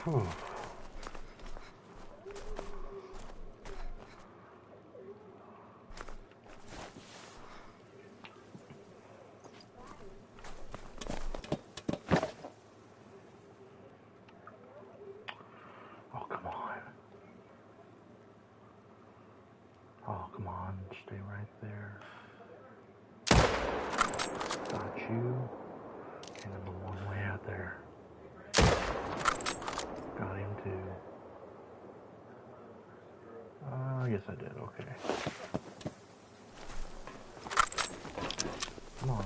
Whew. Oh, come on. Oh, come on. Stay right there. Got you. And I'm a long way out there. Got him too. Yes I did. Okay. Come on.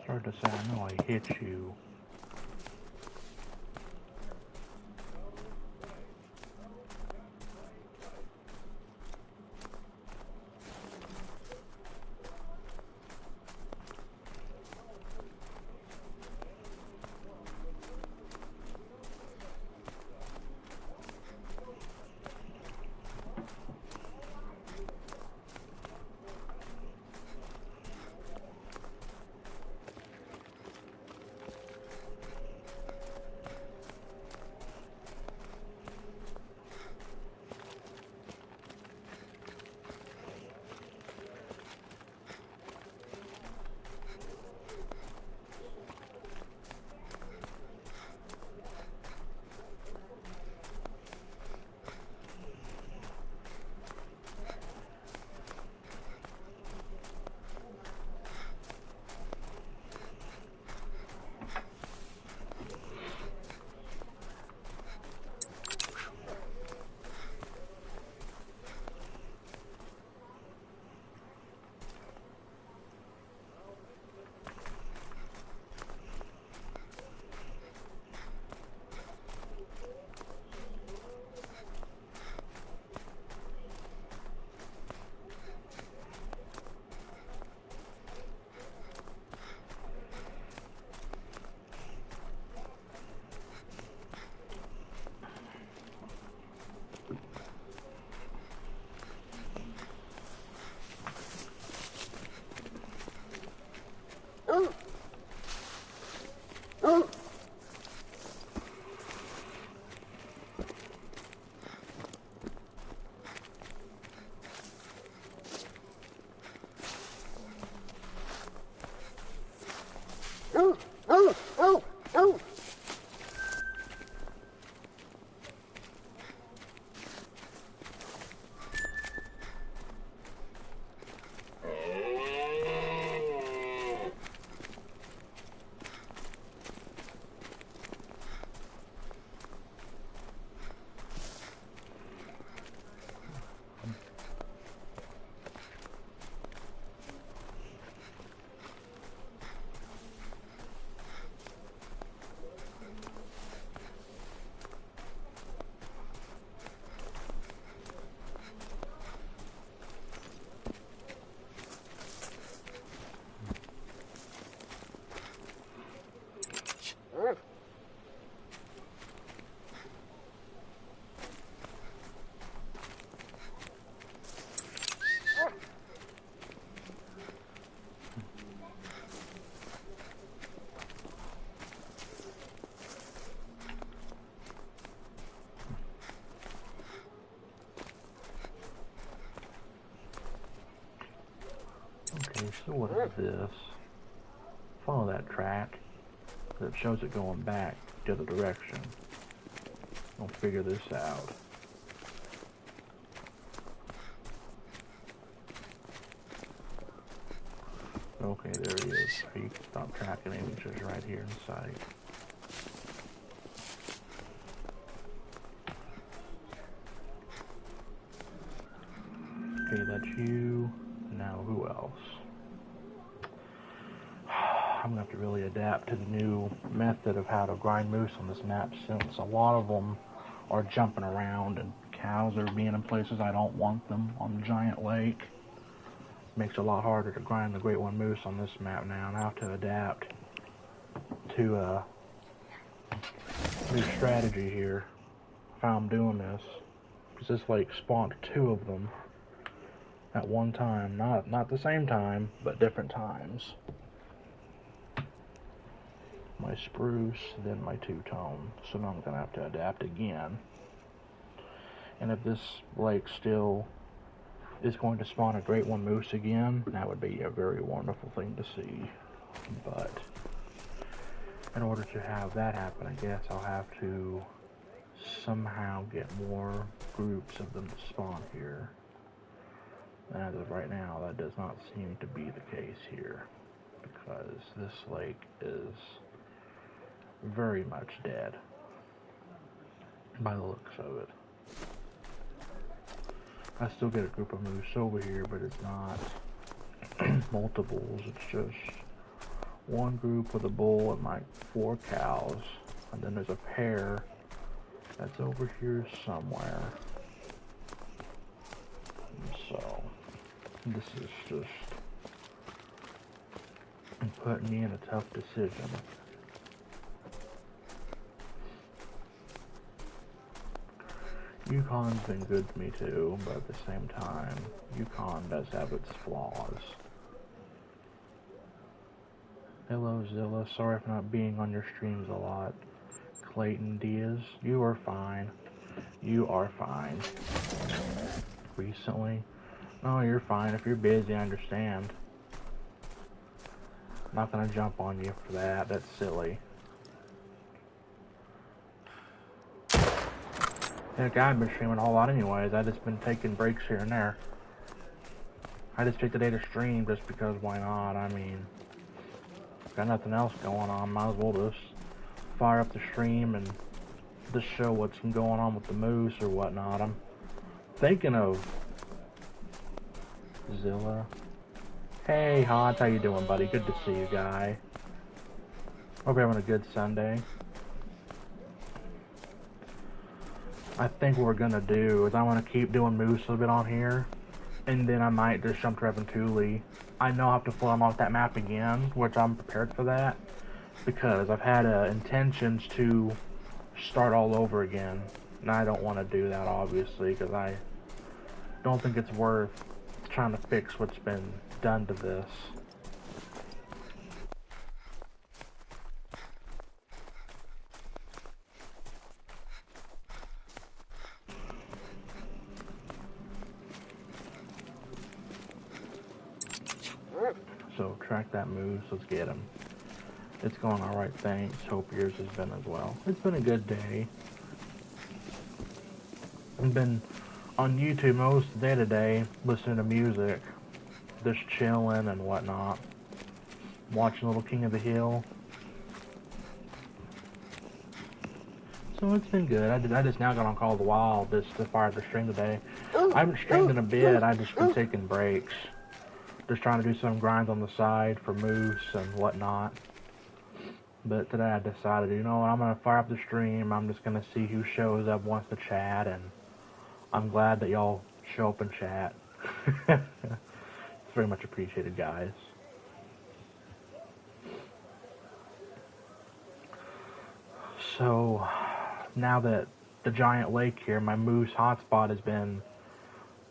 Hard to say. I know I hit you. So what is this? Follow that track. It shows it going back the other direction. I'll figure this out. Okay, there he is. You can stop tracking him, he's just right here in sight. Okay, that's you. Now who else? I'm gonna have to really adapt to the new method of how to grind moose on this map, since a lot of them are jumping around and cows are being in places I don't want them on the giant lake. Makes it a lot harder to grind the Great One Moose on this map now, and I have to adapt to a new strategy here. How I'm doing this, because this lake spawned 2 of them at one time, not the same time, but different times. My spruce, then my 2-tone. So now I'm gonna have to adapt again. And if this lake still is going to spawn a Great One Moose again, that would be a very wonderful thing to see. But in order to have that happen, I guess I'll have to somehow get more groups of them to spawn here. And as of right now, that does not seem to be the case here, because this lake is very much dead by the looks of it. I still get a group of moose over here, but it's not multiples. It's just one group with a bull and like 4 cows, and then there's a pair that's over here somewhere. And so this is just putting me in a tough decision. Yukon's been good to me too, but at the same time, Yukon does have its flaws. Hello Zilla, sorry for not being on your streams a lot. Clayton Diaz, you are fine. You are fine. Recently? Oh, you're fine. If you're busy, I understand. I'm not gonna jump on you for that, that's silly. Heck, I've been streaming a whole lot anyways. I've just been taking breaks here and there. I just picked the day to stream just because why not? I mean, got nothing else going on. Might as well just fire up the stream and just show what's going on with the moose or whatnot. I'm thinking of Zilla. Hey, Hans, how you doing, buddy? Good to see you, guy. Hope you're having a good Sunday. I think what we're gonna do is I want to keep doing moose a little bit on here, and then I might just jump to Reventuli. I know I have to farm off that map again, which I'm prepared for that, because I've had intentions to start all over again, and I don't want to do that obviously, because I don't think it's worth trying to fix what's been done to this. So track that moose, let's get him. It's going alright, thanks. Hope yours has been as well. It's been a good day. I've been on YouTube most of the day today, listening to music, just chilling and whatnot. Watching Little King of the Hill. So it's been good. I just now got on Call of the Wild just to fire the stream today. I haven't streamed in a bit, I've just been taking breaks. Just trying to do some grinds on the side for moose and whatnot. But today I decided, you know what, I'm going to fire up the stream. I'm just going to see who shows up, wants to chat, and I'm glad that y'all show up and chat. It's very much appreciated, guys. So, now that the giant lake here, my moose hotspot has been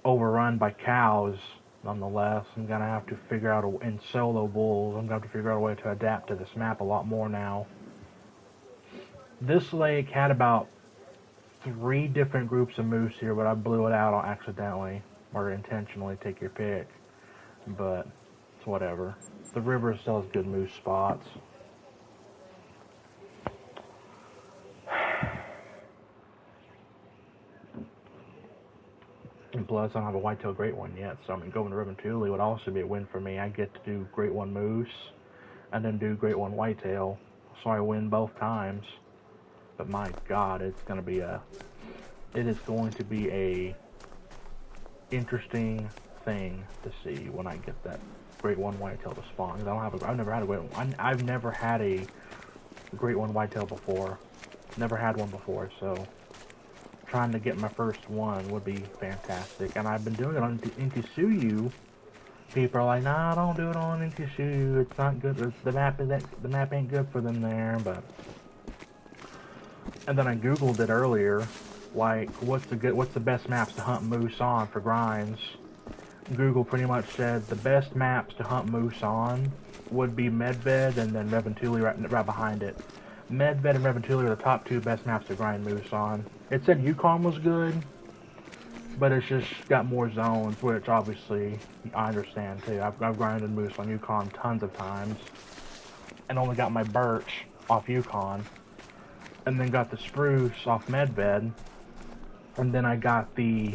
overrun by cows, nonetheless, I'm going to have to figure out, in solo bulls, I'm going to have to figure out a way to adapt to this map a lot more now. This lake had about 3 different groups of moose here, but I blew it out accidentally, or intentionally, take your pick. But it's whatever. The river still has good moose spots. And plus, I don't have a whitetail great one yet, so I mean, going to Ribbon Tule would also be a win for me. I get to do great one moose, and then do great one whitetail, so I win both times. But my God, it is going to be a interesting thing to see when I get that great one whitetail to spawn. I've never had a great one. I've never had a great one whitetail before. Never had one before, so trying to get my first one would be fantastic. And I've been doing it on Inkisuyu. People are like, nah, don't do it on Inkisuyu. It's not good. The map ain't good for them there. But and then I googled it earlier, like what's the best maps to hunt moose on for grinds. Google pretty much said the best maps to hunt moose on would be Medved and then Ribbon Tule right behind it. Medved and Ribbon Tule are the top 2 best maps to grind moose on. It said Yukon was good, but it's just got more zones, which obviously I understand too. I've grinded moose on Yukon tons of times, and only got my birch off Yukon, and then got the spruce off Medved, and then I got the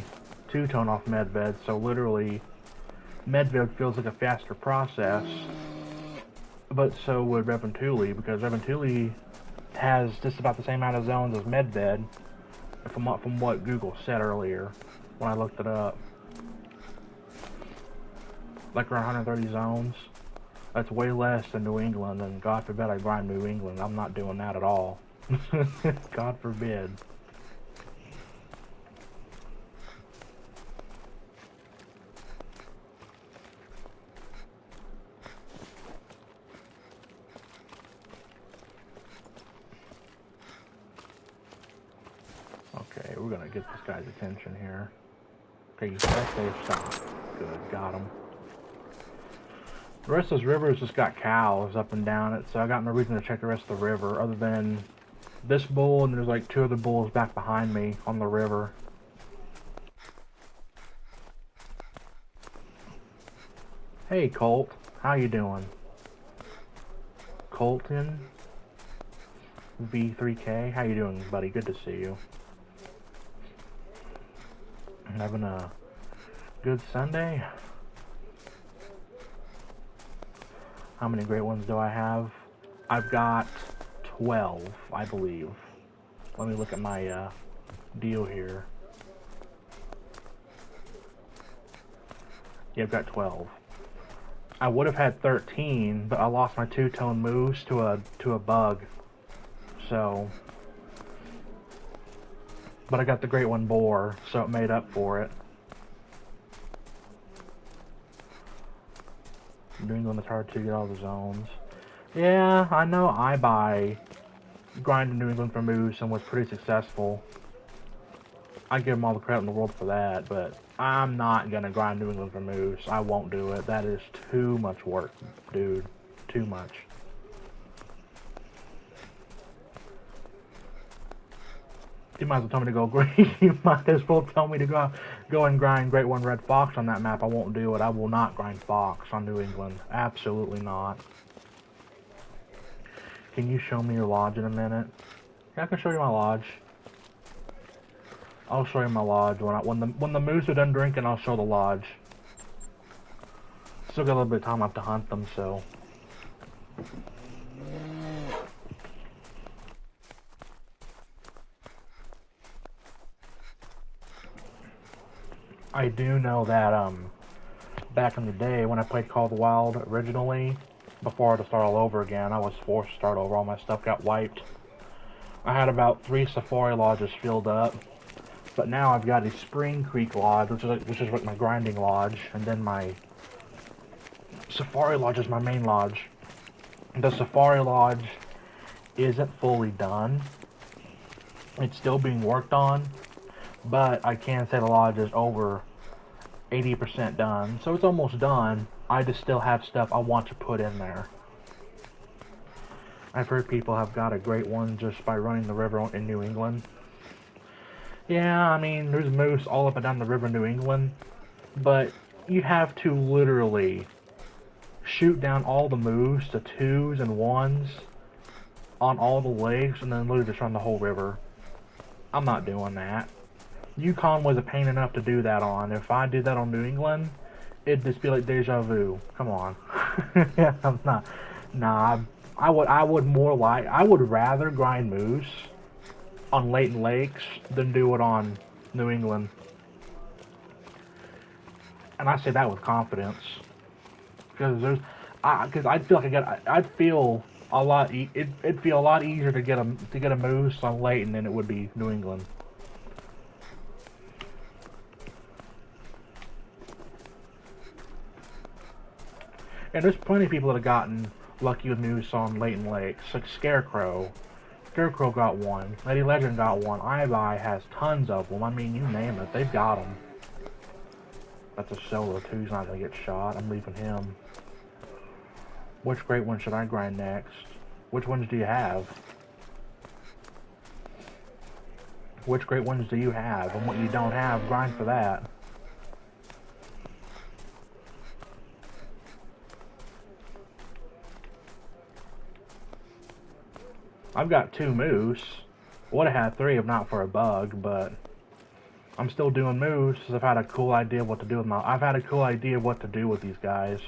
two-tone off Medved, so literally Medved feels like a faster process, but so would Ribbon Tule, because Ribbon Tule has just about the same amount of zones as Medved, from what Google said earlier when I looked it up. Like around 130 zones. That's way less than New England, and God forbid I grind New England. I'm not doing that at all. God forbid. Okay, we're gonna get this guy's attention here. Okay, they've stopped. Good, got him. The rest of this river has just got cows up and down it, so I got no reason to check the rest of the river other than this bull, and there's like 2 other bulls back behind me on the river. Hey Colt, how you doing? Colton V3K, how you doing, buddy? Good to see you. Having a good Sunday. How many great ones do I have? I've got 12, I believe. Let me look at my deal here. Yeah, I've got 12. I would have had 13, but I lost my two-tone moose to a bug. So, but I got the great one boar, so it made up for it. New England is hard to get all the zones. Yeah, I know I grinded New England for moose and was pretty successful. I give them all the credit in the world for that, but I'm not gonna grind New England for moose. I won't do it. That is too much work, dude. Too much. You might as well tell me to go you might as well tell me to go and grind Great One Red Fox on that map. I won't do it. I will not grind Fox on New England. Absolutely not. Can you show me your lodge in a minute? Yeah, I can show you my lodge. I'll show you my lodge when the moose are done drinking. I'll show the lodge. Still got a little bit of time left to hunt them, so. I do know that back in the day when I played Call of the Wild originally, before I had to start all over again, I was forced to start over. All my stuff got wiped. I had about 3 safari lodges filled up, but now I've got a Spring Creek lodge, which is like my grinding lodge, and then my safari lodge is my main lodge. The safari lodge isn't fully done. It's still being worked on, but I can say the lodge is over 80% done, so it's almost done. I just still have stuff I want to put in there. I've heard people have got a great one just by running the river in New England. Yeah, I mean, there's moose all up and down the river in New England, but you have to literally shoot down all the moves to 2s and 1s on all the lakes and then literally just run the whole river. I'm not doing that. Yukon was a pain enough to do that on. If I did that on New England, it'd just be like deja vu. Come on. Yeah, I'm not. Nah, I would rather grind moose on Layton Lakes than do it on New England. And I say that with confidence. Because I'd feel like I'd feel a lot, it'd feel a lot easier to get a moose on Layton than it would be New England. And there's plenty of people that have gotten lucky with moose on Layton Lakes, like Scarecrow. Scarecrow got one. Lady Legend got one. Ibai has tons of them. I mean, you name it, they've got them. That's a solo too. He's not gonna get shot. I'm leaving him. Which great one should I grind next? Which ones do you have? Which great ones do you have? And what you don't have, grind for that. I've got 2 moose. Would have had 3 if not for a bug, but I'm still doing moose. I've had a cool idea what to do with these guys.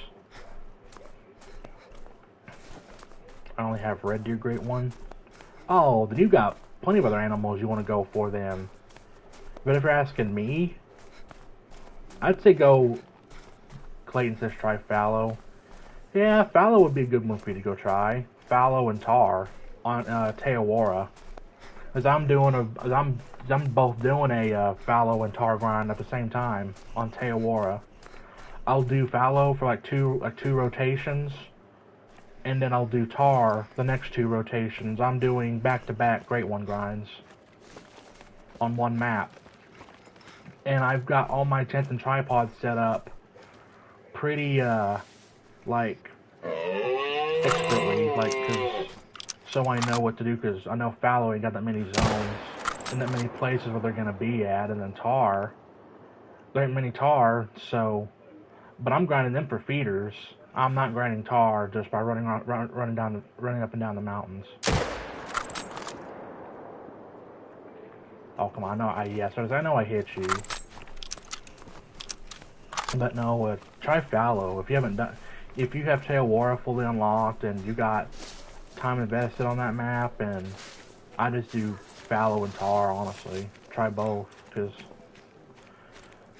I only have red deer great one. Oh, then you got plenty of other animals you want to go for then. But if you're asking me, I'd say go. Clayton says try fallow. Yeah, fallow would be a good one for you to go try. Fallow and tar on Thehunter. As I'm both doing a fallow and tar grind at the same time on Thehunter. I'll do fallow for like two rotations, and then I'll do tar the next 2 rotations. I'm doing back-to-back great one grinds on one map, and I've got all my tents and tripods set up pretty like expertly, so I know what to do, because I know fallow ain't got that many zones and that many places where they're gonna be at, and then tar, there ain't many tar, so, but I'm grinding them for feeders. I'm not grinding tar just by running up and down the mountains. Oh come on, I know I hit you. But no, try fallow if you haven't done. If you have Thehunter fully unlocked and you got time invested on that map, and I just do fallow and tar, honestly. Try both, because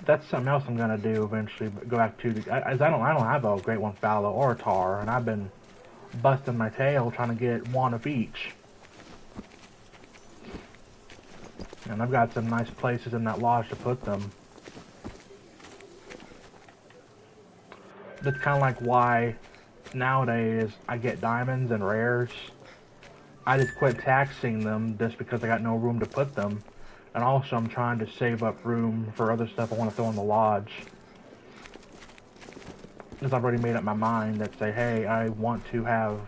that's something else I'm gonna do eventually. Go back to I don't have a great one fallow or a tar, and I've been busting my tail trying to get one of each. And I've got some nice places in that lodge to put them. That's kind of like why nowadays I get diamonds and rares. I just quit taxing them just because I got no room to put them. And also I'm trying to save up room for other stuff I want to throw in the lodge. Because I've already made up my mind that say, hey, I want to have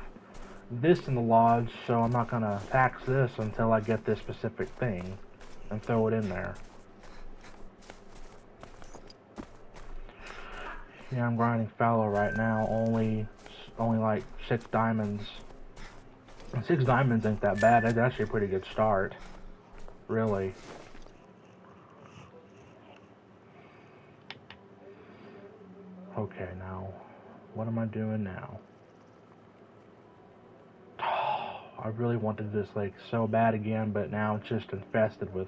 this in the lodge, so I'm not going to tax this until I get this specific thing and throw it in there. Yeah, I'm grinding fallow right now, only like 6 diamonds. 6 diamonds ain't that bad. That's actually a pretty good start, really. Okay, now, what am I doing now? I really wanted this lake so bad again, but now it's just infested with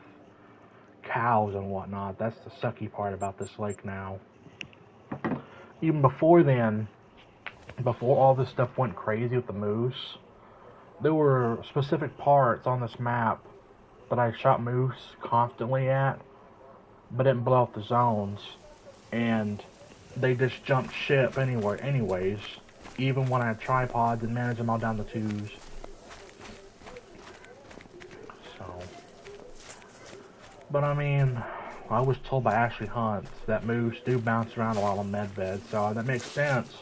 cows and whatnot. That's the sucky part about this lake now. Even before then, before all this stuff went crazy with the moose, there were specific parts on this map that I shot moose constantly at, but didn't blow up the zones, and they just jumped ship anyways, even when I had tripods and managed them all down to 2s. So, but I mean, I was told by Ashley Hunt that moose do bounce around a lot on medbed, so that makes sense.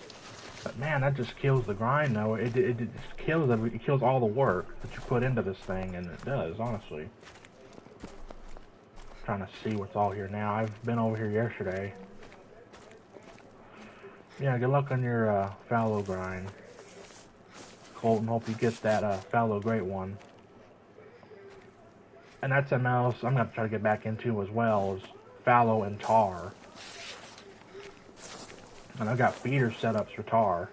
But man, that just kills the grind, though. It just kills all the work that you put into this thing, and it does, honestly. I'm trying to see what's all here now. I've been over here yesterday. Yeah, good luck on your fallow grind. Colton, hope you get that fallow great one. And that's something else I'm going to try to get back into as well, is fallow and tar. And I've got feeder setups for tar.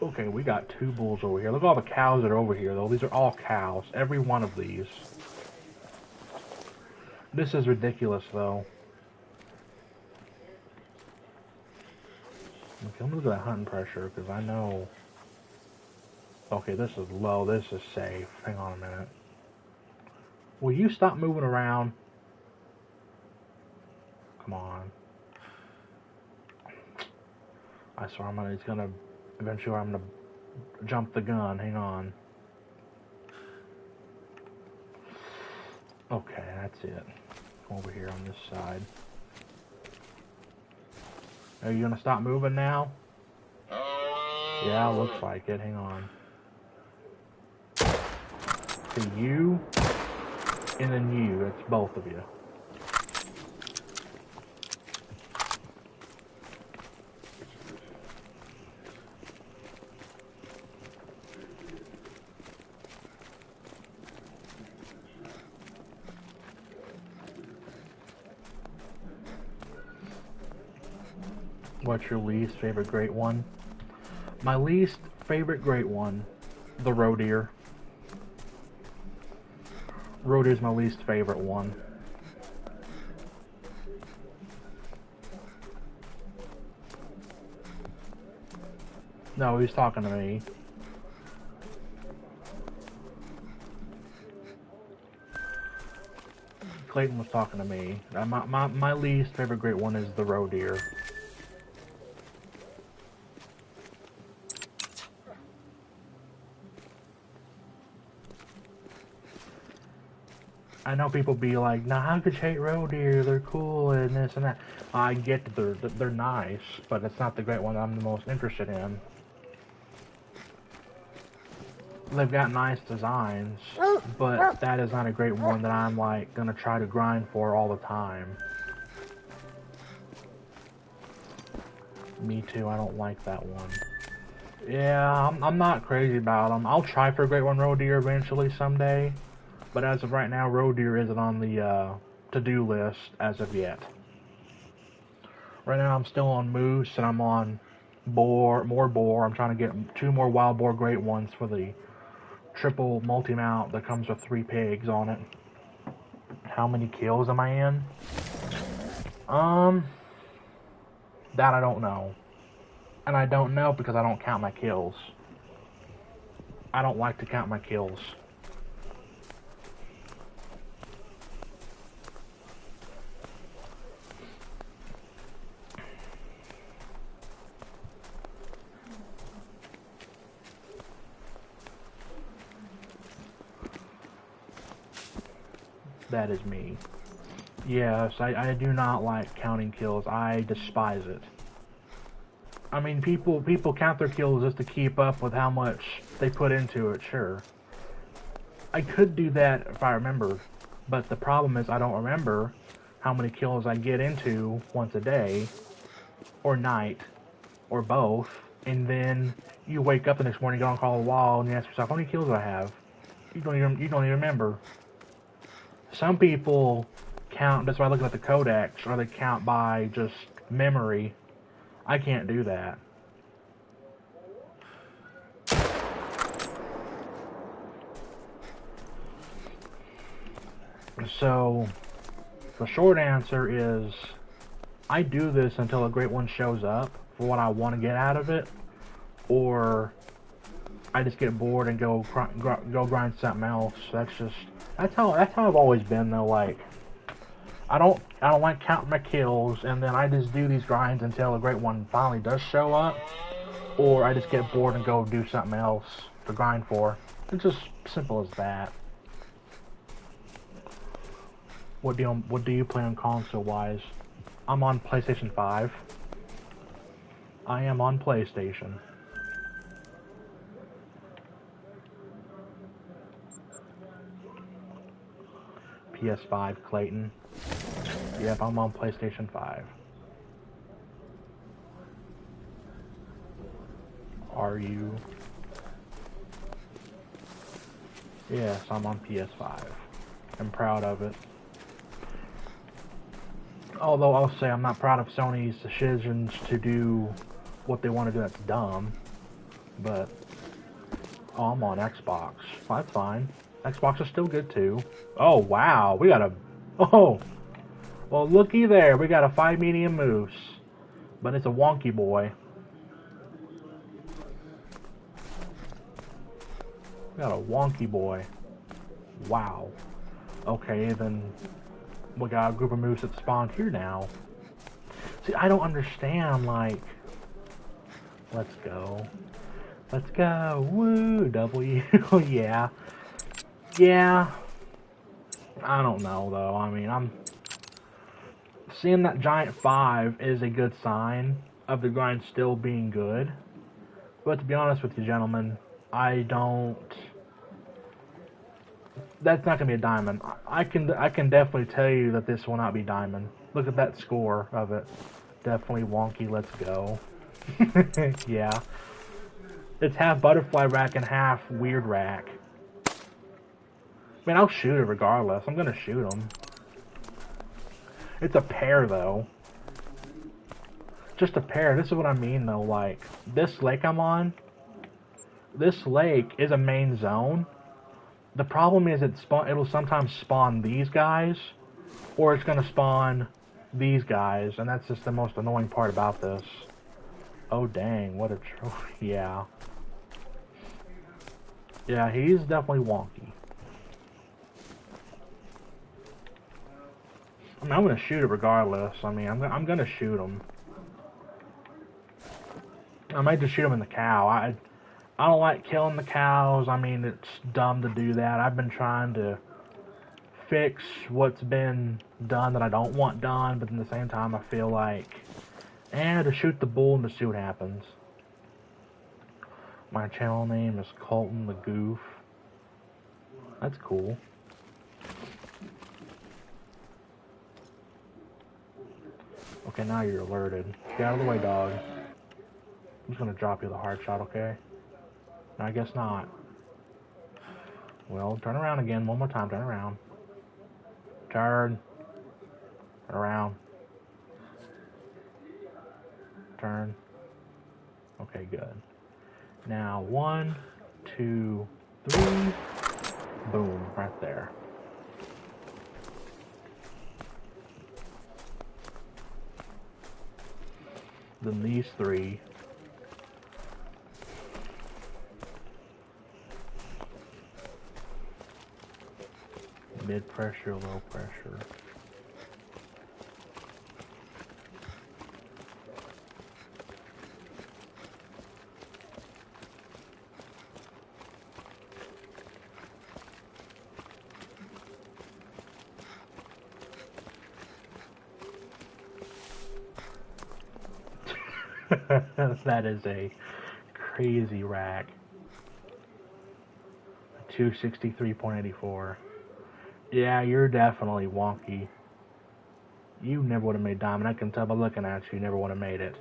Okay, we got 2 bulls over here. Look at all the cows that are over here, though. These are all cows. Every one of these. This is ridiculous, though. Okay, let me look at that hunting pressure, because I know... Okay, this is low. This is safe. Hang on a minute. Will you stop moving around? Come on. I swear it's gonna... Eventually I'm gonna jump the gun. Hang on. Okay, that's it. Come over here on this side. Are you gonna stop moving now? Yeah, looks like it. Hang on. To you, and then you. It's both of you. What's your least favorite great one? My least favorite great one, the roe deer. Roe deer is my least favorite one. No, he's talking to me. Clayton was talking to me. My least favorite great one is the roe deer. I know people be like, nah, how could you hate roe deer? They're cool and this and that. I get that they're nice, but it's not the great one I'm the most interested in. They've got nice designs, but that is not a great one that I'm like gonna try to grind for all the time. Me too, I don't like that one. Yeah, I'm not crazy about them. I'll try for a great one roe deer eventually someday. But as of right now, roe deer isn't on the to-do list as of yet. Right now I'm still on moose and I'm on more boar. I'm trying to get 2 more wild boar great ones for the triple multi-mount that comes with 3 pigs on it. How many kills am I in? That I don't know. And I don't know because I don't count my kills. I don't like to count my kills. That is me. Yes, I do not like counting kills. I despise it. I mean, people count their kills just to keep up with how much they put into it, sure. I could do that if I remember, but the problem is I don't remember how many kills I get into once a day, or night, or both, and then you wake up the next morning, go on call the wall, and you ask yourself, how many kills do I have? You don't even remember. Some people count, that's why I look at the codex, or they count by just memory. I can't do that. So, the short answer is, I do this until a great one shows up for what I want to get out of it, or I just get bored and go grind something else. That's how I've always been though. Like, I don't like counting my kills, and then I just do these grinds until a great one finally does show up, or I just get bored and go do something else to grind for. It's just simple as that. What do you play on console wise? I'm on PlayStation 5. I am on PlayStation. PS5, Clayton. Yep, I'm on PlayStation 5. Are you? Yes, I'm on PS5. I'm proud of it. Although I'll say I'm not proud of Sony's decisions to do what they want to do. That's dumb. But, oh, I'm on Xbox. Well, that's fine. Xbox is still good too. Oh, wow. We got a... Oh! Well, looky there. We got a 5 medium moose. But it's a wonky boy. We got a wonky boy. Wow. Okay, then we got a group of moose that spawned here now. See, I don't understand, like... Let's go. Let's go. Woo! W. Yeah. Yeah. I don't know, though. I mean, I'm... Seeing that giant 5 is a good sign of the grind still being good. But to be honest with you, gentlemen, I don't... That's not going to be a diamond. I can definitely tell you that this will not be diamond. Look at that score of it. Definitely wonky. Let's go. Yeah. It's half butterfly rack and half weird rack. I mean, I'll shoot it regardless. I'm going to shoot him. It's a pair, though. Just a pair. This is what I mean, though. Like, this lake I'm on, this lake is a main zone. The problem is it'll sometimes spawn these guys, or it's going to spawn these guys, and that's just the most annoying part about this. Oh, dang. What a trophy. Yeah. Yeah, he's definitely wonky. I mean, I'm going to shoot it regardless. I mean, I'm going to shoot him. I might just shoot him in the cow. I don't like killing the cows. I mean, it's dumb to do that. I've been trying to fix what's been done that I don't want done, but at the same time, I feel like, to shoot the bull and to see what happens. My channel name is Colton the Goof. That's cool. Okay, now you're alerted. Get out of the way, dog. I'm just gonna drop you the hard shot, okay? No, I guess not. Well, turn around again. One more time. Turn around. Turn. Turn around. Turn. Okay, good. Now, 1, 2, 3. Boom. Right there. Then these 3. Mid pressure, low pressure. That is a crazy rack. 263.84. Yeah, you're definitely wonky. You never would have made diamond. I can tell by looking at you, you never would have made it.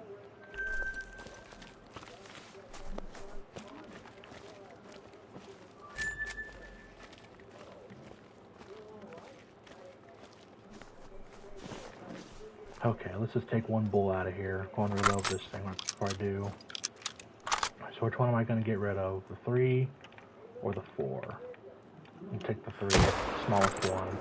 Okay, let's just take one bull out of here. I'm going to reload this thing before I do. So which one am I going to get rid of? The 3 or the 4? And take the 3, the smallest one.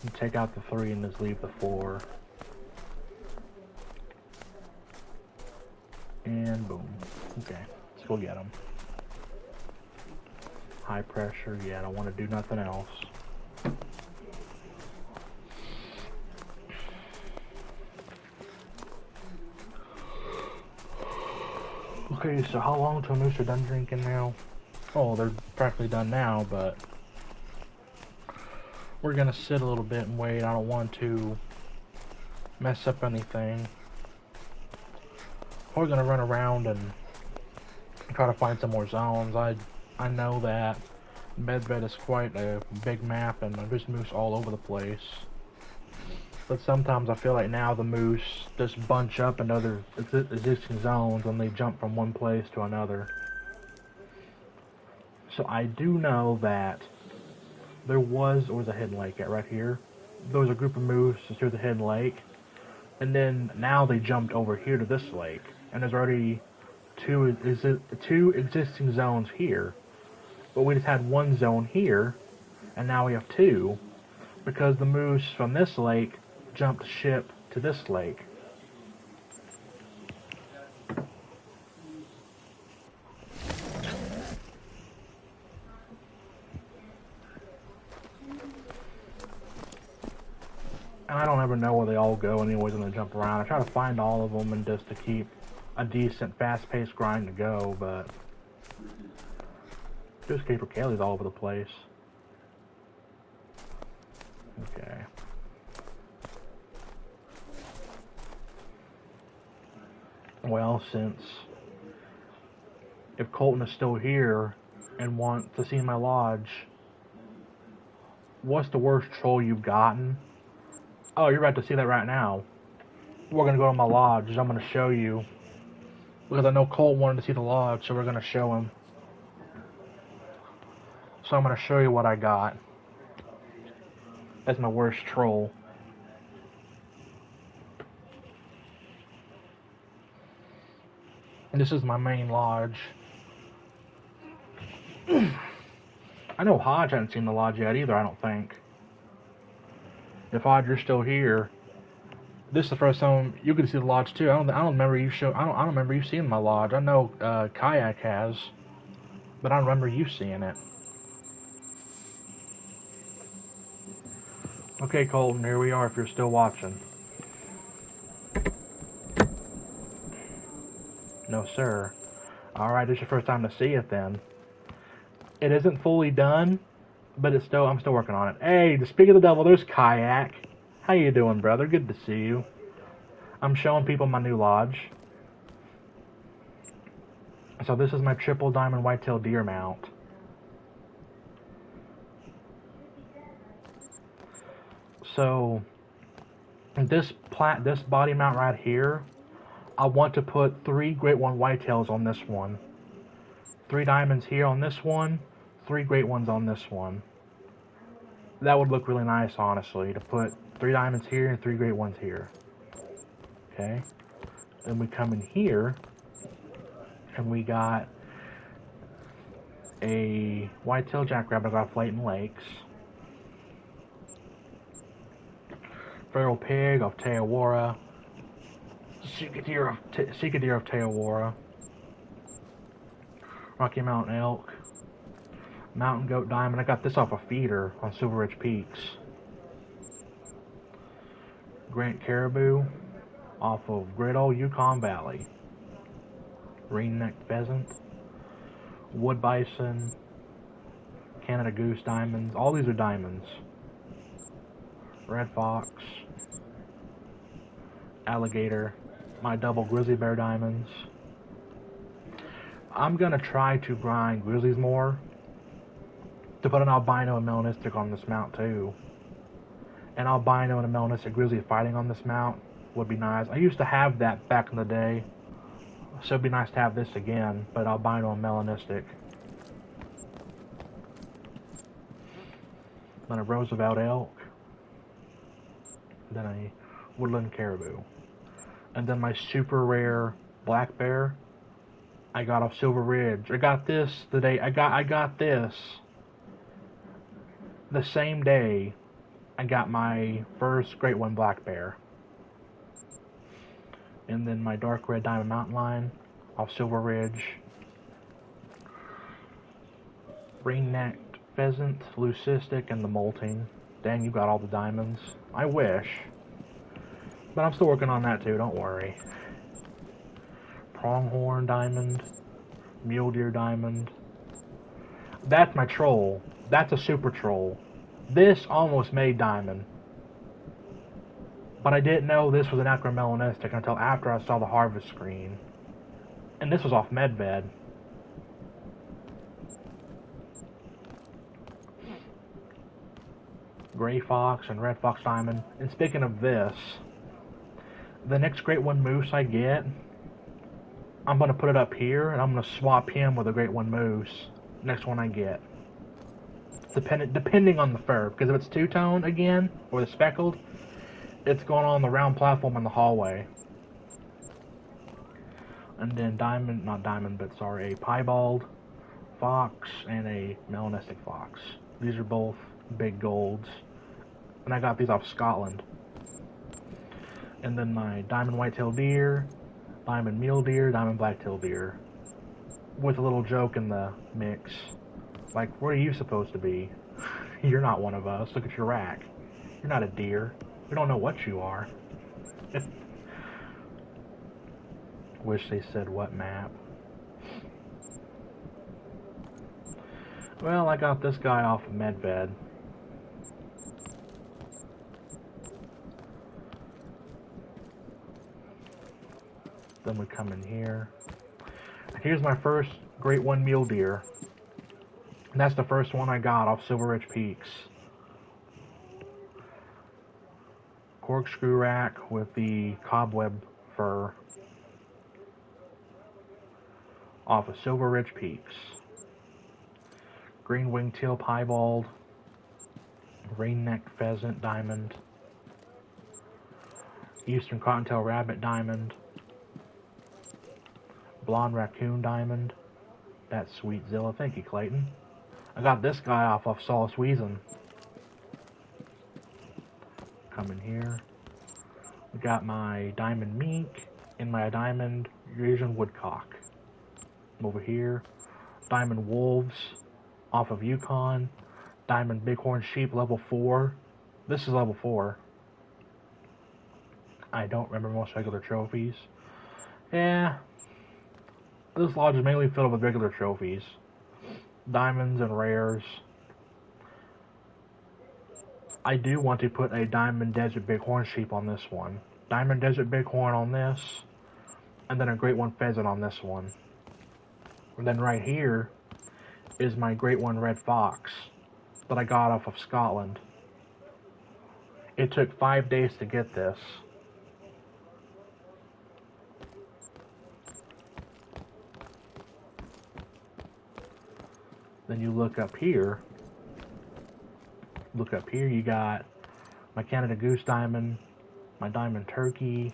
And take out the 3 and just leave the 4. And boom. Okay, let's go get them. High pressure, yeah, I don't want to do nothing else. Okay, so how long till moose are done drinking now? Oh, they're practically done now, but we're gonna sit a little bit and wait. I don't want to mess up anything. We're gonna run around and try to find some more zones. I know that Medved is quite a big map, and there's moose all over the place. But sometimes I feel like now the moose just bunch up in other existing zones and they jump from one place to another. So I do know that there was a hidden lake right here. There was a group of moose through the hidden lake, and then now they jumped over here to this lake, and there's already two existing zones here. But we just had one zone here, and now we have two, because the moose from this lake jumped ship to this lake. And I don't ever know where they all go anyways when they jump around. I try to find all of them and just to keep a decent, fast-paced grind to go, but there's Caper Kaylee's all over the place. Okay. Well, since if Colton is still here and wants to see my lodge, what's the worst troll you've gotten? Oh, you're about to see that right now. We're going to go to my lodge. I'm going to show you. Because I know Colt wanted to see the lodge, so we're going to show him. So I'm going to show you what I got. That's my worst troll. And this is my main lodge. I know Hodge hasn't seen the lodge yet either, I don't think. If Hodge, you're still here, this is the first time you can see the lodge too. I don't remember you I don't remember you seeing my lodge. I know Kayak has, but I don't remember you seeing it. Okay, Colton, here we are. If you're still watching. No, sir. All right, this is your first time to see it then. It isn't fully done, but I'm still working on it. Hey, to speak of the devil, there's Kayak. How you doing, brother? Good to see you. I'm showing people my new lodge. So this is my triple diamond whitetail deer mount. So this body mount right here, I want to put 3 great one whitetails on this one. 3 diamonds here on this one, 3 great ones on this one. That would look really nice, honestly, to put 3 diamonds here and 3 great ones here. Okay. Then we come in here, and we got a whitetail jackrabbit off Flayton Lakes. Feral pig of Teawara. Sika deer of Teawara. Rocky Mountain elk. Mountain goat diamond. I got this off a feeder on Silver Ridge Peaks. Grant caribou off of Great Old Yukon Valley. Ring-necked pheasant. Wood bison. Canada goose diamonds. All these are diamonds. Red fox. Alligator. My double grizzly bear diamonds. I'm gonna try to grind grizzlies more to put an albino and melanistic on this mount too. An albino and a melanistic grizzly fighting on this mount would be nice. I used to have that back in the day, so it'd be nice to have this again, but albino and melanistic. Then a Roosevelt elk. Then a woodland caribou. And then my super rare black bear I got off Silver Ridge. I got this the day I got this the same day I got my first great one black bear. And then my dark red diamond mountain lion off Silver Ridge. Ring-necked pheasant, leucistic, and the molting. Dang, you got all the diamonds. I wish. But I'm still working on that too, don't worry. Pronghorn diamond. Mule deer diamond. That's my troll. That's a super troll. This almost made diamond. But I didn't know this was an acromelanistic until after I saw the harvest screen. And this was off Medved. gray fox, and red fox diamond. And speaking of this, the next great one moose I get, I'm going to put it up here, and I'm going to swap him with a great one moose. Next one I get. Depending on the fur, because if it's two-tone again, or the speckled, it's going on the round platform in the hallway. And then a piebald fox and a melanistic fox. These are both big golds. And I got these off Scotland. And then my diamond white-tailed deer, diamond mule deer, diamond black-tailed deer. With a little joke in the mix. Like, what are you supposed to be? You're not one of us. Look at your rack. You're not a deer. We don't know what you are. Wish they said what map. Well, I got this guy off of Medved. Then we come in here. Here's my first Great One mule deer. And that's the first one I got off Silver Ridge Peaks. Corkscrew rack with the cobweb fur off of Silver Ridge Peaks. Green winged teal piebald, rain-necked pheasant diamond, eastern cottontail rabbit diamond, blonde raccoon diamond. That's Sweet Zilla. Thank you, Clayton. I got this guy off of Solace Weason. Come in here. We got my diamond mink and my diamond Eurasian woodcock. Over here, diamond wolves off of Yukon, diamond bighorn sheep level 4. This is level 4. I don't remember most regular trophies. Yeah, this lodge is mainly filled with regular trophies, diamonds and rares. I do want to put a diamond desert bighorn sheep on this one, diamond desert bighorn on this, and then a great one pheasant on this one. And then right here is my great one red fox that I got off of Scotland. It took 5 days to get this. Then you look up here, you got my Canada Goose diamond, my diamond turkey,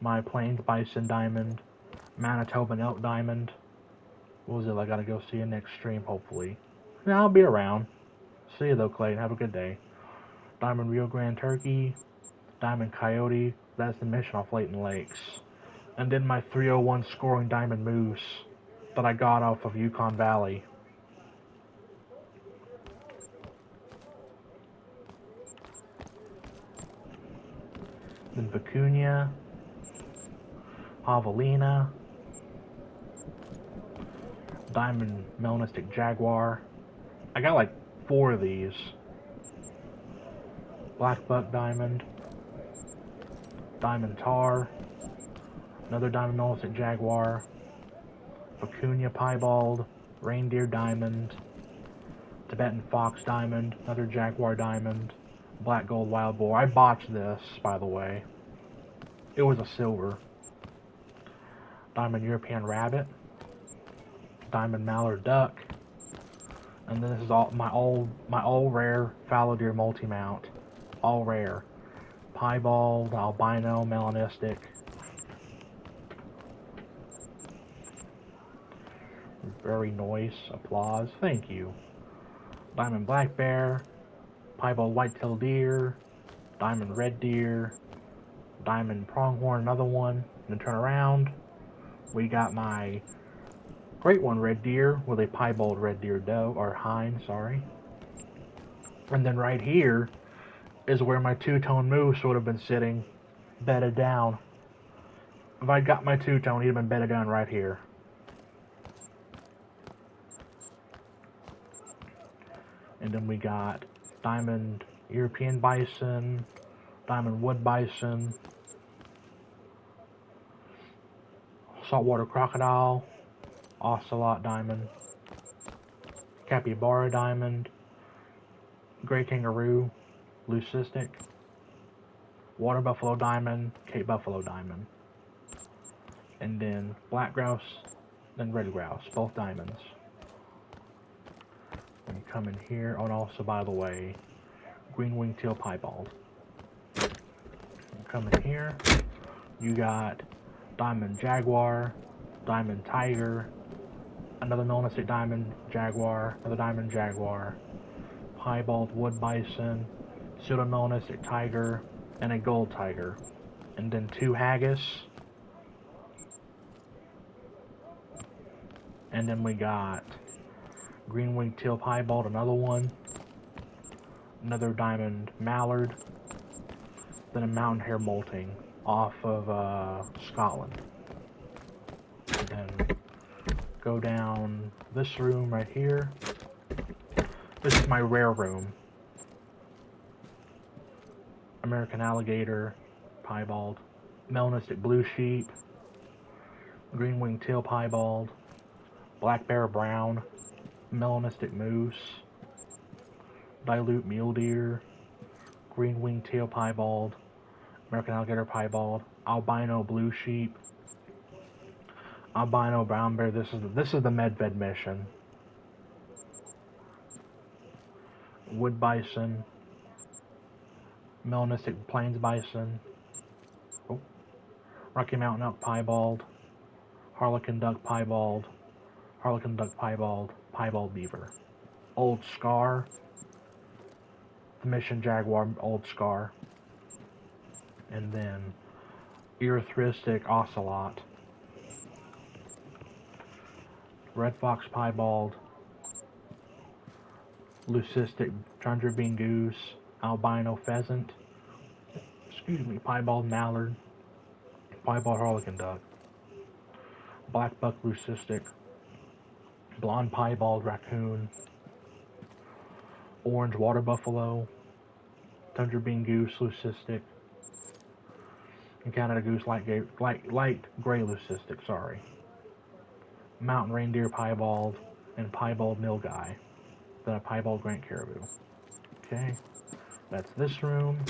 my Plains bison diamond, Manitoban elk diamond. What was it? I gotta go see you next stream, hopefully. Yeah, I'll be around. See you though, Clayton. Have a good day. Diamond Rio Grande turkey, diamond coyote. That's the mission off Layton Lakes. And then my 301 scoring diamond moose that I got off of Yukon Valley. Then vicuña, javelina, diamond melanistic jaguar. I got like 4 of these. Black buck diamond, diamond tar, another diamond melanistic jaguar, vicuña piebald, reindeer diamond, Tibetan fox diamond, another jaguar diamond, black gold wild boar. I botched this, by the way. It was a silver. Diamond European rabbit, diamond mallard duck, and then this is all my all rare fallow deer multi-mount, all rare, piebald, albino, melanistic. Very nice. Applause. Thank you. Diamond black bear, piebald white-tailed deer, diamond red deer, diamond pronghorn, another one. And then turn around, we got my great one red deer with a piebald red deer doe, or hind, sorry. And then right here is where my two-tone moose would have been sitting, bedded down. If I got my two-tone, he'd have been bedded down right here. And then we got diamond European bison, diamond wood bison, saltwater crocodile, ocelot diamond, capybara diamond, gray kangaroo, leucistic, water buffalo diamond, Cape buffalo diamond, and then black grouse, then red grouse, both diamonds. And come in here, oh, and also, by the way, green winged teal piebald. Come in here, you got diamond jaguar, diamond tiger, another melanistic diamond jaguar, another diamond jaguar, piebald wood bison, pseudo-melanistic tiger, and a gold tiger. And then 2 haggis. And then we got green winged teal piebald, another one, another diamond mallard, then a mountain hare molting off of Scotland. And then go down this room right here. This is my rare room. American alligator, piebald, melanistic blue sheep, green winged teal piebald, black bear brown, melanistic moose, dilute mule deer, green winged teal piebald, American alligator piebald, albino blue sheep, albino brown bear. This is the Medved mission. Wood bison, melanistic plains bison, Rocky Mountain elk piebald, harlequin duck piebald, harlequin duck piebald, piebald beaver, old scar, the mission jaguar old scar, and then erythristic ocelot, red fox piebald, leucistic tundra bean goose, albino pheasant, piebald mallard, piebald harlequin duck, black buck leucistic, blonde piebald raccoon, orange water buffalo, tundra bean goose leucistic, and Canada goose light gray leucistic, sorry, mountain reindeer piebald, and piebald nilgai, then a piebald Grant caribou. Okay, that's this room.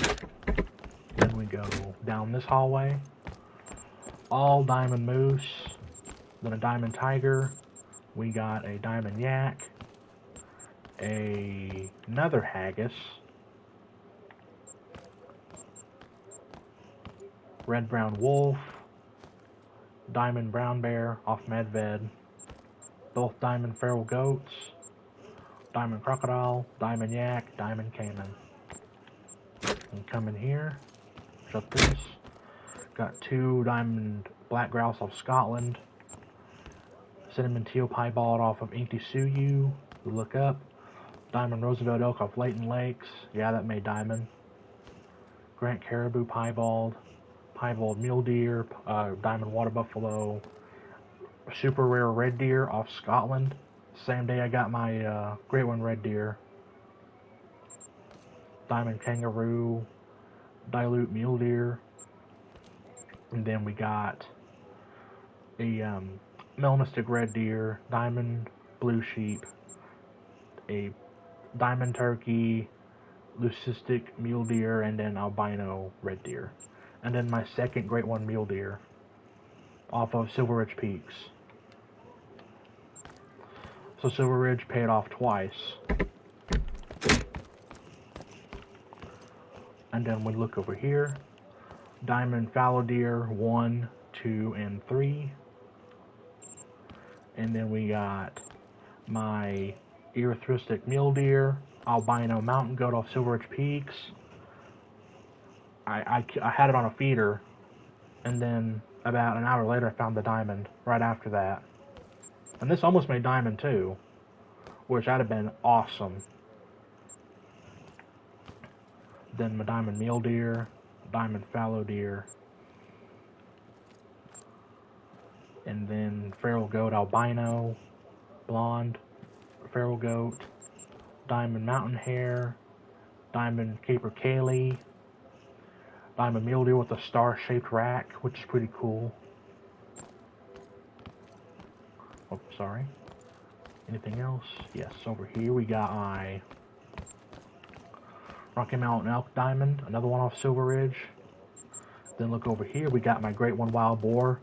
Then we go down this hallway, all diamond moose, then a diamond tiger, we got a diamond yak, another haggis, red brown wolf, diamond brown bear off Medved, both diamond feral goats, diamond crocodile, diamond yak, diamond caiman. And come in here, shut this, got 2 diamond black grouse off Scotland, cinnamon teal piebald off of Inti Suyu, look up, diamond Roosevelt elk off Leighton Lakes, yeah, that made diamond, Grant caribou piebald, piebald mule deer, diamond water buffalo, super rare red deer off Scotland, same day I got my great one red deer, diamond kangaroo, dilute mule deer, and then we got a melanistic red deer, diamond blue sheep, a diamond turkey, leucistic mule deer, and then albino red deer. And then my second great one mule deer off of Silver Ridge Peaks. So Silver Ridge paid off twice. And then we look over here, diamond fallow deer 1, 2, and 3. And then we got my erythristic mule deer, albino mountain goat off Silver Ridge Peaks. I had it on a feeder, and then about an hour later I found the diamond right after that. And this almost made diamond too, which that'd have been awesome. Then my diamond mule deer, diamond fallow deer, and then feral goat albino, blonde feral goat, diamond mountain hare, diamond capercaillie, diamond mule deer with a star-shaped rack, which is pretty cool. Oh, sorry. Anything else? Yes, over here we got my Rocky Mountain Elk Diamond, another one off Silver Ridge. Then look over here, we got my Great One Wild Boar.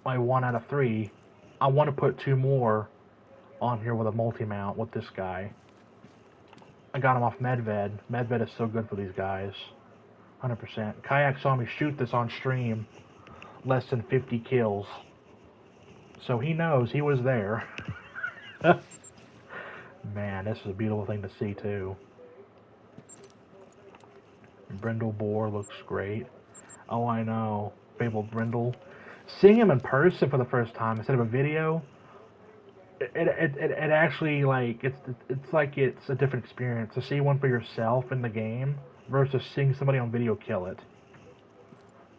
My 1 out of 3. I want to put 2 more on here with a multi-mount with this guy. I got him off Medved. Medved is so good for these guys. 100%. Kayak saw me shoot this on stream. Less than 50 kills. So he knows he was there. Man, this is a beautiful thing to see too. Brindle Boar looks great. Oh, I know. Fabled Brindle. Seeing him in person for the first time instead of a video, it actually, like, it's like it's a different experience to see one for yourself in the game versus seeing somebody on video kill it.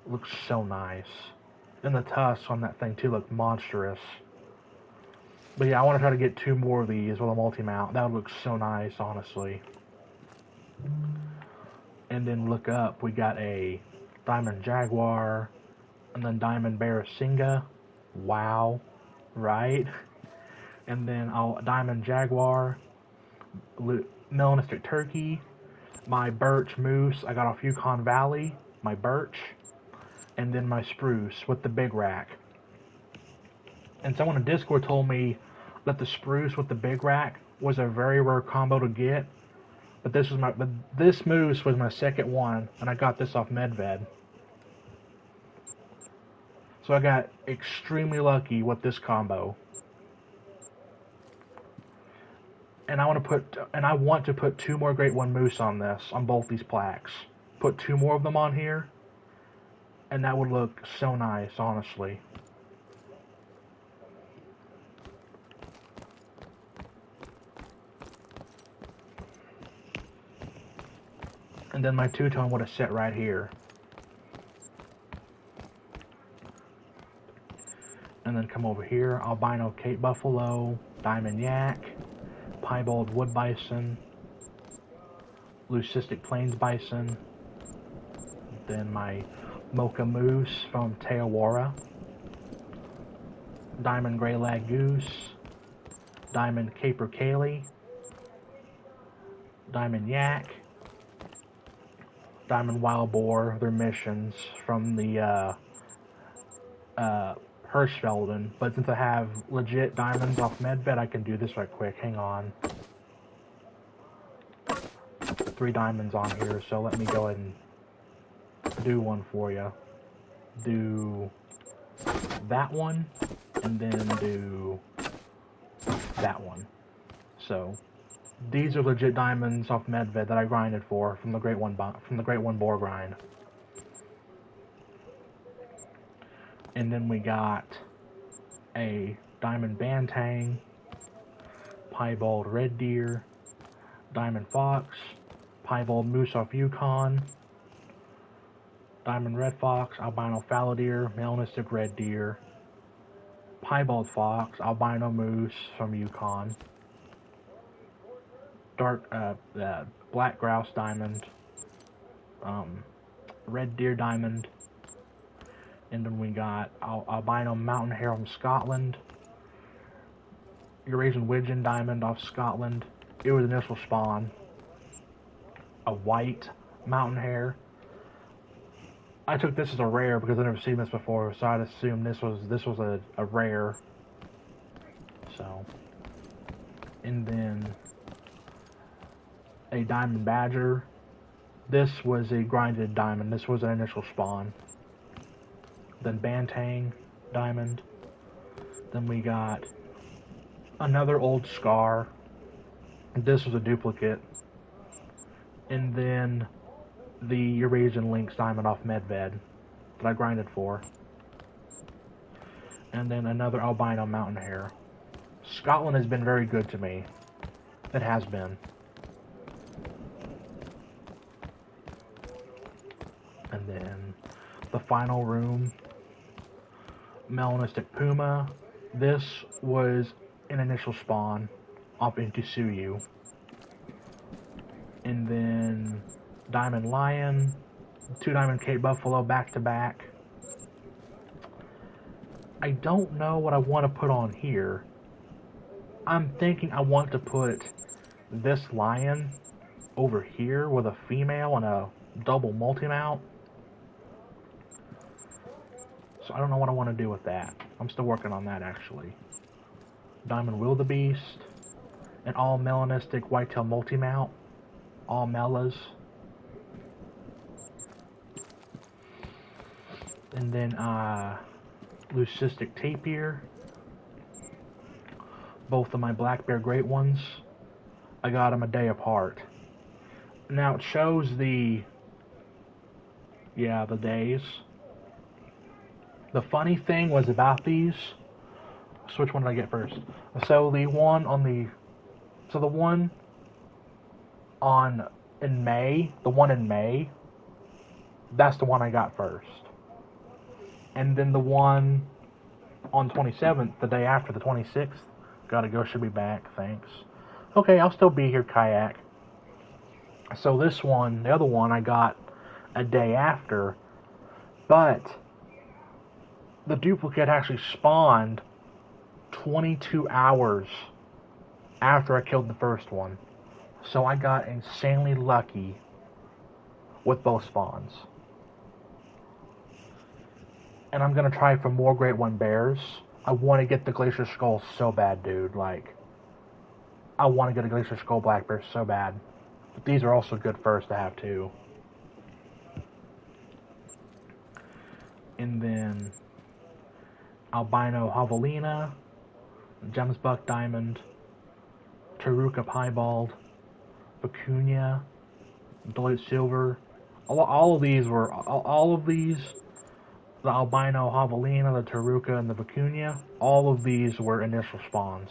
Looks so nice. And the tusks on that thing too look monstrous. But yeah, I want to try to get 2 more of these with a multi-mount. That would look so nice, honestly. And then look up, we got a Diamond Jaguar, and then Diamond Barasinga. Wow, right? And then Diamond Jaguar, Melanistic Turkey, my Birch Moose I got off Yukon Valley, my Birch, and then my Spruce with the big rack. And someone in Discord told me that the Spruce with the big rack was a very rare combo to get. But this Moose was my second one, and I got this off Medved. So I got extremely lucky with this combo. And I want to put 2 more Great One Moose on this, on both these plaques. Put 2 more of them on here, and that would look so nice, honestly. And then my 2-tone would have set right here. And then come over here, Albino Cape Buffalo, Diamond Yak, Piebald Wood Bison, Leucistic Plains Bison, then my Mocha Moose from Teawara, Diamond Grey Lag Goose, Diamond Caper Cayley, Diamond Yak, Diamond Wild Boar, their missions from the Hirschfelden. But since I have legit diamonds off Medved, I can do this right quick. Hang on. 3 diamonds on here, so let me go ahead and do one for you. Do that one, and then do that one. So these are legit diamonds off Medved that I grinded for from the Great One Boar grind. And then we got a Diamond Bantang, Piebald Red Deer, Diamond Fox, Piebald Moose off Yukon, Diamond Red Fox, Albino Fallow Deer, Melanistic Red Deer, Piebald Fox, Albino Moose from Yukon, Black Grouse Diamond, Red Deer Diamond, and then we got Albino Mountain Hare from Scotland, Eurasian Widgeon Diamond off Scotland. It was initial spawn. A white Mountain Hare. I took this as a rare because I've never seen this before, so I'd assume this was a rare. So, and then a Diamond Badger. This was a grinded diamond. This was an initial spawn. Then Bantang Diamond. Then we got another old Scar. This was a duplicate. And then the Eurasian Lynx Diamond off Medved that I grinded for. And then another Albino Mountain Hare. Scotland has been very good to me. It has been. And then the final room, Melanistic Puma. This was an initial spawn off into Suyu. And then Diamond Lion, 2 Diamond Cape Buffalo back to back. I don't know what I want to put on here. I'm thinking I want to put this lion over here with a female and a double multi-mount. So I don't know what I want to do with that. I'm still working on that, actually. Diamond Wildebeest, an all melanistic whitetail multi-mount, all melas. And then leucistic tapir. Both of my black bear great ones. I got them a day apart. Now it shows the days. The funny thing was about these. So which one did I get first? So the one in May, that's the one I got first. And then the one on 27th, the day after the 26th, gotta go, should be back, thanks. Okay, I'll still be here, Kayak. So this one, the other one, I got a day after, but the duplicate actually spawned 22 hours after I killed the first one. So I got insanely lucky with both spawns. And I'm gonna try for more Great One Bears. I want to get the Glacier Skull so bad, dude. Like, I want to get a Glacier Skull Black Bear so bad. But these are also good furs to have, too. And then Albino Javelina, Gemsbuck Diamond, Taruka Piebald, Vicuña, Deloitte Silver. All of these, the Albino Javelina, the Taruka, and the Vicuña, all of these were initial spawns.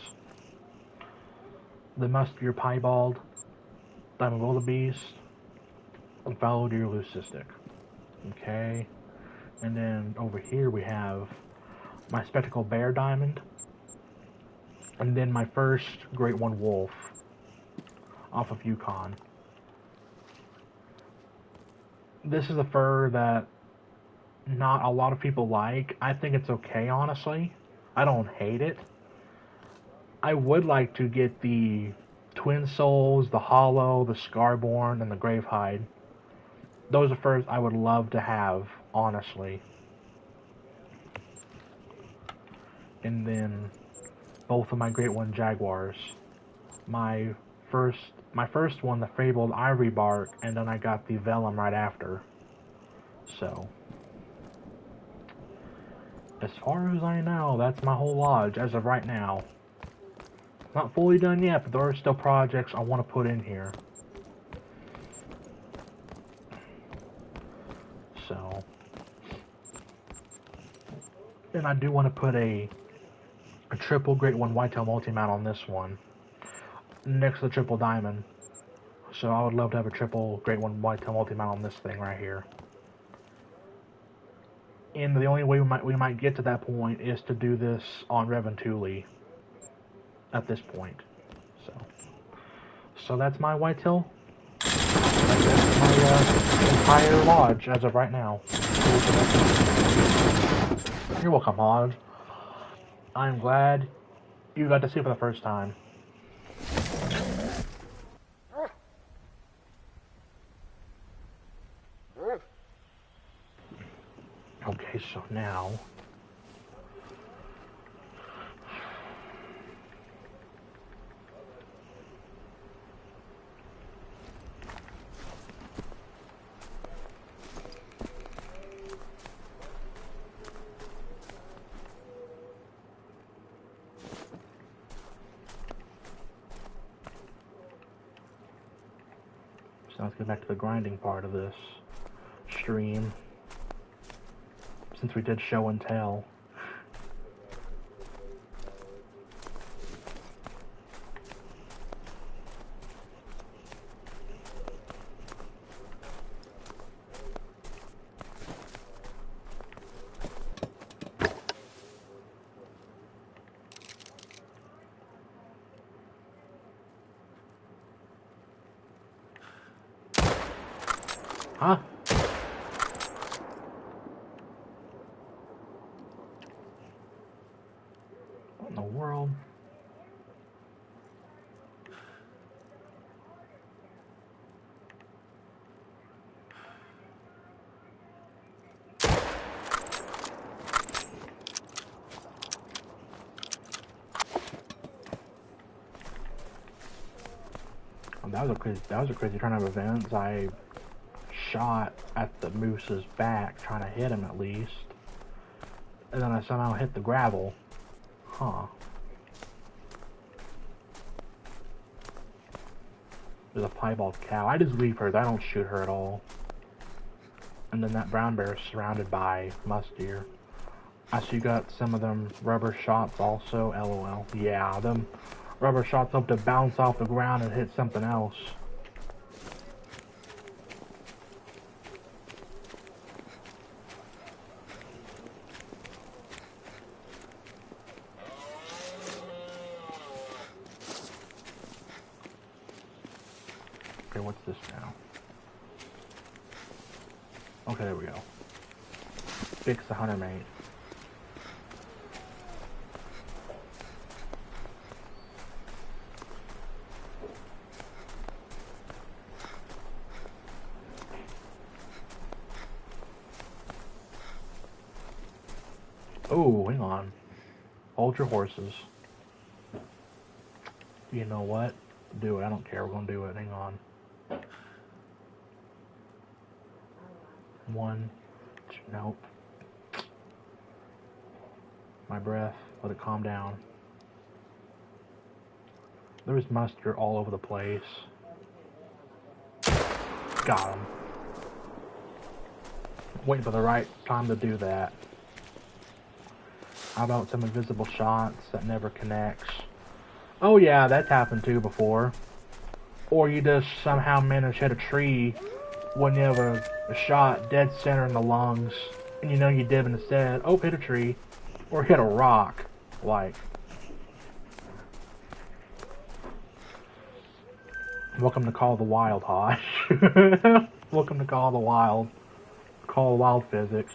The Musketeer Piebald, Diamond Wildebeest, and Fallow Deer Leucistic. Okay. And then over here we have my Spectacle Bear Diamond, and then my first Great One Wolf off of Yukon. This is a fur that not a lot of people like. I think it's okay, honestly. I don't hate it. I would like to get the Twin Souls, the Hollow, the Scarborn, and the Gravehide. Those are furs I would love to have, honestly. And then both of my Great One Jaguars. My first one, the Fabled Ivory Bark, and then I got the Vellum right after. So, as far as I know, that's my whole lodge as of right now. Not fully done yet, but there are still projects I want to put in here. So, and I do want to put a triple Great One Whitetail multi-mount on this one, next to the triple diamond. So I would love to have a triple Great One Whitetail multi-mount on this thing right here. And the only way we might get to that point is to do this on Reventuli at this point. So that's my whitetail. That's my entire lodge as of right now. You're welcome, Lodge. I'm glad you got to see it for the first time. Okay, so now let's get back to the grinding part of this stream, since we did show and tell. Huh? What in the world? That was a crazy turn of events. I shot at the moose's back, trying to hit him at least, and then I somehow hit the gravel. Huh. There's a piebald cow. I just leave her. I don't shoot her at all. And then that brown bear is surrounded by musk deer. I see you got some of them rubber shots also. LOL. Yeah, them rubber shots hope to bounce off the ground and hit something else. Okay, what's this now? Okay, there we go. Fix the hunter mate. Oh, hang on. Hold your horses. You know what? Do it. I don't care. We're gonna do it. Hang on. 1, 2, nope. My breath. Let it calm down. There's mustard all over the place. Got him. Waiting for the right time to do that. How about some invisible shots that never connects? Oh yeah, that's happened too before. Or you just somehow manage to hit a tree when you have a shot dead center in the lungs, and you know you did instead. Oh, hit a tree. Or hit a rock. Like. Welcome to Call of the Wild, Hosh. Welcome to Call of the Wild. Call of Wild physics.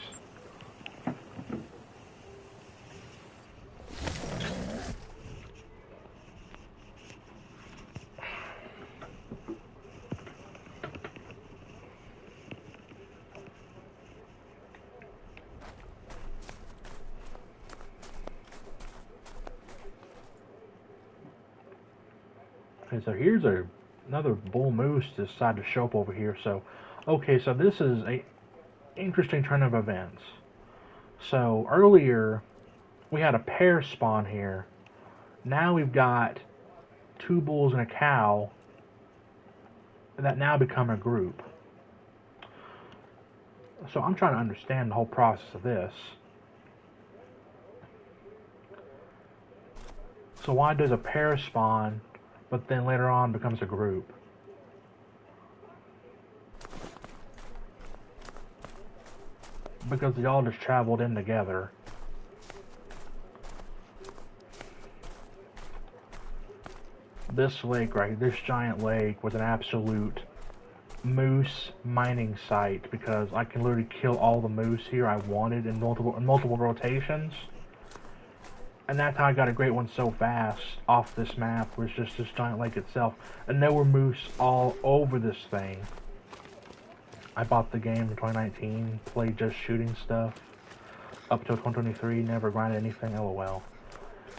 Okay, so here's another bull moose decided to show up over here. So, okay, so this is a interesting turn of events. So earlier we had a pair spawn here. Now we've got 2 bulls and a cow that now become a group. So I'm trying to understand the whole process of this. So why does a pair spawn, but then later on becomes a group? Because they all just traveled in together. This lake right, this giant lake was an absolute moose mining site because I can literally kill all the moose here I wanted in multiple rotations. And that's how I got a great one so fast off this map, was just this giant lake itself. And there were moose all over this thing. I bought the game in 2019, played just shooting stuff. Up till 2023, never grinded anything, LOL.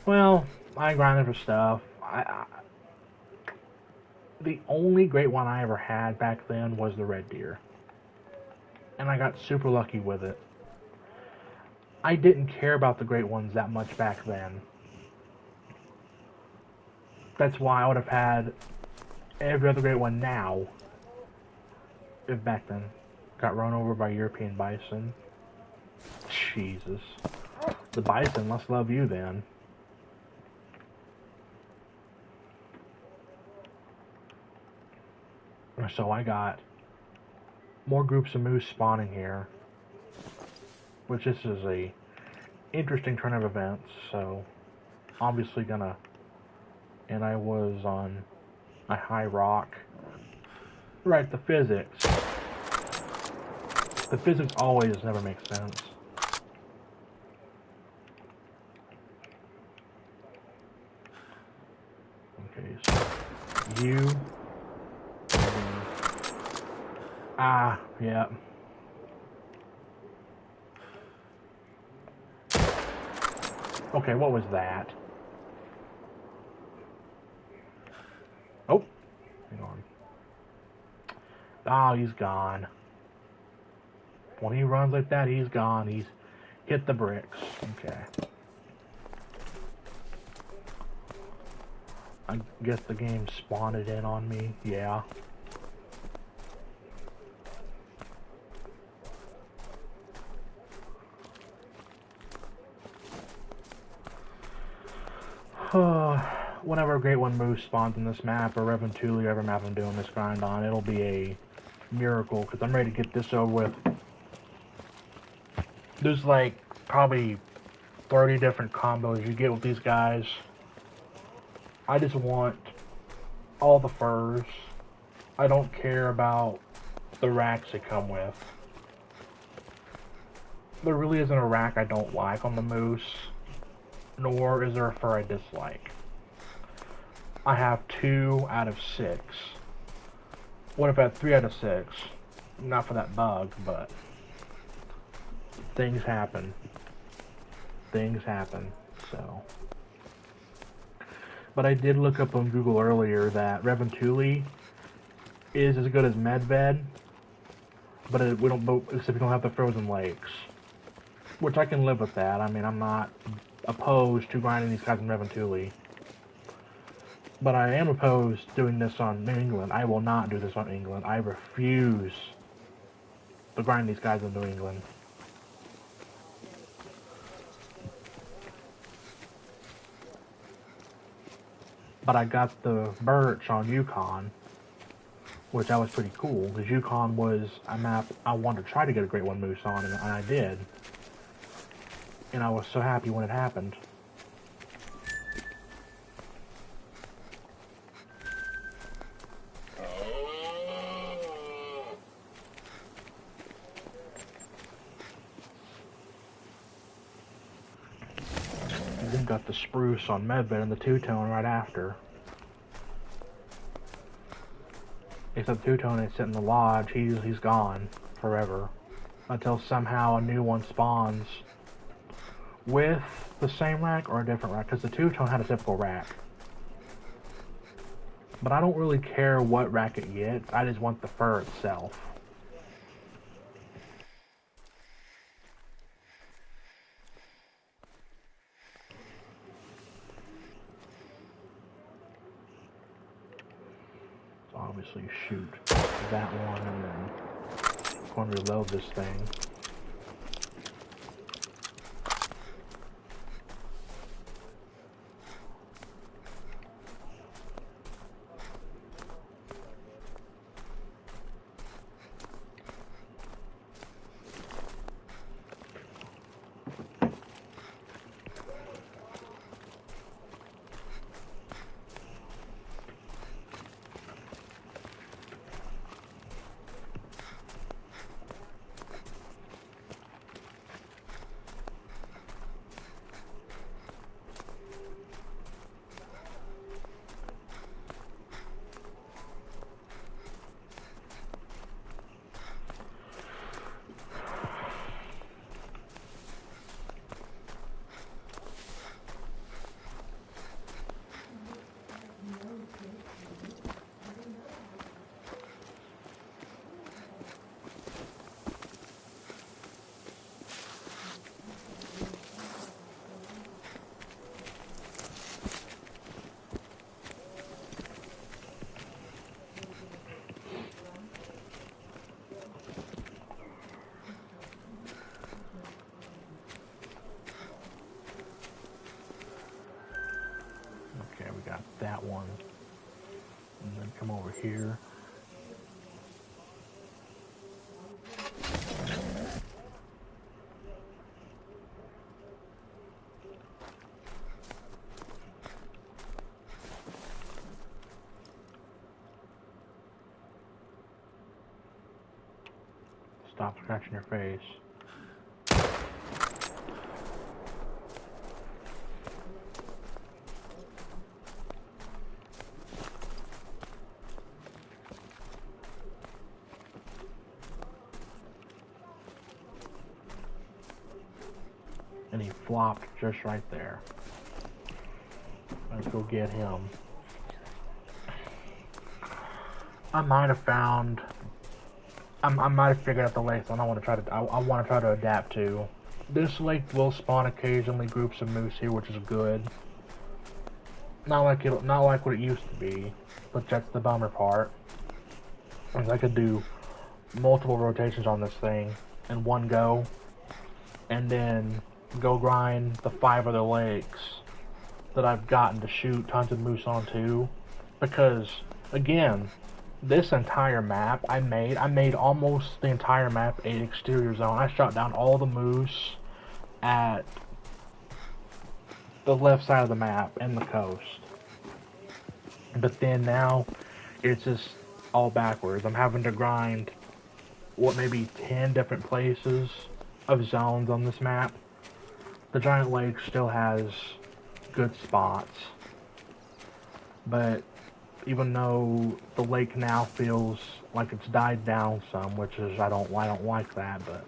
Well, I grinded for stuff. The only great one I ever had back then was the red deer. And I got super lucky with it. I didn't care about the great ones that much back then. That's why I would have had every other great one now. If back then. Got run over by European bison. Jesus. The bison must love you then. So I got more groups of moose spawning here. Which this is a interesting turn of events, so obviously gonna, and I was on a high rock. Right, the physics. The physics always never make sense. Okay, so you. Yeah. Okay, what was that? Oh, hang on. Oh, he's gone. When he runs like that, he's gone. He's hit the bricks. Okay. I guess the game spawned it in on me. Yeah. Whenever a Great One Moose spawns in this map, or Reventuli, every map I'm doing this grind on, it'll be a miracle, because I'm ready to get this over with. There's like probably 30 different combos you get with these guys. I just want all the furs. I don't care about the racks they come with. There really isn't a rack I don't like on the moose, nor is there a fur I dislike. I have 2 out of 6. What if I had 3 out of 6? Not for that bug, but things happen. Things happen, so. But I did look up on Google earlier that Reventuli is as good as Medved, but except we don't have the frozen lakes, which I can live with that. I mean, I'm not opposed to grinding these guys in Reventuli, but I am opposed to doing this on New England. I will not do this on England. I refuse to grind these guys in New England. But I got the birch on Yukon, which that was pretty cool, because Yukon was a map I wanted to try to get a Great One Moose on, and I did. And I was so happy when it happened. And then got the spruce on Medved and the two-tone right after. Except two-tone ain't sitting in the lodge, he's gone forever. Until somehow a new one spawns with the same rack or a different rack, because the two-tone had a typical rack. But I don't really care what rack it gets, I just want the fur itself. So obviously shoot that one and then I'm going to reload this thing. That one, and then come over here. Stop scratching your face. And he flopped just right there. Let's go get him. I might have found I might have figured out the lake, so I want to try to. I want to try to adapt to. This lake will spawn occasionally groups of moose here, which is good. Not like what it used to be, but that's the bummer part. Is I could do multiple rotations on this thing in one go, and then go grind the 5 other lakes that I've gotten to shoot tons of moose onto. Because again, this entire map I made almost the entire map a exterior zone. I shot down all the moose at the left side of the map and the coast. But then now it's just all backwards. I'm having to grind maybe 10 different places of zones on this map. The giant lake still has good spots, but even though the lake now feels like it's died down some, which is I don't like that, but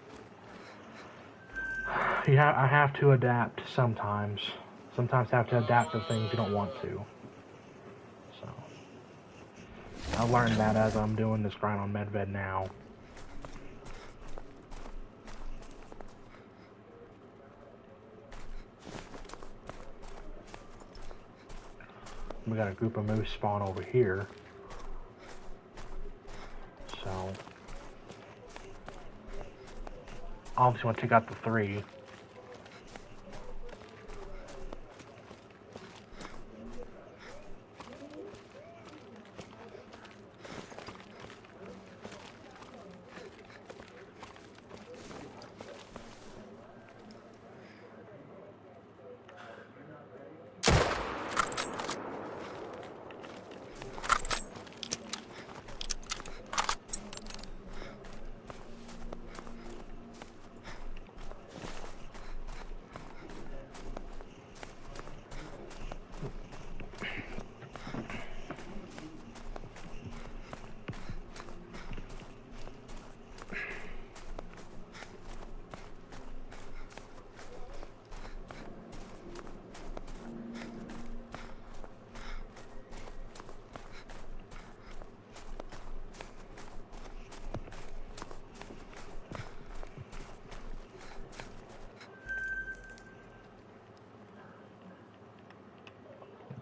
yeah, I have to adapt sometimes. Sometimes I have to adapt to things you don't want to. So I learned that as I'm doing this grind on Medved now. We got a group of moose spawn over here. So obviously want to take out the 3.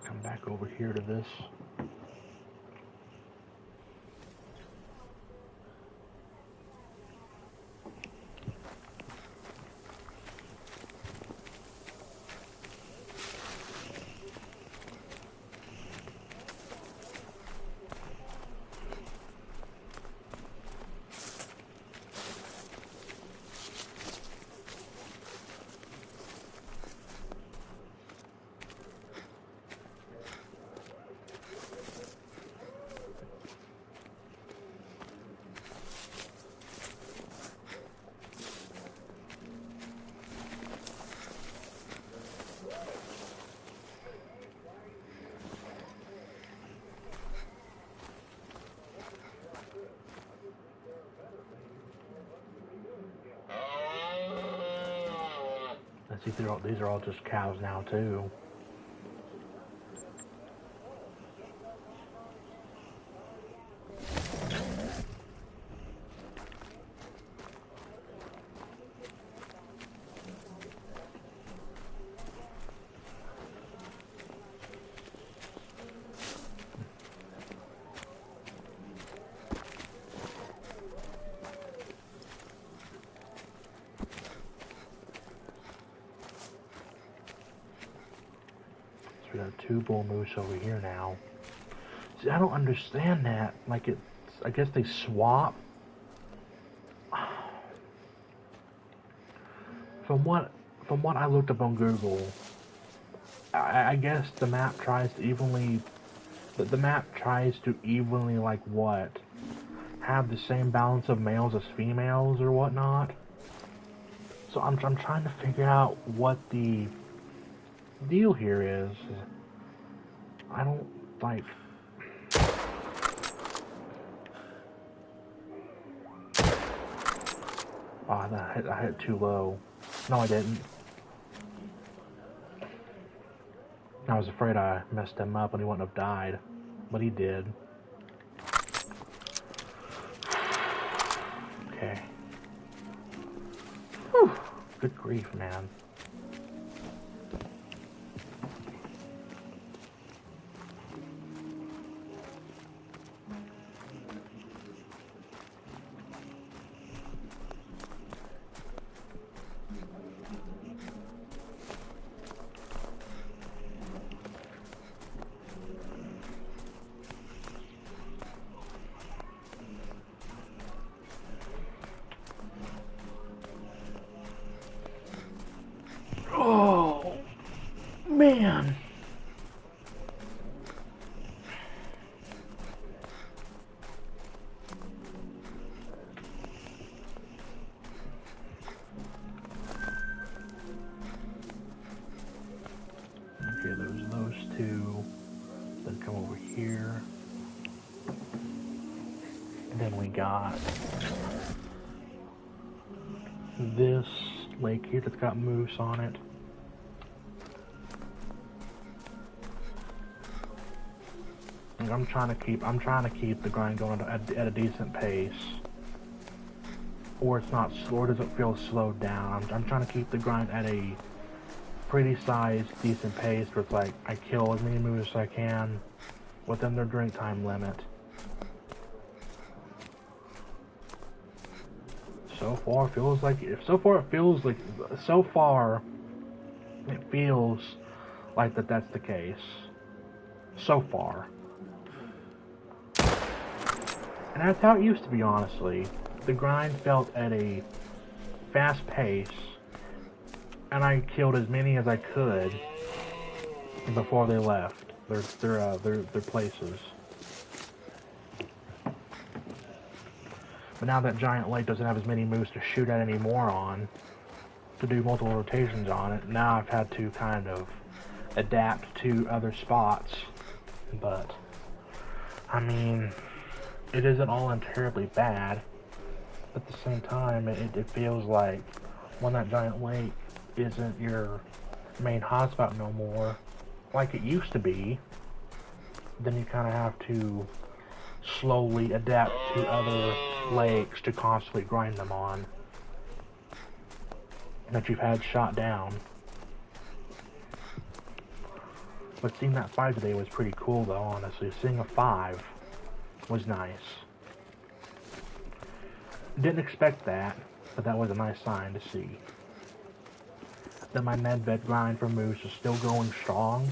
Come back over here to this. See, these are all just cows now too. We got 2 bull moose over here now. See, I don't understand that. Like, it's, I guess they swap. From what I looked up on Google, I guess the map tries to evenly, like what? Have the same balance of males as females or whatnot. So I'm trying to figure out what the deal here is. I don't like. Oh, I hit too low. No, I didn't. I was afraid I messed him up and he wouldn't have died, but he did. Good grief, man. Oh, man. Okay, there's those two. Then come over here. And then we got this lake here that's got moose on it. And I'm trying to keep the grind going at a decent pace. Or it's not, or doesn't feel slowed down. I'm trying to keep the grind at a pretty sized, decent pace where it's like I kill as many moose as I can within their drink time limit. So far it feels like that's the case. So far. And that's how it used to be, honestly. The grind felt at a fast pace, and I killed as many as I could before they left their places. But now that giant lake doesn't have as many moose to shoot at anymore on, to do multiple rotations on it, now I've had to kind of adapt to other spots. But I mean, it isn't all terribly bad. At the same time, it feels like when that giant lake isn't your main hotspot no more, like it used to be, then you kind of have to slowly adapt to other lakes to constantly grind them on that you've had shot down. But seeing that 5 today was pretty cool, though, honestly. Seeing a 5 was nice. Didn't expect that, but that was a nice sign to see. That my medved grind for moose is still going strong.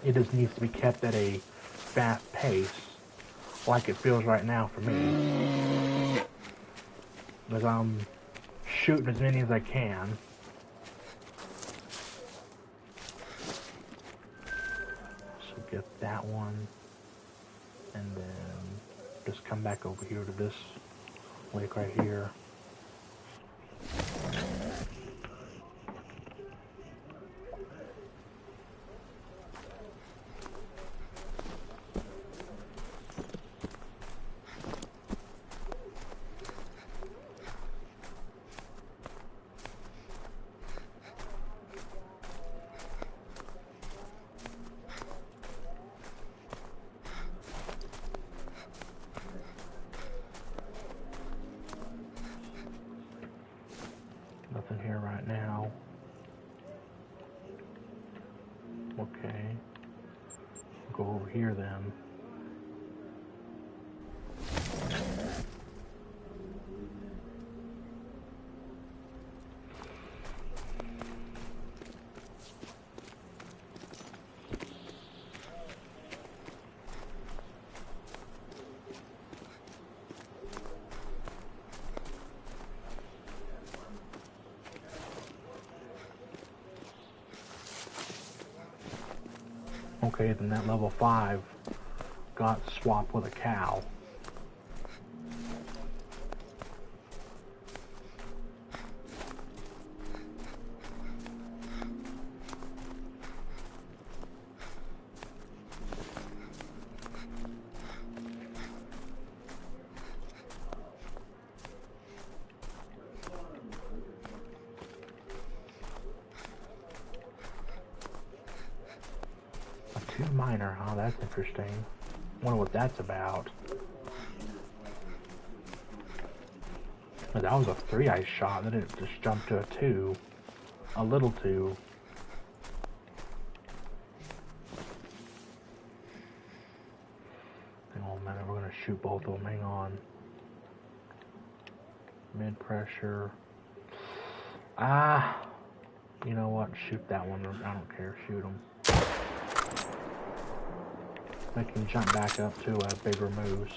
It just needs to be kept at a fast pace, like it feels right now for me. As I'm shooting as many as I can. So get that one, and then just come back over here to this lake right here. Nothing here right now. Okay. Go over here then. Okay, then that level 5 got swapped with a cow. Minor, huh? That's interesting. Wonder what that's about. That was a 3 I shot, then it just jumped to a 2. A little 2. Hang on a minute, we're gonna shoot both of them, hang on. Mid pressure. Ah! You know what, shoot that one, I don't care, shoot him. Make him jump back up to a bigger moose.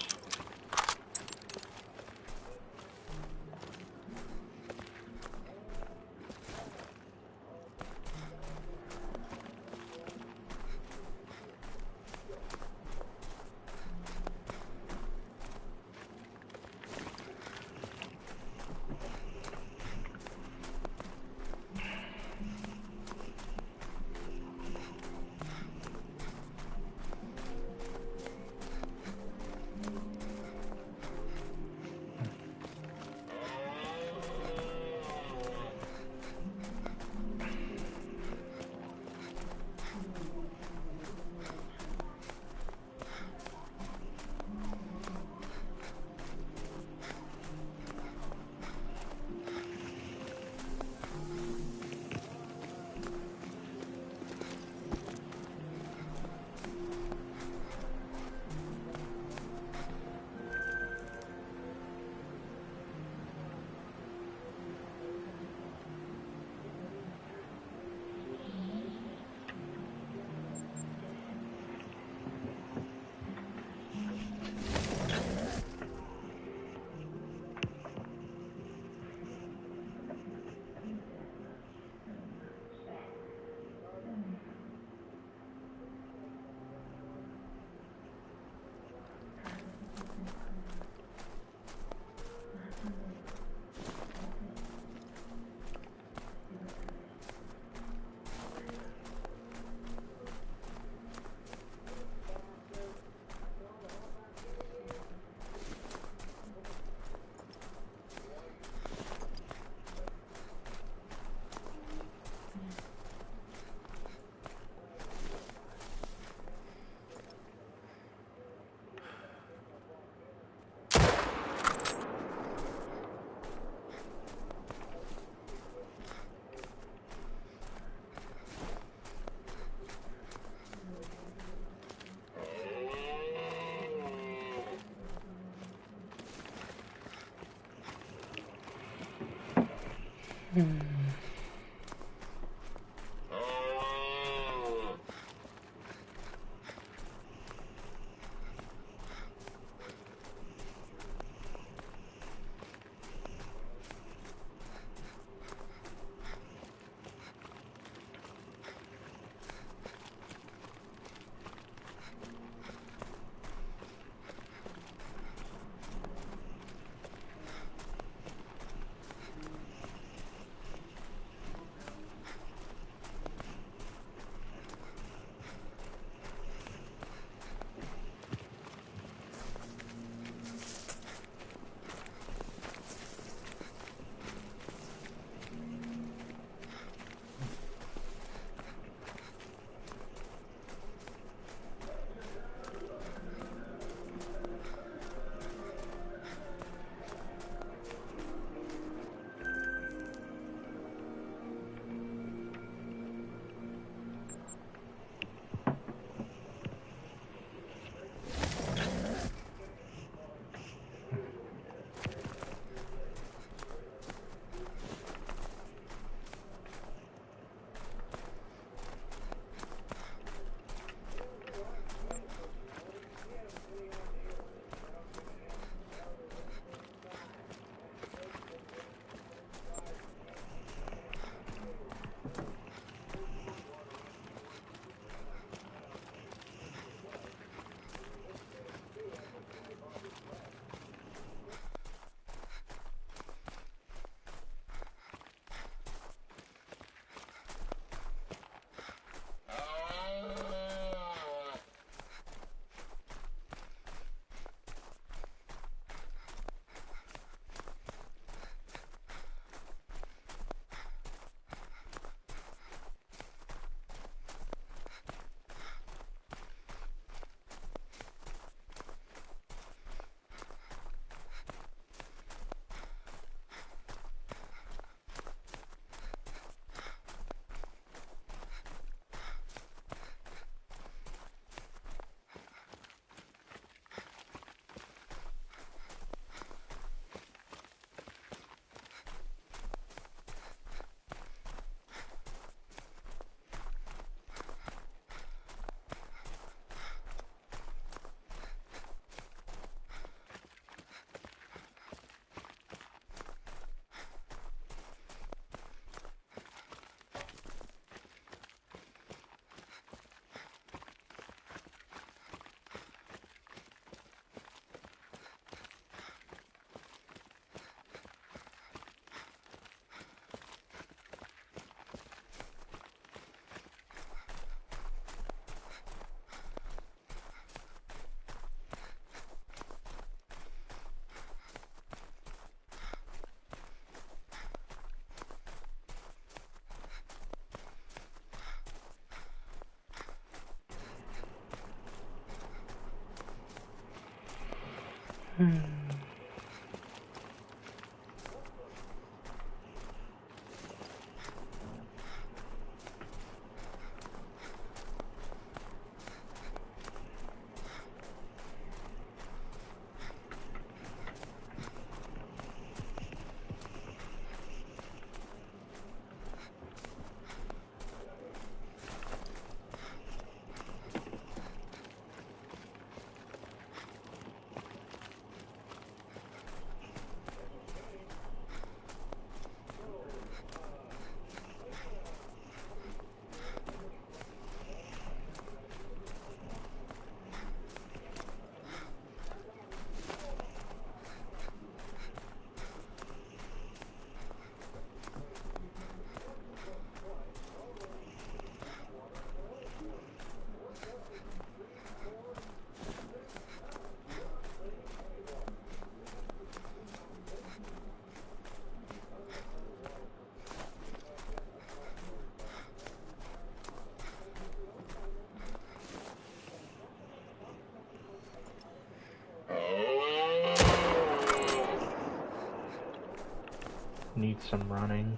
Need some running.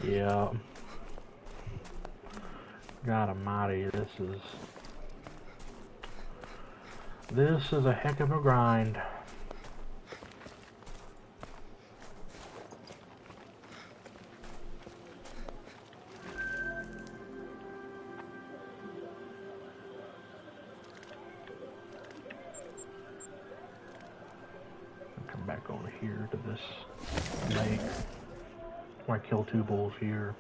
Yeah. God almighty, this is a heck of a grind. Come back over here to this lake. I kill 2 bulls here.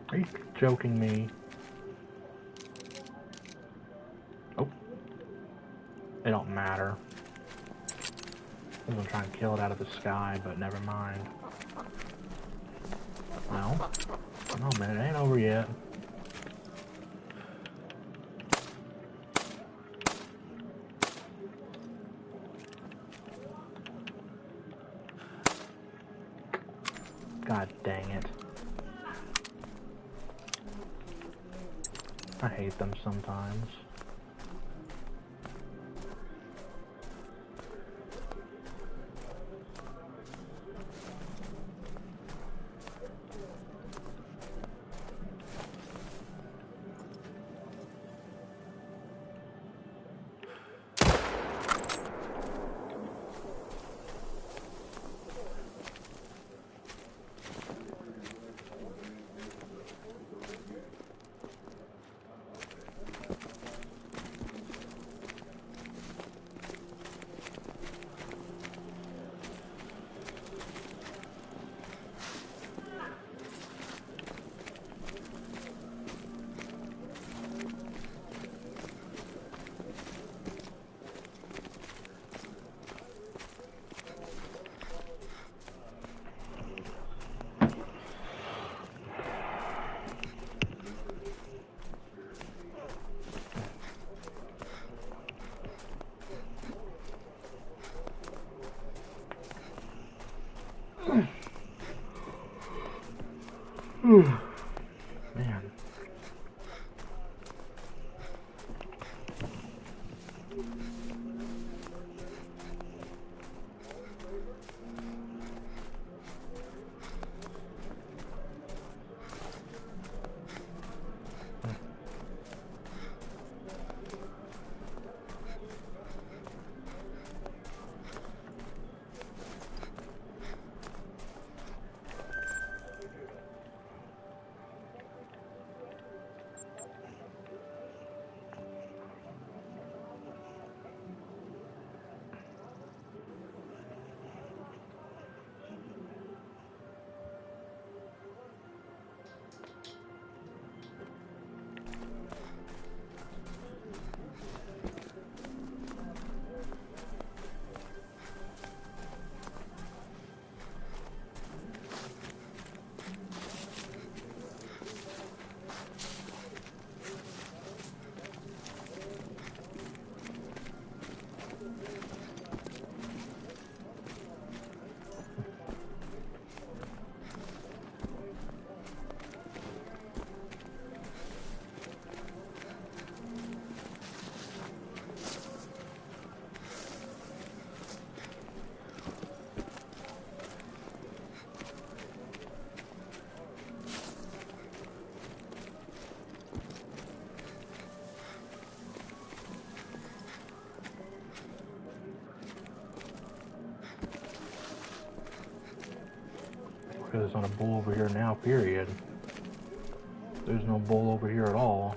Are you joking me? Oh. It don't matter. I'm gonna try and kill it out of the sky, but never mind. Well, oh man, it ain't over yet. God dang it. I hate them sometimes. Man. because there's not a bull over here now, period. There's no bull over here at all.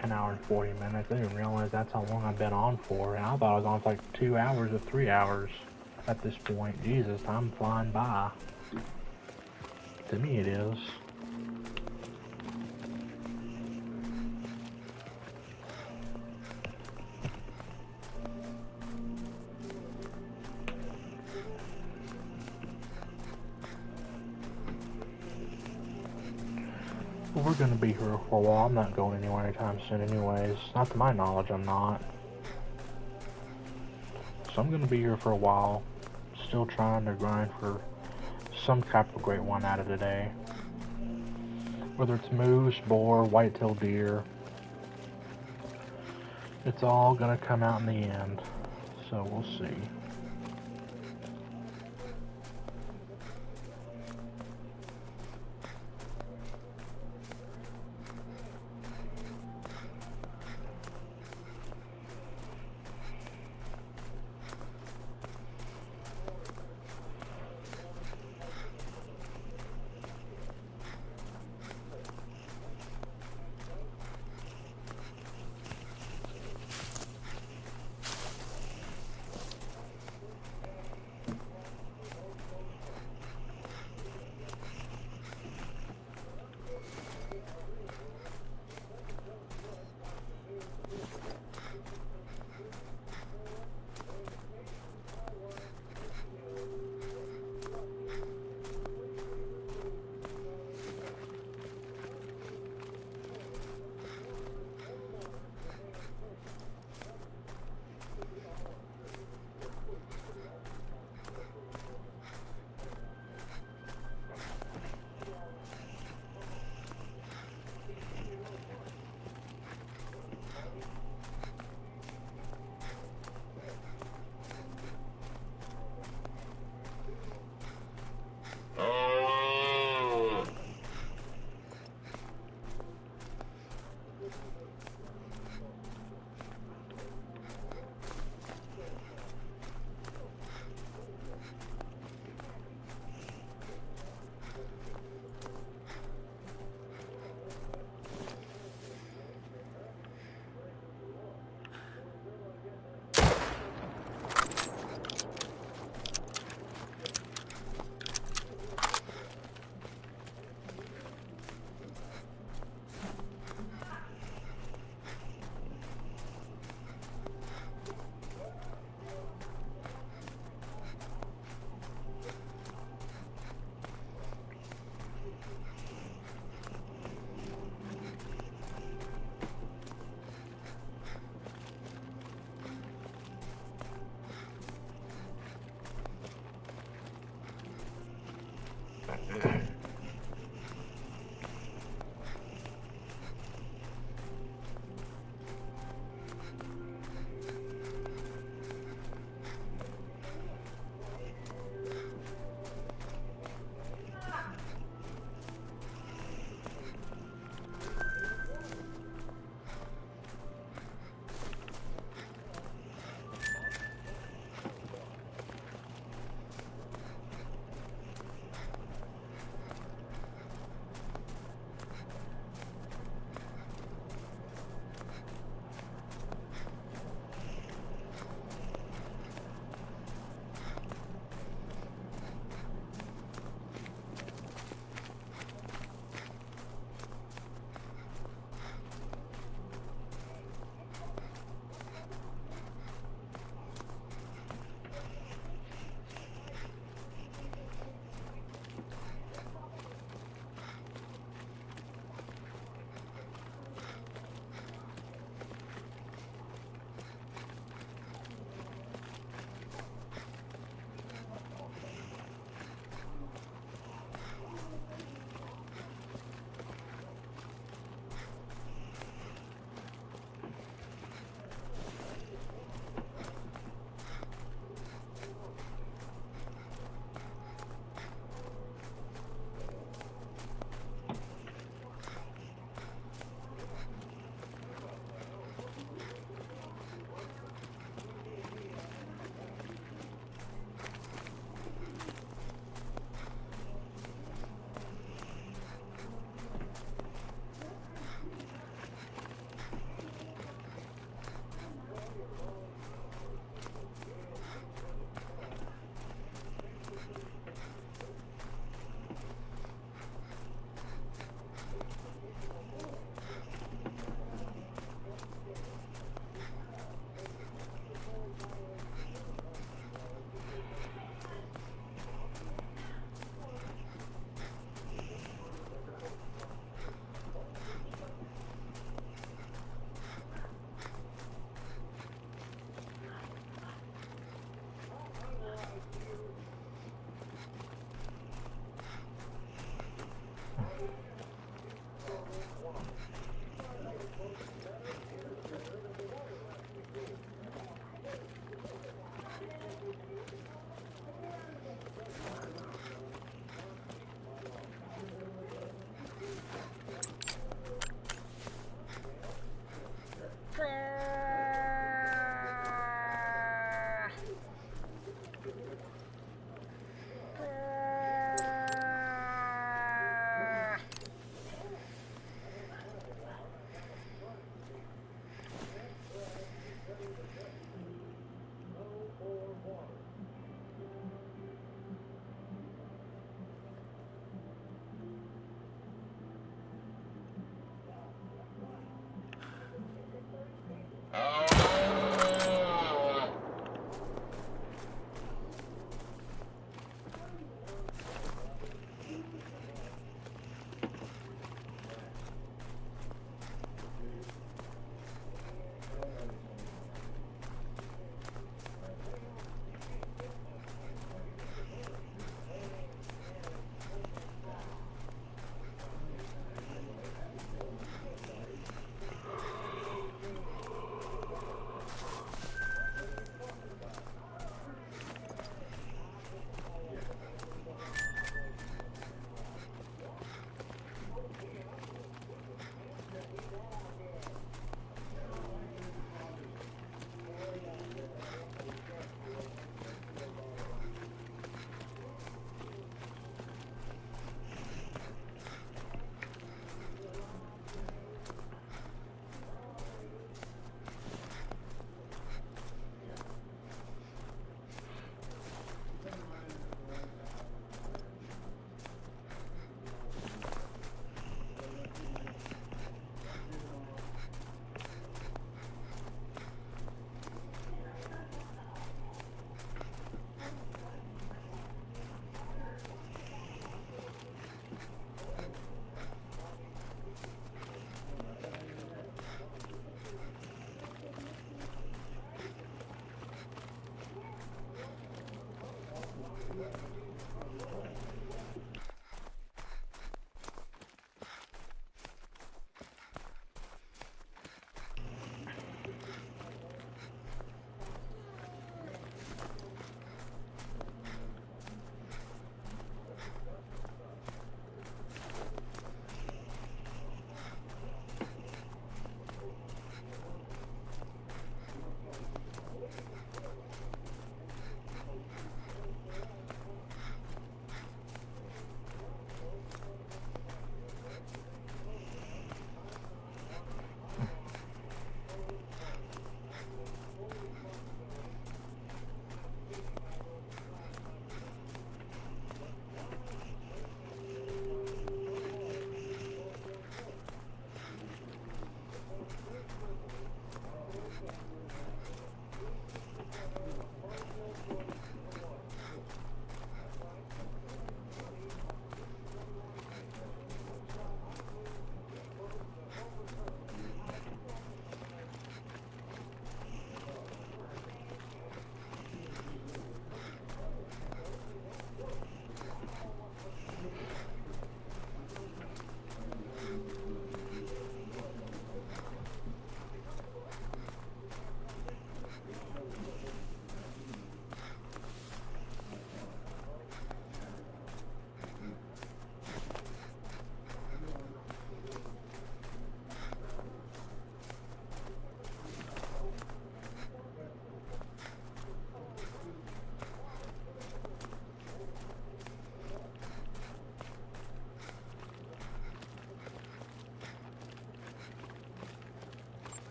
An hour and 40 minutes. I didn't realize that's how long I've been on for. And I thought I was on for like 2 hours or 3 hours at this point. Jesus, time flying by. To me it is. We're gonna be here for a while. I'm not going anywhere anytime soon anyways. Not to my knowledge, I'm not. So I'm gonna be here for a while. Still trying to grind for some type of great one out of today. Whether it's moose, boar, white-tailed deer. It's all gonna come out in the end. So we'll see.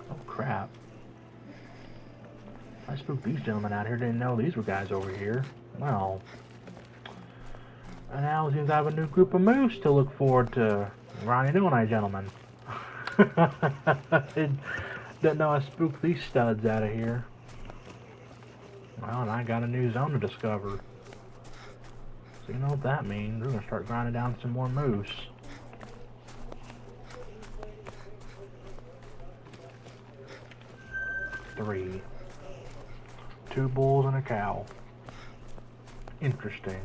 Oh crap. I spooked these gentlemen out here, didn't know these were guys over here. Well. And now it seems I have a new group of moose to look forward to. Ronnie doing, I gentlemen. Didn't know I spooked these studs out of here. Well, and I got a new zone to discover. So you know what that means. We're going to start grinding down some more moose. Three. 2 bulls and a cow. Interesting.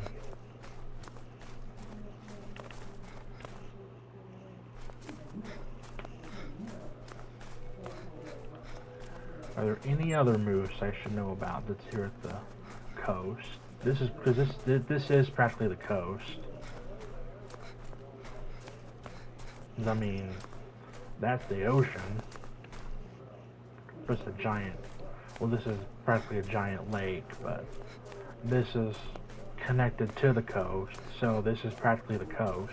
Are there any other moose I should know about that's here at the coast? This is because this is practically the coast. I mean, that's the ocean. It's a giant. Well, this is practically a giant lake, but this is connected to the coast, so this is practically the coast.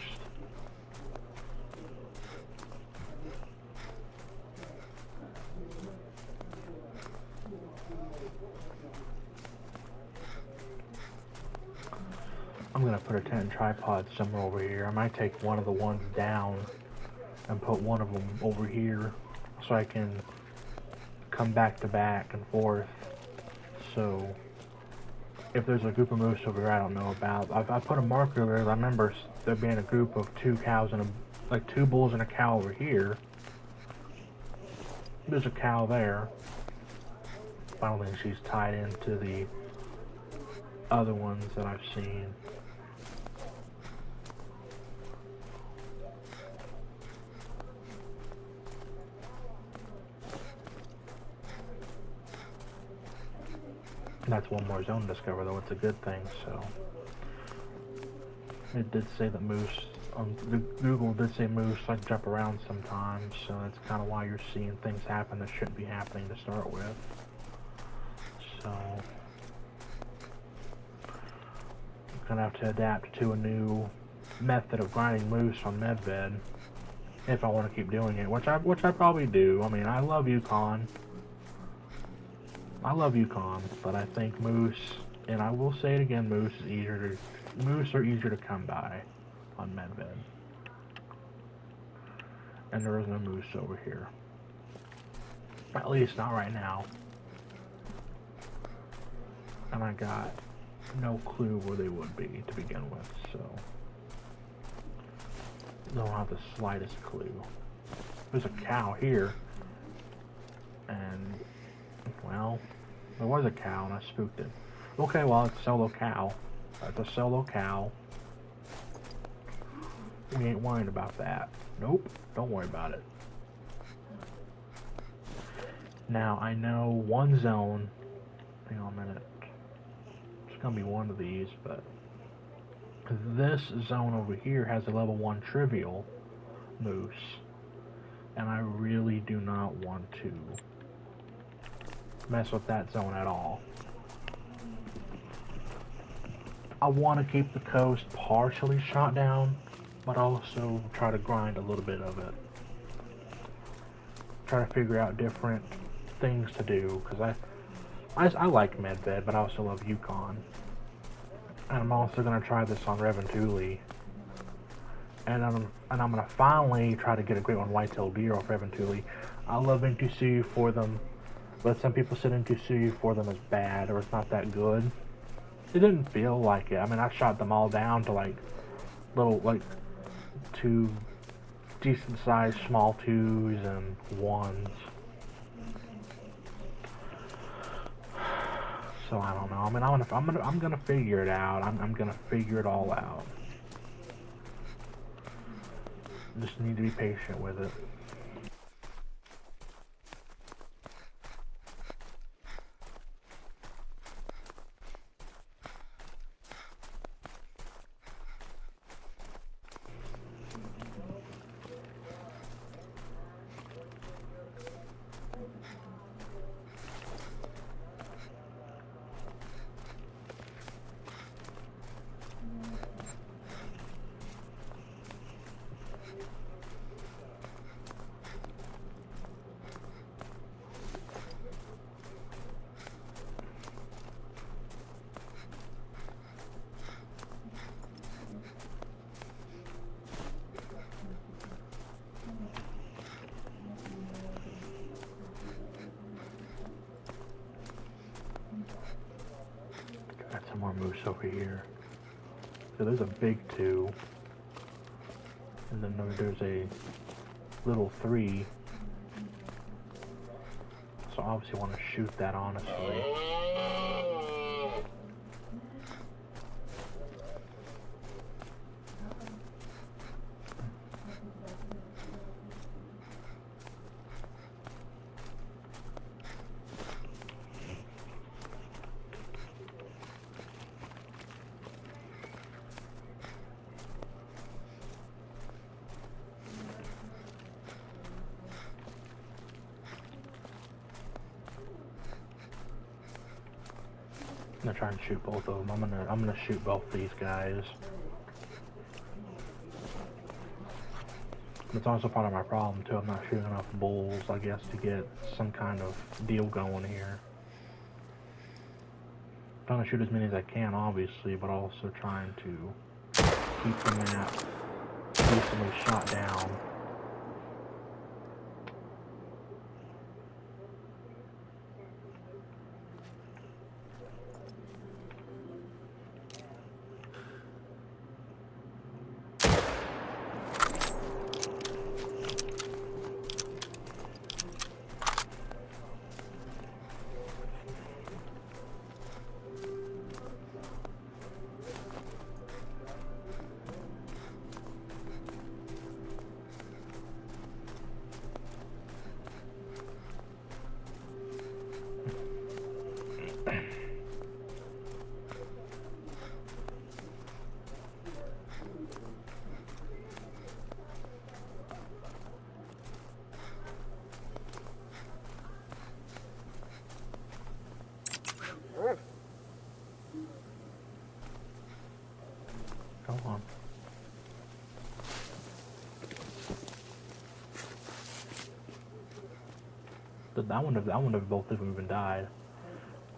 I'm gonna put a tent and tripod somewhere over here. I might take one of the ones down and put one of them over here so I can come back and forth. So if there's a group of moose over here I don't know about, I put a marker there. I remember there being a group of 2 cows and like 2 bulls and a cow over here. There's a cow there. I don't think she's tied into the other ones that I've seen. That's one more zone to discover, though. It's a good thing. So it did say that moose. Google did say moose like jump around sometimes, so that's kind of why you're seeing things happen that shouldn't be happening to start with. So I'm gonna have to adapt to a new method of grinding moose on medved if I want to keep doing it, which I probably do. I mean, I love Yukon. But I think moose, and I will say it again, moose are easier to come by on medved. And there is no moose over here. At least not right now. And I got no clue where they would be to begin with, so don't have the slightest clue. There's a cow here, and well, there was a cow and I spooked it. Okay, well, it's a solo cow. It's a solo cow. We ain't worried about that. Nope, don't worry about it. Now, I know one zone. Hang on a minute. It's gonna be one of these, but this zone over here has a level 1 trivial moose. And I really do not want to mess with that zone at all. I want to keep the coast partially shot down, but also try to grind a little bit of it. Try to figure out different things to do, because I like medved, but I also love Yukon. And I'm also going to try this on Reventuli. And I'm going to finally try to get a great one white-tailed deer off Reventuli. I love NTCU for them, but some people said NTCU for them is bad, or it's not that good. It didn't feel like it. I mean, I shot them all down to like little, like 2 decent-sized small 2s and 1s. So I don't know. I mean, I'm gonna figure it out. I'm gonna figure it all out. Just need to be patient with it. moose over here. So there's a big 2. And then there's a little 3. So I obviously want to shoot that, honestly. I'm gonna try and shoot both of them. I'm gonna shoot both these guys. It's also part of my problem too. I'm not shooting enough bulls, I guess, to get some kind of deal going here. I'm trying to shoot as many as I can, obviously, but also trying to keep the map decently shot down. Come on. That one have both of them even died.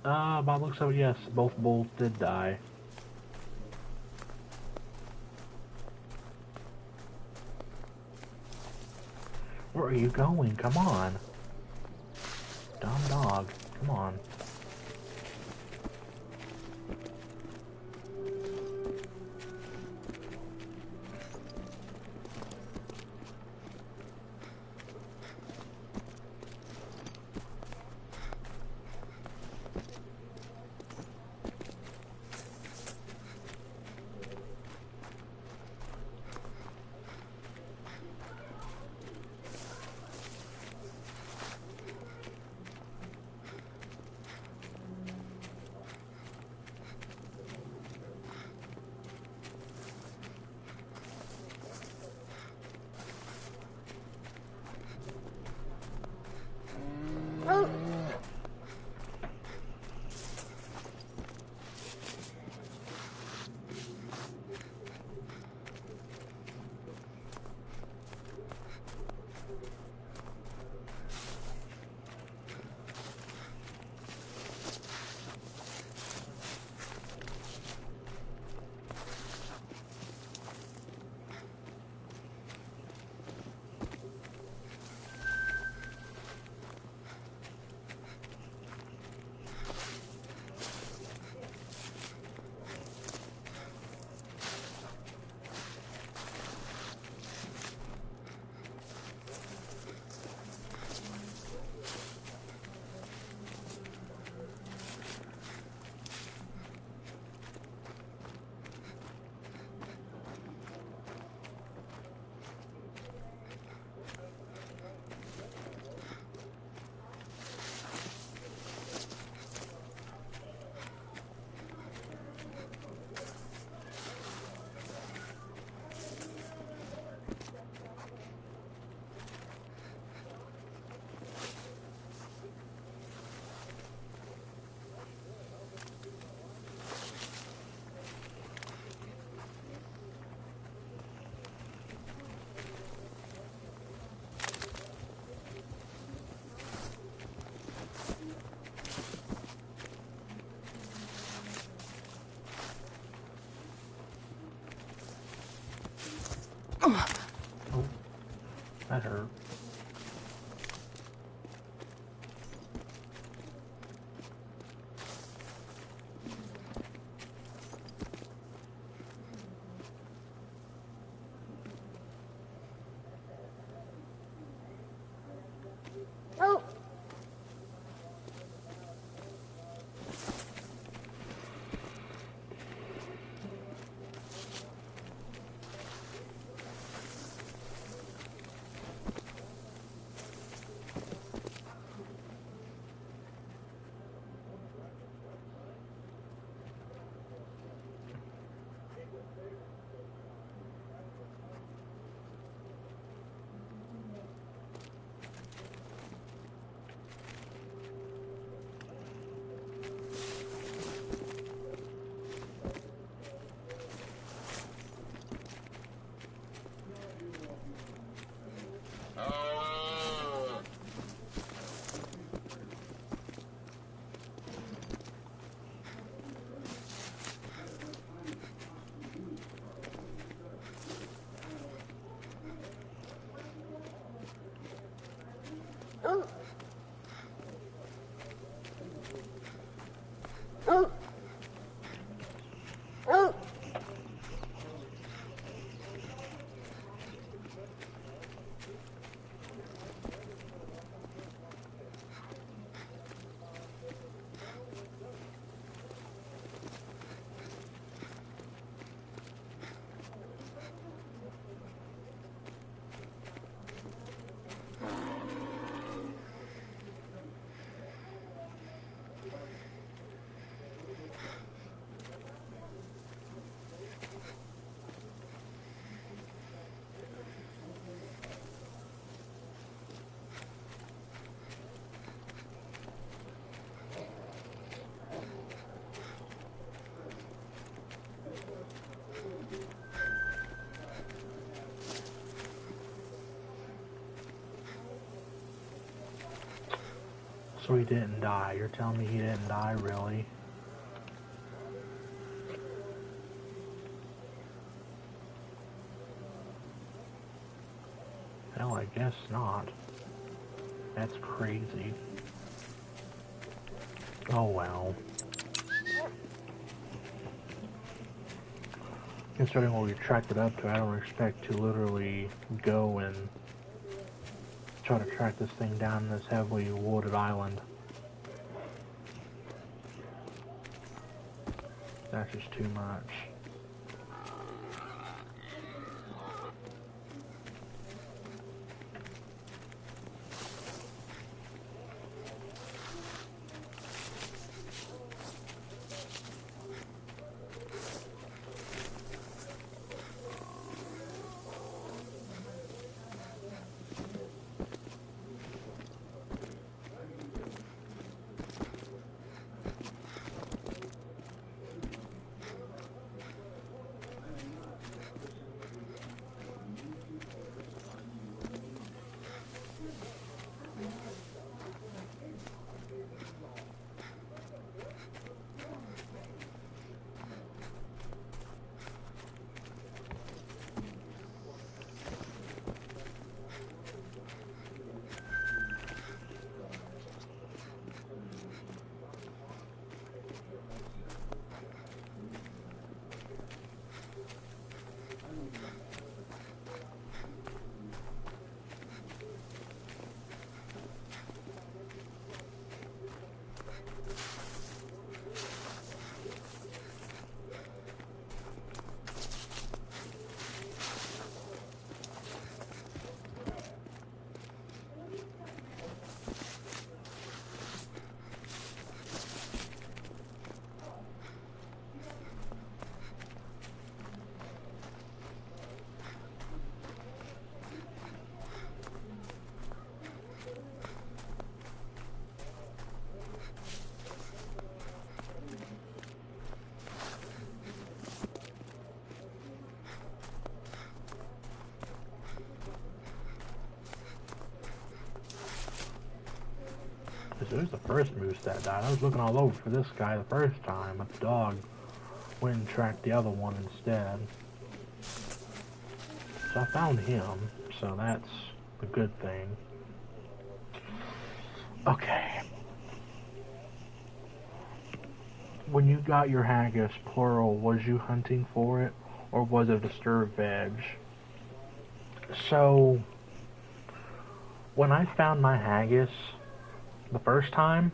By the looks of it, yes, both bulls did die. Where are you going? Come on. Dumb dog. Come on. Oh, that hurt. So he didn't die. You're telling me he didn't die, really? Hell, I guess not. That's crazy. Oh well. Considering what we tracked it up to, I don't expect to literally go and try to track this thing down this heavily wooded island. That's just too much. It was the first moose that died. I was looking all over for this guy the first time, but the dog went and tracked the other one instead. So I found him, so that's a good thing. Okay. When you got your haggis, plural, was you hunting for it, or was it disturbed veg? So, when I found my haggis, the first one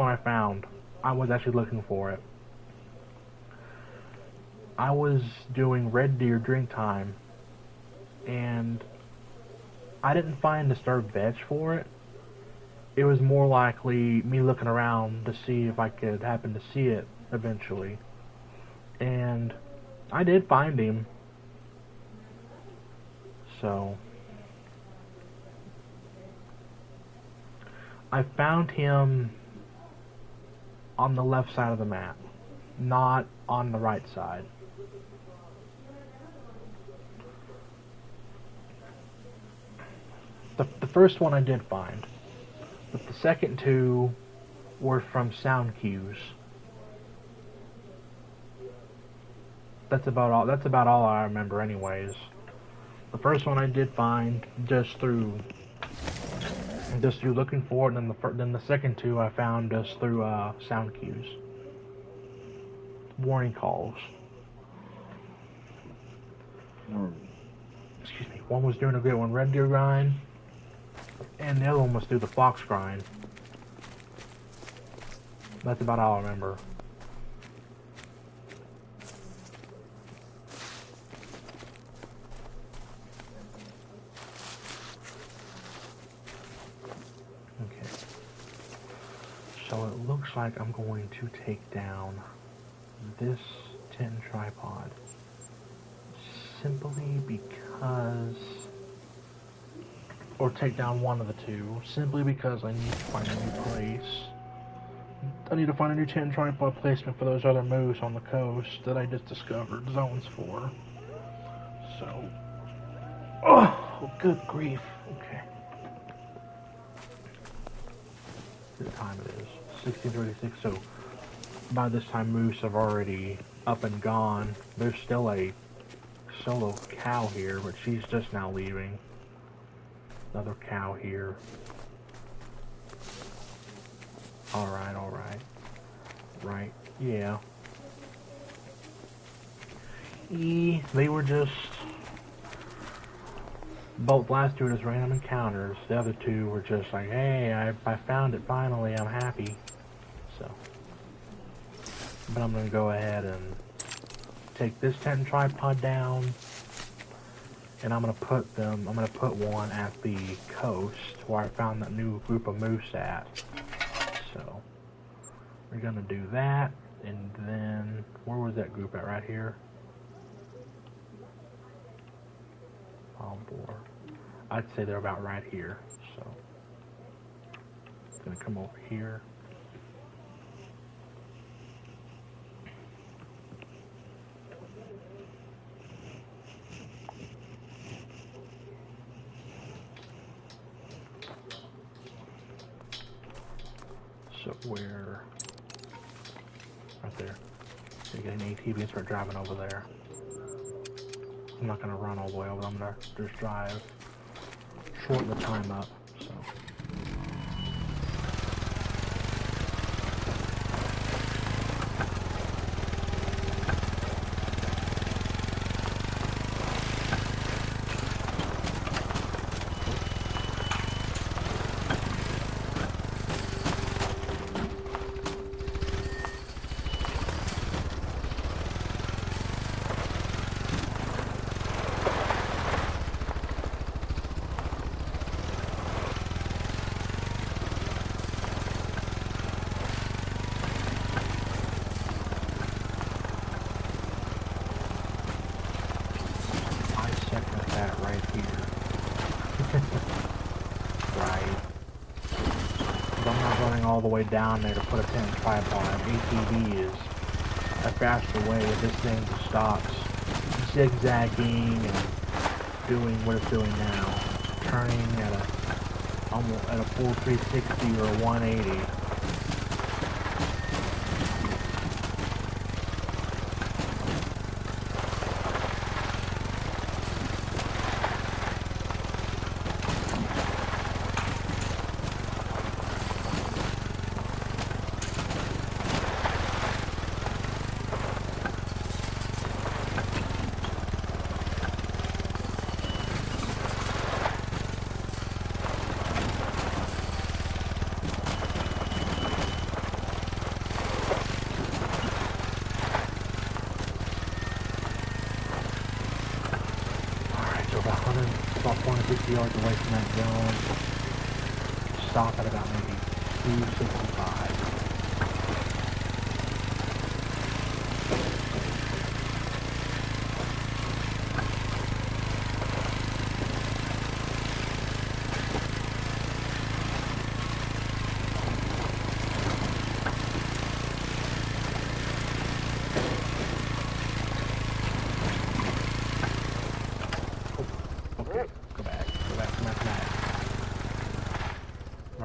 I found, I was actually looking for it. I was doing red deer drink time, and I didn't find disturbed veg for it. It was more likely me looking around to see if I could happen to see it eventually. And I did find him. So I found him on the left side of the map, not on the right side. The first one I did find, but the second two were from sound cues. That's about all I remember anyways. The first one I did find just through looking for it, and then the second two I found just through sound cues. warning calls. Excuse me. One was doing a great one, red deer grind, and the other one was through the fox grind. That's about all I remember. Okay. So it looks like I'm going to take down this tin tripod simply because, or take down one of the two, simply because I need to find a new place. I need to find a new tin tripod placement for those other moose on the coast that I just discovered zones for. So, oh, good grief. Okay. The time it is 16:36. So by this time, moose have already up and gone. There's still a solo cow here, but she's just now leaving. Another cow here. Alright, alright. Right, yeah. They were just... Both last two were just random encounters. The other two were just like, hey, I found it finally, I'm happy. So. But I'm gonna go ahead and take this tent and tripod down. And I'm gonna put one at the coast where I found that new group of moose at. So we're gonna do that, and then where was that group at? Right here. Oh boy, I'd say they're about right here. So I'm gonna come over here. So where? Right there. So you get an ATV and start driving over there. I'm not gonna run all the way over. I'm gonna just drive, shorten the time up. So. All the way down there to put a pin and tripod. ATV is a faster way if this thing stops zigzagging and doing what it's doing now, turning at a full 360 or a 180. About 450 yards away from that zone. Stop at about maybe 265.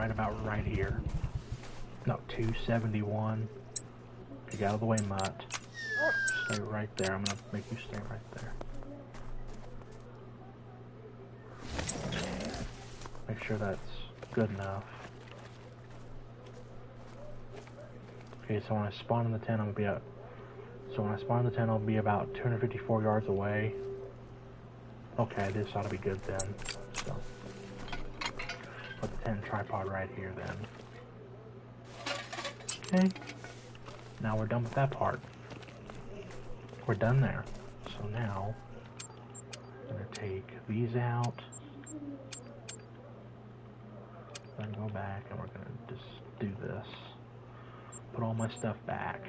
About right here. No, 271. Get out of the way, mutt. Stay right there. I'm gonna make you stay right there. Make sure that's good enough. Okay, so when I spawn in the tent, I'm gonna be at So when I spawn the tent, I'll be about 254 yards away. Okay, this ought to be good then. So, put the tent tripod right here then. Okay. Now we're done with that part. We're done there. So now, I'm going to take these out. Then go back and we're going to just do this. Put all my stuff back.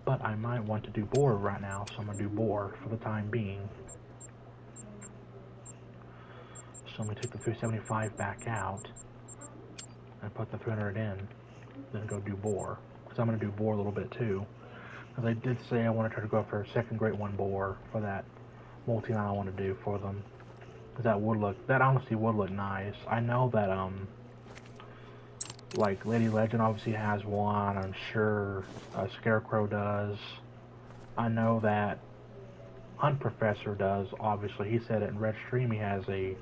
But I might want to do boar right now, so I'm going to do boar for the time being. So I'm going to take the 375 back out and put the 300 in, then go do boar. Because I'm going to do boar a little bit too. Because I did say I wanted to try to go for a second Great One boar for that multi-mount I want to do for them. Because that honestly would look nice. I know that, like Lady Legend obviously has one. I'm sure Scarecrow does. I know that Hunt Professor does. Obviously, he said it in Red Stream. He has a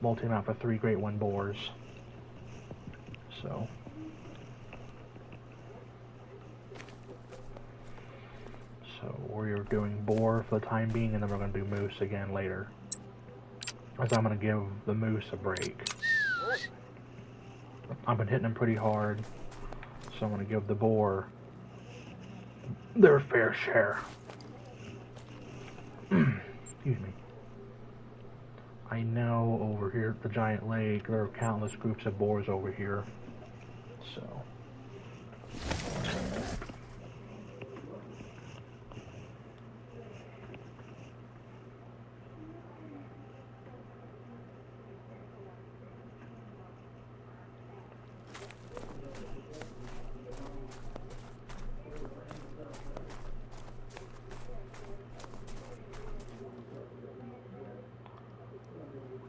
multi-mount for 3 Great One boars. So we're doing boar for the time being, and then we're going to do moose again later. As I'm going to give the moose a break. I've been hitting them pretty hard, so I'm going to give the boar their fair share. Excuse me. I know over here at the Giant Lake there are countless groups of boars over here, so.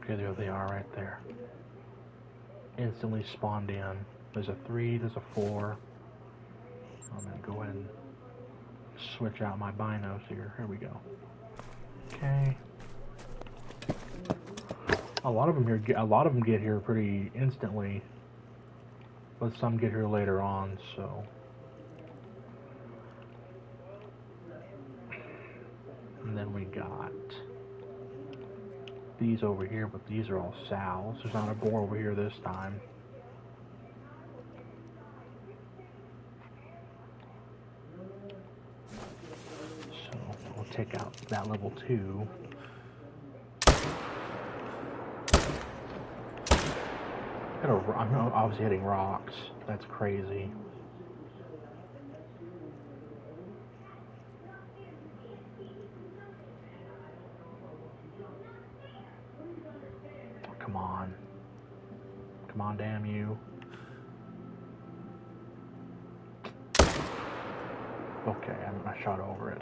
Okay, there they are right there. Instantly spawned in. There's a 3, there's a 4. I'm going to go ahead and switch out my binos here. Here we go. Okay. A lot of them get here pretty instantly, but some get here later on, so. And then we got these over here, but these are all sows. There's not a boar over here this time. So we'll take out that level 2. I'm obviously hitting rocks. That's crazy. Come on. Come on, damn you. Okay, I shot over it.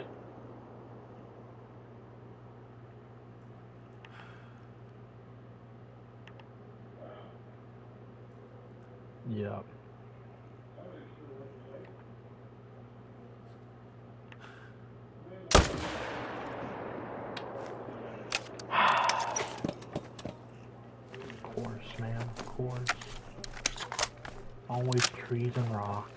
Yep. Of course, man, of course. Always trees and rocks.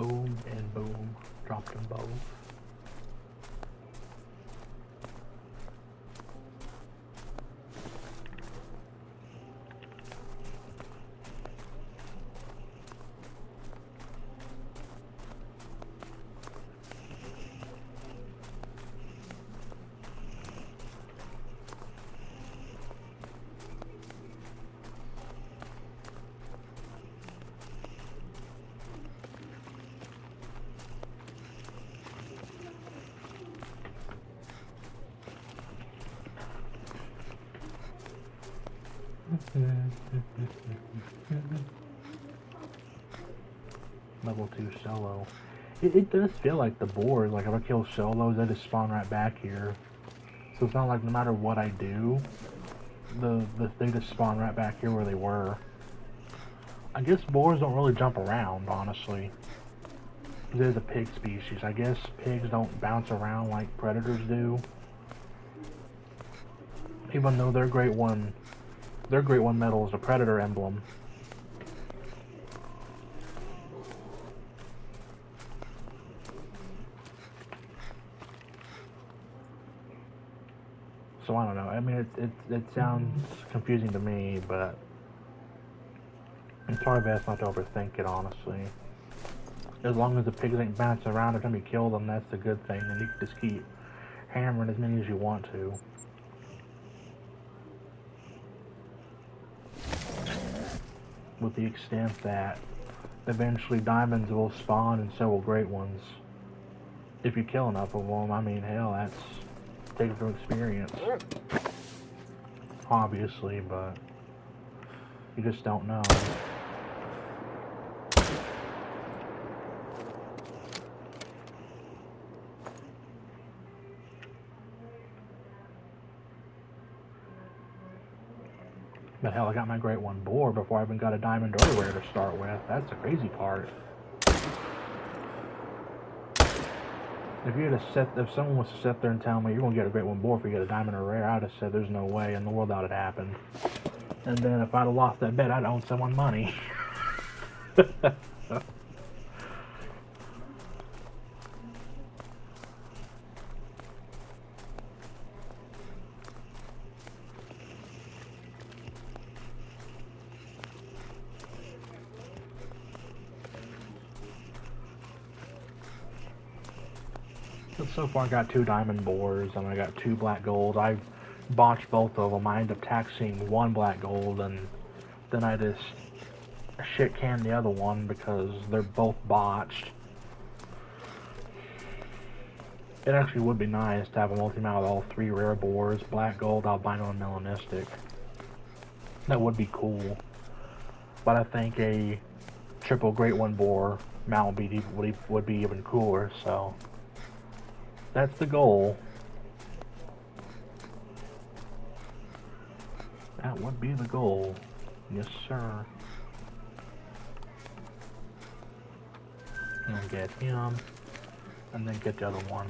boom, and boom. Dropped them both. Level 2 solo. It does feel like the board, like if I kill solos, they just spawn right back here. So it's not like no matter what I do, they just spawn right back here where they were. I guess boars don't really jump around, honestly. There's a pig species. I guess pigs don't bounce around like predators do. Even though their Great One medal is a predator emblem. So I don't know. I mean, it sounds confusing to me, but it's probably best not to overthink it, honestly. As long as the pigs ain't bouncing around every time you kill them, that's the good thing. And you can just keep hammering as many as you want to. With the extent that eventually diamonds will spawn and so will great ones. If you kill enough of them, I mean, hell, that's taken from experience. Obviously, but you just don't know. But hell, I got my Great One boar before I even got a diamond or rare to start with. That's the crazy part. If someone was to sit there and tell me you're gonna get a Great One boar if you get a diamond or rare, I'd have said there's no way in the world that would happen. And then if I'd have lost that bet, I'd own someone money. But so far I got 2 diamond boars and I got 2 black gold. I botched both of them. I ended up taxing 1 black gold and then I just shit canned the other one because they're both botched. It actually would be nice to have a multi-mount with all 3 rare boars, black gold, albino, and melanistic. That would be cool. But I think a triple Great One boar mount would be even cooler, so that's the goal. That would be the goal. Yes, sir. And get him, and then get the other one.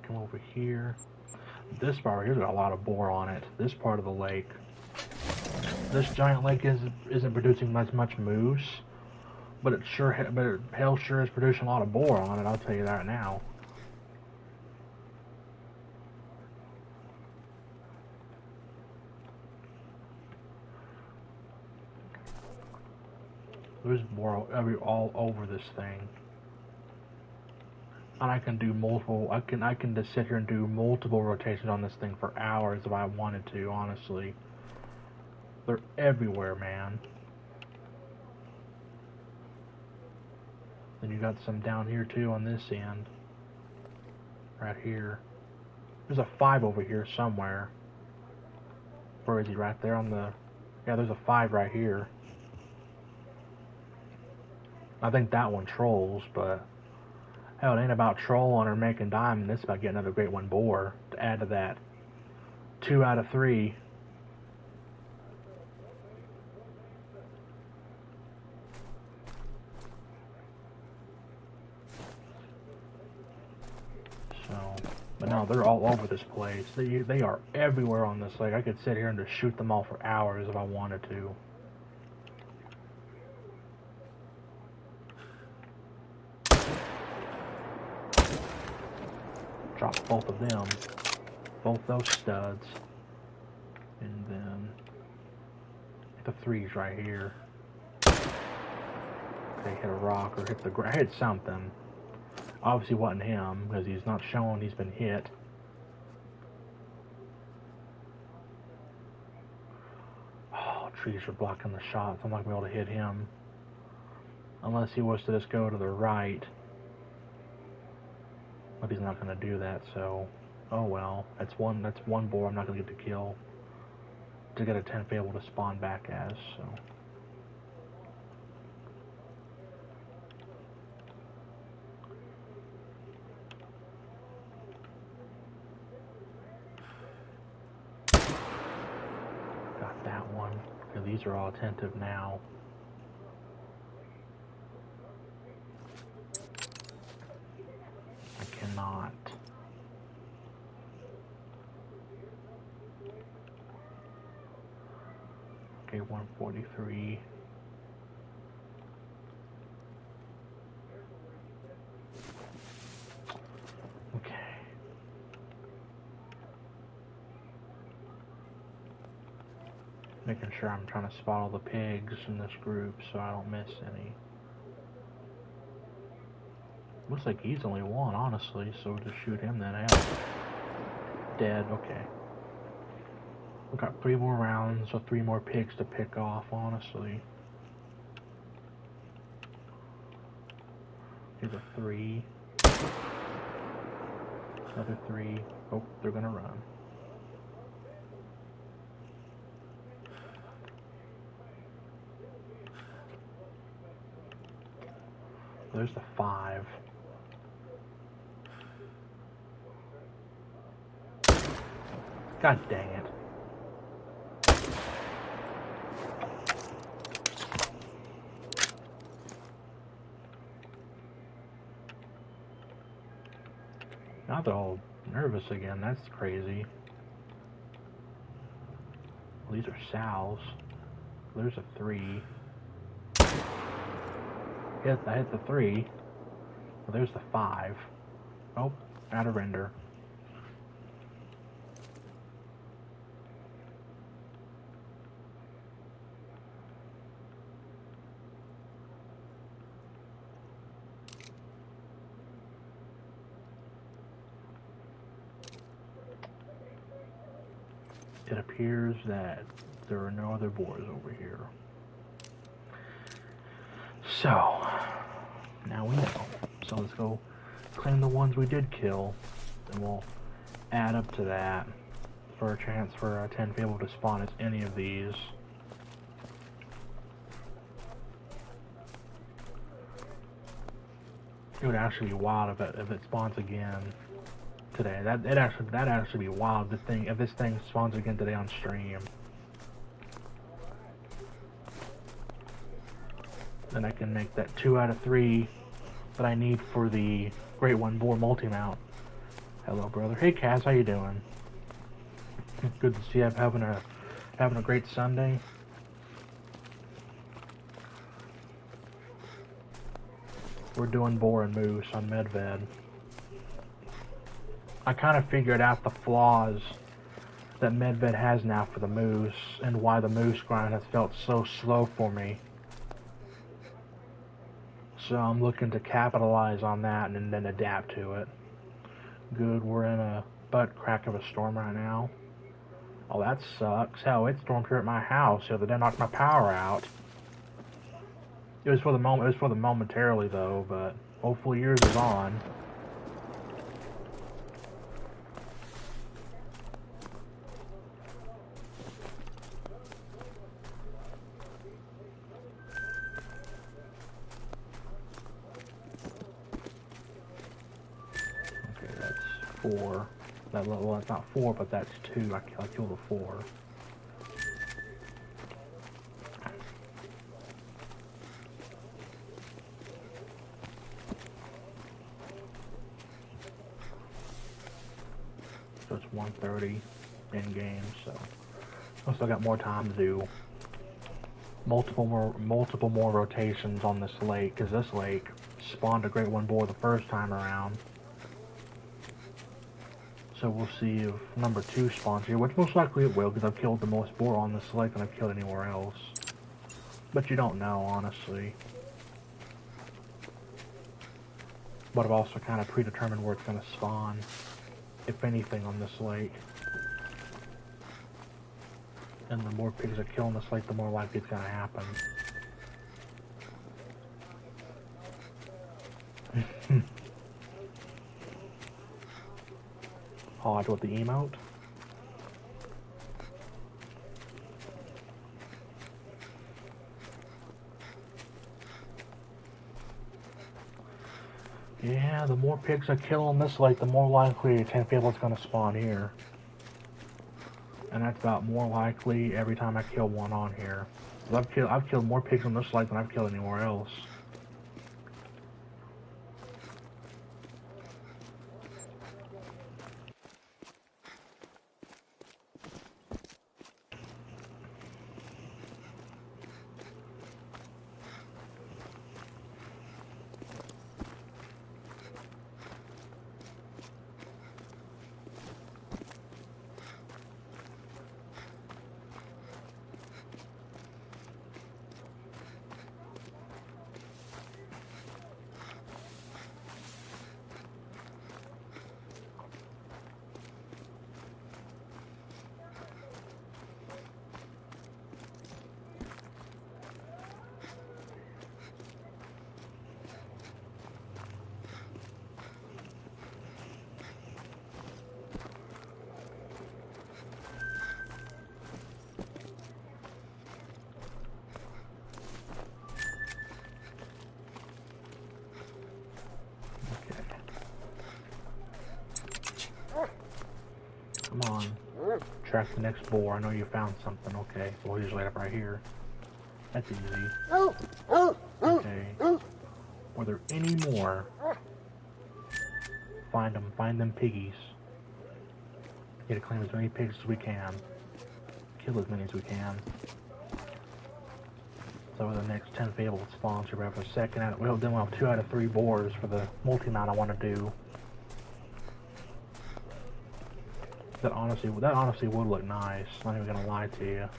Come over here. This part right here's got a lot of boar on it. This part of the lake. This giant lake isn't producing as much moose, but it hell sure is producing a lot of boar on it. I'll tell you that now. There's more all over this thing. And I can do multiple, I can just sit here and do multiple rotations on this thing for hours if I wanted to, honestly. They're everywhere, man. Then you got some down here too on this end. Right here. There's a 5 over here somewhere. Where is he? Right there on the... Yeah, there's a 5 right here. I think that one trolls, but... Hell, it ain't about trolling or making diamond. It's about getting another great one boar to add to that. 2 out of 3. So, but no, they're all over this place. They are everywhere on this lake. I could sit here and just shoot them all for hours if I wanted to. Drop both of them. Both those studs. And then the 3's right here. Okay, hit a rock or hit the ground. Hit something. Obviously wasn't him because he's not showing he's been hit. Oh, trees are blocking the shots. I'm not going to be able to hit him. Unless he was to just go to the right. But he's not going to do that, so... Oh well. That's one boar I'm not going to get to kill. To get a 10 fable to spawn back as, so... Got that one. Okay, these are all attentive now. I cannot. Okay, 143. Okay. Making sure I'm trying to spot all the pigs in this group so I don't miss any. Looks like he's only one, honestly, so we'll just shoot him then. Hell. Dead, okay. We've got 3 more rounds, so 3 more pigs to pick off, honestly. Here's a 3. Another 3. Oh, they're gonna run. There's the 5. God dang it. Now they're all nervous again. That's crazy. Well, these are sows. There's a 3. I hit the 3. Well, there's the 5. Oh, out of render. It appears that there are no other boars over here. So, now we know. So let's go claim the ones we did kill, and we'll add up to that for a chance for a 10 fable to spawn as any of these. It would actually be wild if it spawns again today. That'd actually be wild. If this thing spawns again today on stream. Then I can make that 2 out of 3 that I need for the Great One Boar multi-mount. Hello, brother. Hey, Kaz, how you doing? Good to see you having a great Sunday. We're doing boar and moose on Medved. I kind of figured out the flaws that Medved has now for the moose and why the moose grind has felt so slow for me. So I'm looking to capitalize on that and then adapt to it. Good, we're in a butt crack of a storm right now. Oh, that sucks. Hell, it stormed here at my house the other day, knocked my power out. It was for the moment. It was for the momentarily though, but hopefully yours is on. Okay, that's 4. Well, that's not 4, but that's 2. I killed a 4. So it's 1:30 in game. So I still got more time to do multiple more rotations on this lake, because this lake spawned a great one boar the first time around. So we'll see if number 2 spawns here, which most likely it will, because I've killed the most boar on this lake than I've killed anywhere else. But you don't know, honestly. But I've also kind of predetermined where it's going to spawn, if anything, on this lake. And the more pigs I kill on this lake, the more likely it's going to happen. Odd with the emote. Yeah, the more pigs I kill on this lake, the more likely a 10 people is going to spawn here. And that's about more likely every time I kill one on here. I've killed more pigs on this lake than I've killed anywhere else. Come on. Track the next boar. I know you found something. Okay. Well, he's right up right here. That's easy. Okay. Were there any more? Find them. Find them piggies. Get to claim as many pigs as we can. Kill as many as we can. So the next 10 fabled spawns here, we have a second out. Then we'll have 2 out of 3 boars for the multi-mount I want to do. That honestly would look nice. Not even gonna lie to you.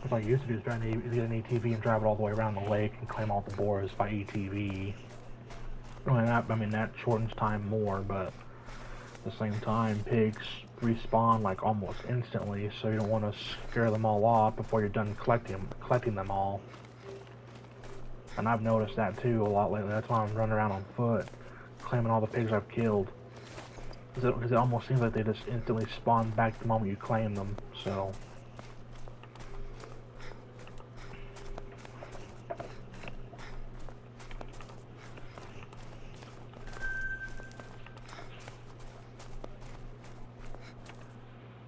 What I used to do is get an ATV and drive it all the way around the lake and claim all the boars by ATV. I mean, that shortens time more, but at the same time, pigs respawn like almost instantly, so you don't want to scare them all off before you're done collecting them all. And I've noticed that too a lot lately. That's why I'm running around on foot, claiming all the pigs I've killed. Because it almost seems like they just instantly spawn back the moment you claim them, so...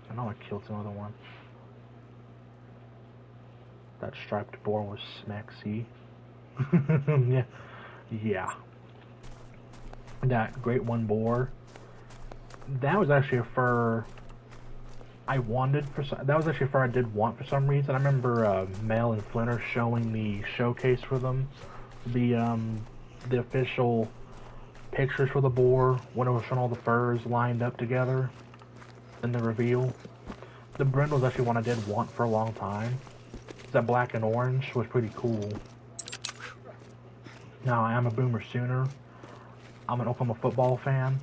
I know I killed another one. That striped boar was smexy. Yeah. That great one boar. That was actually a fur I wanted for some, that was actually for I did want for some reason. I remember Mel and Flinter showing the showcase for them, the official pictures for the boar when it was showing all the furs lined up together in the reveal. The brindle was actually one I did want for a long time. That black and orange was pretty cool. Now I am a Boomer Sooner. I'm an Oklahoma football fan.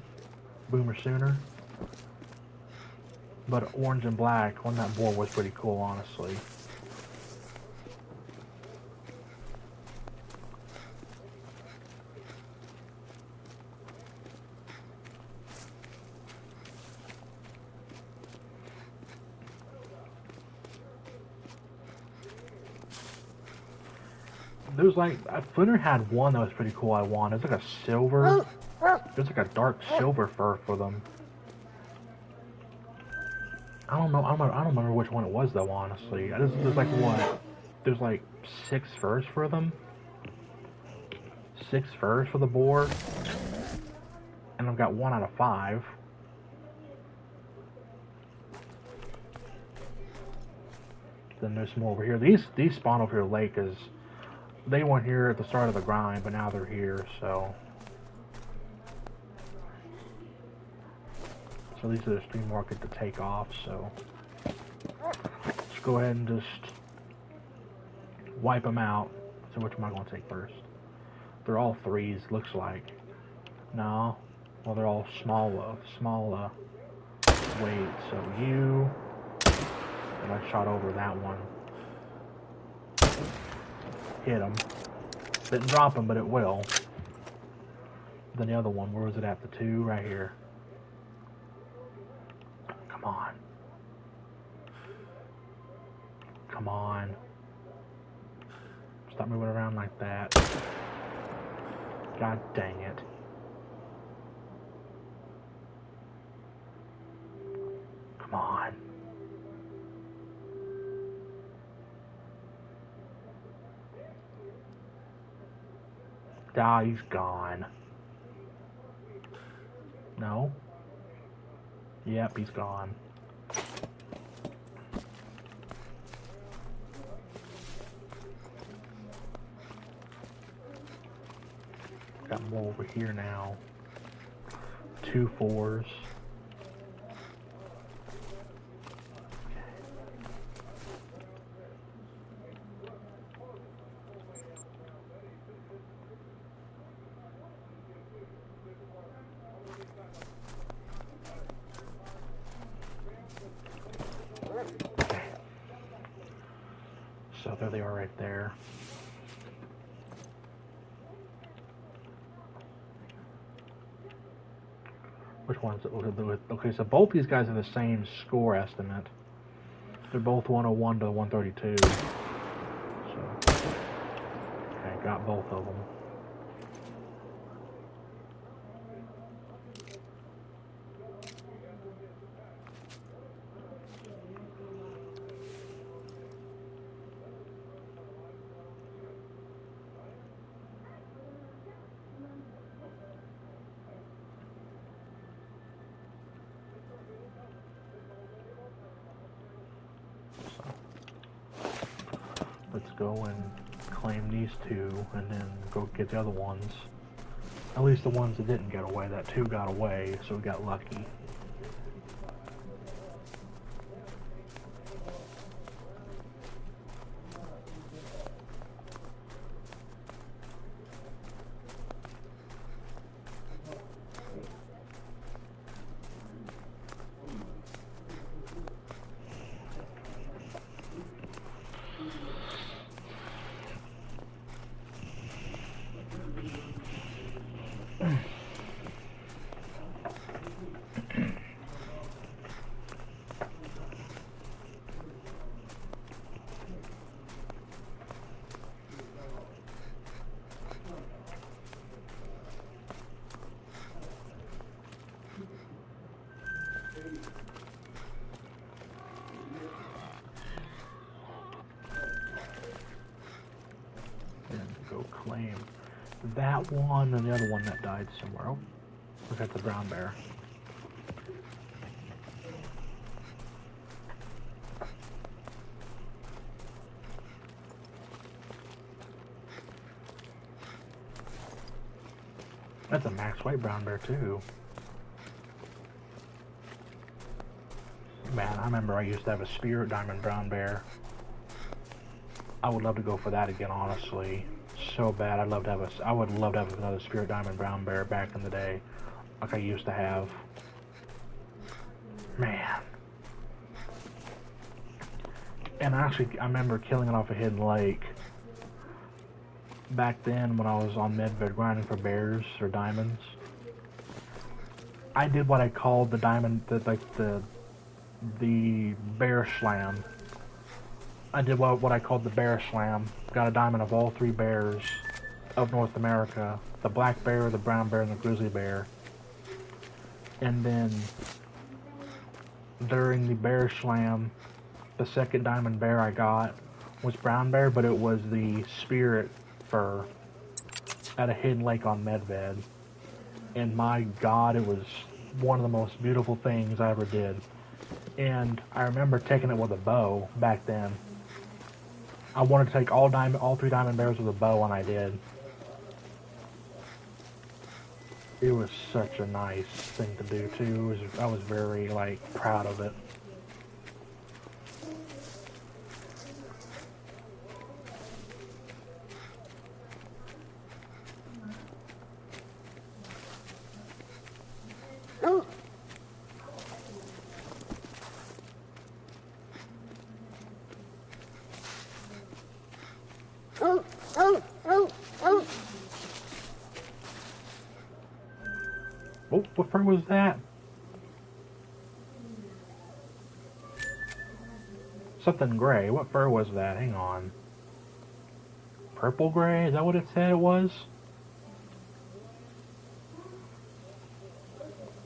Boomer Sooner. But orange and black on that board was pretty cool, honestly. There was like, Flinter had one that was pretty cool I won. It was like a silver, it was like a dark silver fur for them. I don't remember which one it was though, honestly. There's like what? There's like 6 furs for them. 6 furs for the boar. And I've got 1 out of 5. Then there's more over here. These spawn over here late because they weren't here at the start of the grind, but now they're here, so. So these are the stream market to take off, so. Let's go ahead and just wipe them out. So which am I going to take first? They're all 3s, looks like. No. Well, they're all small weight, so you. And I shot over that one. Hit him. Didn't drop him, but it will. Then the other one, where was it at? The 2 right here. Come on. Come on. Stop moving around like that. God dang it. Come on. Ah, he's gone. No? Yep, he's gone. Got more over here now. 2 4s. So there they are right there. Which one's it? Okay, so both these guys are the same score estimate. They're both 101 to 132. So, okay, got both of them. Let's go and claim these 2 and then go get the other ones. At least the ones that didn't get away. That 2 got away, so we got lucky. Claim that one and the other one that died somewhere. Oh, look at the brown bear. That's a max weight brown bear too. Man, I remember I used to have a spirit diamond brown bear. I would love to go for that again, honestly. So bad. I would love to have another spirit diamond brown bear back in the day, like I used to have. Man. And actually, I remember killing it off a hidden lake. Back then, when I was on Medved grinding for bears or diamonds, I did what I called the diamond, the bear slam. I did what I called the bear slam. Got a diamond of all 3 bears of North America: the black bear, the brown bear, and the grizzly bear. And then during the bear slam, the second diamond bear I got was brown bear, but it was the spirit fur at a hidden lake on Medved. And my God, it was one of the most beautiful things I ever did. And I remember taking it with a bow back then. I wanted to take all 3 diamond bears with a bow, and I did. It was such a nice thing to do too. I was very proud of it. Oh, what fur was that? Something gray. What fur was that? Hang on. Purple gray? Is that what it said it was?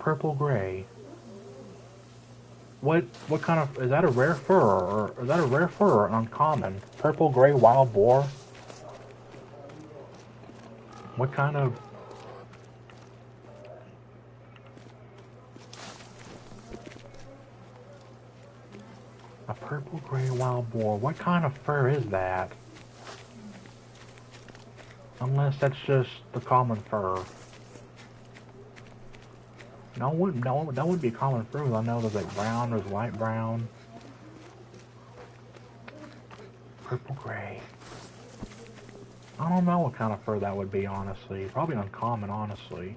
Purple gray. What kind of... Is that a rare fur? Or is that a rare fur or an uncommon? Purple gray wild boar? What kind of... A purple gray wild boar. What kind of fur is that? Unless that's just the common fur. No, that would be a common fur. I know there's like brown, there's light brown. Purple gray. I don't know what kind of fur that would be, honestly. Probably uncommon, honestly.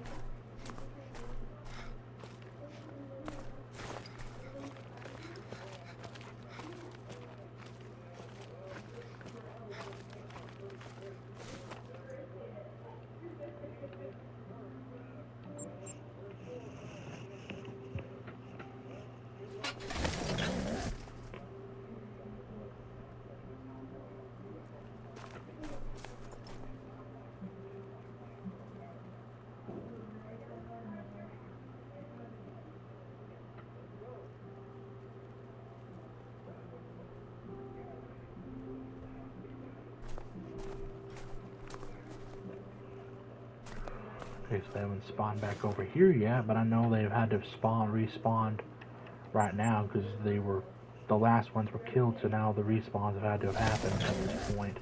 Okay, so they haven't spawned back over here yet, but I know they've had to respawned right now because the last ones were killed, so now the respawns have had to have happened at this point.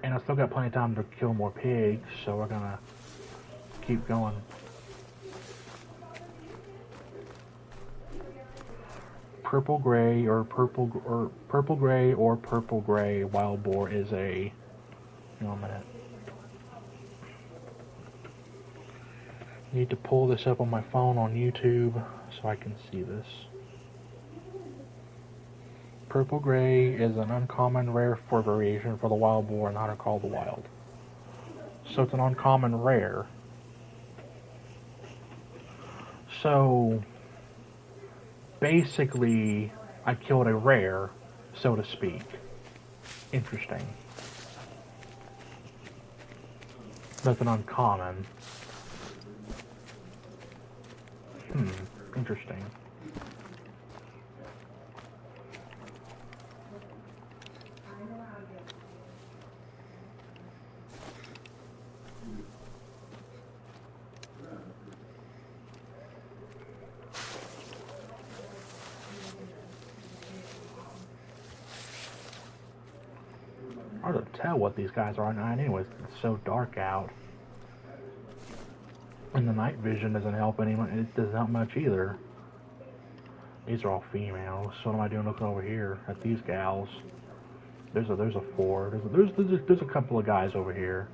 And I still got plenty of time to kill more pigs, so we're gonna keep going. Purple gray or purple gray wild boar is a... Hang on a minute. Need to pull this up on my phone on YouTube so I can see this. Purple gray is an uncommon rare fur variation for the wild boar in Thehunter Call the Wild. So it's an uncommon rare. So basically I killed a rare, so to speak. Interesting. That's an uncommon. Interesting. Hard to tell what these guys are at night anyways. It's so dark out. And the night vision doesn't help anyone. It doesn't help much either. These are all females. So what am I doing looking over here at these gals? There's a four. There's a couple of guys over here.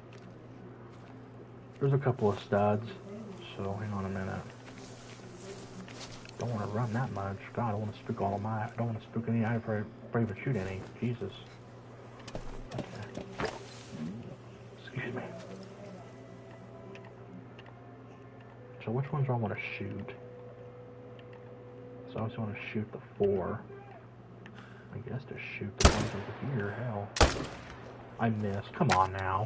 There's a couple of studs. So hang on a minute. Don't want to run that much. God, I don't want to spook all of my. I don't want to spook any. I'm afraid to shoot any. Jesus. Okay. Excuse me. So which ones do I want to shoot? So I also want to shoot the four. I guess to shoot the ones over here. Hell. I missed. Come on now.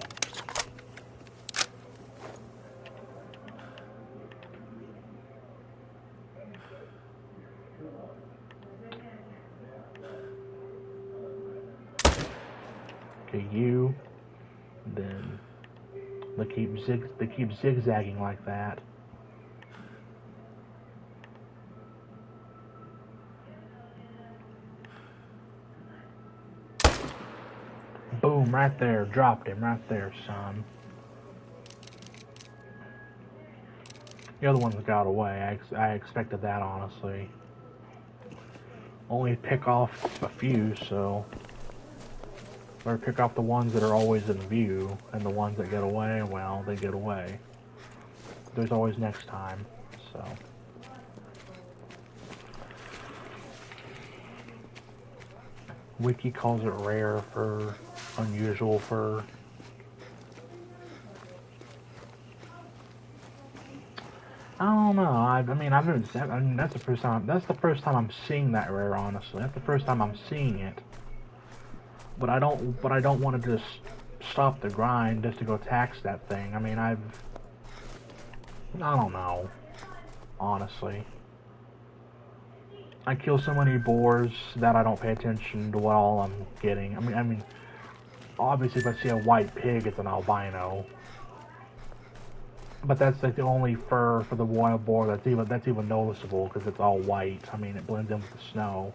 Okay, you. Then they keep zigzagging like that. Boom, right there. Dropped him right there, son. The other ones got away. I expected that, honestly. Only pick off a few, so... Or pick off the ones that are always in view, and the ones that get away, well, they get away. There's always next time, so... Wiki calls it rare for... unusual for... I don't know. I mean, that's the first time. That's the first time I'm seeing that rare. Honestly, that's the first time I'm seeing it. But I don't want to just stop the grind just to go tax that thing. I mean, I don't know. Honestly, I kill so many boars that I don't pay attention to what all I'm getting. I mean, obviously, if I see a white pig, it's an albino. But that's like the only fur for the wild boar that's even noticeable because it's all white. I mean, it blends in with the snow.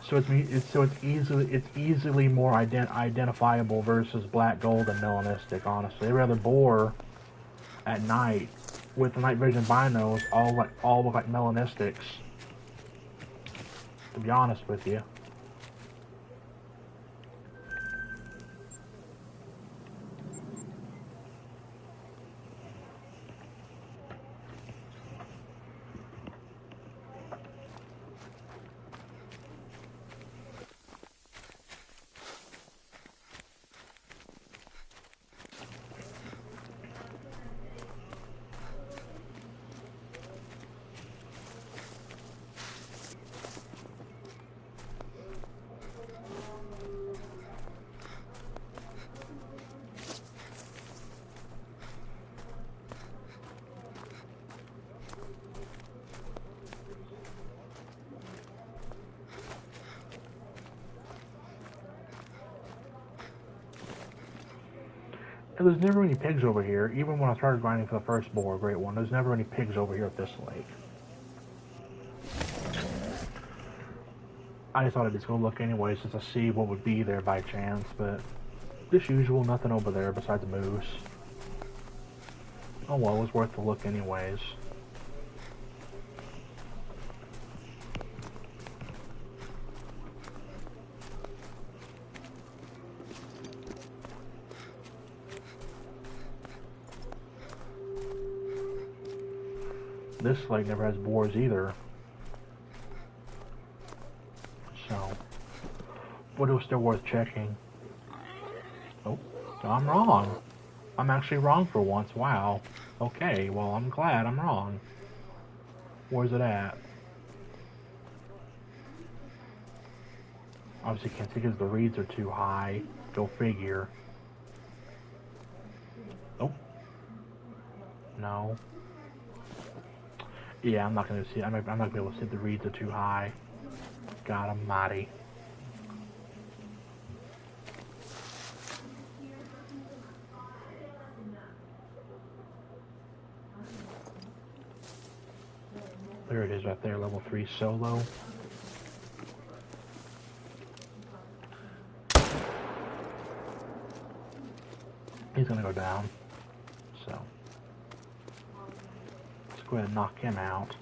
So it's easily more identifiable versus black, gold, and melanistic. Honestly, every other boar at night with the night vision binos all look like melanistics. To be honest with you. There's never any pigs over here, even when I started grinding for the first boar, great one. There's never any pigs over here at this lake. I just thought I'd just go look anyways, just to see what would be there by chance, but as usual, nothing over there besides moose. Oh well, it was worth the look anyways. This lake never has boars either. So, but it was still worth checking. Oh, I'm wrong. I'm actually wrong for once. Wow. Okay, well, I'm glad I'm wrong. Where's it at? Obviously can't see because the reeds are too high. Go figure. Oh. No. Yeah, I'm not gonna see. I'm not gonna be able to see. The reeds are too high. God almighty. There it is, right there, level 3 solo. He's gonna go down. go ahead and knock him out.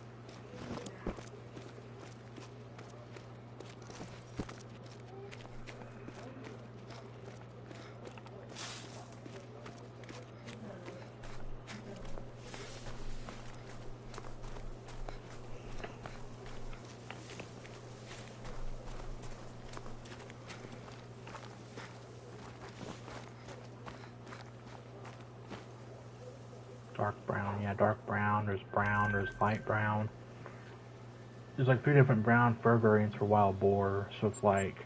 Dark brown, yeah, dark brown, there's light brown. There's like 3 different brown fur variants for wild boar, so it's like,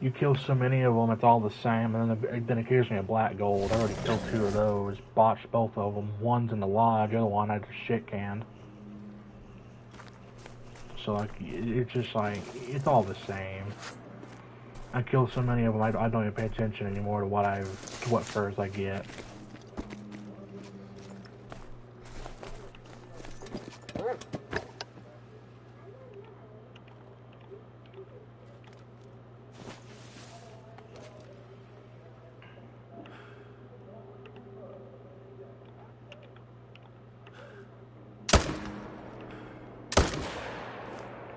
you kill so many of them, it's all the same, and then occasionally a black gold. I already killed 2 of those, botched both of them. One's in the lodge, the other one I just shit canned. So like, it's just like, it's all the same. I kill so many of them, I don't even pay attention anymore to what furs I get.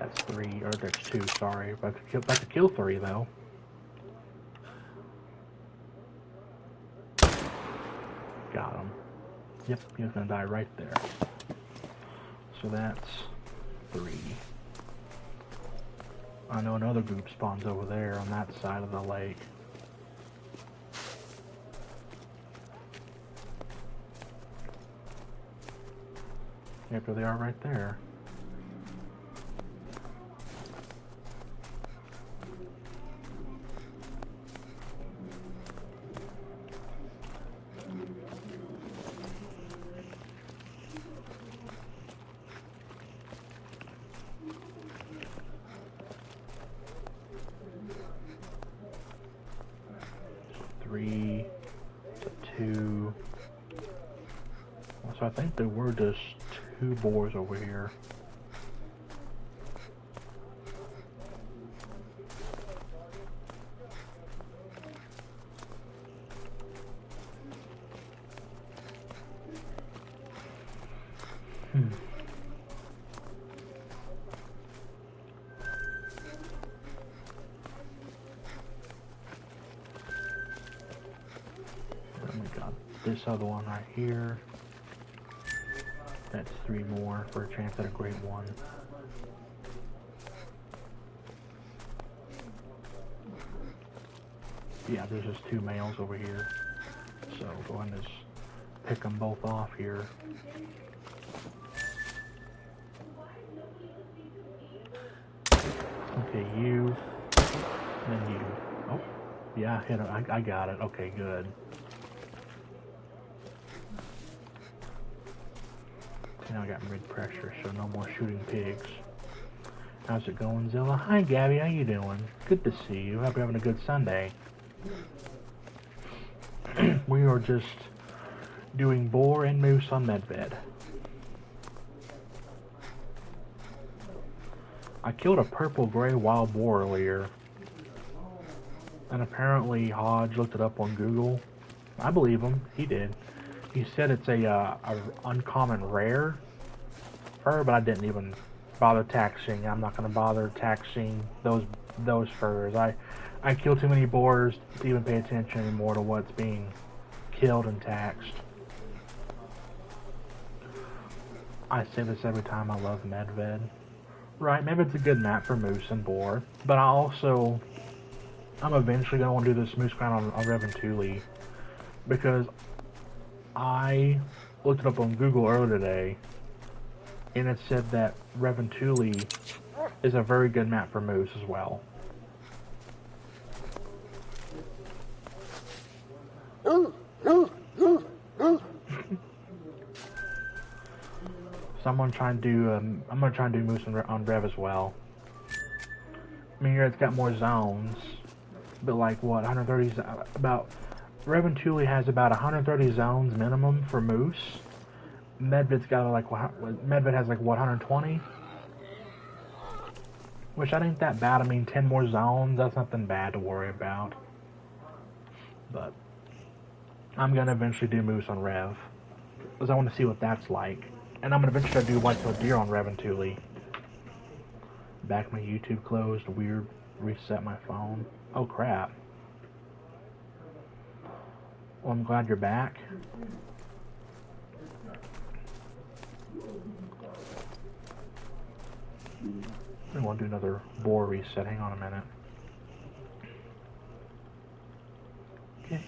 That's 3, or that's 2, sorry. If I could kill 3 though. Got him. Yep, he was gonna die right there. So that's 3. I know another group spawns over there on that side of the lake. Yep, there they are right there. Three, 2. So I think there were just 2 boars over here. Then we got this other one right here. That's 3 more for a chance at a great one. Yeah, there's just 2 males over here. So go ahead and just pick them both off here. Okay, you, and then you. Oh, yeah, hit him. I got it. Okay, good. Now I got mid-pressure, so no more shooting pigs. How's it going, Zilla? Hi, Gabby. How you doing? Good to see you. Hope you're having a good Sunday. We are just doing boar and moose on Medved. I killed a purple-gray wild boar earlier. And apparently Hodge looked it up on Google. I believe him. He did. He said it's a uncommon rare fur, but I didn't even bother taxing. I'm not going to bother taxing those furs. I kill too many boars to even pay attention anymore to what's being killed and taxed. I say this every time. I love Medved. Right, maybe it's a good map for moose and boar, but I'm eventually going to want to do this moose ground on Reventuli, because I looked it up on Google earlier today, and it said that Reventuli is a very good map for moose as well. So I'm gonna try and do moose on Rev as well. I mean, here it's got more zones, but like what, 130 about. Reventuli has about 130 zones minimum for moose. Medved's got like Medved has like what, 120, which I ain't that bad. I mean, 10 more zones, that's nothing bad to worry about. But I'm gonna eventually do moose on Rev, because I want to see what that's like. And I'm gonna eventually do white-tailed deer on Raventuli. Back my YouTube closed. Weird. Reset my phone. Oh crap. Well, I'm glad you're back. I want to do another boar reset. Hang on a minute. Okay.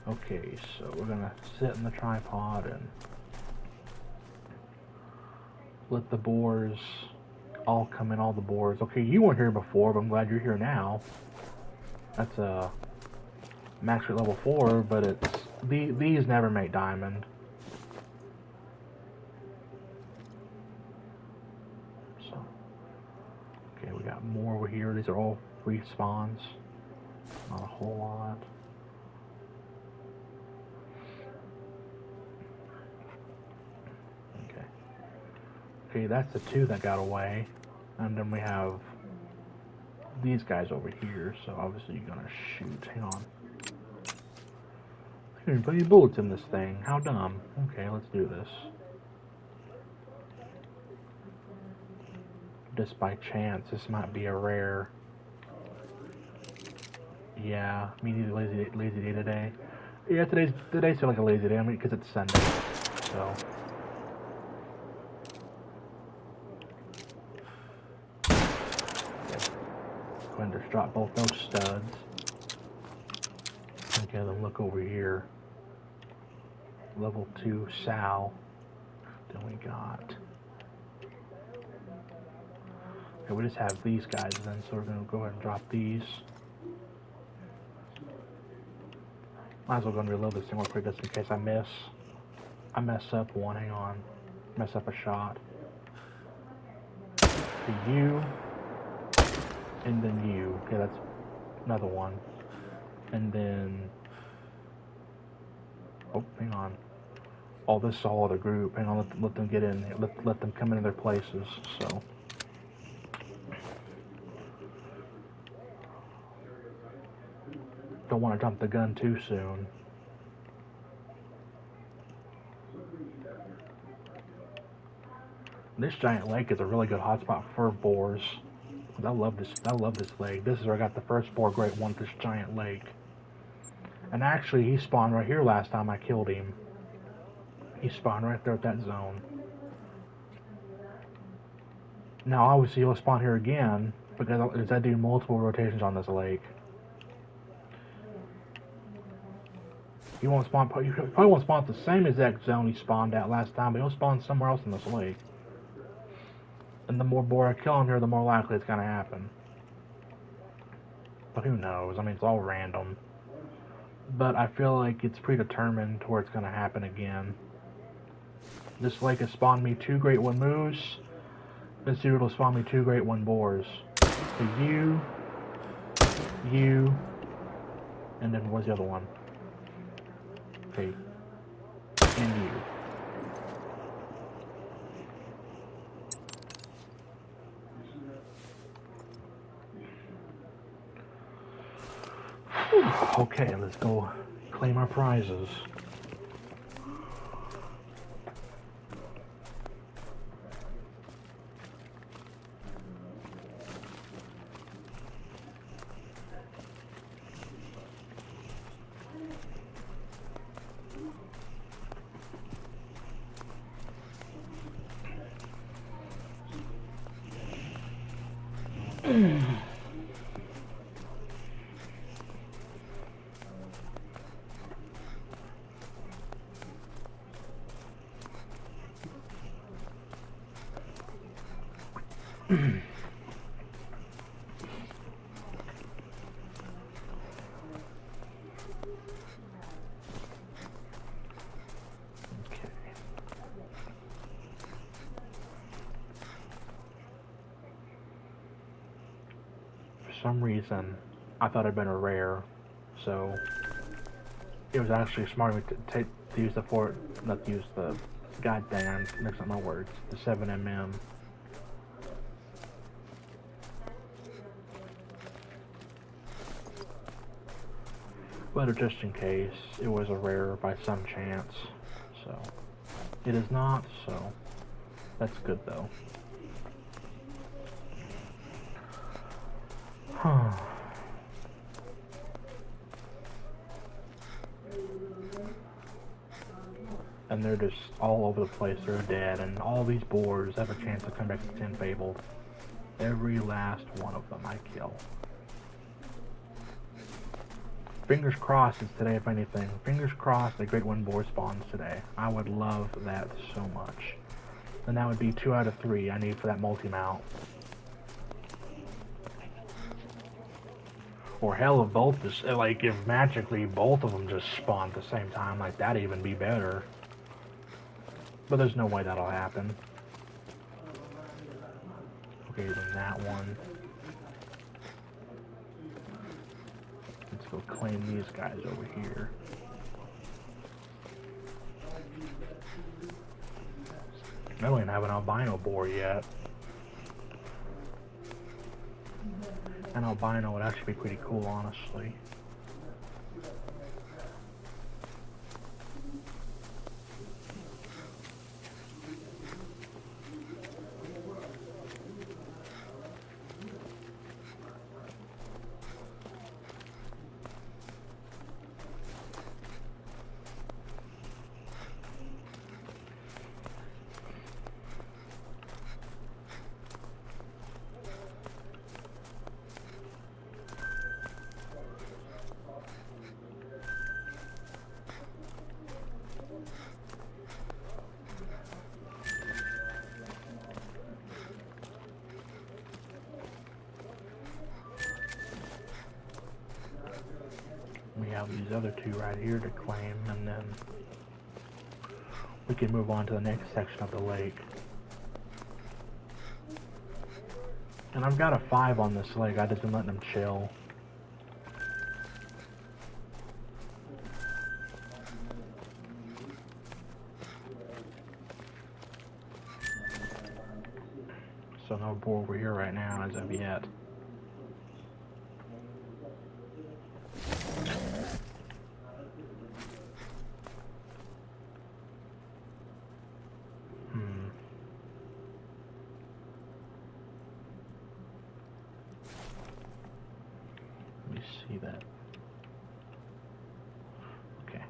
Okay, so we're gonna sit in the tripod and let the boars all come in, all the boars. Okay, you weren't here before, but I'm glad you're here now. That's a max rate level 4, but it's these never make diamond. So, okay, we got more over here. These are all respawns. Not a whole lot. Okay, that's the 2 that got away. And then we have these guys over here, so obviously you're gonna shoot. Hang on. I didn't put any bullets in this thing. How dumb. Okay, let's do this. Just by chance, this might be a rare. Yeah, me neither. Lazy day today. Yeah, today's feel like a lazy day. I mean, because it's Sunday, so. Go ahead and just drop both those studs. Okay, then look over here. Level 2 Sal. Then we got. Okay, we just have these guys then, so we're gonna go ahead and drop these. Might as well go and reload this thing real quick just in case I mess up one. Hang on. Mess up a shot. To you. And then you. Okay, that's another one. And then. Oh, hang on. Oh, this is all other group. Hang on, let them get in. Let them come into their places. So. Don't want to jump the gun too soon. This giant lake is a really good hotspot for boars. I love this lake. This is where I got the first boar great one, this giant lake. And actually, he spawned right here last time I killed him. He spawned right there at that zone. Now, obviously, he'll spawn here again because I do multiple rotations on this lake. He won't spawn. He probably won't spawn at the same exact zone he spawned at last time, but he'll spawn somewhere else in this lake. And the more boar I kill him here, the more likely it's gonna happen. But who knows? I mean, it's all random. But I feel like it's predetermined to where it's gonna happen again. This lake has spawned me 2 great 1 moose. This dude will spawn me 2 great 1 boars. So you, and then where's the other one? Okay, and you. Okay, let's go claim our prizes. Some reason I thought it'd been a rare, so it was actually smart of me to use the not to use the goddamn mix up my words, the 7mm. But just in case, it was a rare by some chance. So, it is not, so that's good though. And they're just all over the place, they're dead, and all these boars have a chance to come back to 10 fabled. Every last one of them I kill. Fingers crossed it's today, if anything. Fingers crossed the Great One Boar spawns today. I would love that so much. And that would be 2 out of 3 I need for that multi-mount. Or hell, if both just, like, if magically both of them just spawn at the same time, like, that'd even be better. But there's no way that'll happen. Okay, then that one. Let's go claim these guys over here. I don't even have an albino boar yet. An albino would actually be pretty cool, honestly. We have these other 2 right here to claim, and then we can move on to the next section of the lake. And I've got a 5 on this lake, I just been letting them chill. So no boar over here right now as of yet. See that. Okay.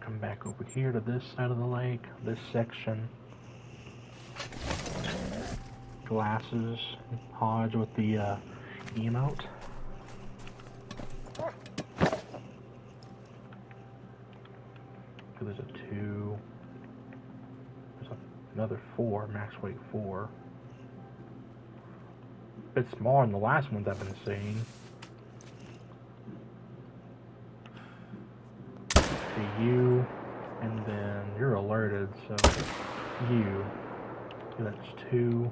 Come back over here to this side of the lake, this section. Glasses, Hodge with the emote. There's a 2. There's another 4, max weight 4. A bit smaller than the last ones I've been seeing. You, and then you're alerted, so you. That's 2.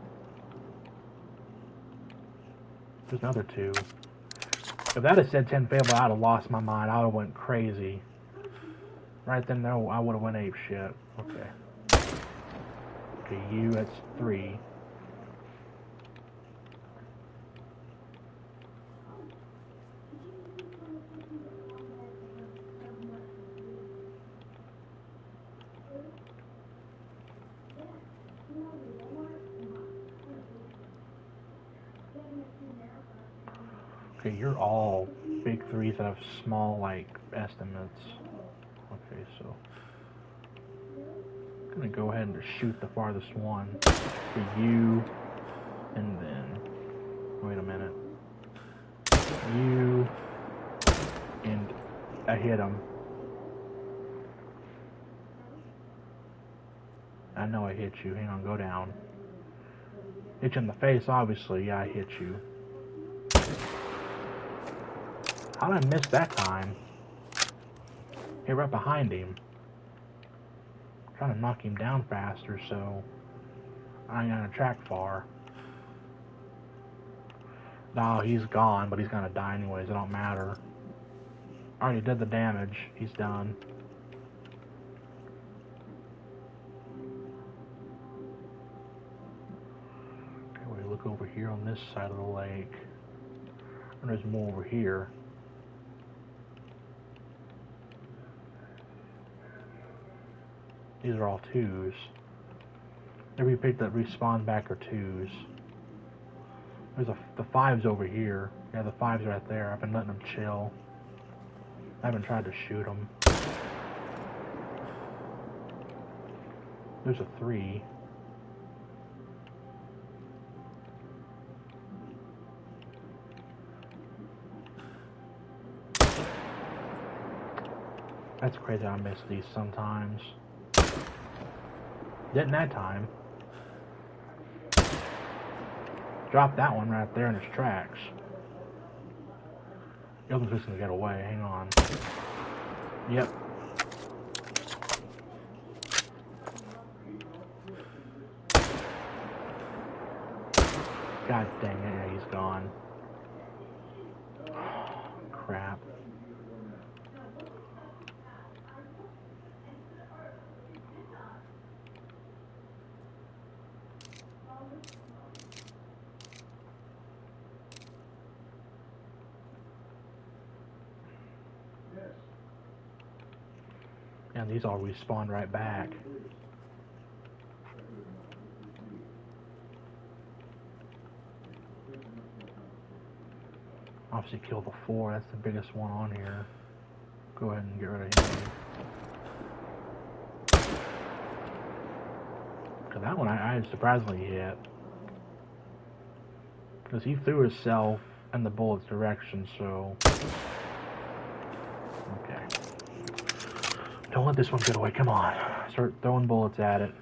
There's another 2. If that had said 10 fable, I'd have lost my mind. I would have went crazy. Right then, no, I would have went ape shit. Okay. Okay, you, that's 3. Okay, you're all big 3s that have small, like, estimates. Okay, so I'm gonna go ahead and just shoot the farthest one for you, and then wait a minute. You, and I hit him. I know I hit you. Hang on, go down. Hit you in the face, obviously. Yeah, I hit you. How did I miss that time? Hey, right behind him. I'm trying to knock him down faster, so I ain't gonna track far. No, he's gone, but he's gonna die anyways. It don't matter. I already did the damage. He's done. Okay, we look over here on this side of the lake. And there's more over here. These are all 2s. Every pick that respawn back are 2s. There's the 5s over here. Yeah, the 5s right there. I've been letting them chill. I haven't tried to shoot them. There's a 3. That's crazy, I miss these sometimes. Didn't that time. Dropped that one right there in its tracks. The other one's gonna get away, hang on. Yep. God dang it, yeah, he's gone. Crap. And these all respawn right back. Obviously kill the 4, that's the biggest one on here. Go ahead and get rid of him. Cause that one I surprisingly hit. Because he threw himself in the bullet's direction, so... Okay. Don't let this one get away, come on. Start throwing bullets at it.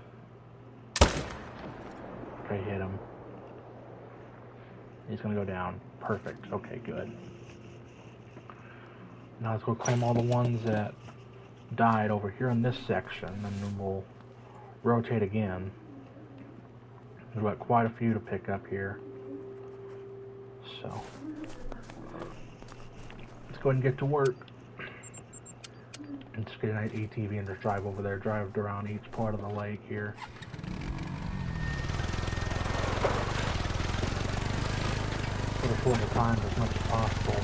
Okay, hit him. He's gonna go down. Perfect, okay, good. Now let's go claim all the ones that died over here in this section, and then we'll rotate again. There's got quite a few to pick up here. So, let's go ahead and get to work. And just get an ATV and just drive over there, drive around each part of the lake here. Sort of filling the time as much as possible.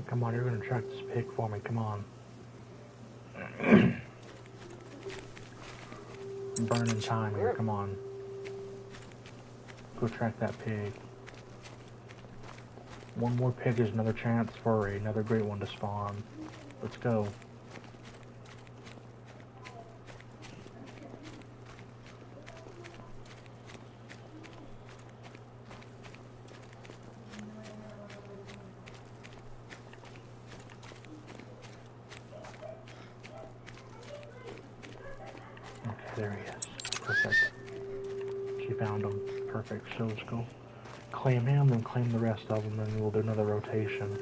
Come on, you're gonna track this pig for me, come on. Burning time here, come on. Go track that pig. One more pig is another chance for another great one to spawn. Let's go. There he is. Perfect. She found him. Perfect. So let's go claim him, then claim the rest of them, and we'll do another rotation.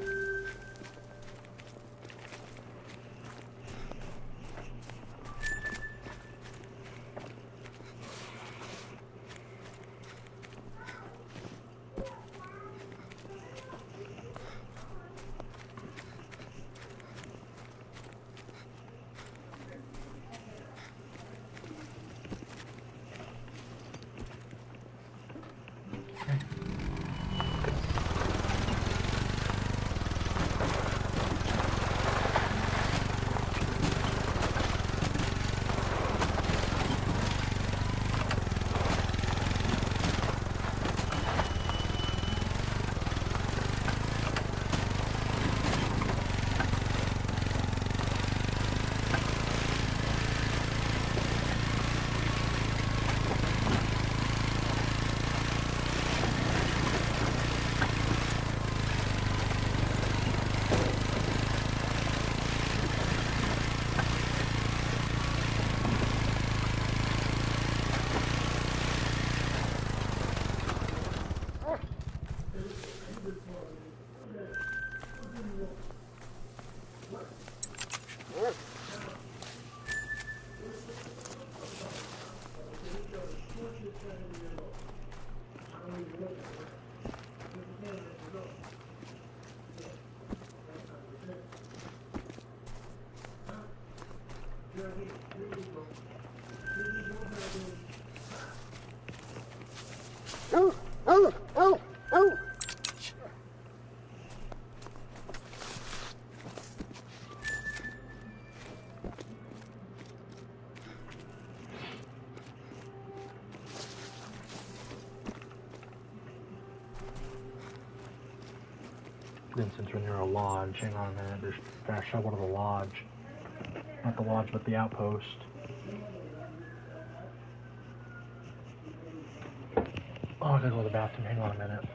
Then since we're near a lodge, hang on a minute, just gotta shovel to the lodge. Not the lodge, but the outpost. Oh, I gotta go to the bathroom, hang on a minute.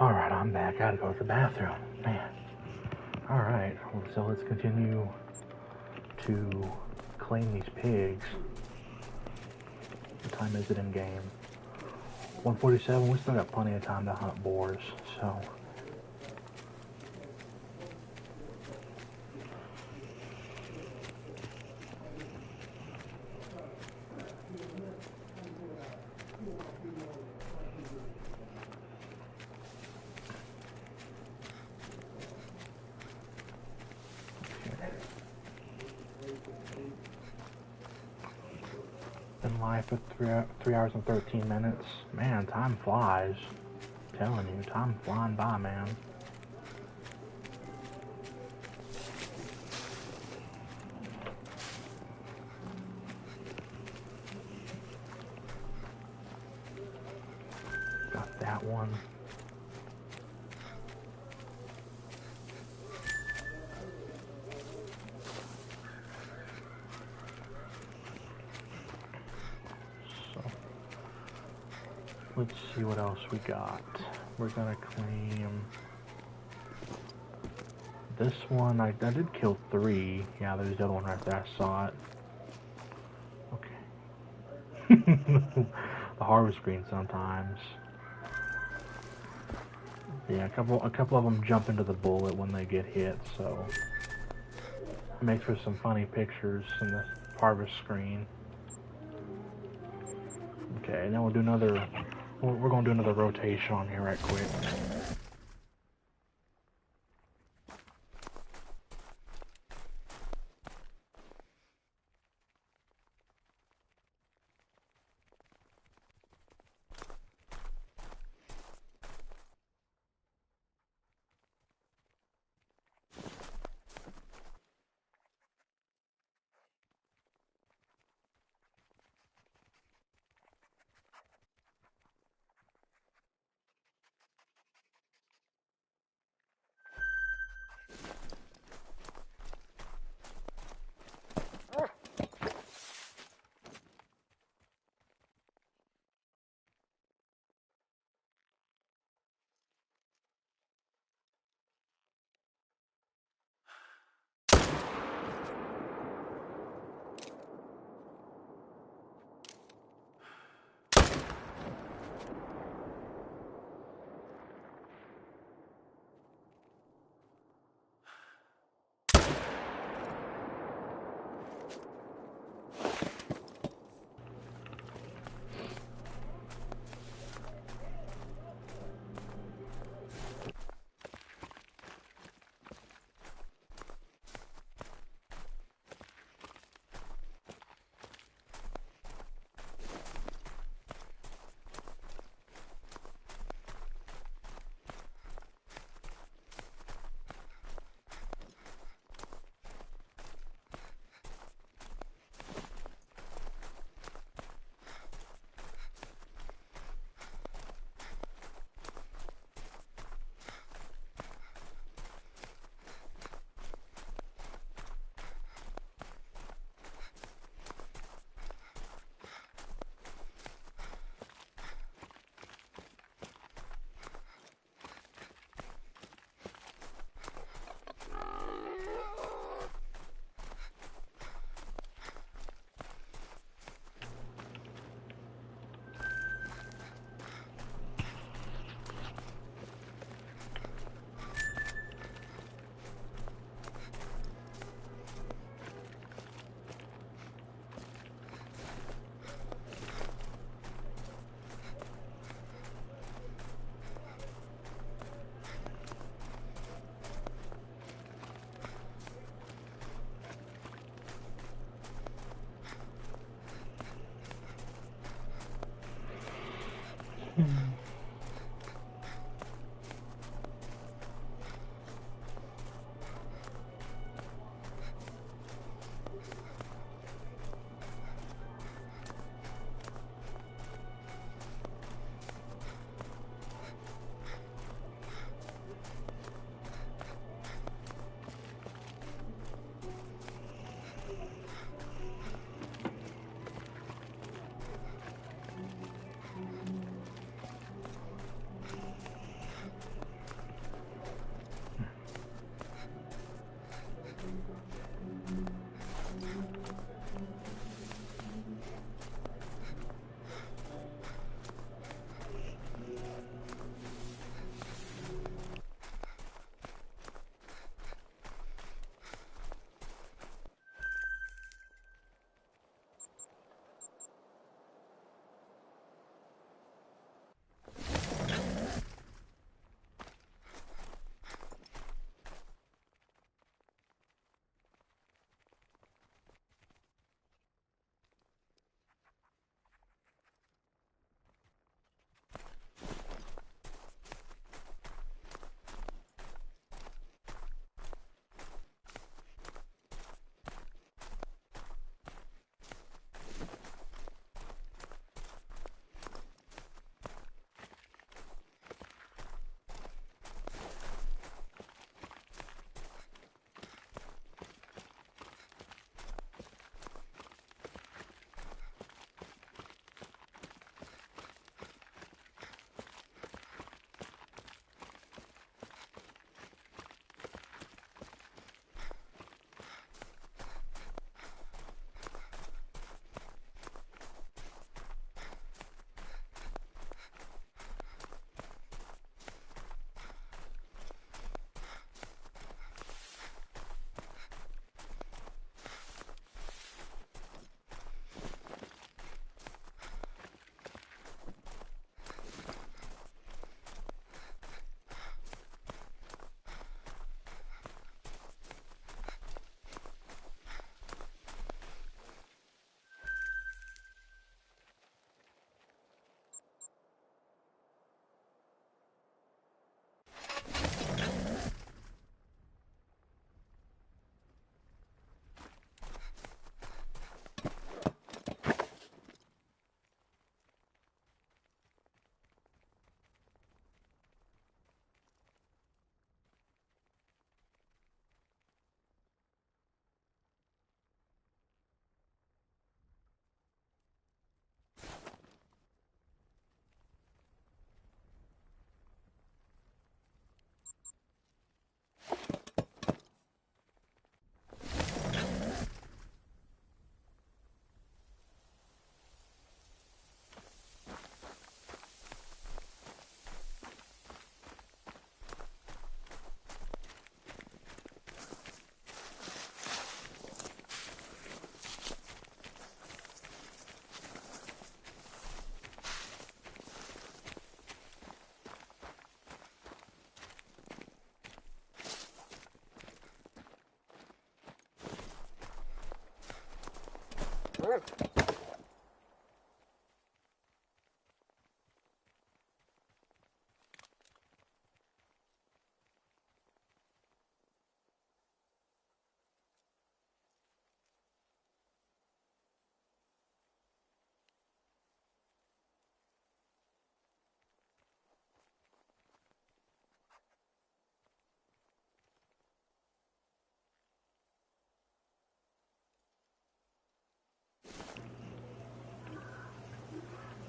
Alright, I'm back. Gotta go to the bathroom. Man. Alright, so let's continue to claim these pigs. What time is it in game? 1:47. We still got plenty of time to hunt boars, so. life at 3 hours and 13 minutes. Man, time flies. I'm telling you, time flying by, man. Got that one. Let's see what else we got. We're gonna claim this one. I did kill 3. Yeah, there's the other one right there. I saw it. Okay. The harvest green sometimes. Yeah, a couple of them jump into the bullet when they get hit, so it makes for some funny pictures in the harvest screen. Okay, and then we'll do another. We're gonna do another rotation on here right quick.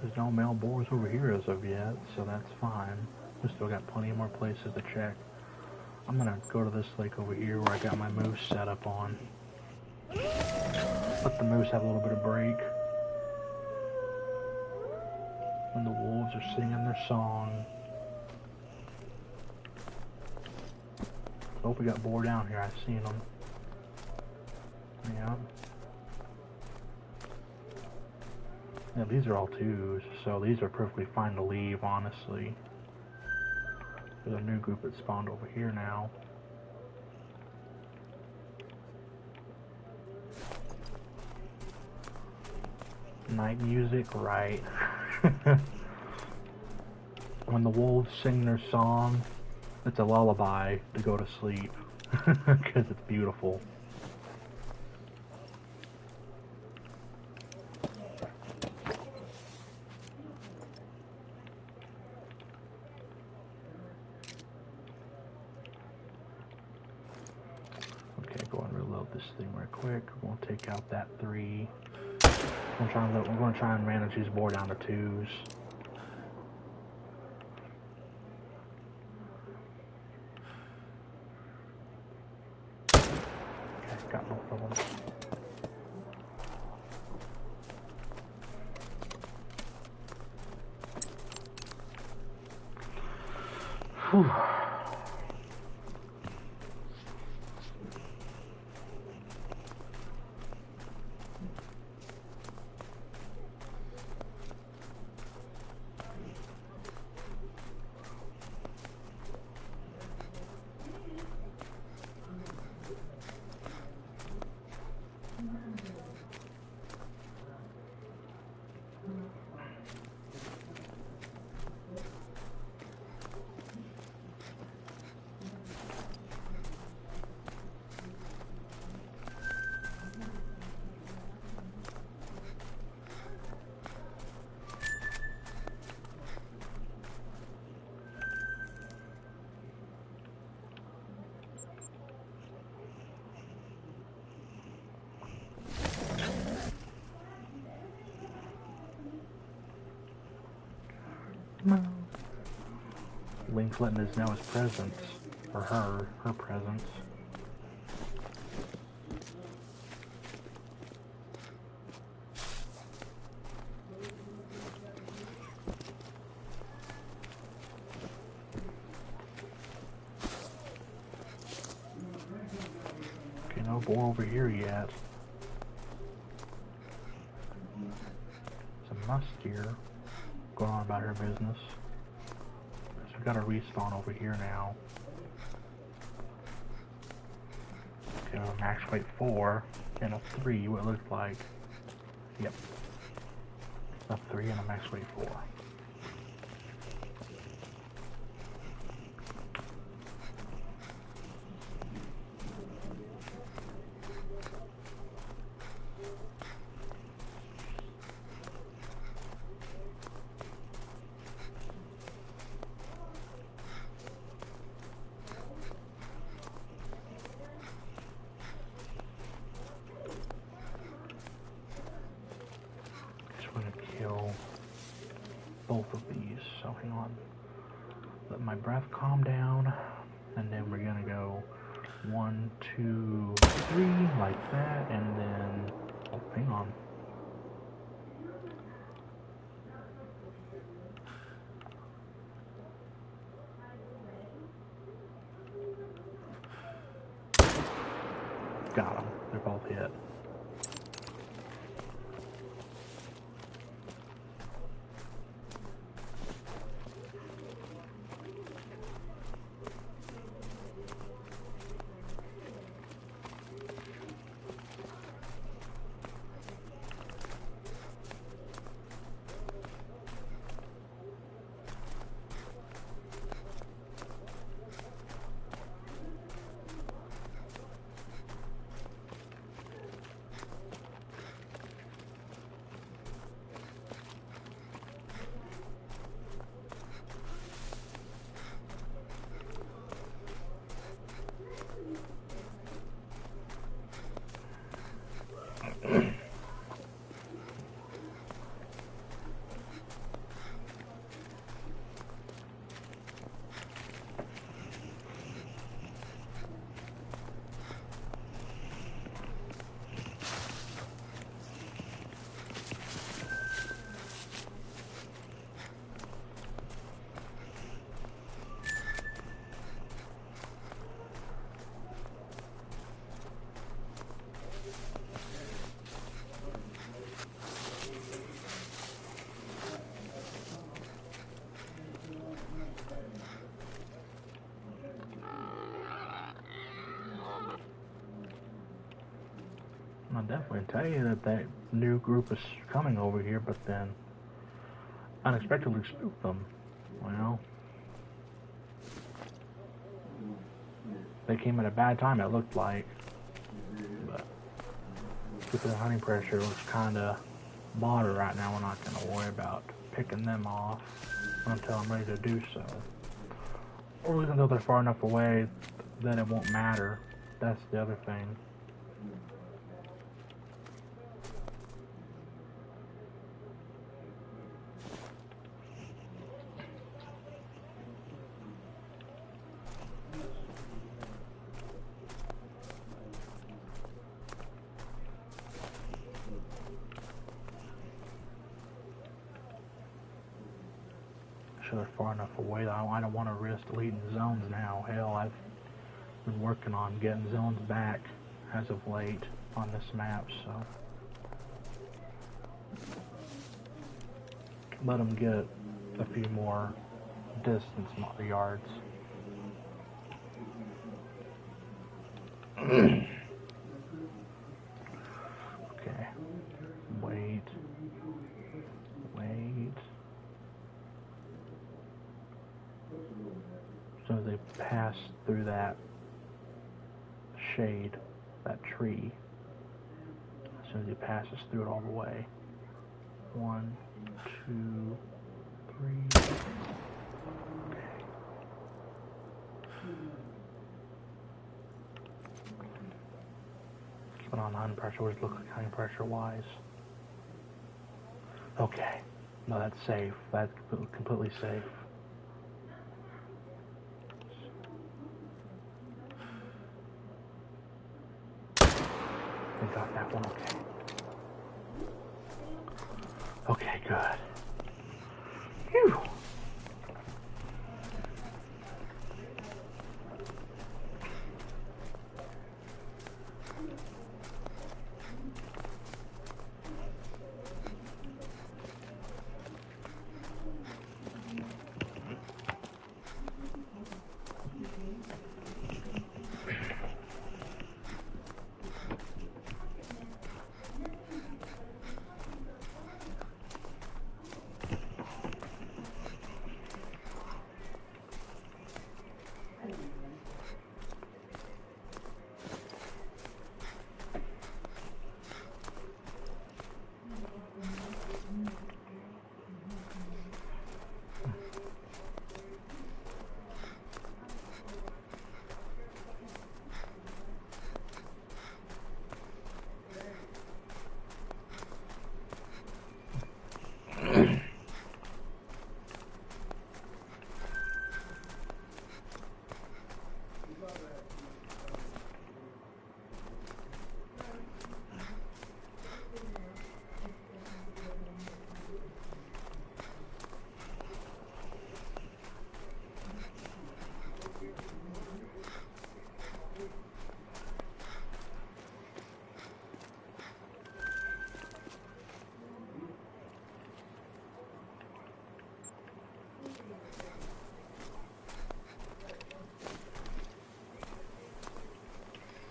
There's no male boars over here as of yet, so that's fine. We still got plenty more places to check. I'm gonna go to this lake over here where I got my moose set up on. Let the moose have a little bit of break. When the wolves are singing their song. Hope we got boar down here. I've seen them. Yeah. Yeah, these are all twos, so these are perfectly fine to leave, honestly. There's a new group that spawned over here now. Night music, right. When the wolves sing their song, it's a lullaby to go to sleep, because it's beautiful. Okay, go and reload this thing right quick. We're going to take out that 3. We're going to try and manage these boar down to 2s. Okay, got both of them. Whew. Linklet is now his presence, or her presence. Okay, no boar over here yet. Some musk here, going on about her business. So we got a respawn over here now. Okay, a max weight 4 and a 3, what it looked like. Yep. A 3 and a max weight 4. Both of these, so hang on, let my breath calm down, and then we're gonna go 1, 2, 3 like that, and then oh, hang on, got them, they're both hit. I'll definitely tell you that that new group is coming over here, but then unexpectedly spooked them. Well, they came at a bad time, it looked like. But with the hunting pressure looks kind of moderate right now, we're not going to worry about picking them off until I'm ready to do so. Or we can go they're far enough away that it won't matter. That's the other thing. They're far enough away that I don't want to risk deleting zones now. Hell, I've been working on getting zones back as of late on this map, so let them get a few more distance yards. Okay, wait. So they pass through that shade, that tree. As soon as he passes through it all the way. 1, 2, 3. Okay. Keep it on hunting pressure. What does it look like hunting pressure wise? Okay. No, that's safe. That's completely safe. We got that one, okay. Okay, good. Phew.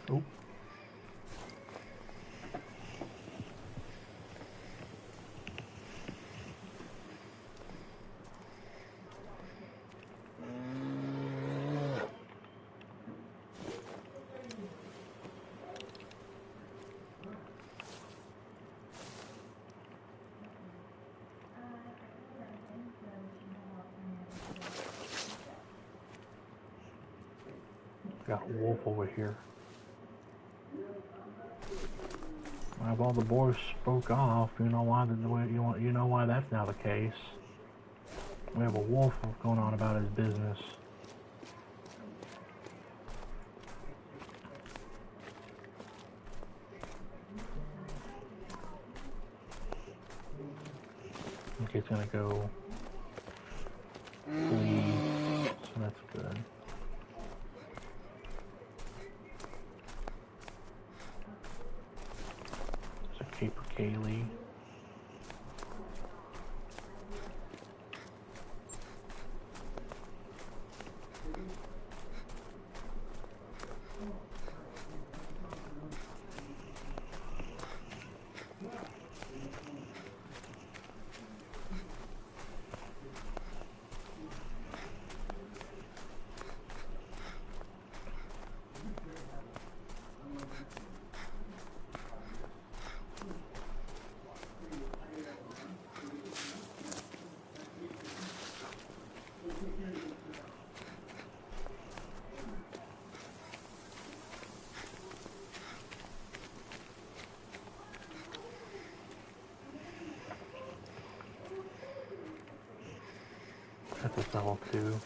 Oop. Got a wolf over here. If all the boys spoke off, you know why you know why that's now the case. We have a wolf going on about his business. Okay, it's gonna go flee, so that's good. There's a caper Kaylee. That's a level 2.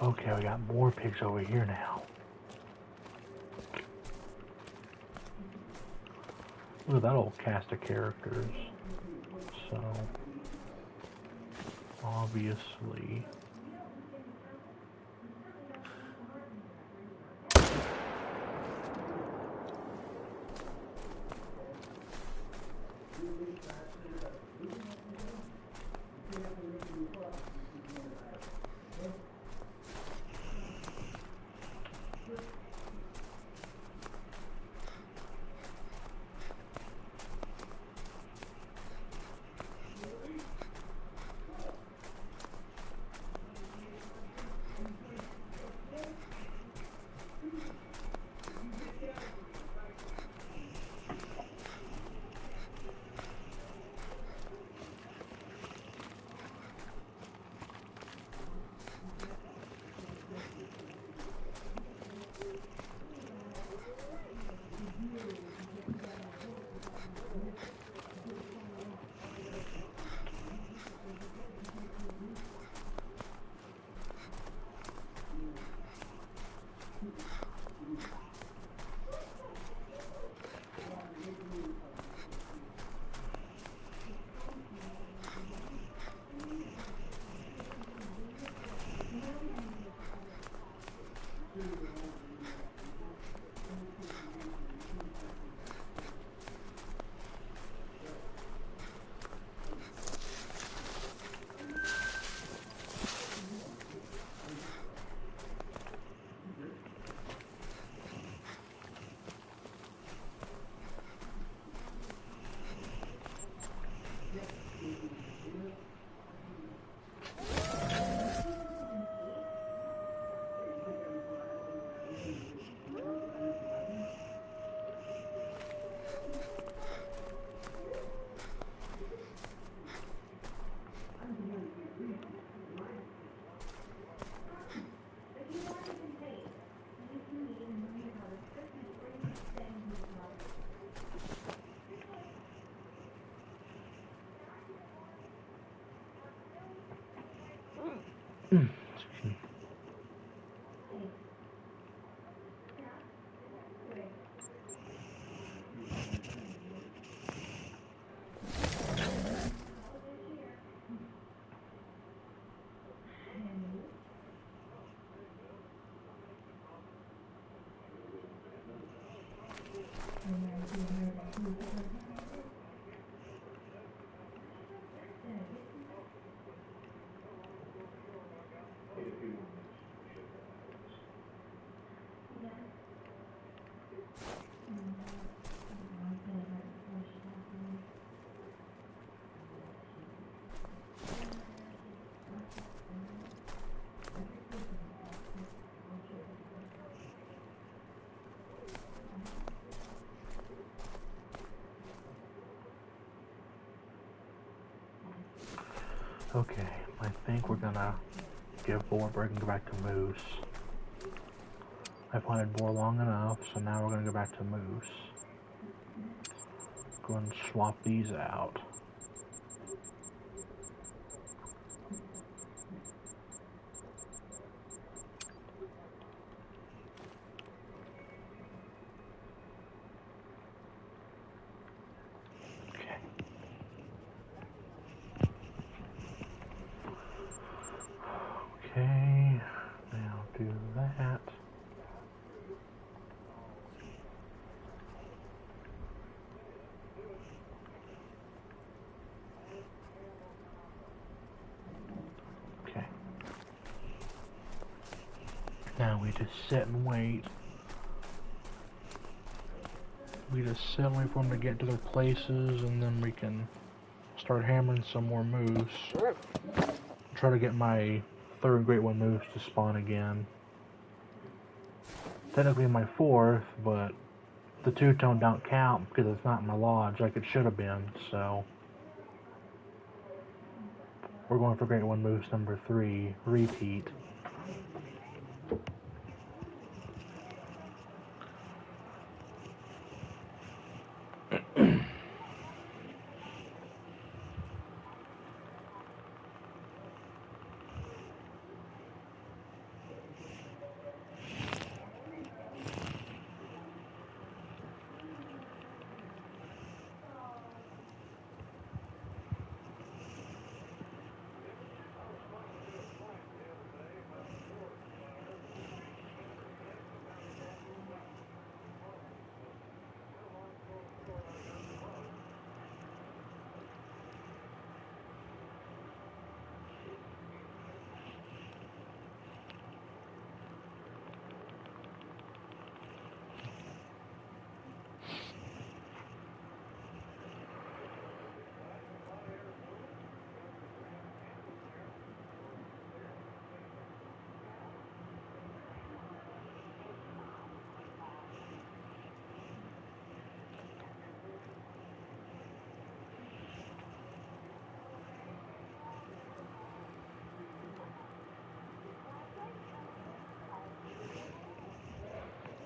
Okay, we got more pigs over here now. Look at that old cast of characters. So, obviously... Okay, I think we're gonna give Boar a break and go back to Moose. I've hunted Boar long enough, so now we're gonna go back to Moose. Go and swap these out. Okay, now do that. Okay. Now we just sit and wait. We just sit and wait for them to get to their places, and then we can start hammering some more moose. Try to get my third Great One Moose to spawn again. Technically my fourth, but the two-tone don't count because it's not in my lodge like it should have been, so we're going for Great One Moose number 3, repeat.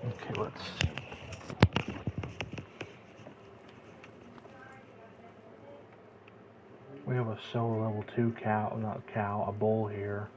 Okay, let's see. We have a silver level 2 cow, not cow, a bull here.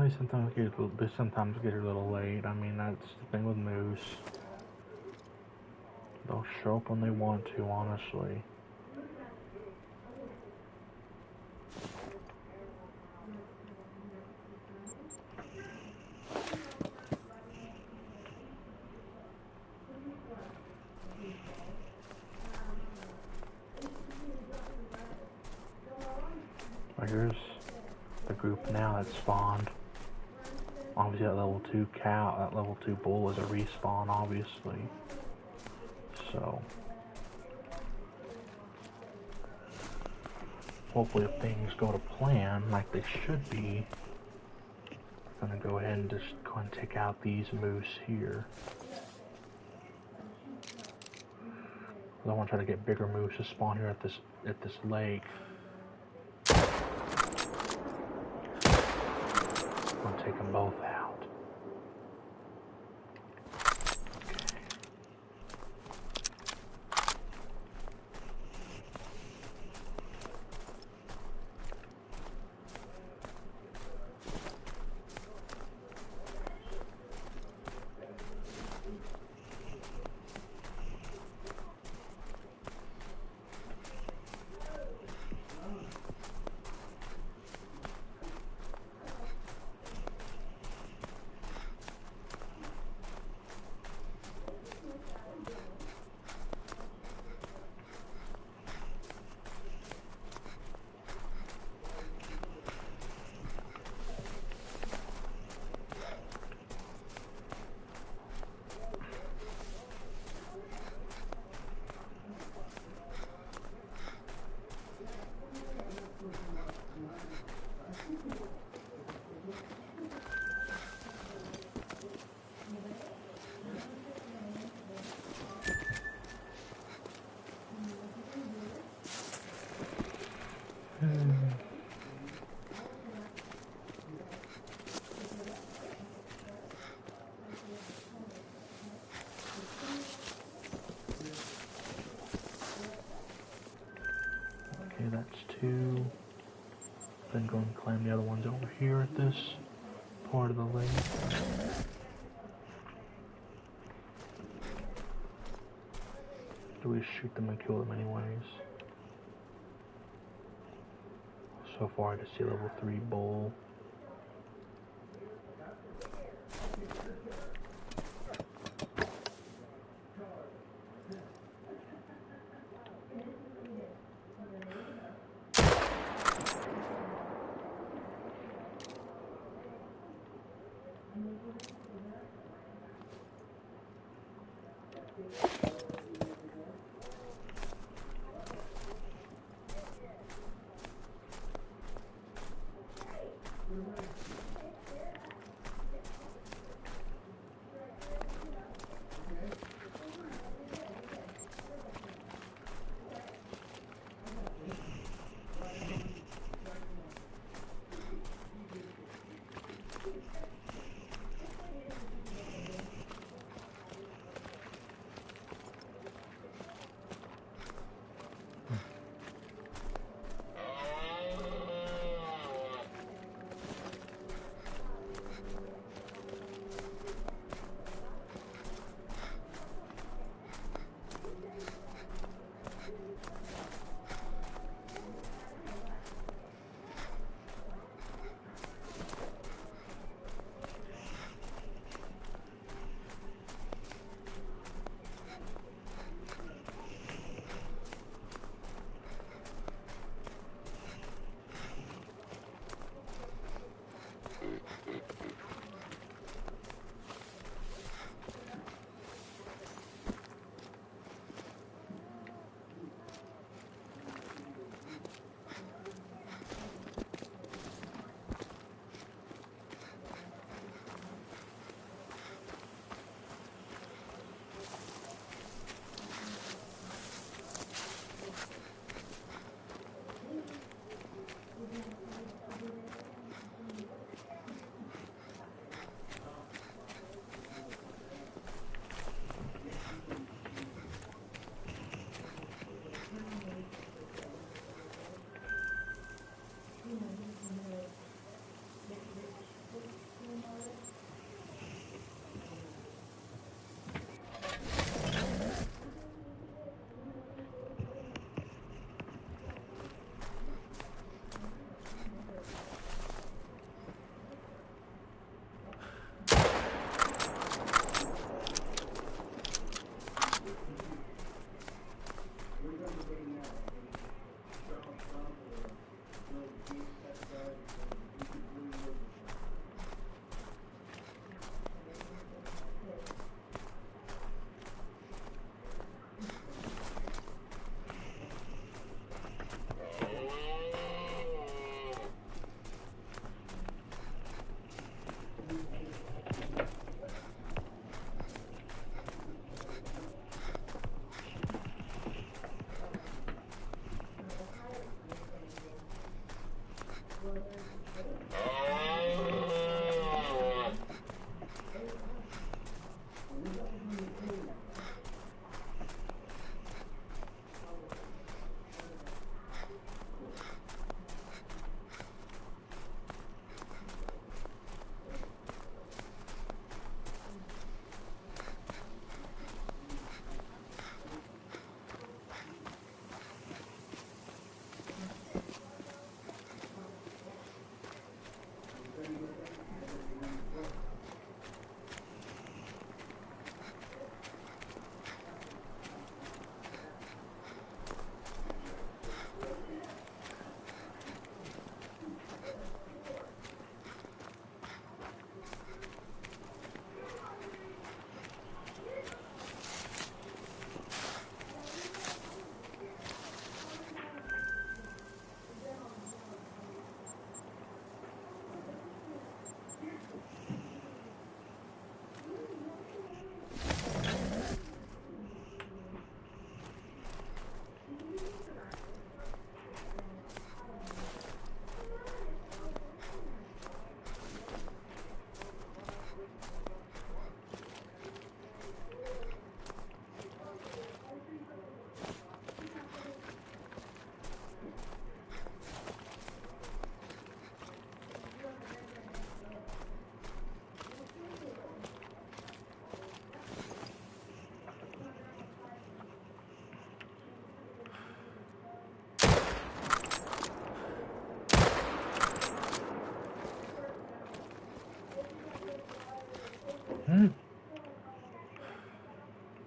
They sometimes get a little late. I mean, that's the thing with moose. They'll show up when they want to, honestly. Here's the group now that spawned. Obviously, that level 2 cow, that level 2 bull is a respawn, obviously. So, hopefully, if things go to plan like they should be, I'm gonna go ahead and just go and take out these moose here. I want to try to get bigger moose to spawn here at this lake. I'm gonna take them both out. Okay, that's 2. Then go and claim the other ones over here at this part of the lake. Do we shoot them and kill them anyways? So far, I just see level 3 bull.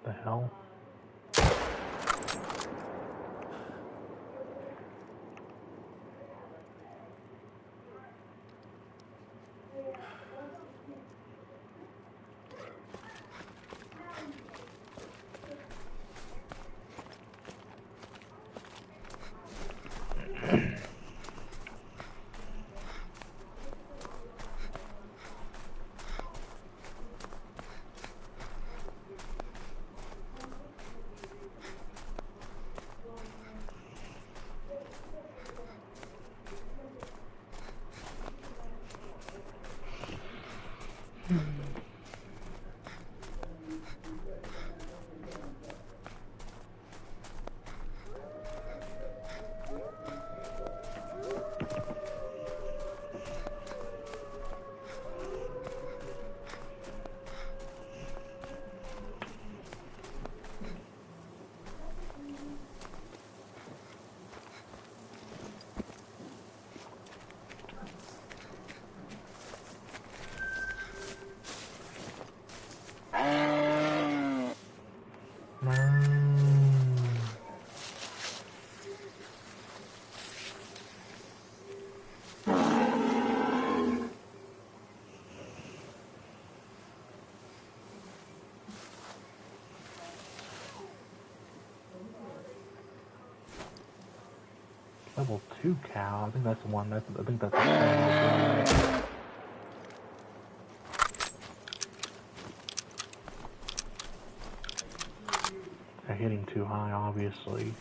The hell? Level 2 cow. I think that's the one. I think that's the same. They're hitting too high, obviously.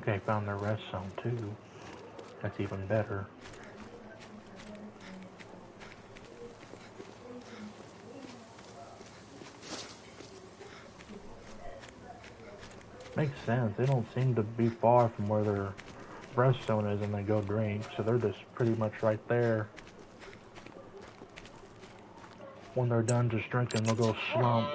Okay, found the rest zone too. That's even better. Makes sense. They don't seem to be far from where their rest zone is and they go drink, so they're just pretty much right there. When they're done just drinking, they'll go slump.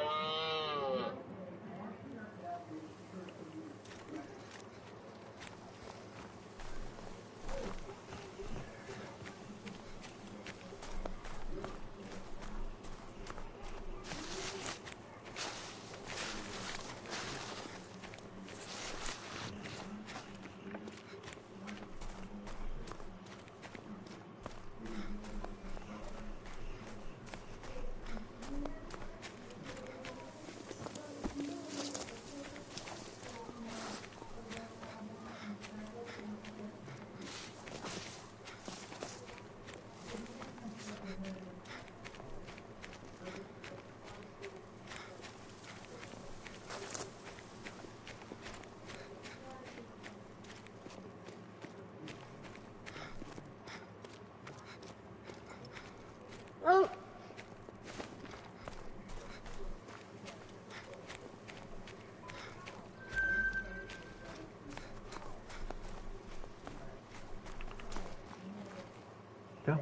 Go.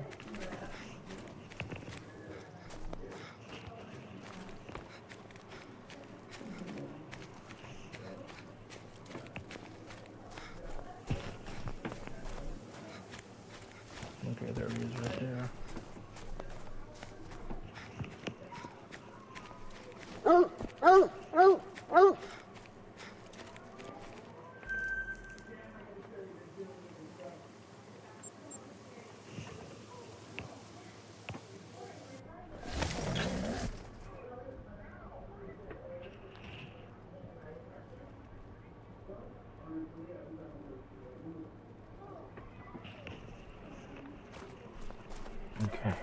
Okay, there he is right there. Okay.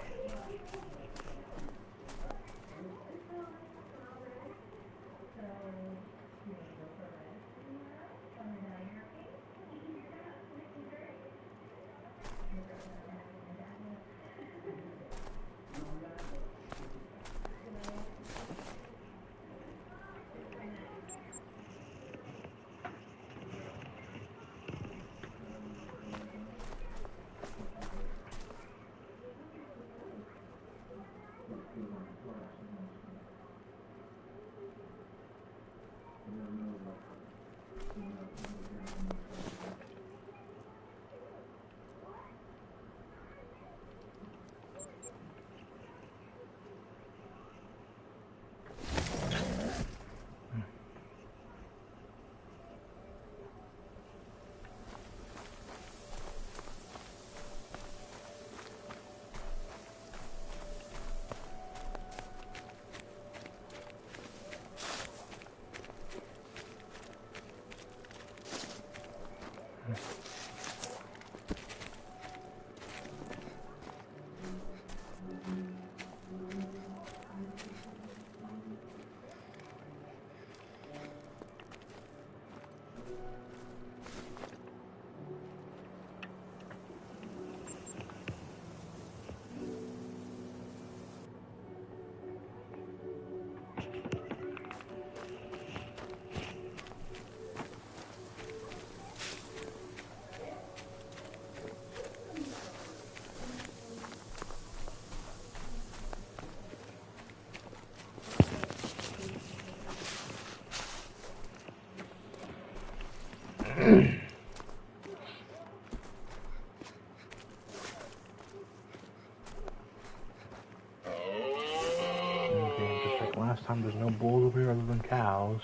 Okay, just like last time, there's no bulls over here other than cows.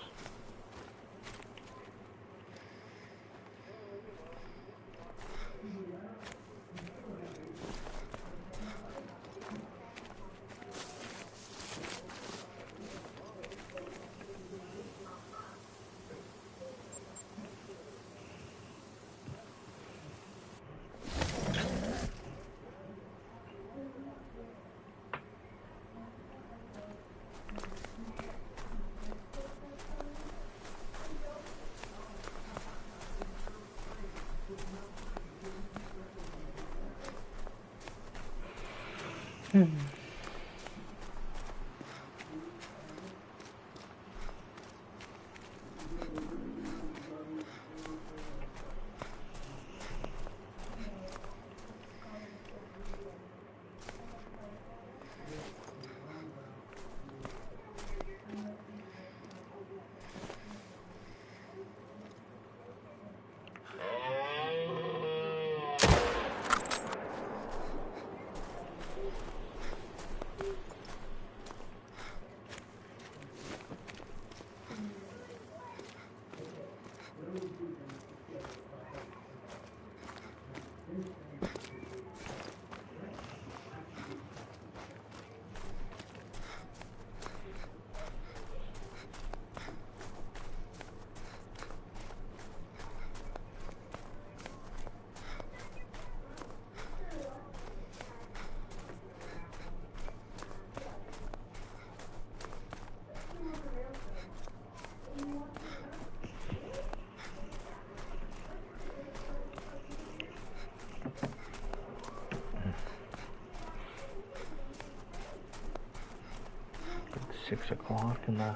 It's 6 o'clock in the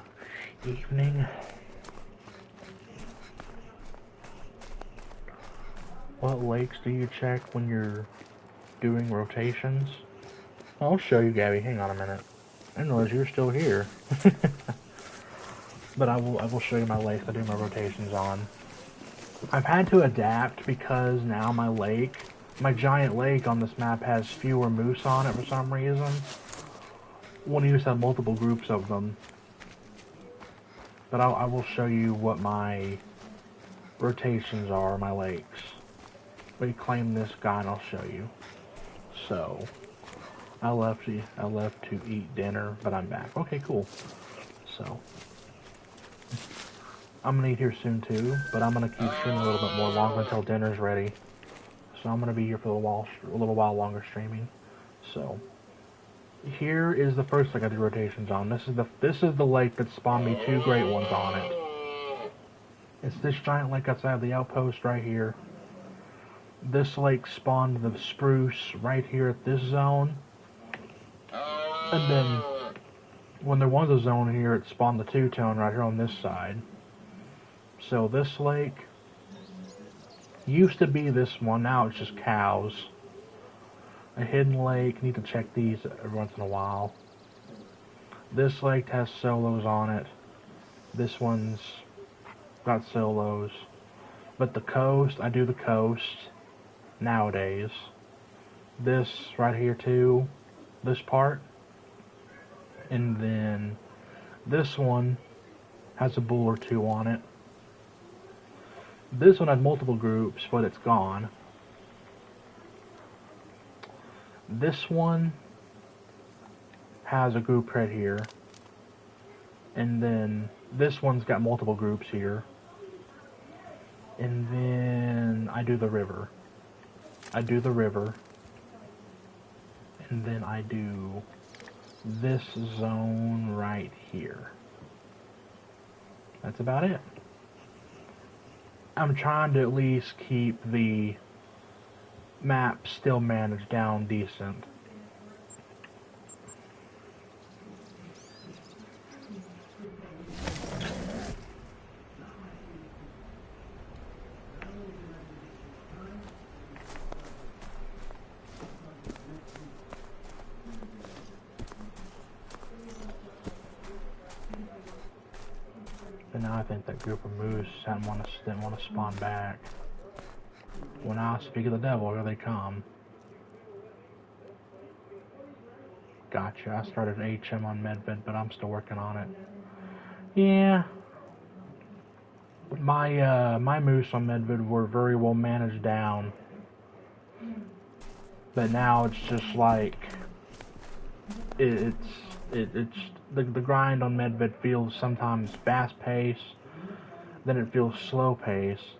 evening. What lakes do you check when you're doing rotations? I'll show you, Gabby. Hang on a minute. I didn't realize you were still here. But I will show you my lakes I do my rotations on. I've had to adapt because now my giant lake on this map has fewer moose on it for some reason. One used to have multiple groups of them. But I will show you what my rotations are, my lakes. We claim this guy and I'll show you. So, I left to eat dinner, but I'm back. Okay, cool. So, I'm gonna eat here soon too, but I'm gonna keep streaming a little bit more longer until dinner's ready. So I'm gonna be here for a little while longer streaming. So, here is the first lake I do rotations on. This is the lake that spawned me 2 great ones on it. It's this giant lake outside of the outpost right here. This lake spawned the spruce right here at this zone. And then, when there was a zone here, it spawned the two-tone right here on this side. So this lake used to be this one, now it's just cows. A hidden lake, need to check these every once in a while. This lake has solos on it. This one's got solos. But the coast, I do the coast nowadays. This right here too, this part. And then this one has a bull or 2 on it. This one had multiple groups, but it's gone. This one has a group right here. And then this one's got multiple groups here. And then I do the river. And then I do this zone right here. That's about it. I'm trying to at least keep the map still managed down decent. But now I think that group of moose didn't want to spawn back. Well, now, speak of the devil, here they come. Gotcha, I started HM on Medved, but I'm still working on it. Yeah. My moose on Medved were very well managed down. But now it's just like... It's the grind on Medved feels sometimes fast-paced, then it feels slow-paced,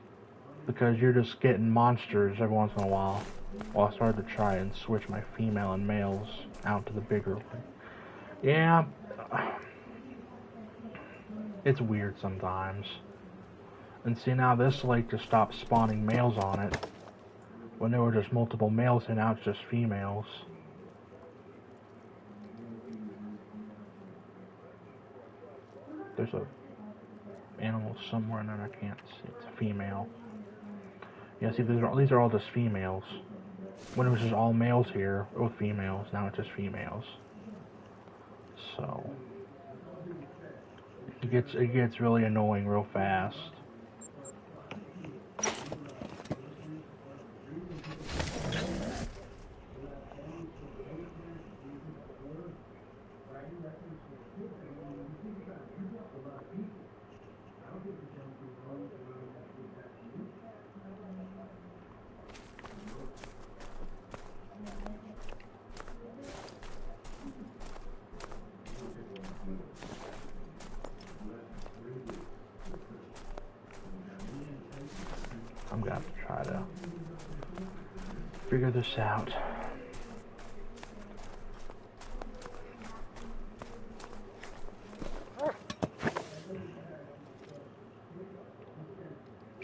because you're just getting monsters every once in a while. Well, I started to try and switch my female and males out to the bigger one. Yeah, it's weird sometimes. And see, now this lake just stopped spawning males on it, when there were just multiple males and now it's just females. There's a animal somewhere in there I can't see. It's a female. Yeah, see, these are all just females. When it was just all males here with females, now it's just females. So it gets really annoying real fast. I'm gonna have to try to figure this out.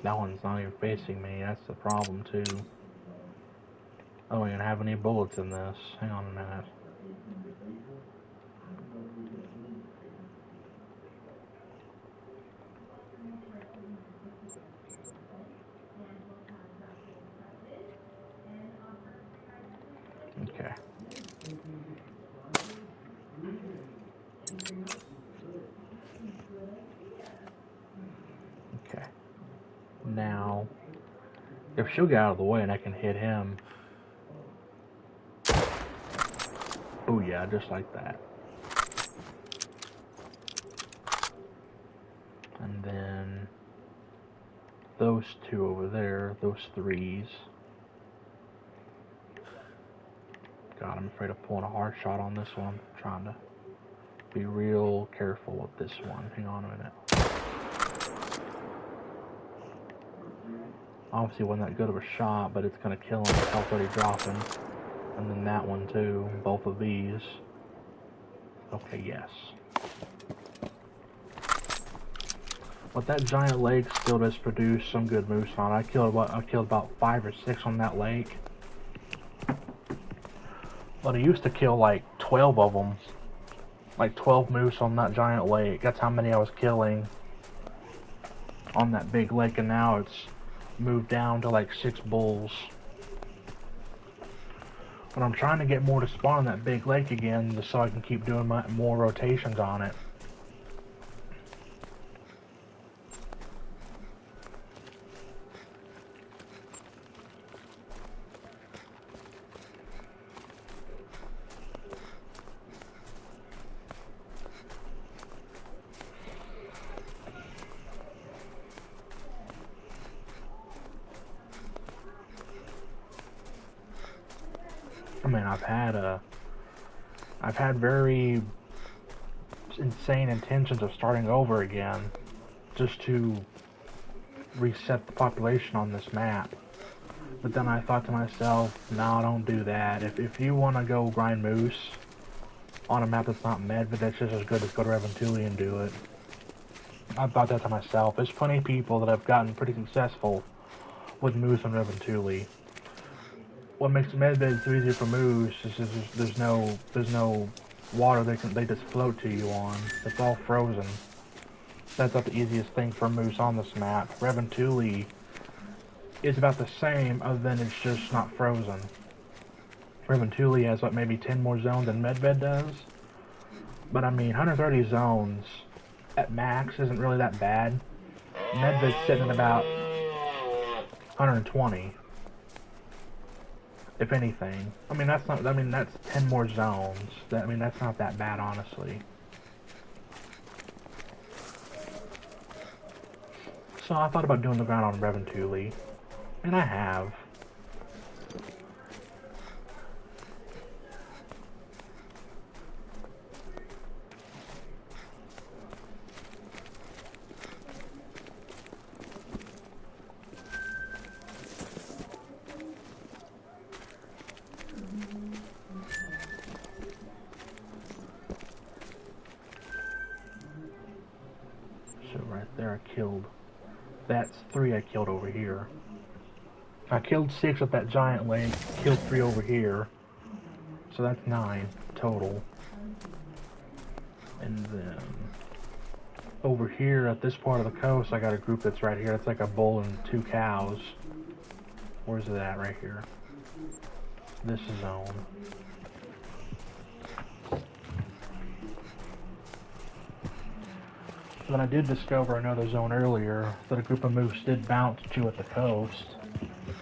That one's not even facing me, that's the problem too. I don't even have any bullets in this. Hang on a minute. Okay. Okay. Now, if she'll get out of the way and I can hit him. Oh yeah, just like that. And then those two over there, those threes. God, I'm afraid of pulling a hard shot on this one. I'm trying to be real careful with this one. Hang on a minute. Obviously wasn't that good of a shot, but it's gonna kill him. His health already dropping. And then that one too, both of these. Okay, yes. But that giant lake still does produce some good moose on it. I killed about 5 or 6 on that lake. But I used to kill like 12 of them. Like 12 moose on that giant lake. That's how many I was killing on that big lake, and now it's moved down to like 6 bulls. But I'm trying to get more to spawn on that big lake again, just so I can keep doing more rotations on it. I mean, I've had very insane intentions of starting over again, just to reset the population on this map. But then I thought to myself, no, don't do that. If you want to go grind moose on a map that's not Medved, that's just as good as go to Reventuli and do it. I thought that to myself. There's plenty of people that have gotten pretty successful with moose on Reventuli. What makes Medved so easier for moose is just there's no water they just float to you on. It's all frozen. That's not the easiest thing for moose on this map. Reventuli is about the same, other than it's just not frozen. Reventuli has what, maybe 10 more zones than Medved does? But I mean, 130 zones at max isn't really that bad. Medved's sitting at about 120, if anything. I mean, that's not. I mean, that's 10 more zones. I mean, that's not that bad, honestly. So I thought about doing the ground on Rev and Thule, and I have. So right there I killed. That's 3 I killed over here. I killed 6 with that giant lake, killed 3 over here. So that's 9 total. And then over here at this part of the coast I got a group that's right here. It's like a bull and 2 cows. Where's it at? Right here. This zone. Then I did discover another zone earlier that a group of moose did bounce to at the coast.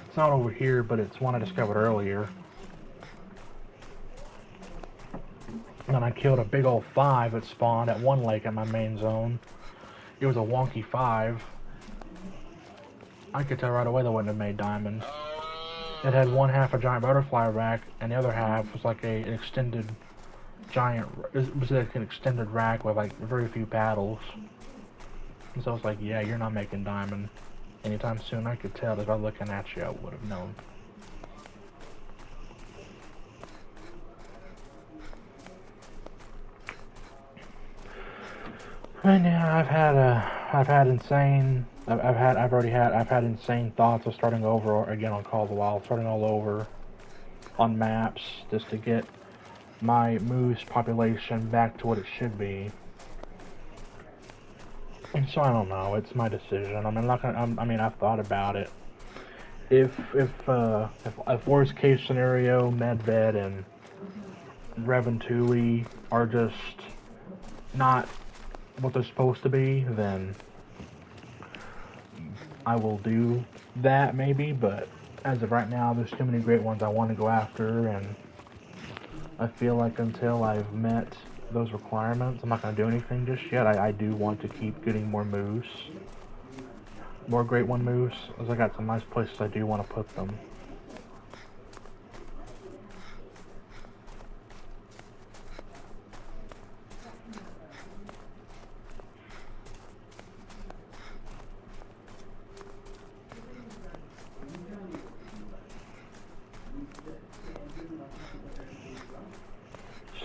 It's not over here, but it's one I discovered earlier. And I killed a big old 5 that spawned at one lake at my main zone. It was a wonky 5. I could tell right away that wouldn't have made diamond. It had one half a giant butterfly rack, and the other half was like an extended giant. It was like an extended rack with like very few paddles. And so I was like, yeah, you're not making diamond anytime soon. I could tell that by looking at you, I would have known. And yeah, I've had insane thoughts of starting over again on Call of the Wild, starting all over on maps just to get my moose population back to what it should be. And so I don't know. It's my decision. I mean, I've thought about it. If worst case scenario, Medved and Rev and Thule are just not what they're supposed to be, then I will do that maybe. But as of right now, there's too many great ones I want to go after, and I feel like until I've met those requirements, I'm not going to do anything just yet. I do want to keep getting more moose, more great one moose, as I got some nice places I do want to put them.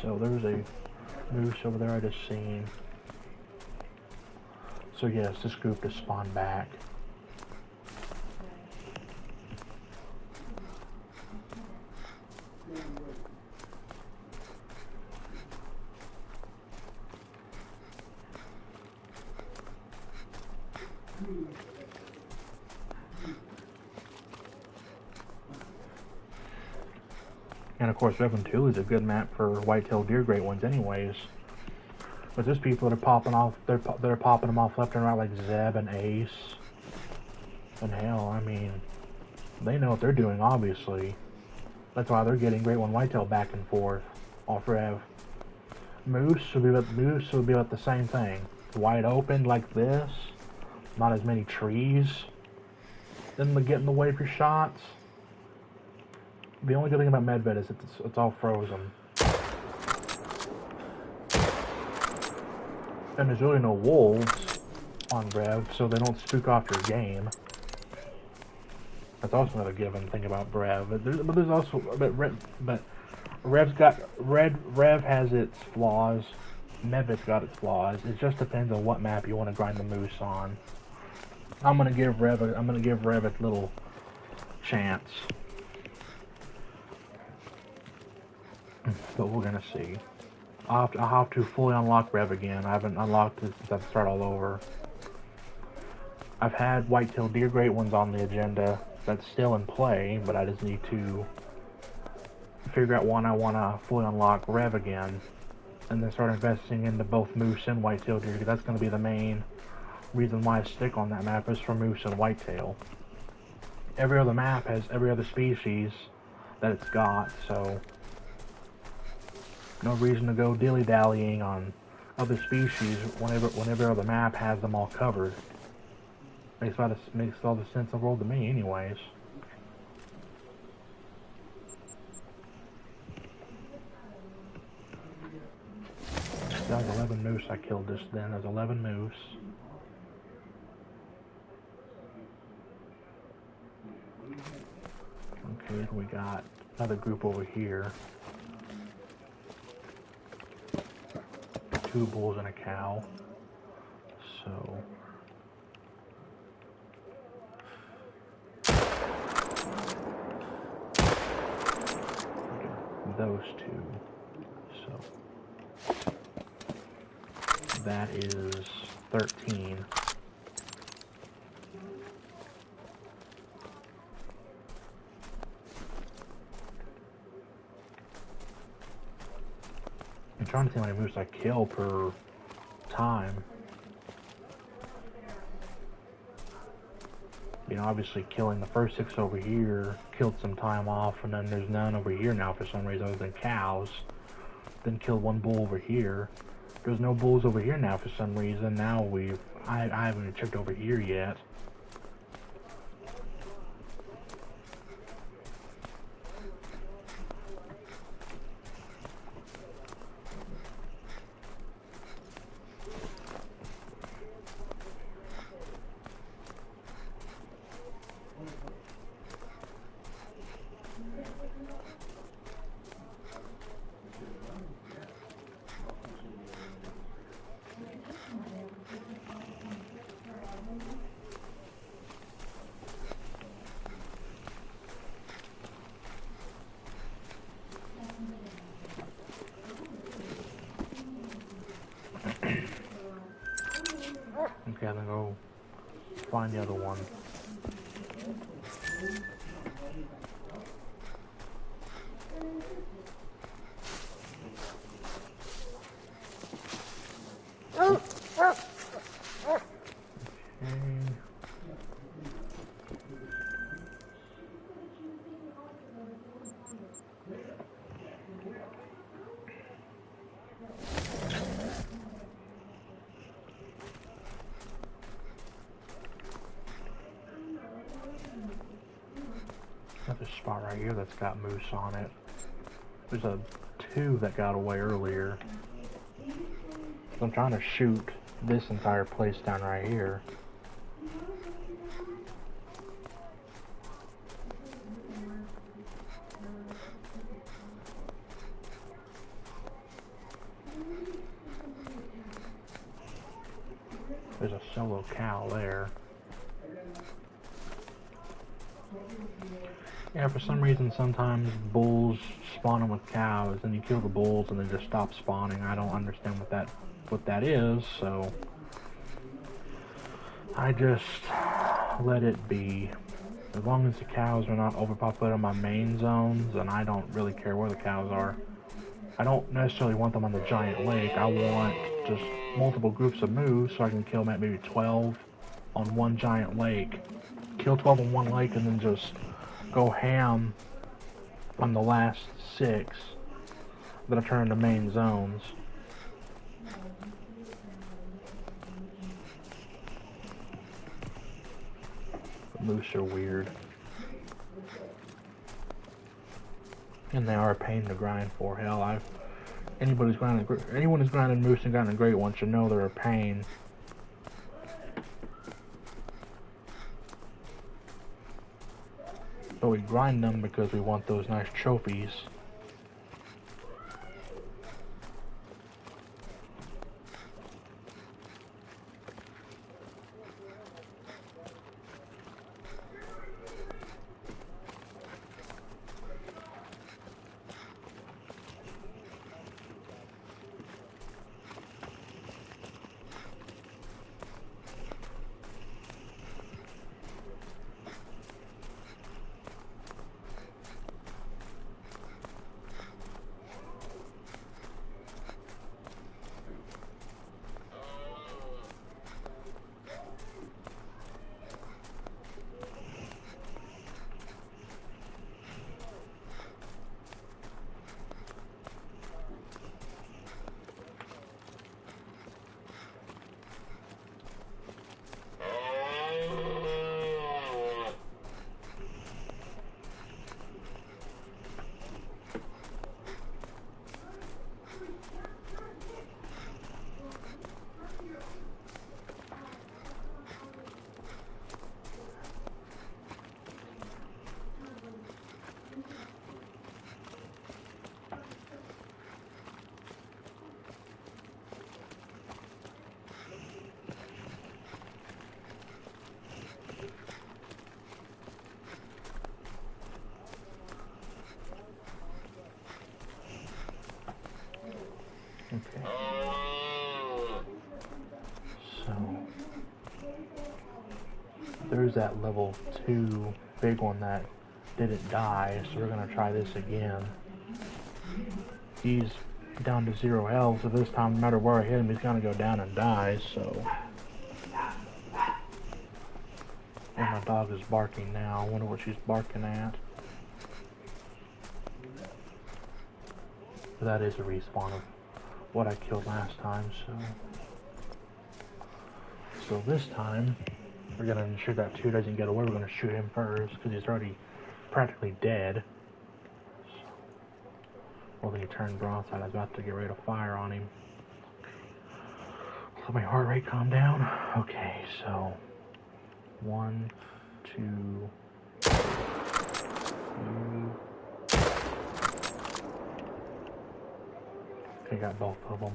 So there's a moose over there I just seen. So yes, this group just spawned back. And of course, Rev and Thule is a good map for white-tailed deer great ones anyways. But there's people that are popping off, they're popping them off left and right like Zeb and Ace. And hell, I mean, they know what they're doing, obviously. That's why they're getting great one whitetail back and forth off Rev. Moose would be about the same thing. Wide open like this, not as many trees. Then they get in the way of your shots. The only good thing about Medved is it's all frozen. And there's really no wolves on Rev, so they don't spook off your game. That's also another given thing about Rev. But there's also but Rev has its flaws. Medved's got its flaws. It just depends on what map you want to grind the moose on. I'm gonna give Rev a little chance. But we're gonna see. I'll have to fully unlock Rev again. I haven't unlocked it since I've started all over. I've had white-tailed deer great ones on the agenda that's still in play, but I just need to figure out when I want to fully unlock Rev again. and then start investing into both moose and whitetail deer, because that's going to be the main reason why I stick on that map, is for moose and whitetail. Every other map has every other species that it's got, so no reason to go dilly-dallying on other species whenever the map has them all covered. Makes all the sense in the world to me anyways. That was 11 moose I killed just then. There's 11 moose. Okay, we got another group over here. 2 bulls and a cow. So those 2. So that is 13. I'm trying to see how many moose I kill per time. You know, obviously killing the first 6 over here killed some time off, and then there's none over here now for some reason other than cows. Then killed 1 bull over here. There's no bulls over here now for some reason. Now I haven't even checked over here yet. Okay, I'm gonna go find the other one. Another spot right here that's got moose on it. There's 2 that got away earlier. So I'm trying to shoot this entire place down right here. There's a solo cow there. Yeah, for some reason sometimes bulls spawn with cows, and you kill the bulls and they just stop spawning. I don't understand what that is, so I just let it be. As long as the cows are not overpopulated on my main zones, and I don't really care where the cows are. I don't necessarily want them on the giant lake. I want just multiple groups of moose so I can kill maybe 12 on one giant lake. Kill 12 on one lake and then just go ham on the last 6 that I turn into main zones. But moose are weird. And they are a pain to grind for. Hell, anyone who's grinded moose and gotten a great one should know they're a pain. But we grind them because we want those nice trophies. there's that level 2 big one that didn't die, so we're gonna try this again. He's down to 0 health, so this time, no matter where I hit him, he's gonna go down and die, so. And my dog is barking now. I wonder what she's barking at. But that is a respawn of what I killed last time, so. So this time, we're gonna ensure that 2 doesn't get away. We're gonna shoot him first, because he's already practically dead. Well, then he turned broadside. I was about to get ready to fire on him. Let my heart rate calm down. Okay, so 1, 2, 3. I got both of them.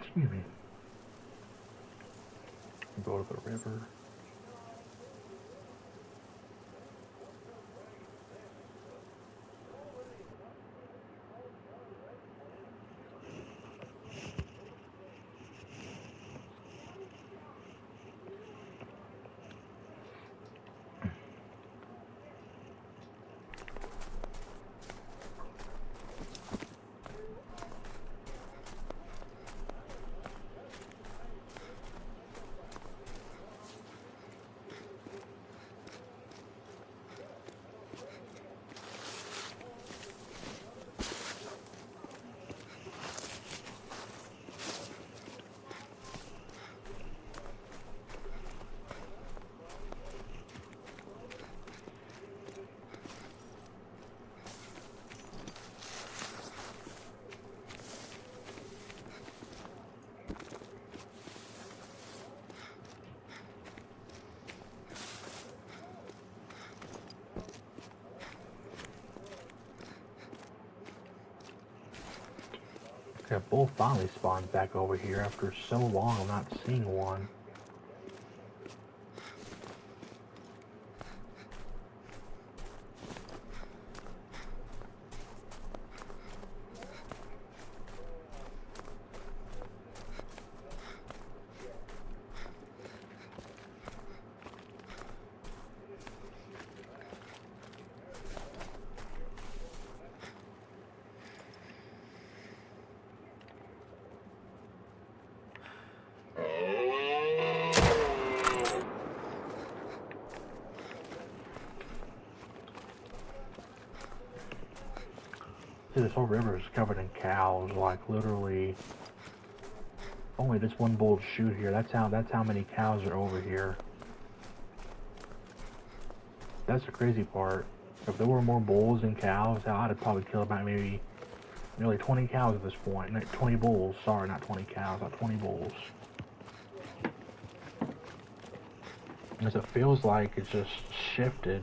Excuse me. Go to the river. Yeah, both finally spawned back over here after so long of not seeing one. See, this whole river is covered in cows, like literally only just one bull to shoot here. That's how many cows are over here. That's the crazy part. If there were more bulls than cows, I'd have probably killed about maybe nearly 20 cows at this point. 20 bulls, sorry, not 20 cows, not 20 bulls. Because it feels like it's just shifted.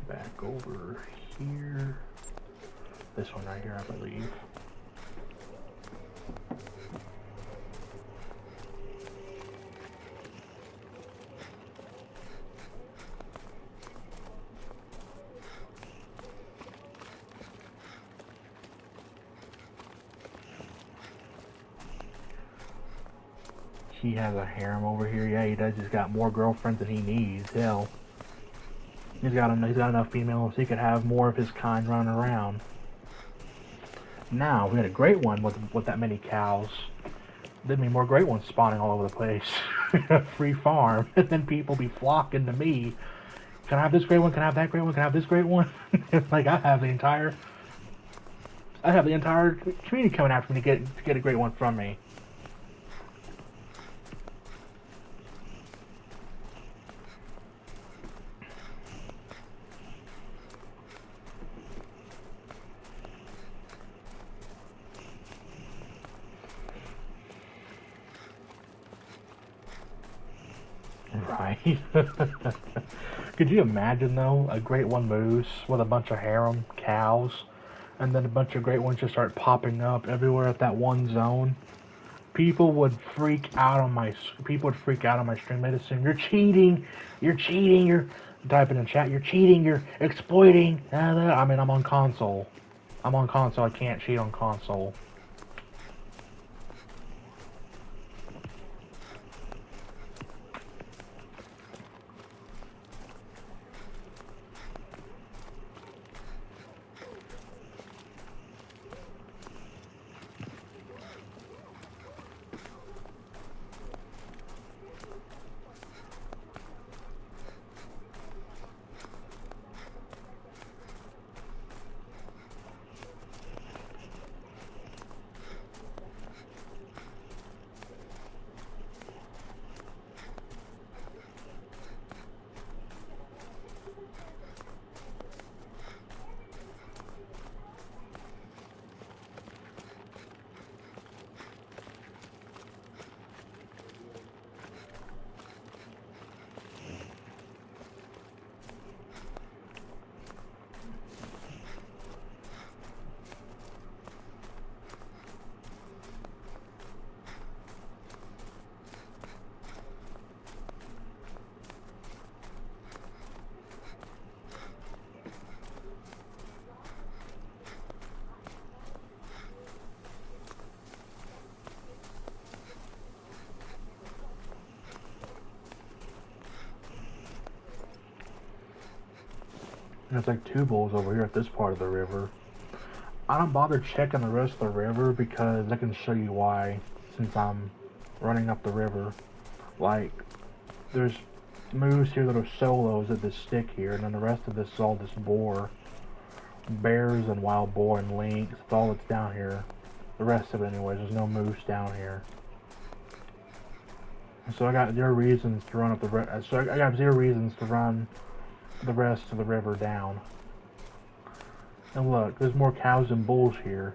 Back over here. This one right here, I believe. he has a harem over here. Yeah, he does. He's got more girlfriends than he needs. Hell, he's got enough females so he could have more of his kind running around. Now we had a great one with that many cows. There'd be more great ones spawning all over the place. Free farm, and then people be flocking to me. Can I have this great one? Can I have that great one? Can I have this great one? Like I have the entire community coming after me to get a great one from me. Right. Could you imagine though, a great one moose with a bunch of harem cows, and then a bunch of great ones just start popping up everywhere at that one zone? People would freak out on my stream. They'd assume you're cheating, you're typing in chat, you're cheating, you're exploiting. I mean, I'm on console. I can't cheat on console. There's like 2 bulls over here at this part of the river. I don't bother checking the rest of the river because I can show you why, since I'm running up the river. Like, there's moose here that are solos at this stick here, and then the rest of this is all this boar. Bears and wild boar and lynx, that's all that's down here. The rest of it anyways, there's no moose down here. So I got 0 reasons to run up the river. So I got 0 reasons to run the rest of the river down. And look, there's more cows and bulls here.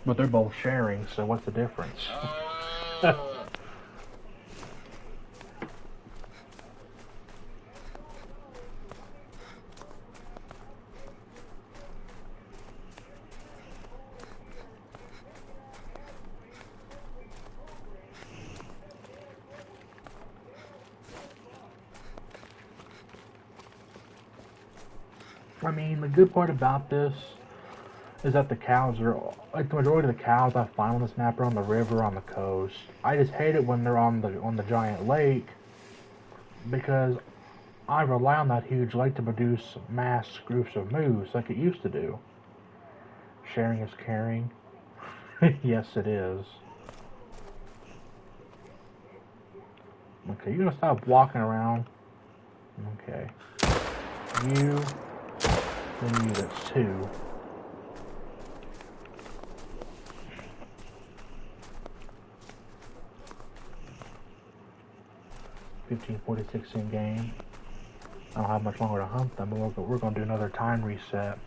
But they're both sharing, so what's the difference? I mean, the good part about this is that the cows are, like the majority of the cows I find on this map are on the river, on the coast. I just hate it when they're on the giant lake, because I rely on that huge lake to produce mass groups of moose like it used to do. Sharing is caring. Yes, it is. Okay, you're gonna stop walking around. Okay. You. Then you, that's 2. $15.46 in game. I don't have much longer to hunt them, but we're going to do another time reset.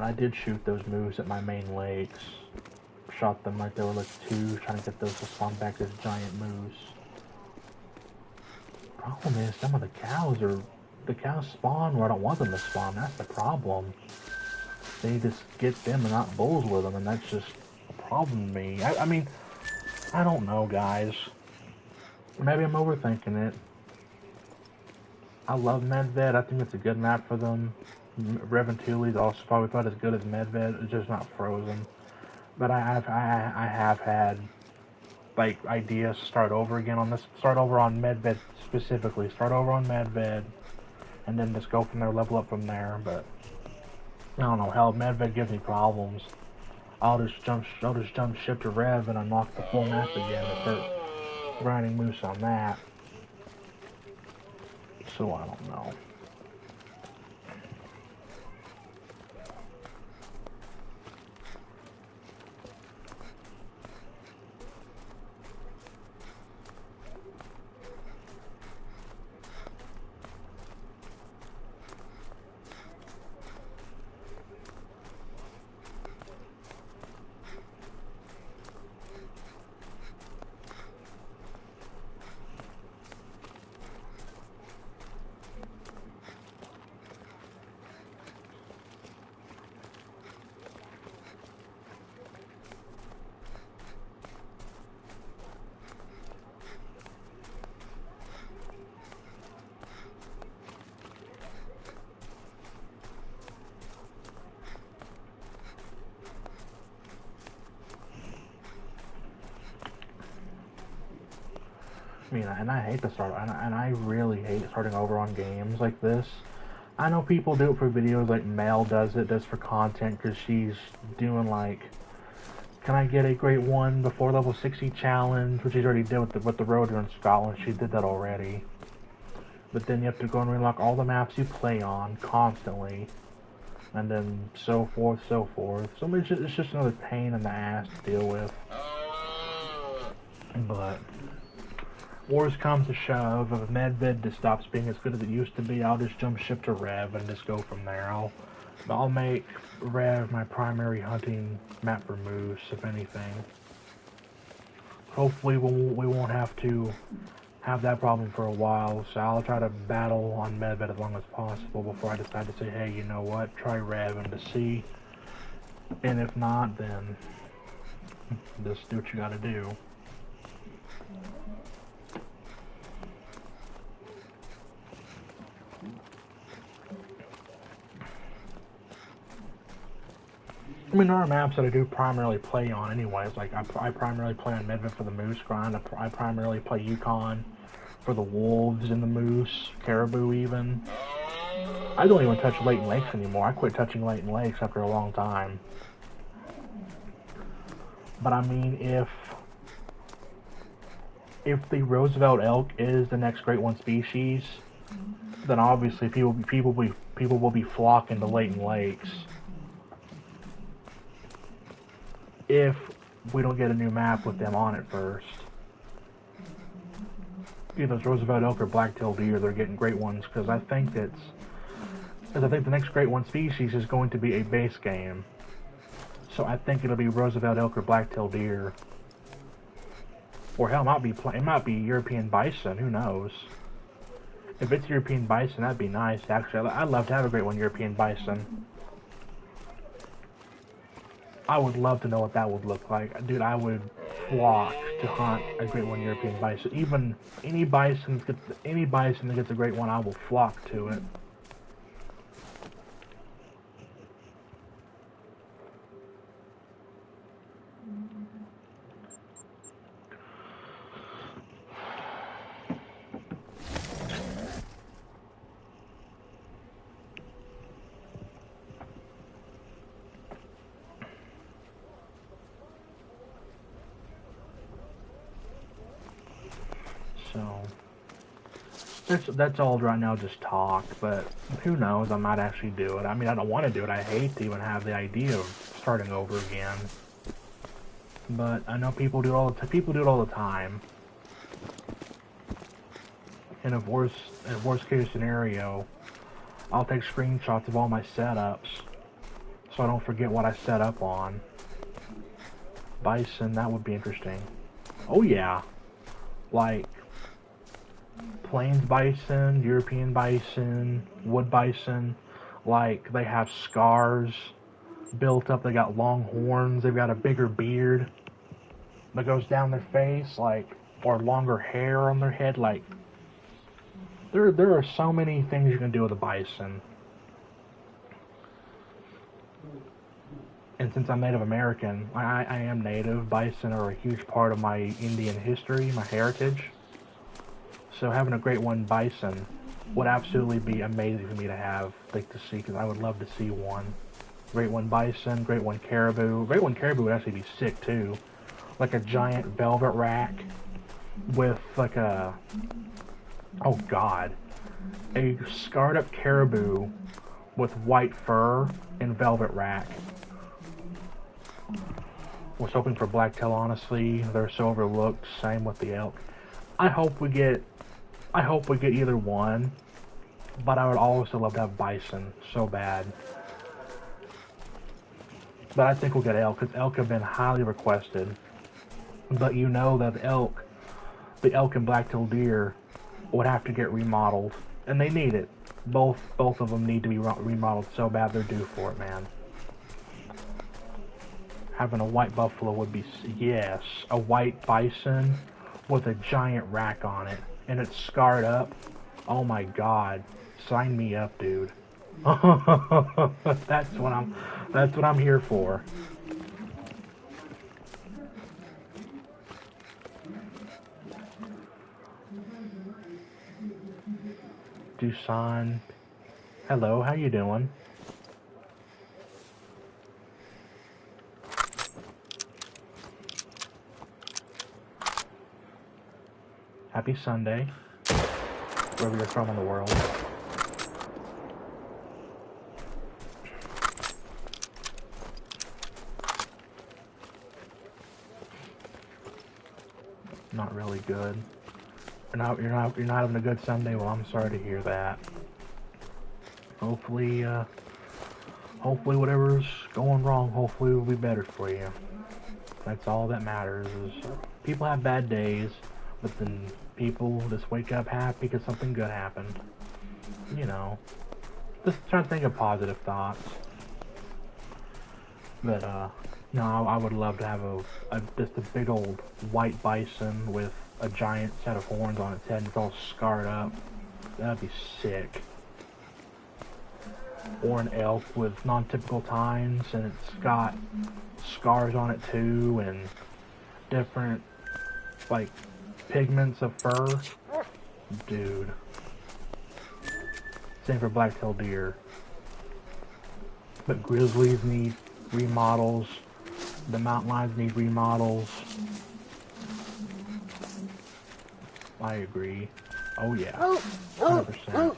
I did shoot those moves at my main lakes. Shot them like they were like 2, trying to get those to spawn back as giant moose. Problem is, some of the cows spawn where I don't want them to spawn. That's the problem. They just get them and not bulls with them, and that's just a problem to me. I mean, I don't know, guys. Maybe I'm overthinking it. I love Medved. I think it's a good map for them. Reventuli is also probably about as good as Medved. It's just not frozen. But I have had like ideas to start over again on this. Start over on Medved specifically. Start over on Medved, and then just go from there. Level up from there. But I don't know. Hell, Medved gives me problems. I'll just jump ship to Rev and unlock the full map again and start grinding moose on that. So I don't know. I mean, and I hate to start, and I really hate starting over on games like this. I know people do it for videos, like Mel does it, does for content, because she's doing like, can I get a great one before level 60 challenge, which she's already did with the roader in Scotland. She did that already. But then you have to go and relock all the maps you play on constantly, and then so forth, so forth. So it's just another pain in the ass to deal with. But worst comes to shove, if Medved just stops being as good as it used to be, I'll just jump ship to Rev and just go from there. I'll make Rev my primary hunting map for moose, if anything. Hopefully we won't have to have that problem for a while, so I'll try to battle on Medved as long as possible before I decide to say, hey, you know what, try Rev and to see. And if not, then just do what you gotta do. I mean, there are maps that I do primarily play on anyways. Like, I primarily play on Medved for the moose grind. I primarily play Yukon for the wolves and the moose, caribou even. I don't even touch Leighton Lakes anymore. I quit touching Leighton Lakes after a long time. But I mean, if the Roosevelt elk is the next Great One species, then obviously people will be flocking to Leighton Lakes. If we don't get a new map with them on it first. Either it's Roosevelt elk or black-tailed deer, they're getting great ones, because I think the next Great One species is going to be a base game. So I think it'll be Roosevelt elk or black-tailed deer. Or hell, it might be European bison, who knows. If it's European bison, that'd be nice. Actually, I'd love to have a Great One European bison. I would love to know what that would look like. Dude, I would flock to hunt a Great One European bison. Even any bison that gets a Great One, I will flock to it. So that's all right now, just talk, but who knows, I might actually do it. I mean, I don't want to do it. I hate to even have the idea of starting over again. But I know people do it all the time. And in worst case scenario, I'll take screenshots of all my setups, so I don't forget what I set up on. Bison, that would be interesting. Oh yeah, like plains bison, European bison, wood bison, like they have scars built up, they got long horns, they've got a bigger beard that goes down their face, like, or longer hair on their head, like, there are so many things you can do with a bison. And since I'm Native American, I am Native, bison are a huge part of my Indian history, my heritage. So having a great one bison would absolutely be amazing for me to have, like, to see, because I would love to see one. Great one bison, great one caribou. Great one caribou would actually be sick too. Like a giant velvet rack with like a, oh god, a scarred up caribou with white fur and velvet rack. Was hoping for blacktail, honestly. They're so overlooked. Same with the elk. I hope we get either one, but I would also love to have bison so bad. But I think we'll get elk, because elk have been highly requested. But you know that the elk and black-tailed deer would have to get remodeled, and they need it. Both of them need to be remodeled so bad. They're due for it, man. Having a white buffalo would be, yes, a white bison with a giant rack on it, and it's scarred up. Oh my god, sign me up, dude. That's what I'm here for. Dusan, hello, how you doing? Happy Sunday, wherever you're from in the world. Not really good. You're not having a good Sunday. Well, I'm sorry to hear that. Hopefully whatever's going wrong, hopefully will be better for you. That's all that matters. Is people have bad days, but then people just wake up happy because something good happened. You know, just trying to think of positive thoughts. But no, I would love to have just a big old white bison with a giant set of horns on its head and it's all scarred up. That'd be sick. Or an elk with non-typical tines and it's got scars on it too and different, like, pigments of fur. Dude. Same for black-tailed deer. But grizzlies need remodels. The mountain lions need remodels. I agree. Oh yeah. 100%.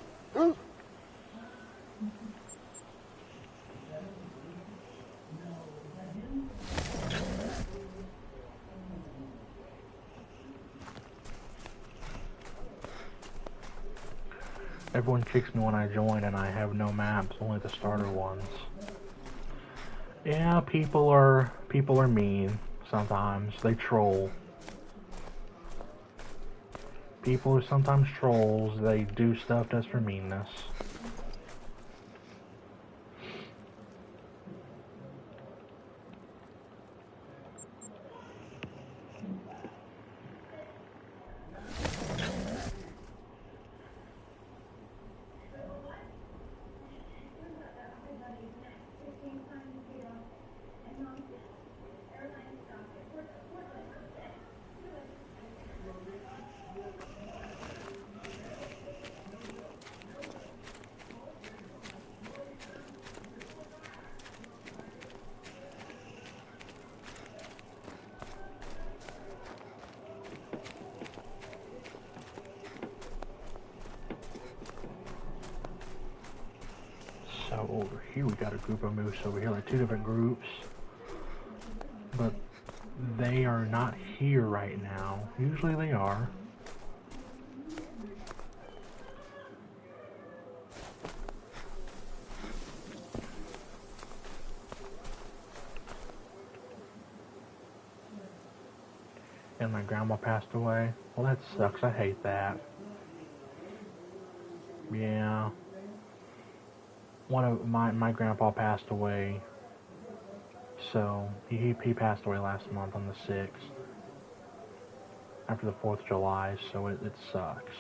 Everyone kicks me when I join and I have no maps, only the starter ones. Yeah, people are mean sometimes. They troll. People are sometimes trolls. They do stuff just for meanness. So over here we got a group of moose over here, like two different groups. But they are not here right now. Usually they are. And my grandma passed away. Well, that sucks. I hate that. Yeah. One of my grandpa passed away. So he passed away last month on the 6th. After the 4th of July. So it sucks.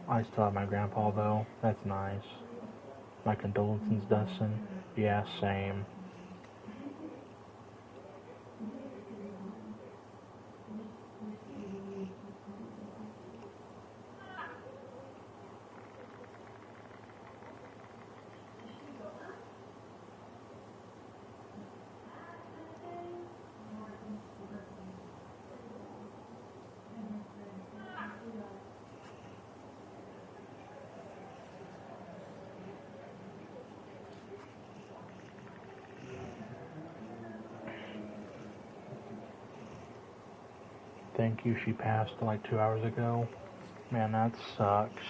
I still have my grandpa though. That's nice. My condolences, Dustin. Yeah, same. Thank you, she passed like 2 hours ago. Man, that sucks.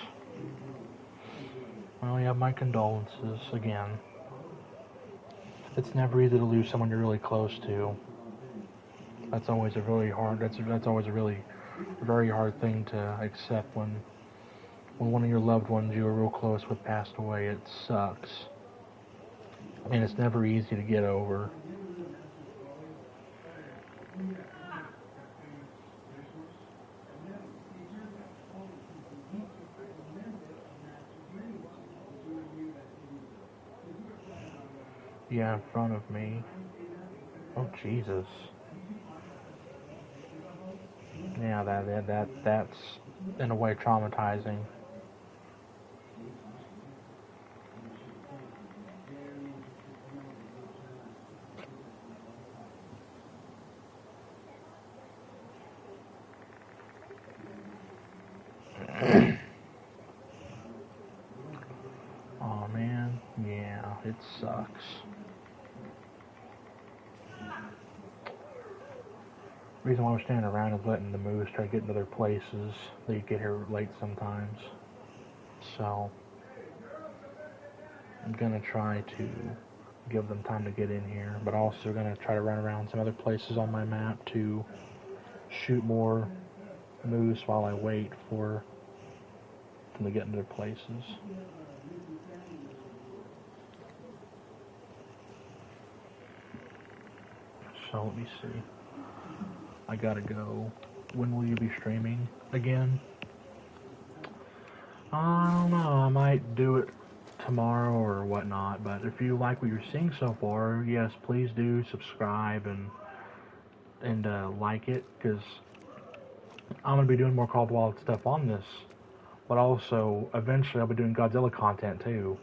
Well, yeah, my condolences again. It's never easy to lose someone you're really close to. That's always a really hard. That's always a really very hard thing to accept when one of your loved ones you were real close with passed away. It sucks, and it's never easy to get over. Yeah, in front of me. Oh Jesus. Yeah, that's in a way traumatizing. Oh man, yeah, it sucks. The reason why we're standing around is letting the moose try to get into their places. They get here late sometimes. So, I'm gonna try to give them time to get in here, but also gonna try to run around some other places on my map to shoot more moose while I wait for them to get into their places. So let me see. I gotta go. When will you be streaming again? I don't know. I might do it tomorrow or whatnot. But if you like what you're seeing so far, yes, please do subscribe and like it, because I'm gonna be doing more Call of the Wild stuff on this. But also, eventually, I'll be doing Godzilla content too.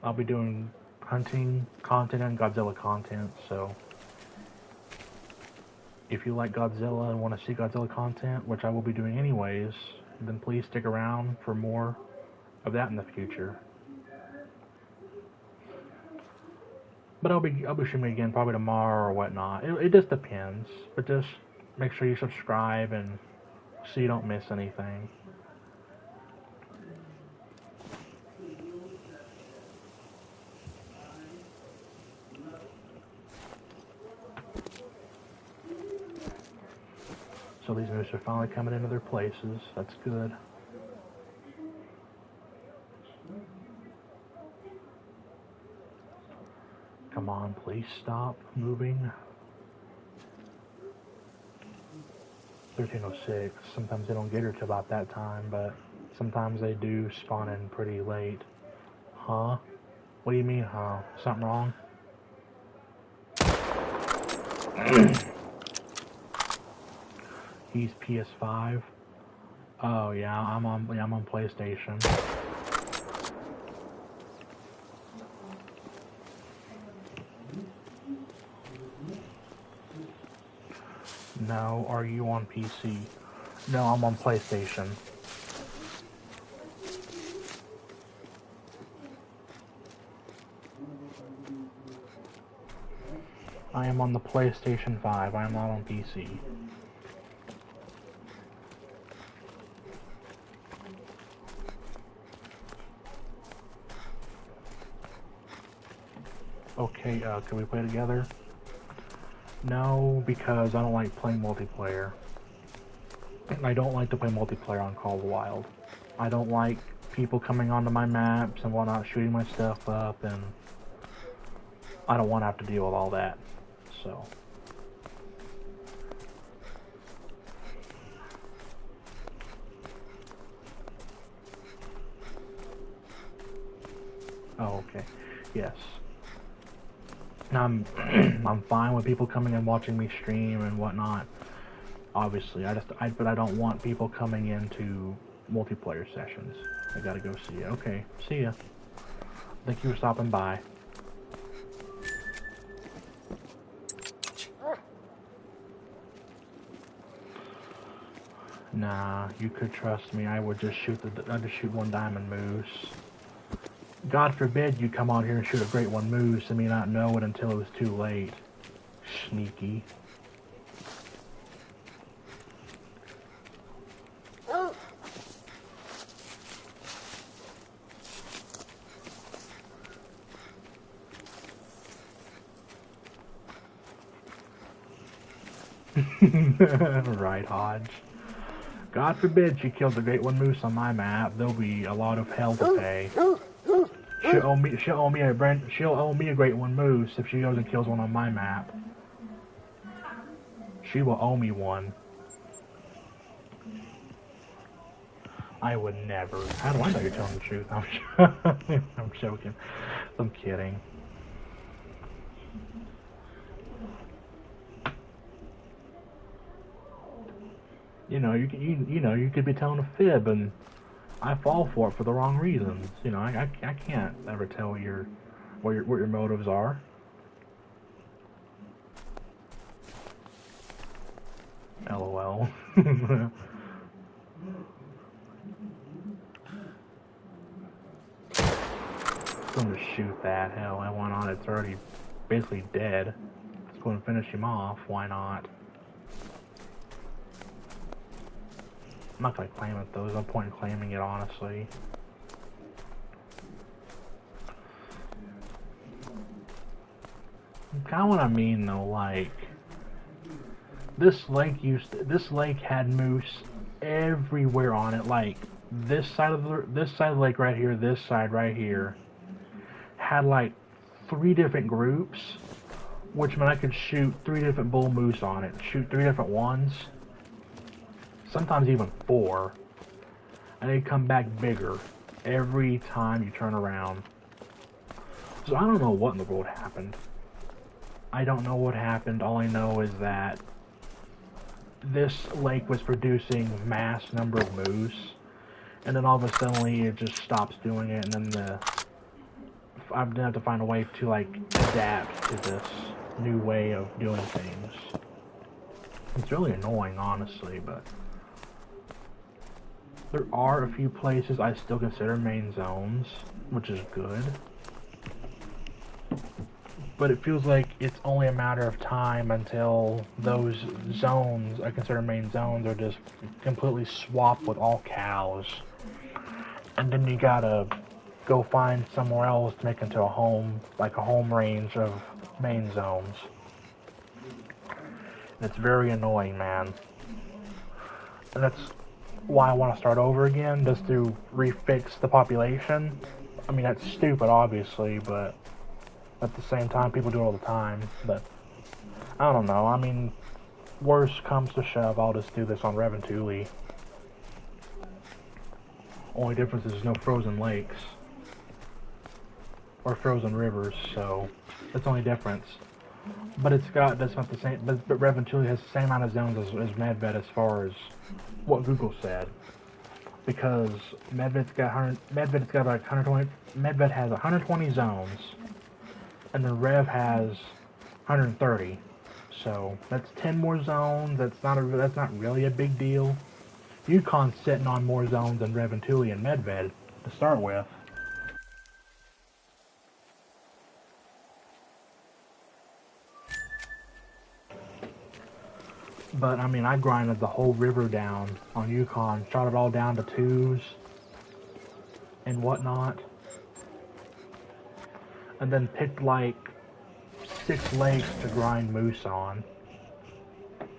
I'll be doing hunting content and Godzilla content. So if you like Godzilla and want to see Godzilla content, which I will be doing anyways, then please stick around for more of that in the future. But I'll be streaming again probably tomorrow or whatnot. It just depends. But just make sure you subscribe and so you don't miss anything. So these moose are finally coming into their places. That's good. Come on, please stop moving. 1306. Sometimes they don't get her till about that time, but sometimes they do spawn in pretty late. Huh? What do you mean, huh? Something wrong? He's PS5. Oh yeah, I'm on PlayStation. No, are you on PC? No, I'm on PlayStation. I am on the PlayStation 5. I am not on PC. Okay, can we play together? No, because I don't like playing multiplayer. I don't like to play multiplayer on Call of the Wild. I don't like people coming onto my maps and whatnot, shooting my stuff up, and I don't want to have to deal with all that, so. Oh, okay. Yes. I'm fine with people coming and watching me stream and whatnot. Obviously, but I don't want people coming into multiplayer sessions. I gotta go see ya. Okay, see ya. Thank you for stopping by. Nah, you could trust me. I would just I'd just shoot one diamond moose. God forbid you come on here and shoot a great one moose and me not know it until it was too late. Sneaky. Right, Hodge. God forbid she kills a great one moose on my map. There'll be a lot of hell to pay. She'll owe me a great one moose if she goes and kills one on my map. She will owe me one. I would never. How do I know you're telling the truth? I'm joking. I'm kidding. You know, you could be telling a fib, and I fall for it for the wrong reasons. You know, I can't ever tell what your motives are. LOL. I'm gonna shoot that. Hell, I went on. It's already basically dead. Let's go and finish him off. Why not? I'm not gonna claim it though. There's no point in claiming it, honestly. Kind of what I mean though, like this lake had moose everywhere on it. Like this side of the lake right here, this side right here had like 3 different groups, which meant I could shoot 3 different bull moose on it, shoot 3 different ones. Sometimes even 4, and they come back bigger every time you turn around. So I don't know what in the world happened. I don't know what happened. All I know is that this lake was producing mass number of moose, and then all of a sudden it just stops doing it, and then I'm gonna have to find a way to like adapt to this new way of doing things. It's really annoying, honestly, but there are a few places I still consider main zones, which is good. But it feels like it's only a matter of time until those zones I consider main zones are just completely swapped with all cows. And then you gotta go find somewhere else to make into a home, like a home range of main zones. And it's very annoying, man. And that's why I want to start over again, just to refix the population. I mean, that's stupid, obviously, but at the same time, people do it all the time. But I don't know. I mean, worst comes to shove, I'll just do this on Reventuli. Only difference is there's no frozen lakes or frozen rivers, so that's the only difference. But that's not the same. But Reventuli has the same amount of zones as Medved as far as what Google said, because Medved's got like 120. Medved has 120 zones, and then Rev has 130. So that's 10 more zones. That's not really a big deal. Yukon's sitting on more zones than Reventuli and Medved to start with. But I mean, I grinded the whole river down on Yukon, shot it all down to 2s and whatnot, and then picked like 6 lakes to grind moose on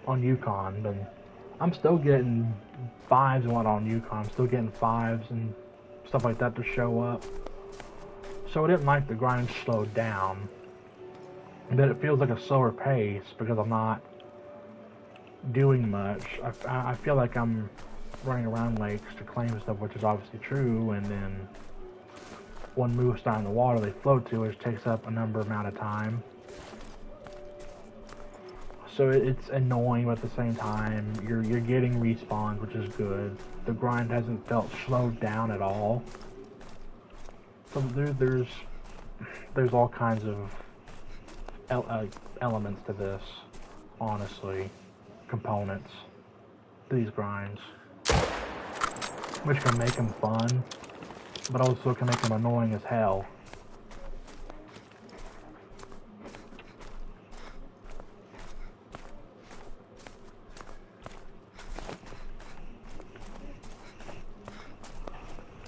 Yukon. And I'm still getting 5s and whatnot on Yukon. I'm still getting 5s and stuff like that to show up. So I didn't like the grind slowed down. But it feels like a slower pace because I'm not doing much. I feel like I'm running around lakes to claim stuff, which is obviously true, and then one moose down in the water they float to, which takes up a amount of time. So it's annoying, but at the same time, you're getting respawns, which is good. The grind hasn't felt slowed down at all. So there's all kinds of elements to this, honestly, components to these grinds, which can make them fun, but also can make them annoying as hell.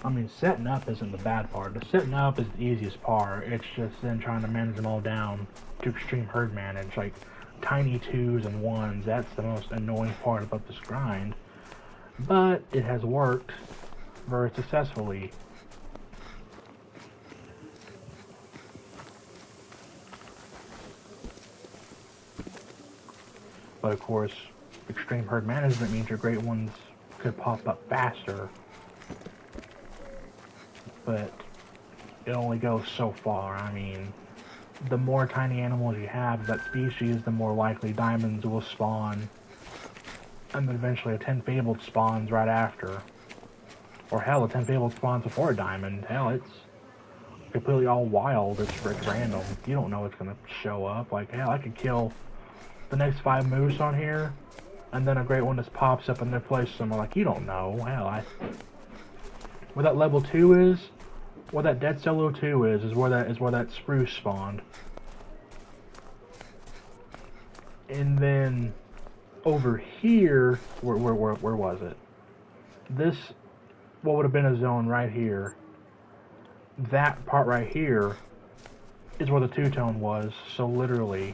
I mean, setting up isn't the bad part. The setting up is the easiest part. It's just then trying to manage them all down to extreme herd manage, like tiny 2s and 1s. That's the most annoying part about this grind. But it has worked very successfully. But of course, extreme herd management means your great ones could pop up faster. But it only goes so far. I mean, the more tiny animals you have of that species, the more likely diamonds will spawn. And then eventually a 10 fabled spawns right after. Or hell, a 10 fabled spawns before a diamond. Hell, it's completely all wild. It's random. You don't know what's going to show up. Like, hell, I could kill the next 5 moose on here, and then a great one just pops up in their place somewhere. Like, you don't know. Hell, where that level 2 is, where that dead solo 2 is where that spruce spawned. And then over here, where was it? This, what would have been a zone right here. That part right here is where the two-tone was. So literally,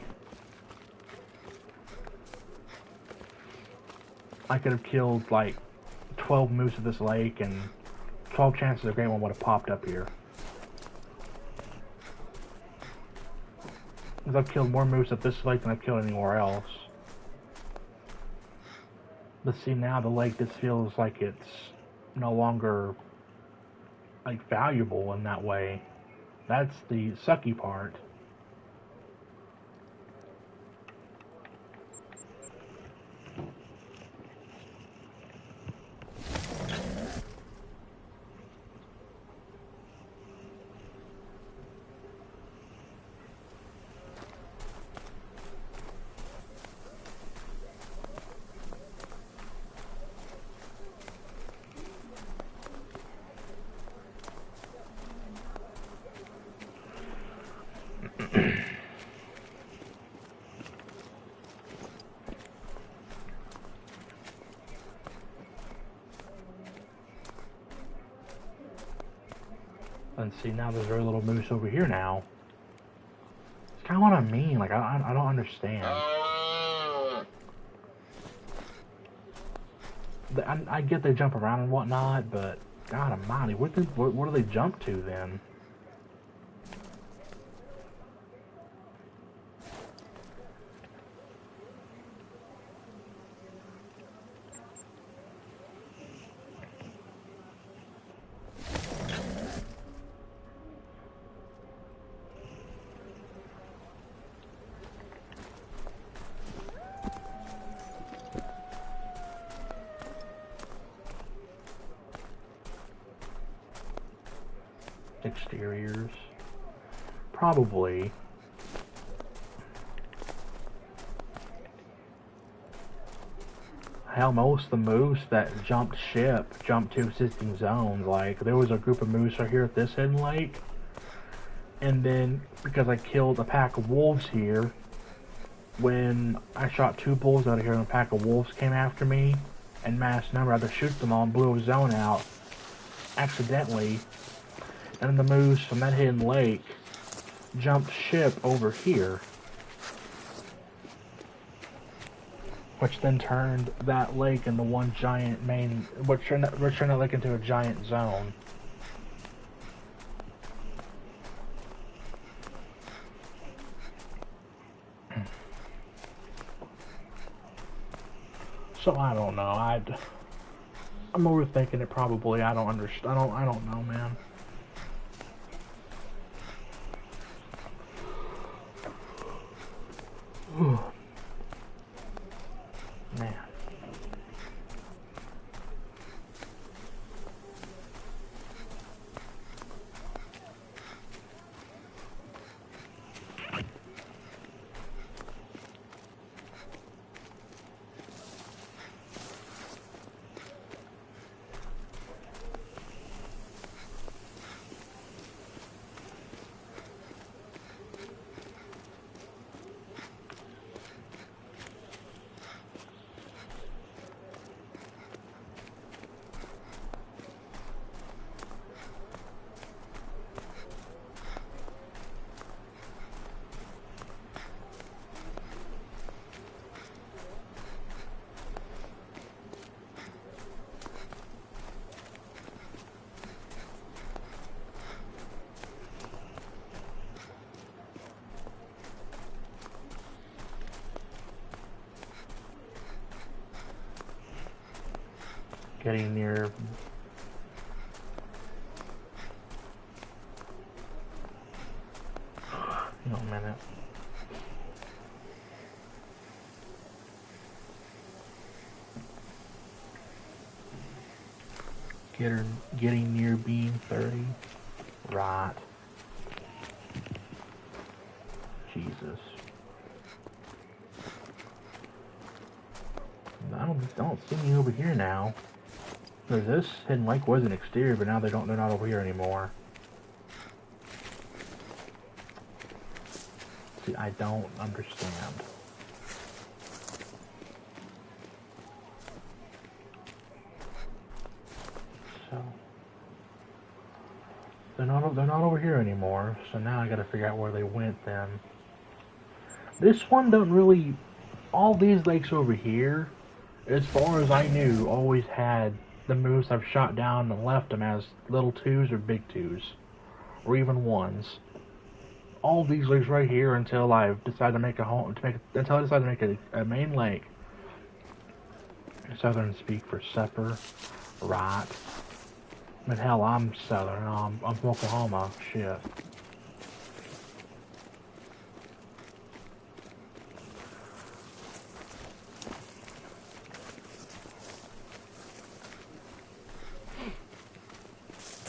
I could have killed like 12 moose at this lake, and 12 chances a great one would have popped up here. Because I've killed more moose at this lake than I've killed anywhere else. But see, now the lake just feels like it's no longer like valuable in that way. That's the sucky part. And see, now there's very little moose over here now. It's kind of what I mean. Like, I don't understand. I get they jump around and whatnot, but God almighty, what do they jump to then? Exteriors. Probably. Hell, most of the moose that jumped ship jumped to existing zones. Like, there was a group of moose right here at this hidden lake. And then, because I killed a pack of wolves here, when I shot 2 bulls out of here and a pack of wolves came after me, in mass number, I had to shoot them all and blew a zone out accidentally. And then the moose from that hidden lake jumped ship over here, which then turned that lake into one giant main, which turned that lake into a giant zone. So I don't know. I'm overthinking it probably. I don't understand. I don't know, man. Man. Getting near. Hang on a minute. Getting near being 30. Right. Jesus. I don't see me over here now. This hidden lake was an exterior, but now they're not over here anymore. See, I don't understand. So they're not over here anymore. So now I got to figure out where they went then. This one don't really. All these lakes over here, as far as I knew, always had the moose I've shot down and left them as little 2s or big 2s, or even 1s. All these lakes right here until I've decided to make until I decide to make a main lake. Southern speak for supper, right? I mean, hell, I'm Southern. I'm from Oklahoma. Shit.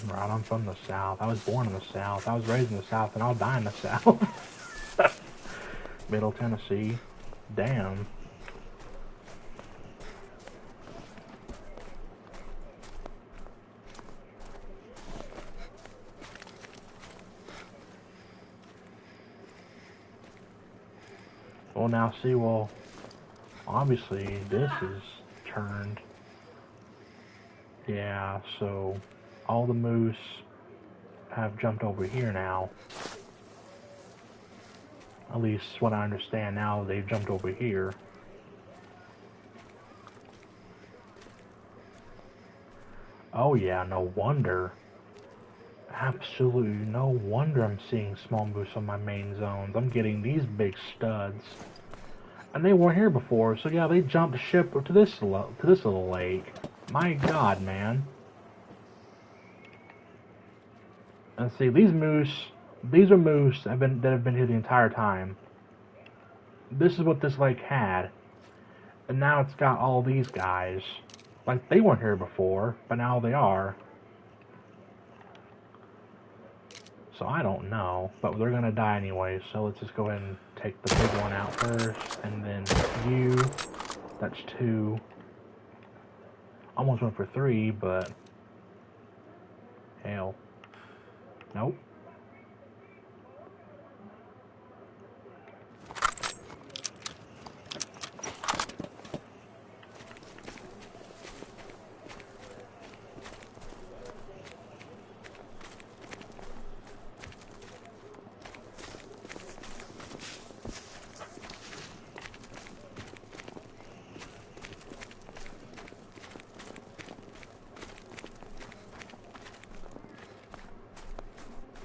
Right, I'm from the South. I was born in the South. I was raised in the South, and I'll die in the South. Middle Tennessee. Damn. Well, now see, well, obviously this is turned. Yeah, so all the moose have jumped over here now. At least what I understand now, they've jumped over here. Oh yeah, no wonder. Absolutely no wonder I'm seeing small moose on my main zones. I'm getting these big studs. And they weren't here before, so yeah, they jumped ship to this little lake. My God, man. And see, these are moose that have been here the entire time. This is what this lake had. And now it's got all these guys. Like, they weren't here before, but now they are. So I don't know, but they're gonna die anyway, so let's just go ahead and take the big one out first, and then you, that's 2. Almost went for 3, but hell. Nope.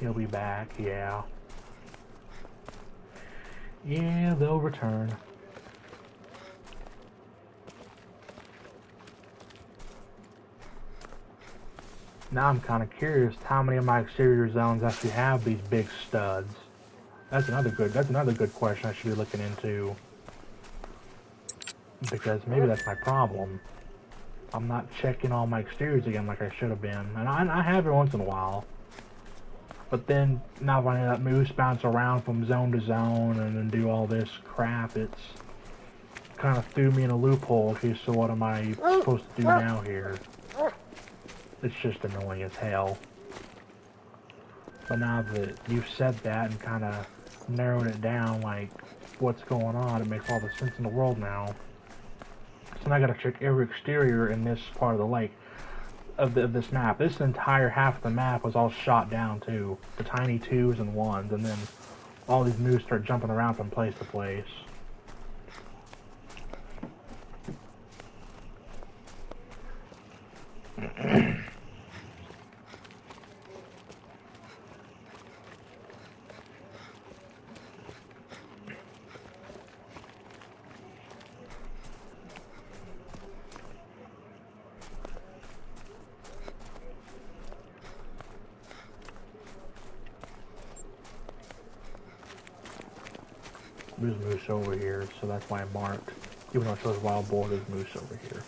He'll be back, yeah. Yeah, they'll return. Now I'm kind of curious how many of my exterior zones actually have these big studs. That's another good question I should be looking into. Because maybe that's my problem. I'm not checking all my exteriors again like I should have been. And I have every once in a while. But then, now when I let moose bounce around from zone to zone and then do all this crap, it's kind of threw me in a loophole. Okay, so what am I supposed to do now here? It's just annoying as hell. But now that you've said that and kind of narrowed it down, like, what's going on, it makes all the sense in the world now. So now I gotta check every exterior in this part of the lake. Of this map. This entire half of the map was all shot down too. The tiny 2s and 1s, and then all these moose start jumping around from place to place. There's moose over here, so that's why I marked. Even though it shows wild boar, there's moose over here.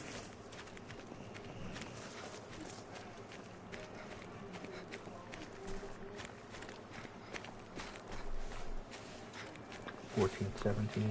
$14, $17.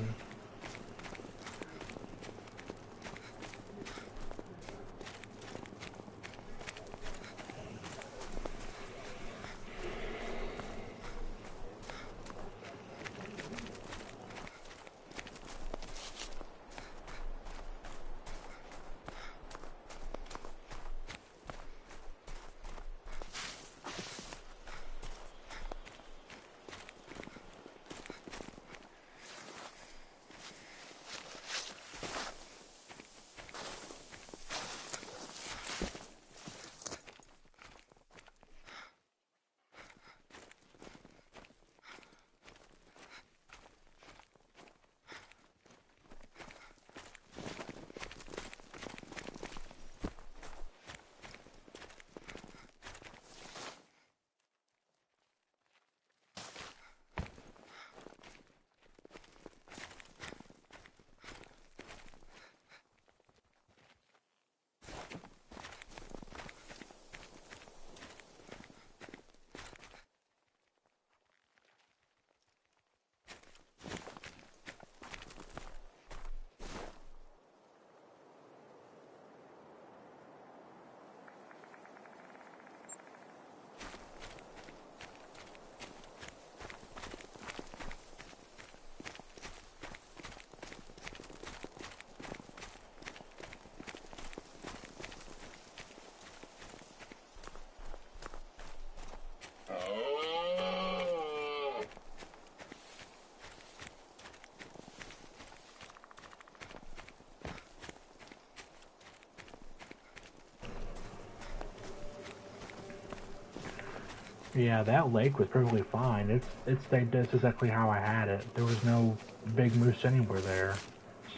Yeah, that lake was perfectly fine. It stayed just exactly how I had it. There was no big moose anywhere there,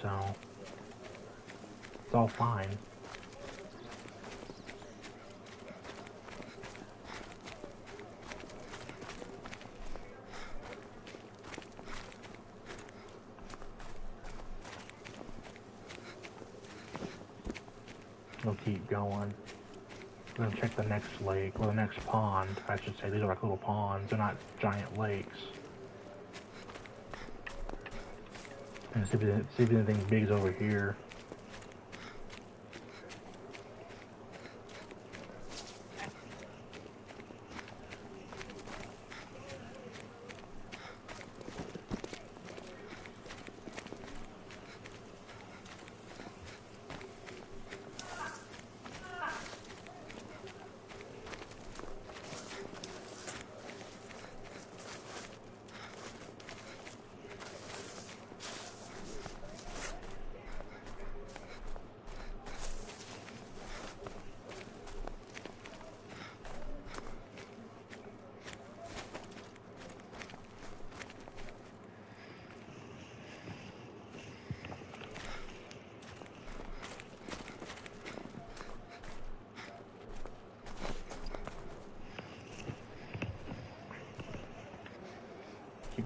so it's all fine. We'll keep going. We're gonna check the next lake, or the next pond, I should say. These are like little ponds, they're not giant lakes. And see if anything big is over here.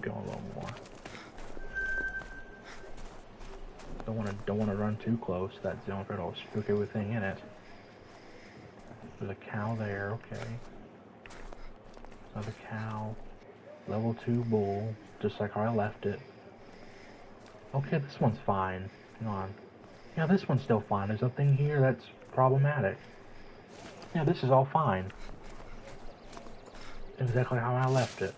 going a little more. Don't wanna run too close to that zone for it to spook everything in it. There's a cow there, okay. Another cow. Level 2 bull, just like how I left it. Okay, this one's fine. Hang on. Yeah, this one's still fine. There's nothing here that's problematic. Yeah, this is all fine. Exactly how I left it.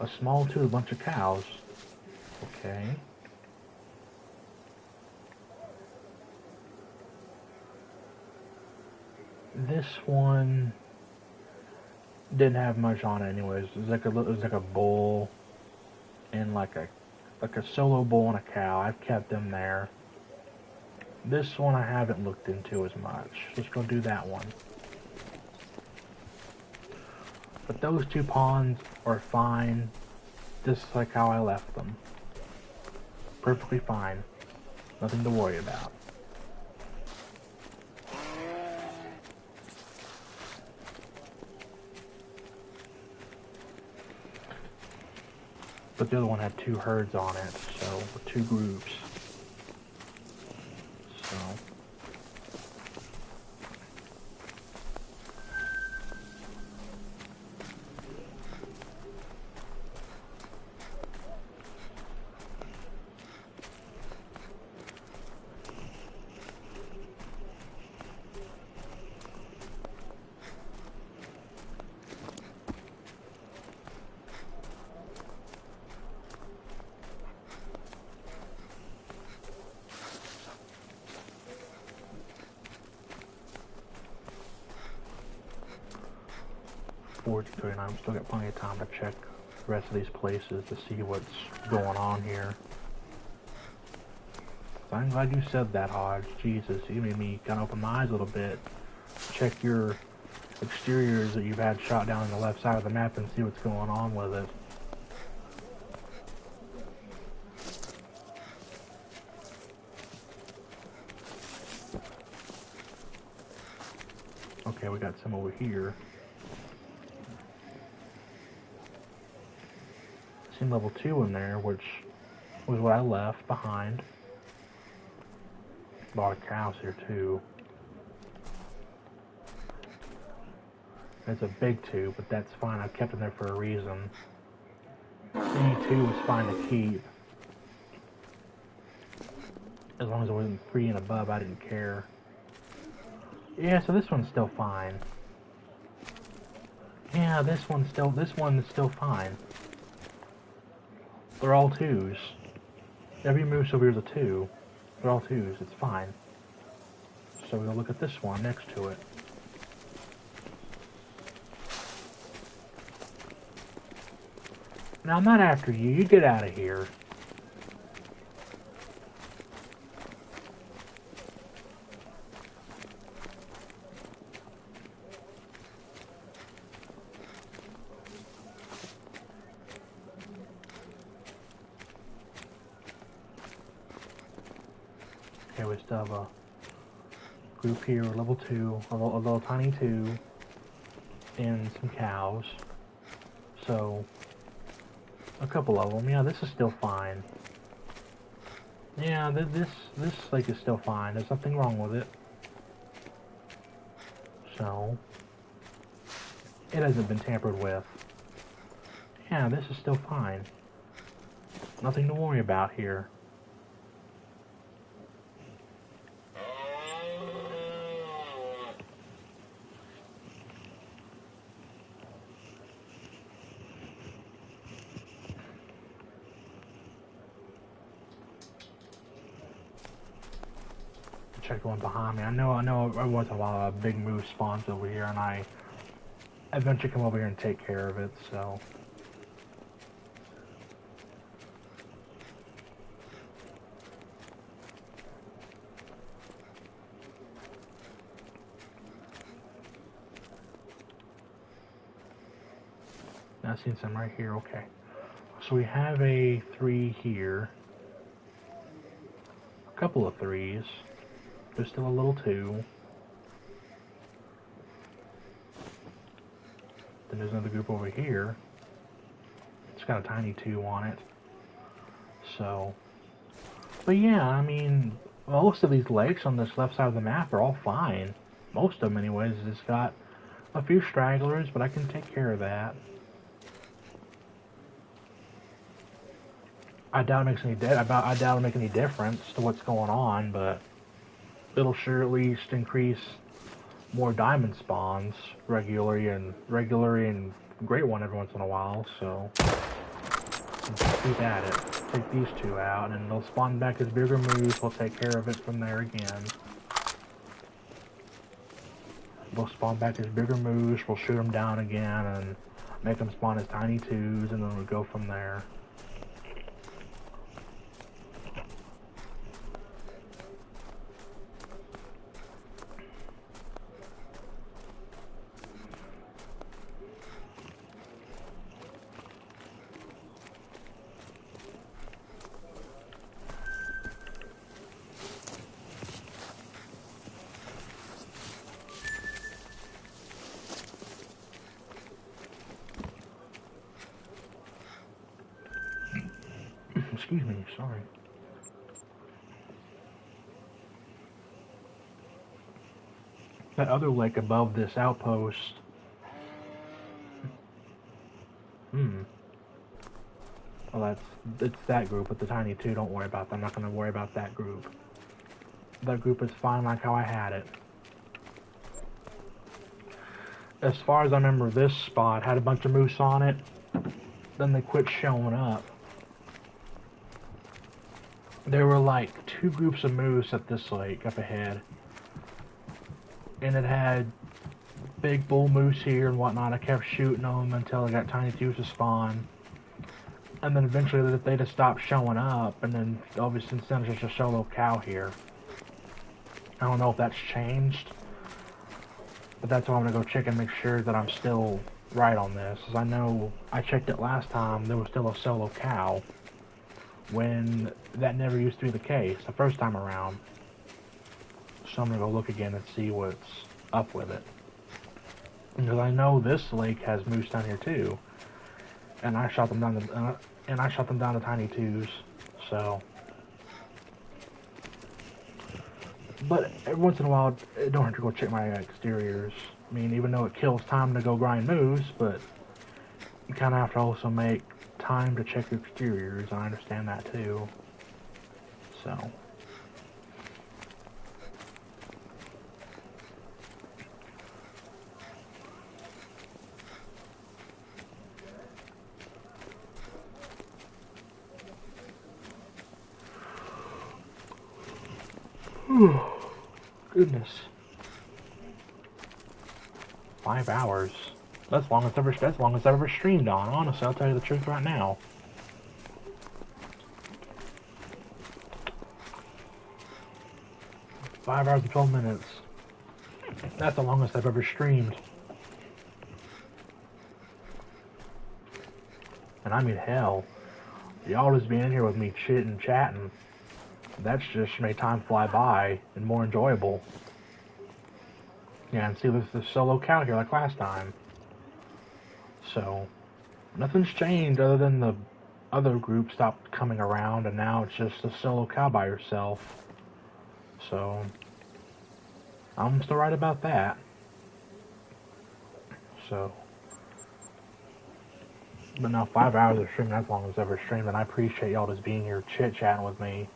A small 2, a bunch of cows. Okay. This one didn't have much on it anyways. It was like a bull and like a solo bull and a cow. I've kept them there. This one I haven't looked into as much. Let's go do that one. But those 2 pawns are fine, just like how I left them. Perfectly fine. Nothing to worry about. But the other one had 2 herds on it, so 2 groups. So I'm still got plenty of time to check the rest of these places to see what's going on here. So I'm glad you said that, Hodge. Jesus, you made me kind of open my eyes a little bit. Check your exteriors that you've had shot down on the left side of the map and see what's going on with it. Okay, we got some over here. Seen level 2 in there, which was what I left behind. A lot of cows here too. It's a big 2, but that's fine. I've kept them there for a reason. Any 2 was fine to keep. As long as it wasn't 3 and above, I didn't care. Yeah, so this one's still fine. Yeah, this one is still fine. They're all 2s. Every moose over here is a 2. They're all 2s, it's fine. So we'll look at this one next to it. Now I'm not after you, you get out of here. Okay, we still have a group here, level 2, a little tiny 2, and some cows. So, a couple of them. Yeah, this is still fine. Yeah, this lake is still fine. There's nothing wrong with it. So, it hasn't been tampered with. Yeah, this is still fine. Nothing to worry about here. Check the one behind me. I know every once in a while a big moose spawns over here, and I eventually come over here and take care of it, so. Now I've seen some right here, okay. So we have a 3 here. A couple of 3s. There's still a little 2. Then there's another group over here. got a tiny 2 on it. So, but yeah, I mean, most of these lakes on this left side of the map are all fine. Most of them, anyways. It's got a few stragglers, but I can take care of that. I doubt it makes any I doubt it'll make any difference to what's going on, but it'll sure at least increase more diamond spawns regularly and great one every once in a while. So keep at it. Take these 2 out, and they'll spawn back as bigger moose. We'll take care of it from there again. They'll spawn back as bigger moose. We'll shoot them down again and make them spawn as tiny 2s, and then we'll go from there. Excuse me, sorry. That other lake above this outpost. Well, it's that group with the tiny 2. Don't worry about that. I'm not going to worry about that group. That group is fine like how I had it. As far as I remember, this spot had a bunch of moose on it. Then they quit showing up. There were like 2 groups of moose at this lake up ahead. And it had big bull moose here and whatnot. I kept shooting them until I got tiny 2s to spawn. And then eventually they just stopped showing up. And then obviously since then there's just a solo cow here. I don't know if that's changed. But that's why I'm going to go check and make sure that I'm still right on this. As I know I checked it last time, there was still a solo cow. When that never used to be the case the first time around. So I'm going to go look again and see what's up with it. Because I know this lake has moose down here too. And I shot them down to tiny 2s. So, but every once in a while, I don't have to go check my exteriors. I mean, even though it kills time to go grind moose, but you kind of have to also make time to check your exteriors. I understand that too. So. Goodness. 5 hours. That's as long as I've ever streamed on. Honestly, I'll tell you the truth right now. Five hours and 12 minutes. That's the longest I've ever streamed. And I mean, hell, y'all just being in here with me chatting. That's just made time fly by and more enjoyable. Yeah, and see, there's this solo cow here like last time. So, nothing's changed other than the other group stopped coming around, and now it's just a solo cow by herself. So, I'm still right about that. So, but now 5 hours of streaming, that's as long as I've ever streamed, and I appreciate y'all just being here chit-chatting with me.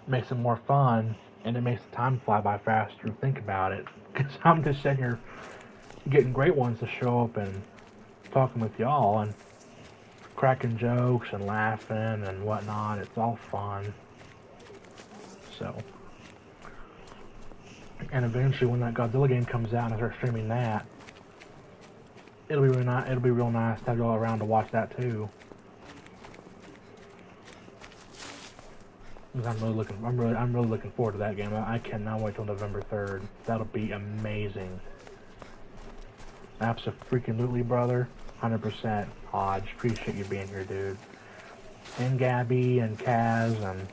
It makes it more fun, and it makes the time fly by faster to think about it. Because I'm just sitting here getting great ones to show up and talking with y'all, and cracking jokes and laughing and whatnot. It's all fun. So, and eventually when that Godzilla game comes out and I start streaming that, it'll be really nice. It'll be real nice to have y'all around to watch that too. I'm really looking forward to that game. I cannot wait till November 3rd. That'll be amazing. Absolutely, brother. 100%. Hodge, appreciate you being here, dude. And Gabby and Kaz and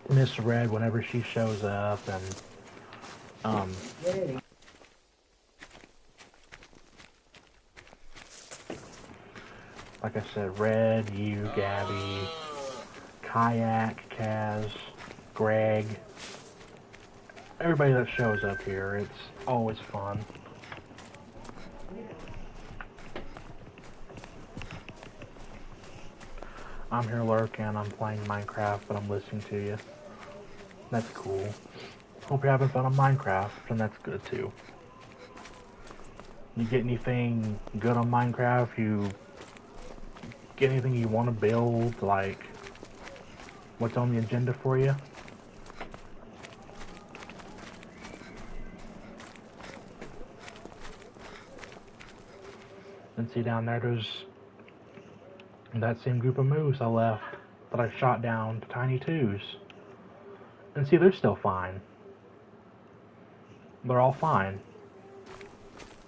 Miss Red whenever she shows up, and Like I said, Red, you, Gabby, Kayak, Kaz, Greg, everybody that shows up here. It's always fun. I'm here lurking, I'm playing Minecraft, but I'm listening to you. That's cool. Hope you're having fun on Minecraft, and that's good too. You get anything good on Minecraft? You get anything you want to build? Like, what's on the agenda for you? And see down there's that same group of moose I left that I shot down to tiny twos. And see, they're still fine. They're all fine.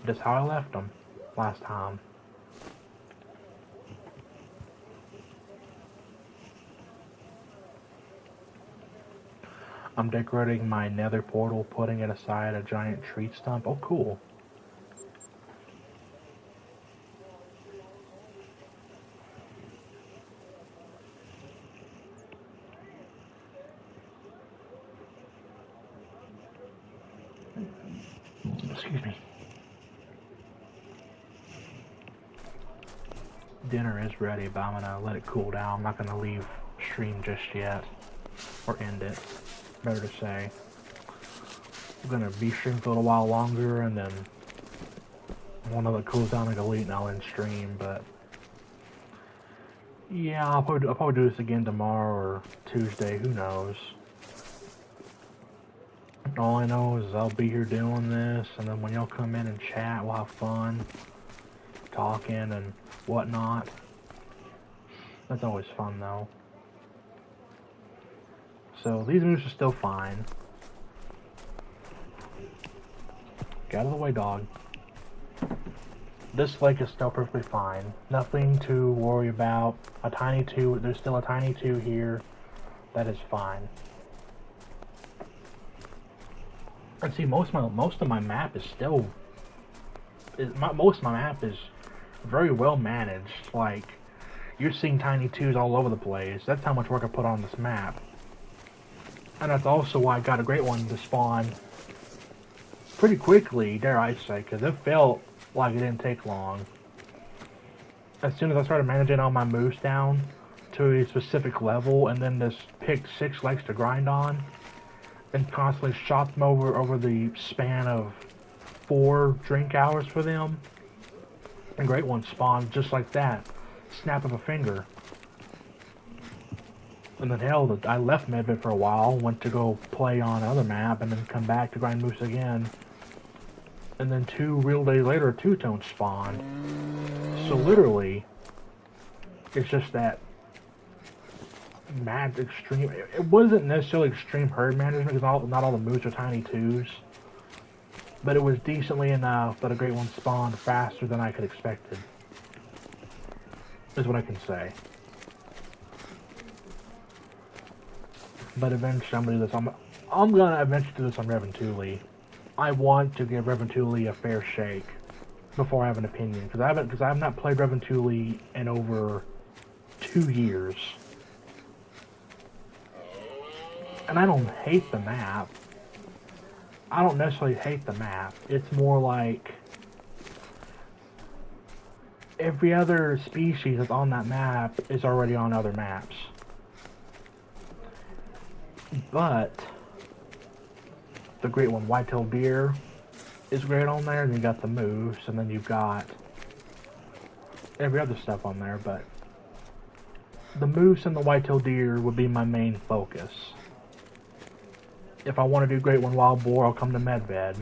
Just how I left them last time. I'm decorating my nether portal, putting it aside a giant tree stump. Oh, cool. Excuse me. Dinner is ready, but I'm gonna let it cool down. I'm not gonna leave stream just yet, or end it, better to say. I'm gonna be streaming for a little while longer, and then one of it cools down and delete, and I'll end stream. But yeah, I'll probably do this again tomorrow or Tuesday. Who knows? All I know is I'll be here doing this, and then when y'all come in and chat, we'll have fun talking and whatnot. That's always fun, though. So these moves are still fine. Get out of the way, dog. This lake is still perfectly fine. Nothing to worry about. A tiny two. There's still a tiny two here. That is fine. And see, most of my map is still. Most of my map is very well managed. Like, you're seeing tiny twos all over the place. That's how much work I put on this map. And that's also why I got a great one to spawn pretty quickly, dare I say, because it felt like it didn't take long. As soon as I started managing all my moves down to a specific level, and then just picked 6 legs to grind on, and constantly shot them over the span of 4 drink hours for them, and great ones spawned just like that. Snap of a finger. And then hell, I left Medbit for a while, went to go play on another map, and then come back to grind moose again. And then 2 real days later, a two-tone spawned. So literally, it's just that mad extreme. It wasn't necessarily extreme herd management because not all the moves are tiny twos, but it was decently enough that a great one spawned faster than I could expected. Is what I can say. But eventually, I'm gonna do this. I'm gonna eventually do this on Revan Thule. I want to give Revan Thule a fair shake before I have an opinion, because I have not played Revan Thule in over 2 years. And I don't hate the map. I don't necessarily hate the map. It's more like every other species that's on that map is already on other maps. But the great one, white-tailed deer, is great on there, and you got the moose, and then you've got every other stuff on there, but the moose and the white-tailed deer would be my main focus. If I want to do Great One Wild Boar, I'll come to Medved,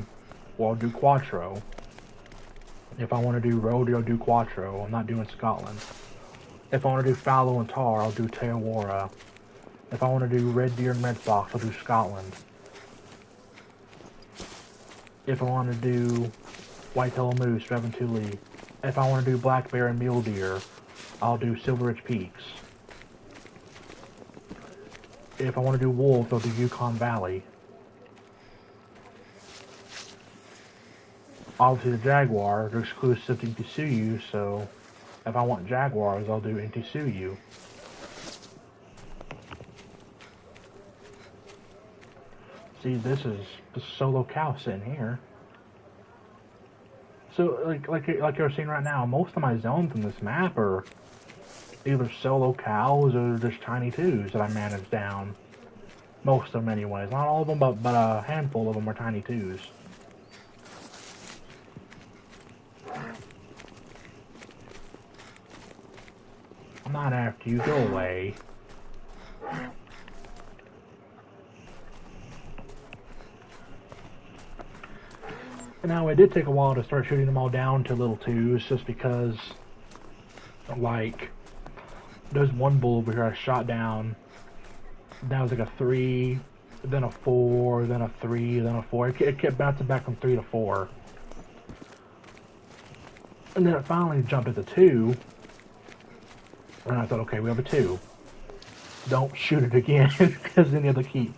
or I'll do Quattro. If I want to do Rodeo, I'll do Quattro. I'm not doing Scotland. If I want to do Fallow and Tar, I'll do Teowara. If I want to do Red Deer and Red Fox, I'll do Scotland. If I want to do Whitetail Moose, Revan Thule. If I want to do Black Bear and Mule Deer, I'll do Silver Ridge Peaks. If I want to do Wolves, I'll do Yukon Valley. Obviously the Jaguar, they're exclusive to Kisuyu, so If I want jaguars, I'll do Intisuyu. See, this is the solo cow sitting here. So, like you're seeing right now, most of my zones in this map are either solo cows or just tiny twos that I managed down. Most of them, anyways. Not all of them, but a handful of them are tiny twos. I'm not after you. Go away. Now, it did take a while to start shooting them all down to little twos, just because, like, there's one bull over here I shot down. That was like a 3, then a 4, then a 3, then a 4. It kept bouncing back from 3 to 4. And then it finally jumped into 2. And I thought, okay, we have a 2. Don't shoot it again, because then you have to keep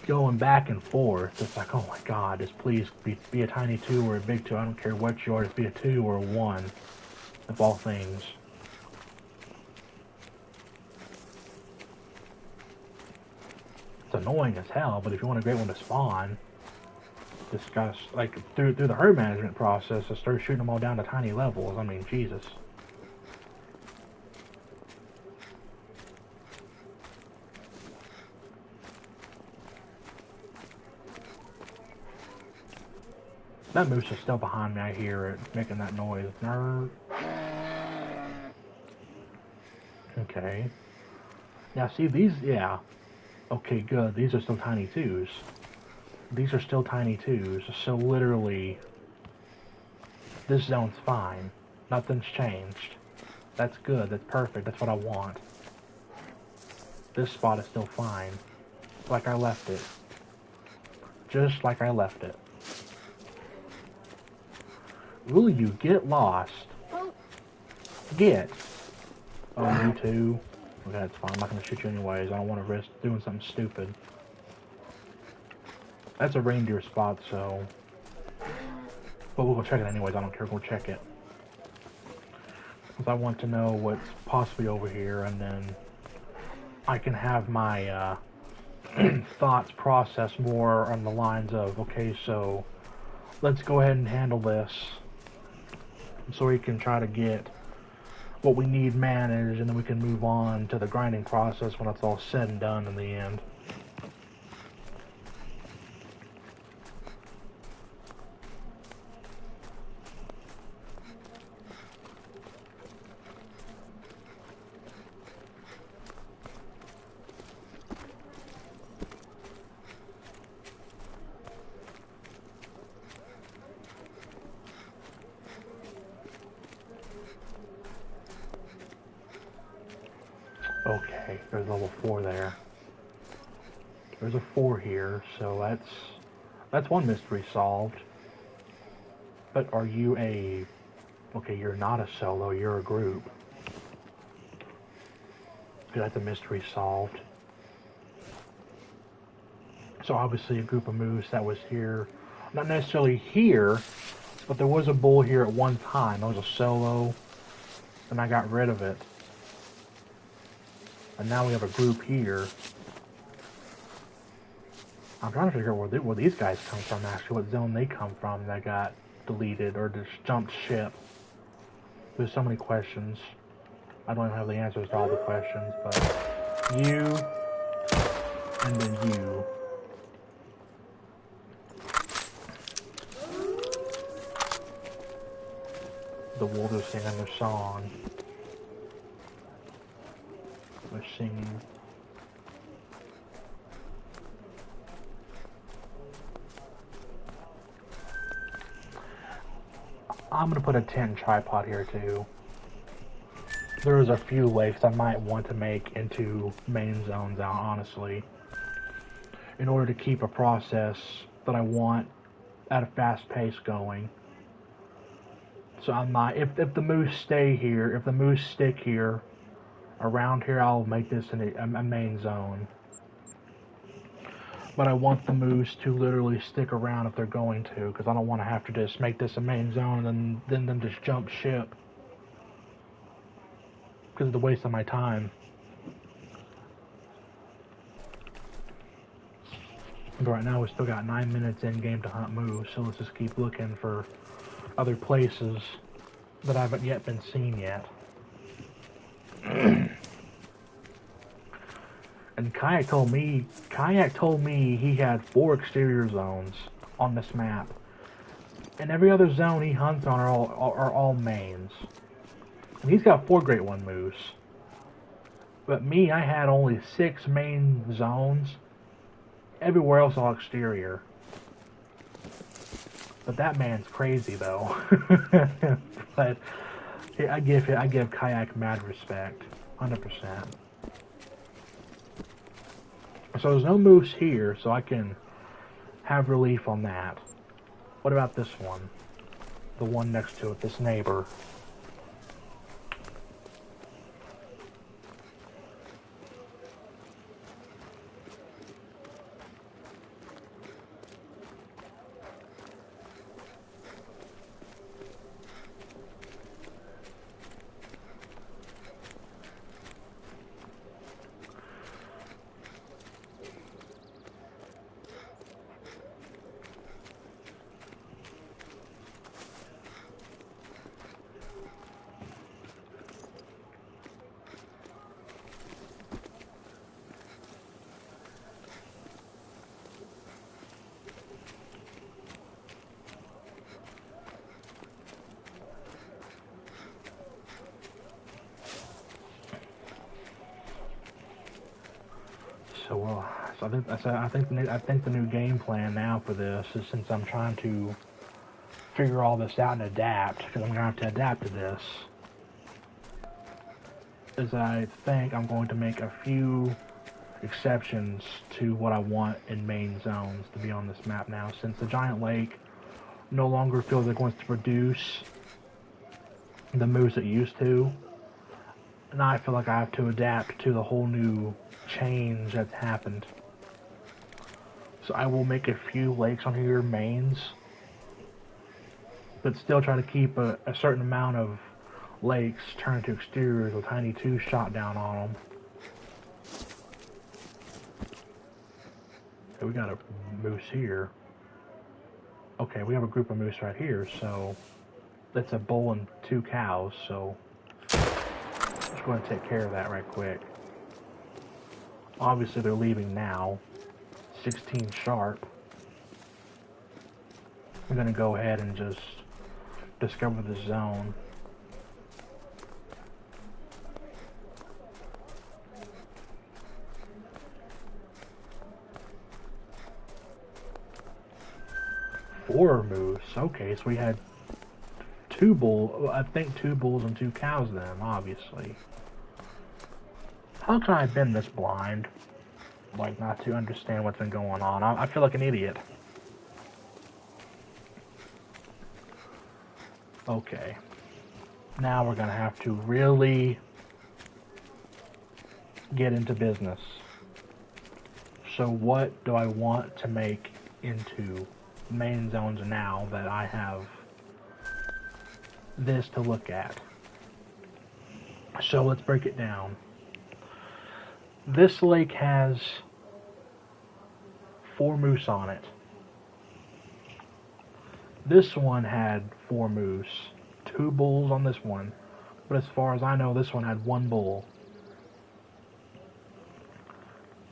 going back and forth. It's like, oh my god, just please be a tiny 2 or a big 2. I don't care what you are, just be a 2 or a 1, of all things. It's annoying as hell, but if you want a great one to spawn, just gotta, like, through the herd management process, to start shooting them all down to tiny levels. I mean, Jesus. That moose is still behind me. I hear it making that noise. Nerd. Okay. Now, see these? Yeah. Okay, good. These are still tiny twos. These are still tiny twos. So literally, this zone's fine. Nothing's changed. That's good. That's perfect. That's what I want. This spot is still fine. Like I left it. Just like I left it. Will you get lost? Get. Oh, you too? Okay, that's fine. I'm not going to shoot you anyways. I don't want to risk doing something stupid. That's a reindeer spot, so... But we'll go check it anyways. I don't care. Go check it. Because I want to know what's possibly over here, and then I can have my thoughts process more on the lines of, okay, so let's go ahead and handle this so we can try to get what we need managed, and then we can move on to the grinding process when it's all said and done in the end. Okay, there's level 4 there. There's a 4 here, so that's one mystery solved. But are you a... Okay, you're not a solo, you're a group. That's a mystery solved. So obviously a group of moose that was here. Not necessarily here, but there was a bull here at one time. It was a solo, and I got rid of it. And now we have a group here. I'm trying to figure out where these guys come from, actually. What zone they come from that got deleted or just jumped ship. There's so many questions. I don't even have the answers to all the questions, but you, and then you. The wolves are singing their song. They're singing. I'm gonna put a tent and tripod here too. There's a few lakes I might want to make into main zones out, honestly, in order to keep a process that I want at a fast pace going. So I'm not, if the moose stay here, if the moose stick here, around here, I'll make this a main zone. But I want the moose to literally stick around if they're going to, because I don't want to have to just make this a main zone and then them just jump ship. because of the waste of my time. But right now we still got 9 minutes in game to hunt moose, so let's just keep looking for other places that I haven't yet been seen yet. And Kayak told me he had 4 exterior zones on this map, and every other zone he hunts on are all mains. And he's got 4 Great One moose, but me, I had only 6 main zones. Everywhere else all exterior. But that man's crazy though. But I give Kayak mad respect, 100%. So there's no moose here, so I can have relief on that. What about this one? The one next to it, this neighbor. So I think the new game plan now for this is, since I'm trying to figure all this out and adapt, because I'm gonna have to adapt to this, is I think I'm going to make a few exceptions to what I want in main zones to be on this map now, since the giant lake no longer feels like it wants to produce the moose it used to. Now I feel like I have to adapt to the whole new change that's happened. So I will make a few lakes on here mains, but still try to keep a certain amount of lakes turned to exteriors with tiny 2 shot down on them. Okay, we got a moose here. Okay, we have a group of moose right here, so that's a bull and 2 cows, so just going to take care of that right quick. Obviously they're leaving now, 16 sharp. I'm going to go ahead and just discover the zone. Four moose. Okay, so we had 2 bulls. I think 2 bulls and 2 cows then, obviously. How can I have been this blind? Like, not to understand what's been going on. I feel like an idiot. Okay. Now we're gonna have to really get into business. So what do I want to make into main zones now that I have this to look at? So let's break it down. This lake has 4 moose on it. This one had 4 moose, 2 bulls on this one, but as far as I know, this one had 1 bull.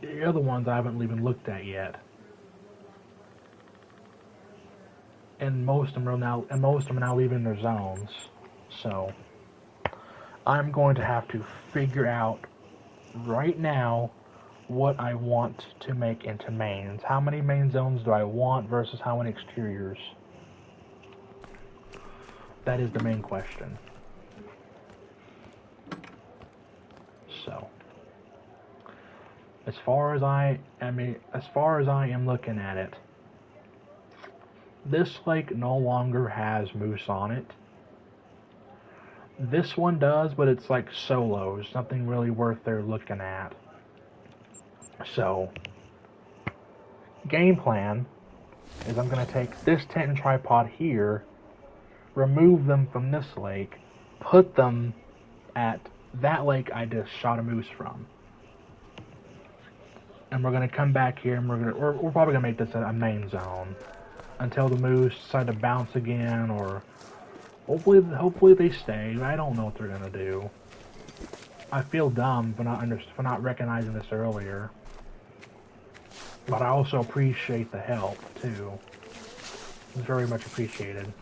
The other ones I haven't even looked at yet, and most of them are now leaving their zones. So I'm going to have to figure out right now what I want to make into mains. How many main zones do I want versus how many exteriors? That is the main question. So, as far as I am looking at it, this lake no longer has moose on it. This one does, but it's like solos, nothing really worth their looking at. So, game plan is I'm going to take this tent and tripod here, remove them from this lake, put them at that lake I just shot a moose from. And we're gonna come back here, and we're probably gonna make this a main zone until the moose decide to bounce again, or hopefully they stay. I don't know what they're gonna do. I feel dumb for not recognizing this earlier, but I also appreciate the help too. It's very much appreciated.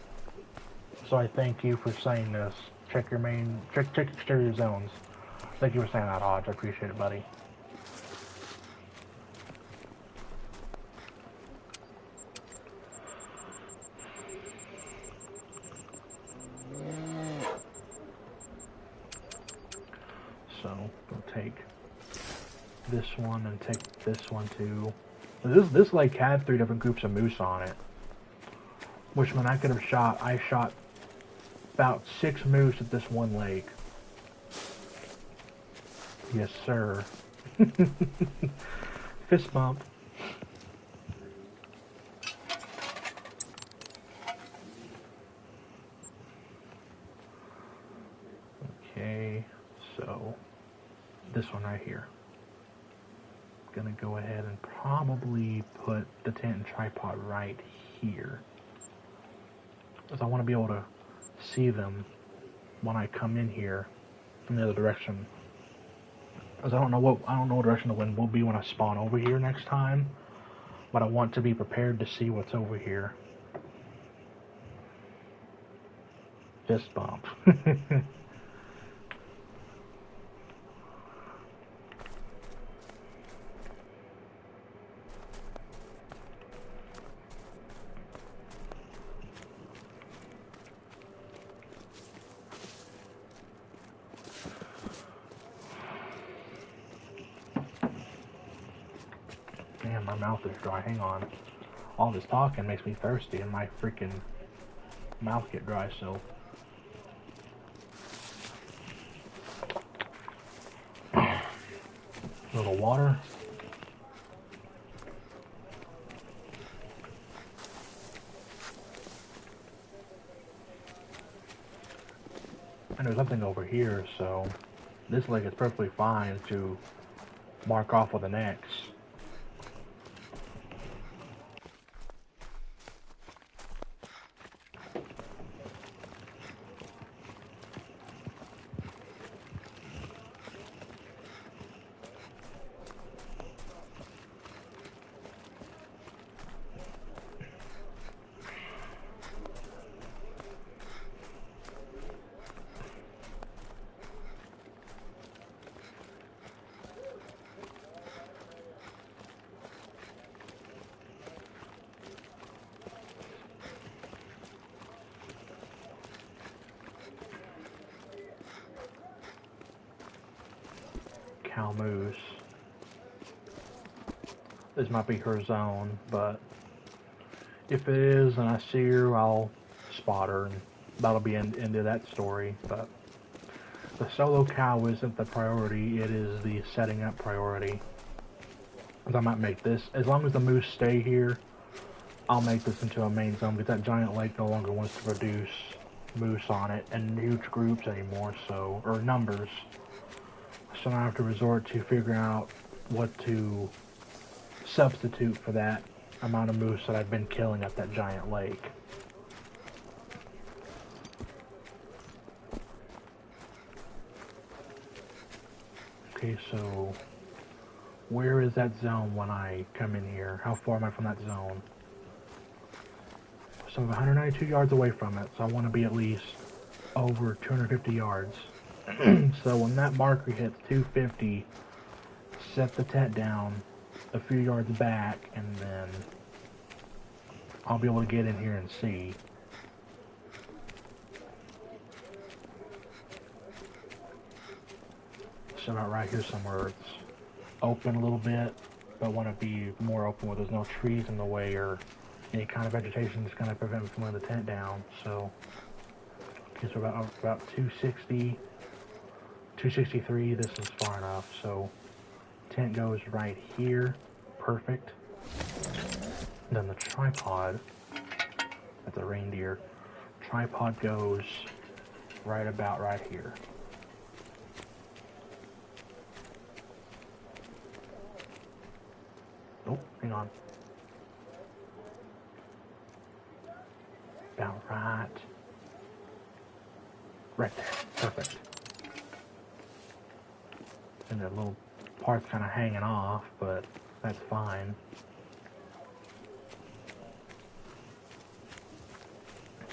So I thank you for saying this. Check exterior zones. Thank you for saying that, Hodge. I appreciate it, buddy. So we'll take this one and take this one too. This lake had 3 different groups of moose on it, which meant I shot about 6 moose at this one lake. Yes, sir. Fist bump. Okay, so this one right here. Gonna go ahead and probably put the tent and tripod right here, because I want to be able to see them when I come in here from the other direction. Because I don't know what direction the wind will be when I spawn over here next time, but I want to be prepared to see what's over here. Fist bump. Man, my mouth is dry. Hang on. All this talking makes me thirsty, and my freaking mouth get dry, so. A little water. And there's nothing over here, so this lake is perfectly fine to mark off with an X. Cow moose. This might be her zone, but if it is and I see her, I'll spot her, and that'll be into that story. But the solo cow isn't the priority, it is the setting up priority. I might make this, as long as the moose stay here, I'll make this into a main zone, because that giant lake no longer wants to produce moose on it in huge groups anymore, so, or numbers. So now I have to resort to figuring out what to substitute for that amount of moose that I've been killing at that giant lake. Okay, so where is that zone when I come in here? How far am I from that zone? So I'm 192 yards away from it, so I want to be at least over 250 yards. So when that marker hits 250, set the tent down a few yards back, and then I'll be able to get in here and see. So about right here somewhere, it's open a little bit, but want to be more open where there's no trees in the way or any kind of vegetation that's going to prevent me from laying the tent down. So, okay, so about 260, 263, this is far enough. So tent goes right here, perfect. Then the tripod, that's a reindeer, tripod goes right about right here. Hang on. About right. Right there. Perfect. And that little part's kind of hanging off, but that's fine.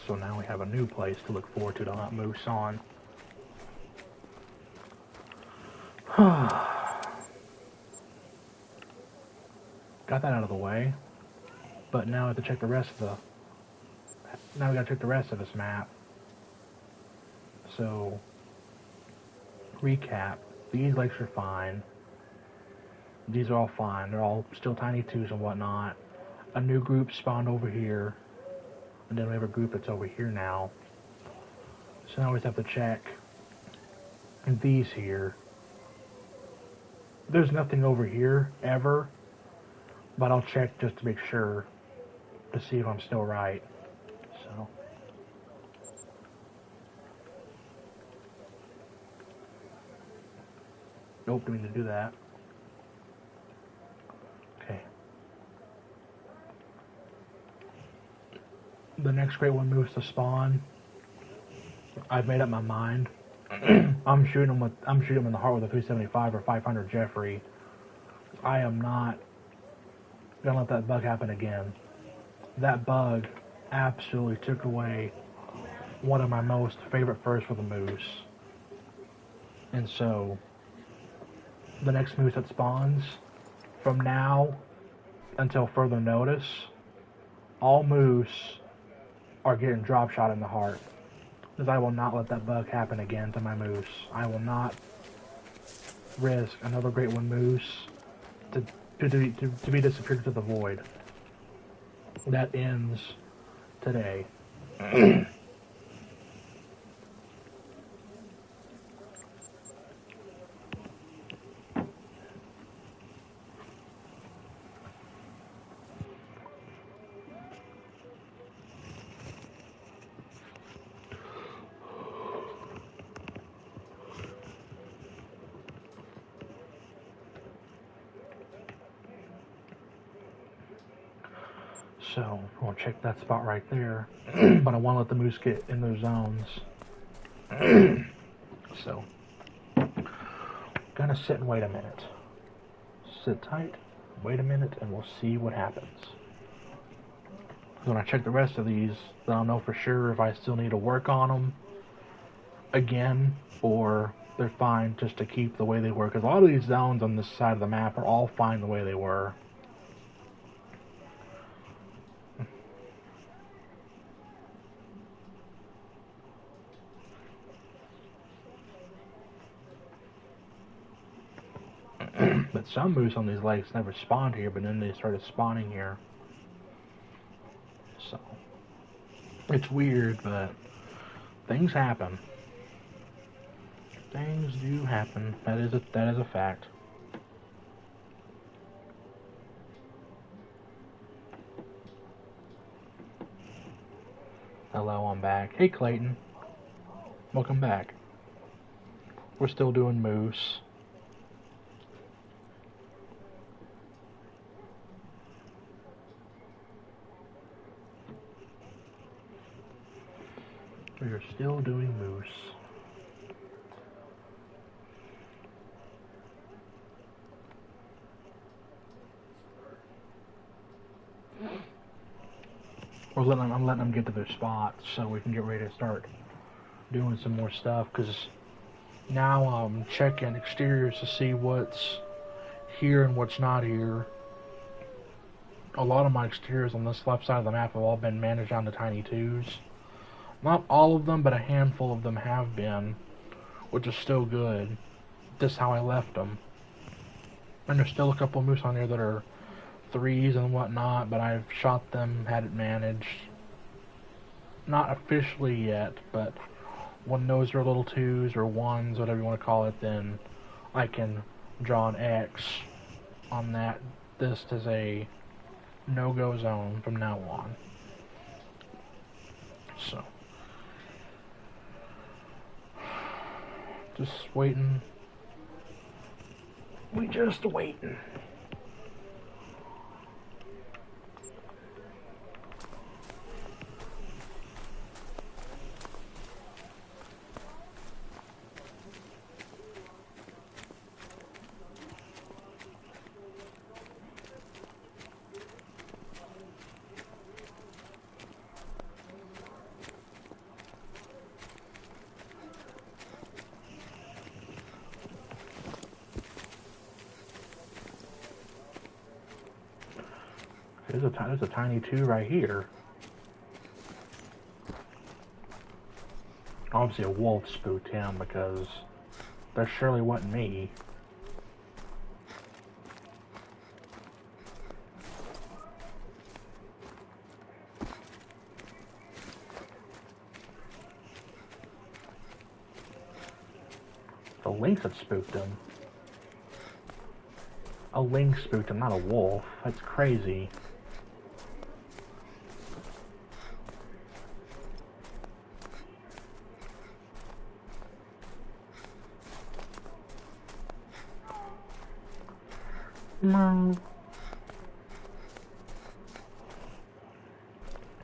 So now we have a new place to look forward to hunt moose on. Got that out of the way, but now I have to check the rest of the. Now we gotta check the rest of this map. So, recap: these lakes are fine. These are all fine. They're all still tiny twos and whatnot. A new group spawned over here, and then we have a group that's over here now. So now we just have to check these here. There's nothing over here ever, but I'll check just to make sure to see if I'm still right. So. Nope, didn't mean to do that. Okay. The next great one moves to spawn. I've made up my mind. I'm shooting him in the heart with a 375 or 500 Jeffrey. I am not gonna let that bug happen again. That bug absolutely took away one of my most favorite furs for the moose. And so, the next moose that spawns, from now until further notice, all moose are getting drop shot in the heart. Because I will not let that bug happen again to my moose. I will not risk another great one moose to be disappeared to the void. That ends today. So, we'll check that spot right there. But I want to let the moose get in those zones. So, gonna sit and wait a minute. Sit tight, wait a minute, and we'll see what happens. When I check the rest of these, then I'll know for sure if I still need to work on them again, or they're fine just to keep the way they were. Because a lot of these zones on this side of the map are all fine the way they were. But some moose on these lakes never spawned here, but then they started spawning here. So, it's weird, but things happen. Things do happen. That is a fact. Hello, I'm back. Hey, Clayton. Welcome back. We're still doing moose. We are still doing moose. I'm letting them get to their spots so we can get ready to start doing some more stuff, because now I'm checking exteriors to see what's here and what's not here. A lot of my exteriors on this left side of the map have all been managed on the tiny twos. Not all of them, but a handful of them have been, which is still good. This is how I left them. And there's still a couple of moose on here that are threes and whatnot, but I've shot them, had it managed. Not officially yet, but when those are little twos or ones, whatever you want to call it, then I can draw an X on that. This is a no-go zone from now on. So, just waiting. We just waiting. There's a tiny two right here. Obviously a wolf spooked him because that surely wasn't me. The lynx had spooked him. A lynx spooked him, not a wolf. That's crazy.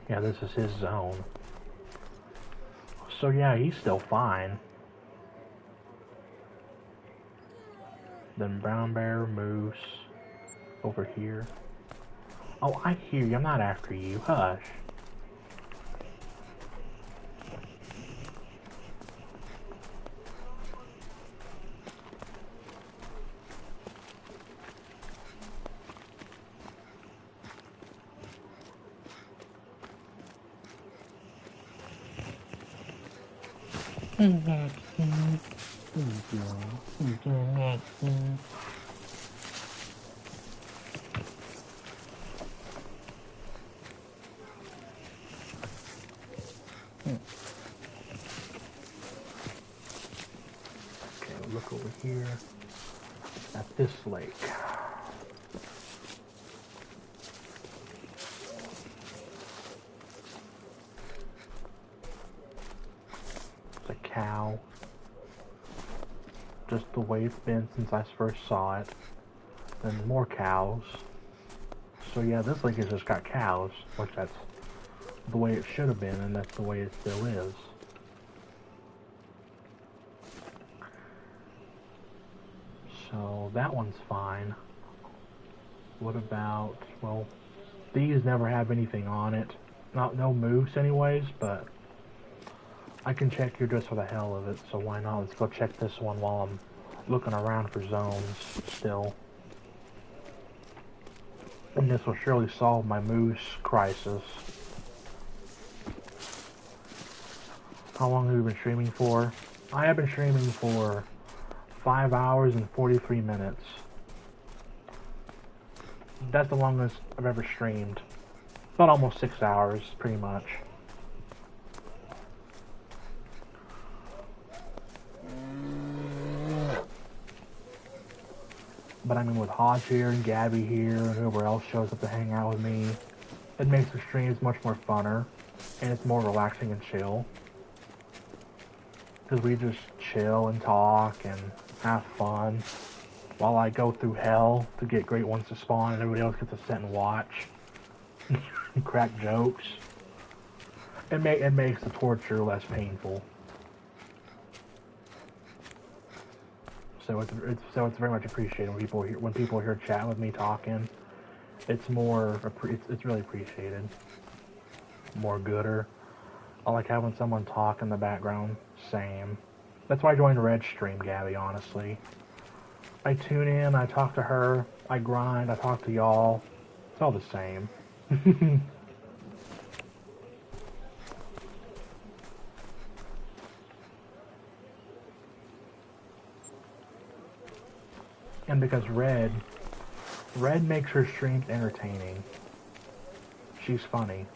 Yeah, this is his zone. So yeah, he's still fine. Then brown bear, moose, over here. Oh, I hear you. I'm not after you. Hush. Okay, we'll look over here at this lake. It's a cow. Just the way it's been since I first saw it. And more cows. So yeah, this lake has just got cows, which that's the way it should have been, and that's the way it still is. So that one's fine. What about, well, these never have anything on it. No moose anyways, but I can check here just for the hell of it, so why not? Let's go check this one while I'm looking around for zones still. And this will surely solve my moose crisis. How long have we been streaming for? I have been streaming for 5 hours and 43 minutes. That's the longest I've ever streamed. About almost 6 hours, pretty much. But I mean, with Hodge here and Gabby here and whoever else shows up to hang out with me, it makes the streams much more funner, and it's more relaxing and chill. Because we just chill and talk and have fun while I go through hell to get great ones to spawn and everybody else gets to sit and watch and crack jokes. It makes the torture less painful. So it's very much appreciated when people are here chatting with me talking. It's really appreciated. More gooder. I like having someone talk in the background. Same. That's why I joined Red Stream, Gabby, honestly. I tune in, I talk to her, I grind, I talk to y'all. It's all the same. And because Red makes her streams entertaining. She's funny.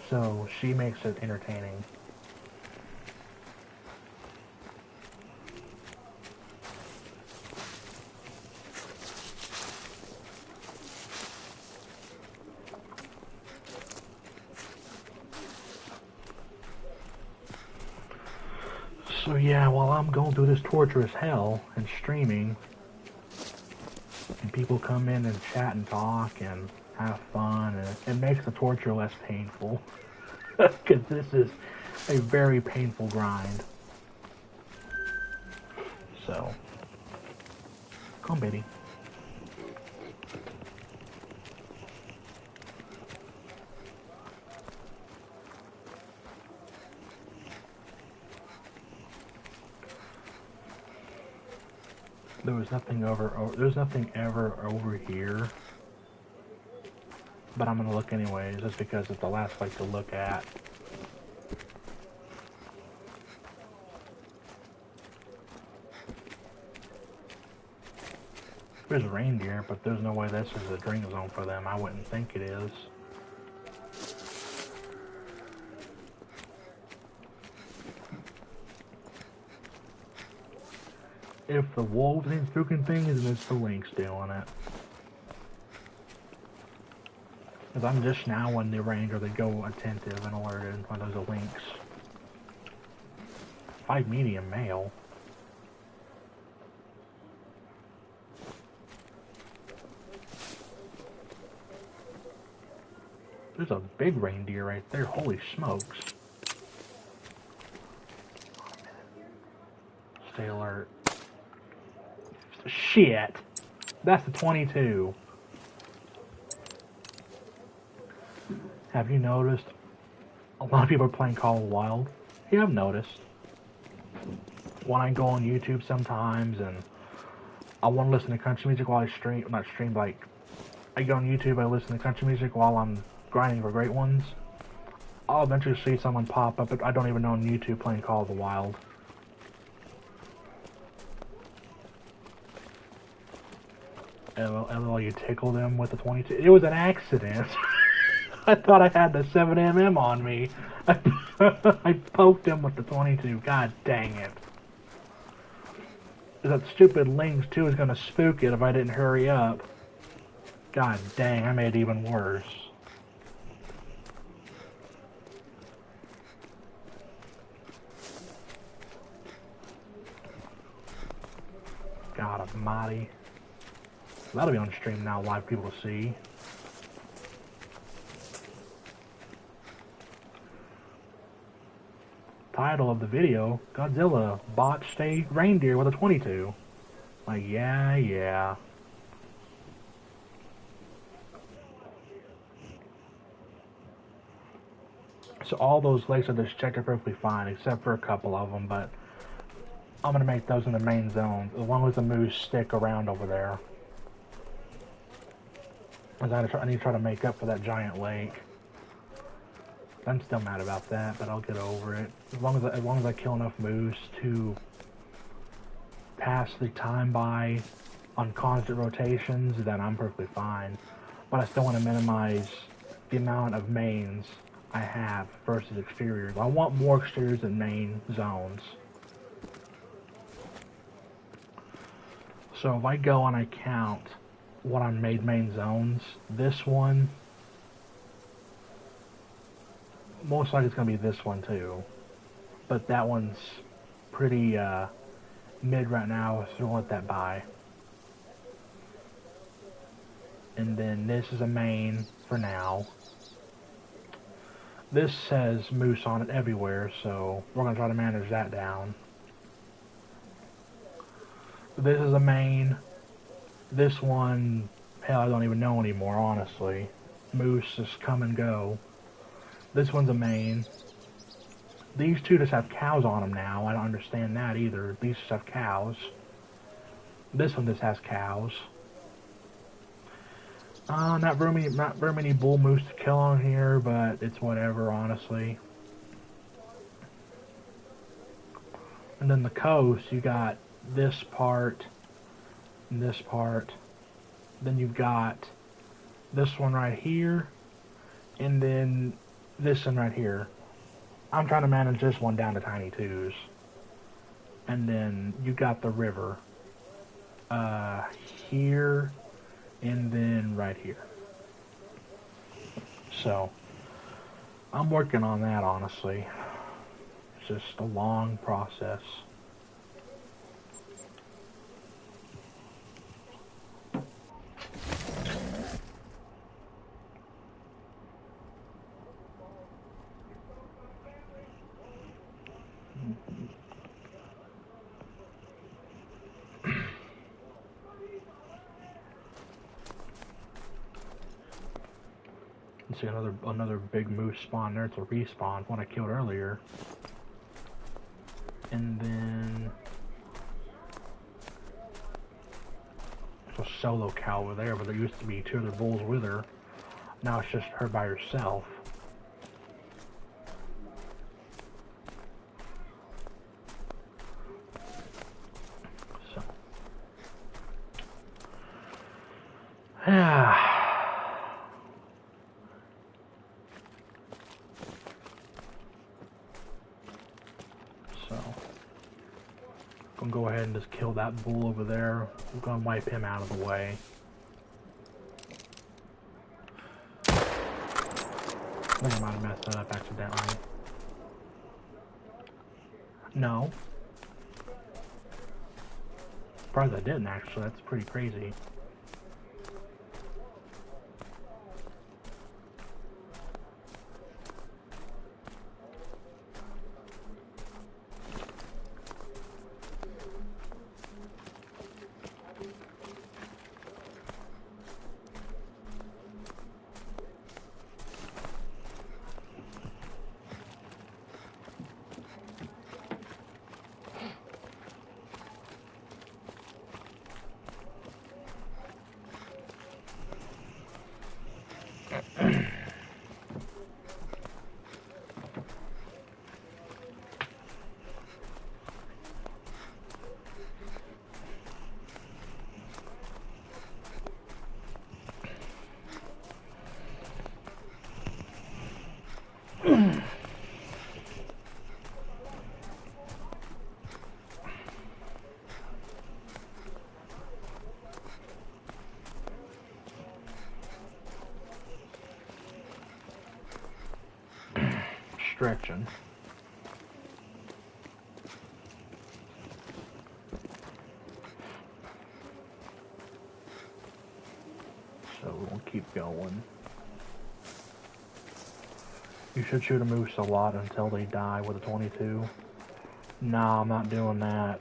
So she makes it entertaining. So yeah, while I'm going through this torturous hell and streaming, and people come in and chat and talk and have fun, and it makes the torture less painful. Because this is a very painful grind. So, come baby. There's nothing ever over here. But I'm gonna look anyways, just because it's the last place to look at. There's reindeer, but there's no way this is a drink zone for them. I wouldn't think it is. If the wolves ain't spooking things, then it's the lynx doing it. Because I'm just now when the ranger, they go attentive and alerted when there's a lynx. 5 medium male. There's a big reindeer right there. Holy smokes. Stay alert. Shit. That's the 22. Have you noticed a lot of people are playing Call of the Wild? Yeah, I've noticed. When I go on YouTube sometimes and I want to listen to country music while I stream, not stream, like I go on YouTube, I listen to country music while I'm grinding for great ones. I'll eventually see someone pop up, but I don't even know on YouTube playing Call of the Wild. LOL, you tickle them with the 22. It was an accident. I thought I had the 7mm on me. I poked him with the 22. God dang it. That stupid lynx too is gonna spook it if I didn't hurry up. God dang, I made it even worse. God almighty. That'll be on stream now, live people to see. Title of the video, Godzilla botched a reindeer with a 22. Like, yeah. So all those lakes are just checked are perfectly fine, except for a couple of them, but I'm going to make those in the main zone, as long as the moose stick around over there. I need to try to make up for that giant lake. I'm still mad about that, but I'll get over it. As long as I kill enough moose to pass the time by on constant rotations, then I'm perfectly fine. But I still want to minimize the amount of mains I have versus exteriors. I want more exteriors than main zones. So if I go and I count what I made main zones, this one, most likely it's going to be this one too. But that one's pretty mid right now, so we'll let that by. And then this is a main for now. This says moose on it everywhere, so we're going to try to manage that down. This is a main. This one, hell, I don't even know anymore, honestly. Moose just come and go. This one's a main. These two just have cows on them now. I don't understand that either. These just have cows. This one just has cows. Not very many bull moose to kill on here, but it's whatever, honestly. And then the coast, you got this part and this part. Then you've got this one right here, and then this one right here. I'm trying to manage this one down to tiny twos. And then you got the river here, and then right here. So I'm working on that, honestly. It's just a long process. See another big moose spawn there. It's a respawn, one I killed earlier. And then actual solo cow over there, but there used to be 2 other bulls with her. Now it's just her by herself. So, yeah. So, I'm gonna go ahead and just kill that bull over there. We're gonna wipe him out of the way. I think I might have messed that up accidentally. No. Surprised I didn't, actually. That's pretty crazy. Stretching. So we'll keep going. You should shoot a moose a lot until they die with a 22. Nah, I'm not doing that.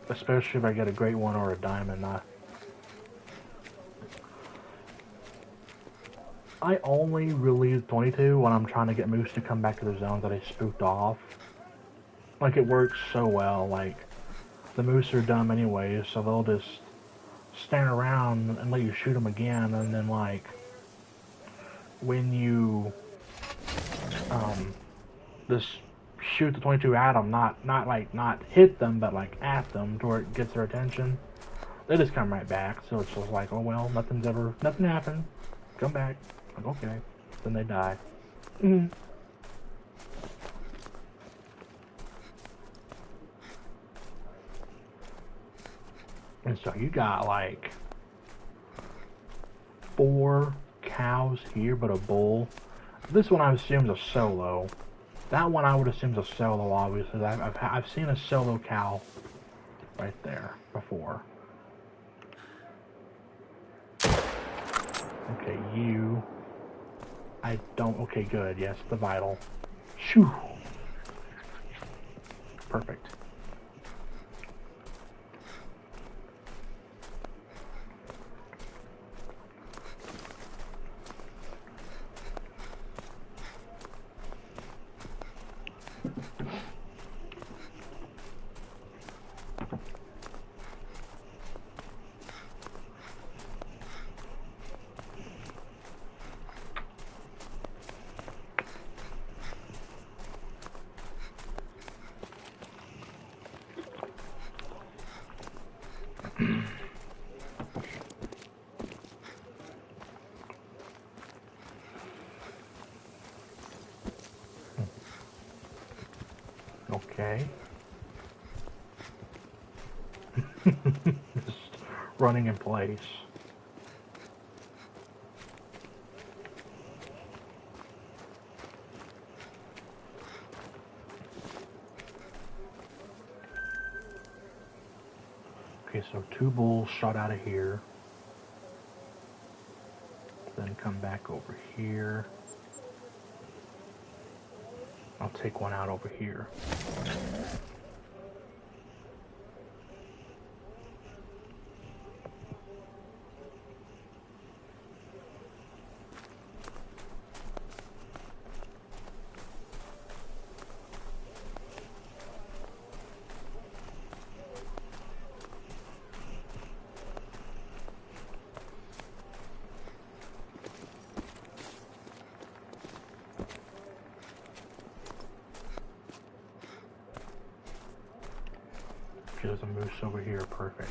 Especially if I get a great one or a diamond. I only release 22 when I'm trying to get moose to come back to the zones that I spooked off. Like, it works so well. Like, the moose are dumb anyways, so they'll just stand around and let you shoot them again, and then, like, when you just shoot the 22 at them, not hit them, but like at them to where it gets their attention, they just come right back. So it's just like, oh well, nothing happened, come back. Like, okay. Then they die. And so you got like 4 cows here, but a bull. This one I assume is a solo. That one I would assume is a solo, obviously. I've seen a solo cow right there before. Okay, you. I don't. Okay, good. Yes, the vital. Shoo. Perfect. Okay. Just running in place. Okay, so 2 bulls shot out of here. Then come back over here. I'll take one out over here. see there's a moose over here. Perfect.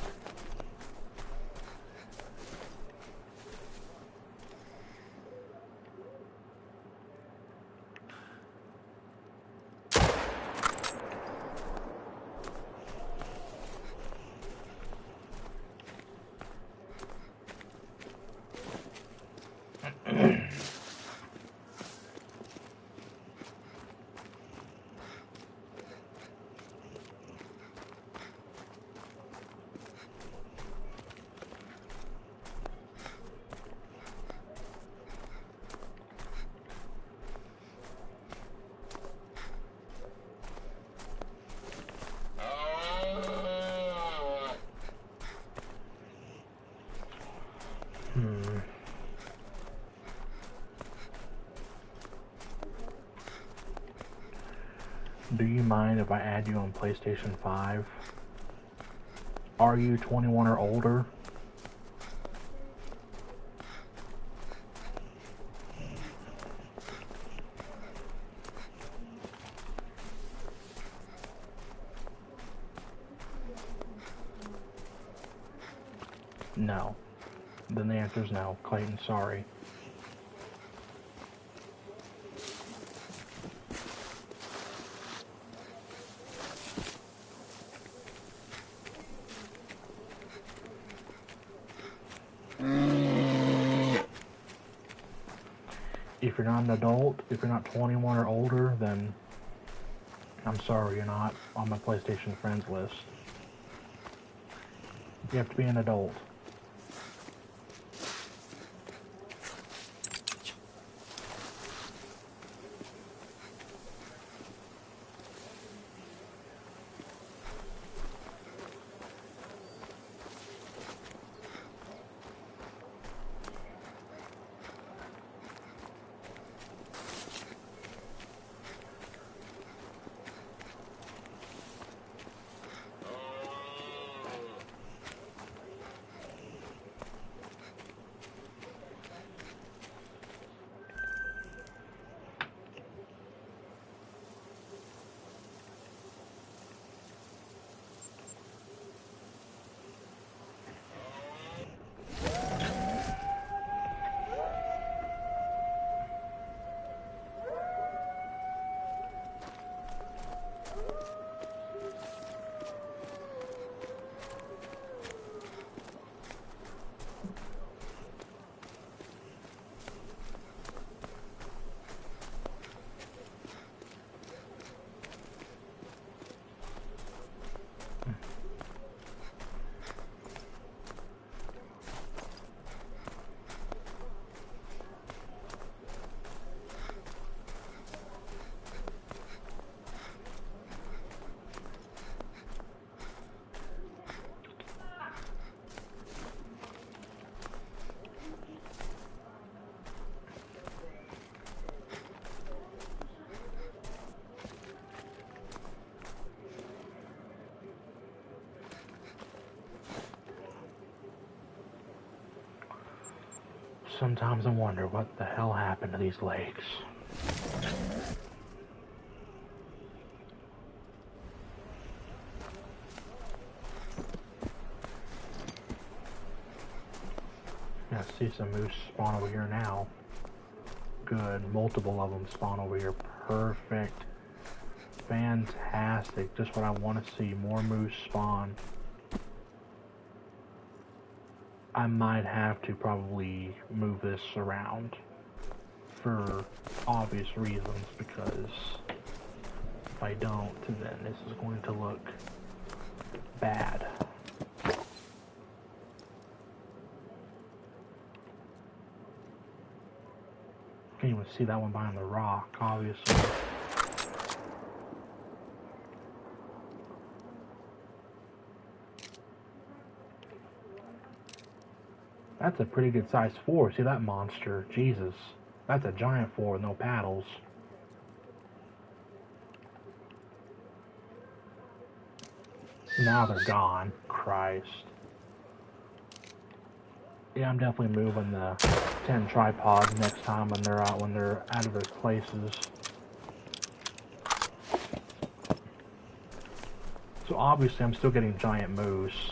Do you mind if I add you on PlayStation 5? Are you 21 or older? No. Then the answer is no. Clayton, sorry. If you're not an adult, if you're not 21 or older, then I'm sorry, you're not on my PlayStation friends list. You have to be an adult. Sometimes I wonder what the hell happened to these lakes. I see some moose spawn over here now. Good, multiple of them spawn over here. Perfect. Fantastic. Just what I want to see. More moose spawn. I might have to probably move this around for obvious reasons, because if I don't, then this is going to look bad. Can't even see that one behind the rock, obviously. That's a pretty good sized four. See that monster? Jesus. That's a giant four with no paddles. Now they're gone. Christ. Yeah, I'm definitely moving the 10 tripods next time when they're out of their places. So obviously I'm still getting giant moose.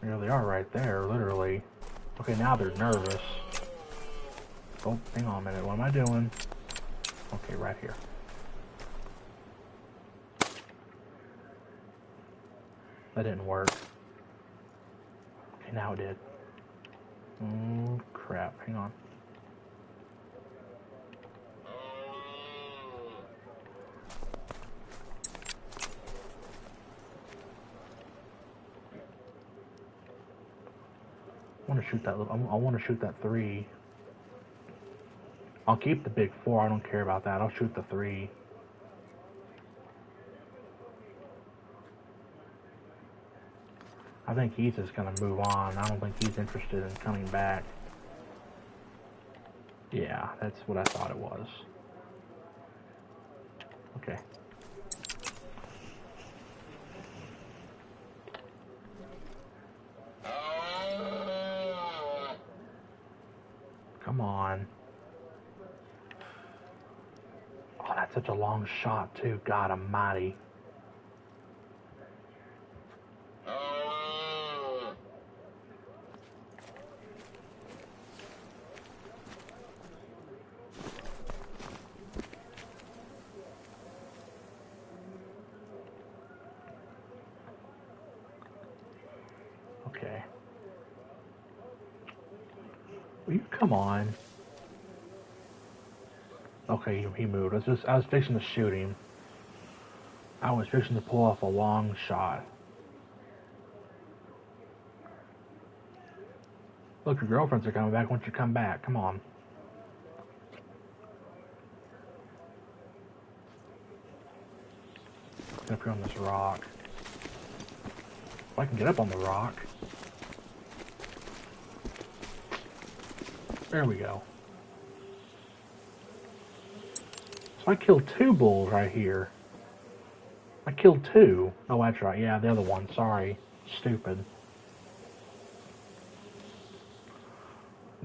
There they are right there, literally. Okay, now they're nervous. Oh, hang on a minute. What am I doing? Okay, right here. That didn't work. Okay, now it did. Oh, crap. Hang on. I want to shoot that. I want to shoot that 3. I'll keep the big 4. I don't care about that. I'll shoot the 3. I think he's just gonna move on. I don't think he's interested in coming back. Yeah, that's what I thought it was. Okay. Come on. Oh, that's such a long shot, too. God almighty. Okay. Will you come on? Okay, he moved. I was fixing to shoot him. I was fixing to pull off a long shot. Look, your girlfriends are coming back. Why don't you come back? Come on. Get up here on this rock. If I can get up on the rock. There we go. So I killed 2 bulls right here. I killed 2. Oh, that's right. Yeah, the other one. Sorry. Stupid.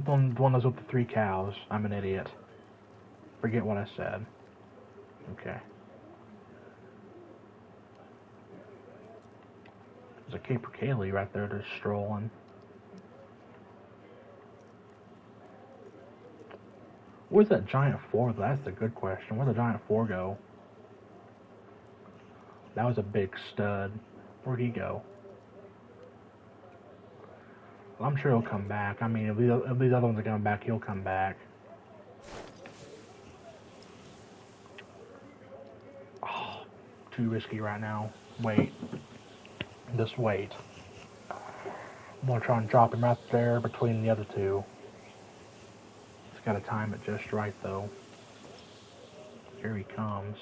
The one that's with the 3 cows. I'm an idiot. Forget what I said. Okay. There's a capercaillie right there just strolling. Where's that giant 4? That's the good question. Where'd the giant 4 go? That was a big stud. Where'd he go? Well, I'm sure he'll come back. I mean, if these other ones are coming back, he'll come back. Oh, too risky right now. Wait. Just wait. I'm gonna try and drop him right there between the other 2. Just gotta time it just right, though. Here he comes.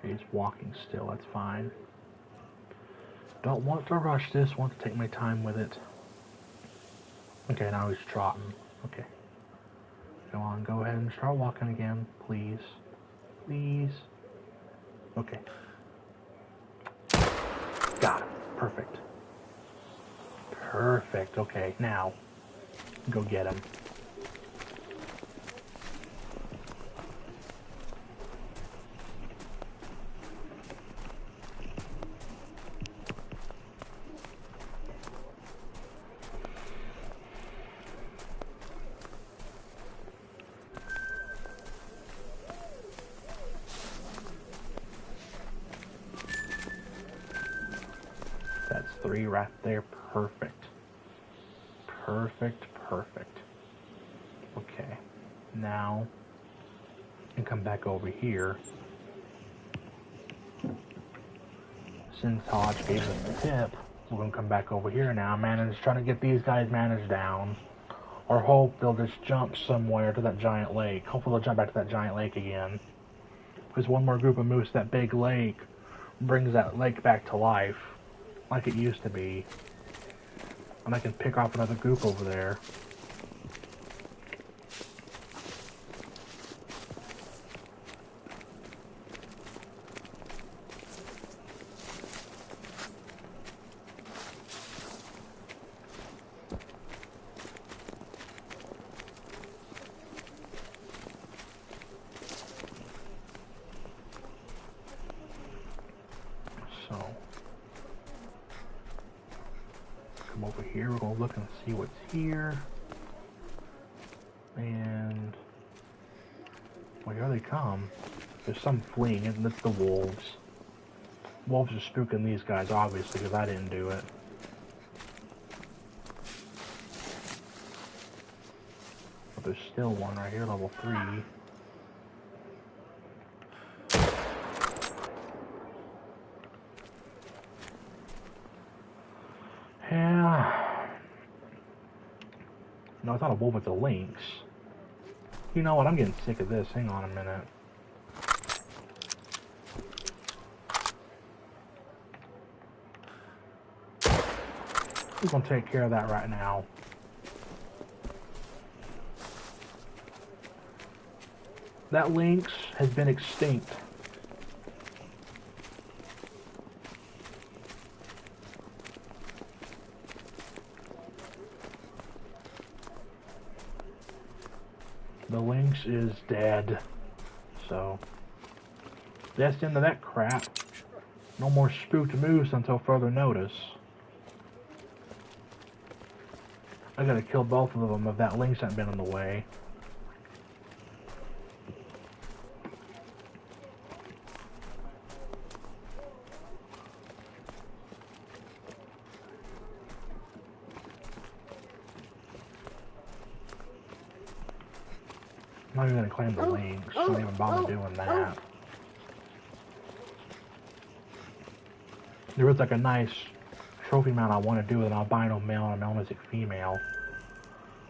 He's walking still, that's fine. Don't want to rush this, want to take my time with it. Okay, now he's trotting. Okay. Go on, go ahead and start walking again, please. Please. Okay. Got him. Perfect. Perfect. Okay, now, go get him. That's 3 right there. Perfect. Perfect, perfect. Okay. Now, and come back over here. Since Hodge gave us the tip, we're going to come back over here now. Trying to get these guys managed down. Or hope they'll just jump somewhere to that giant lake. Hopefully they'll jump back to that giant lake again. Because one more group of moose, that big lake, brings that lake back to life. Like it used to be. And I can pick off another group over there. come over here. We're gonna look and see what's here. And well, here they come. There's some fleeing, and it's the wolves. Wolves are spooking these guys, obviously, because I didn't do it. But there's still one right here, level 3. Yeah. No, it's not a wolf, it's a lynx. You know what? I'm getting sick of this. Hang on a minute. We're gonna take care of that right now. That lynx has been extinct. The lynx is dead. So that's the end of that crap. No more spooked moose until further notice. I gotta kill both of them if that lynx hadn't been in the way. I'm not even gonna claim the lynx. Don't even bother doing that. There was like a nice trophy mount I want to do with an albino male and a melanic female.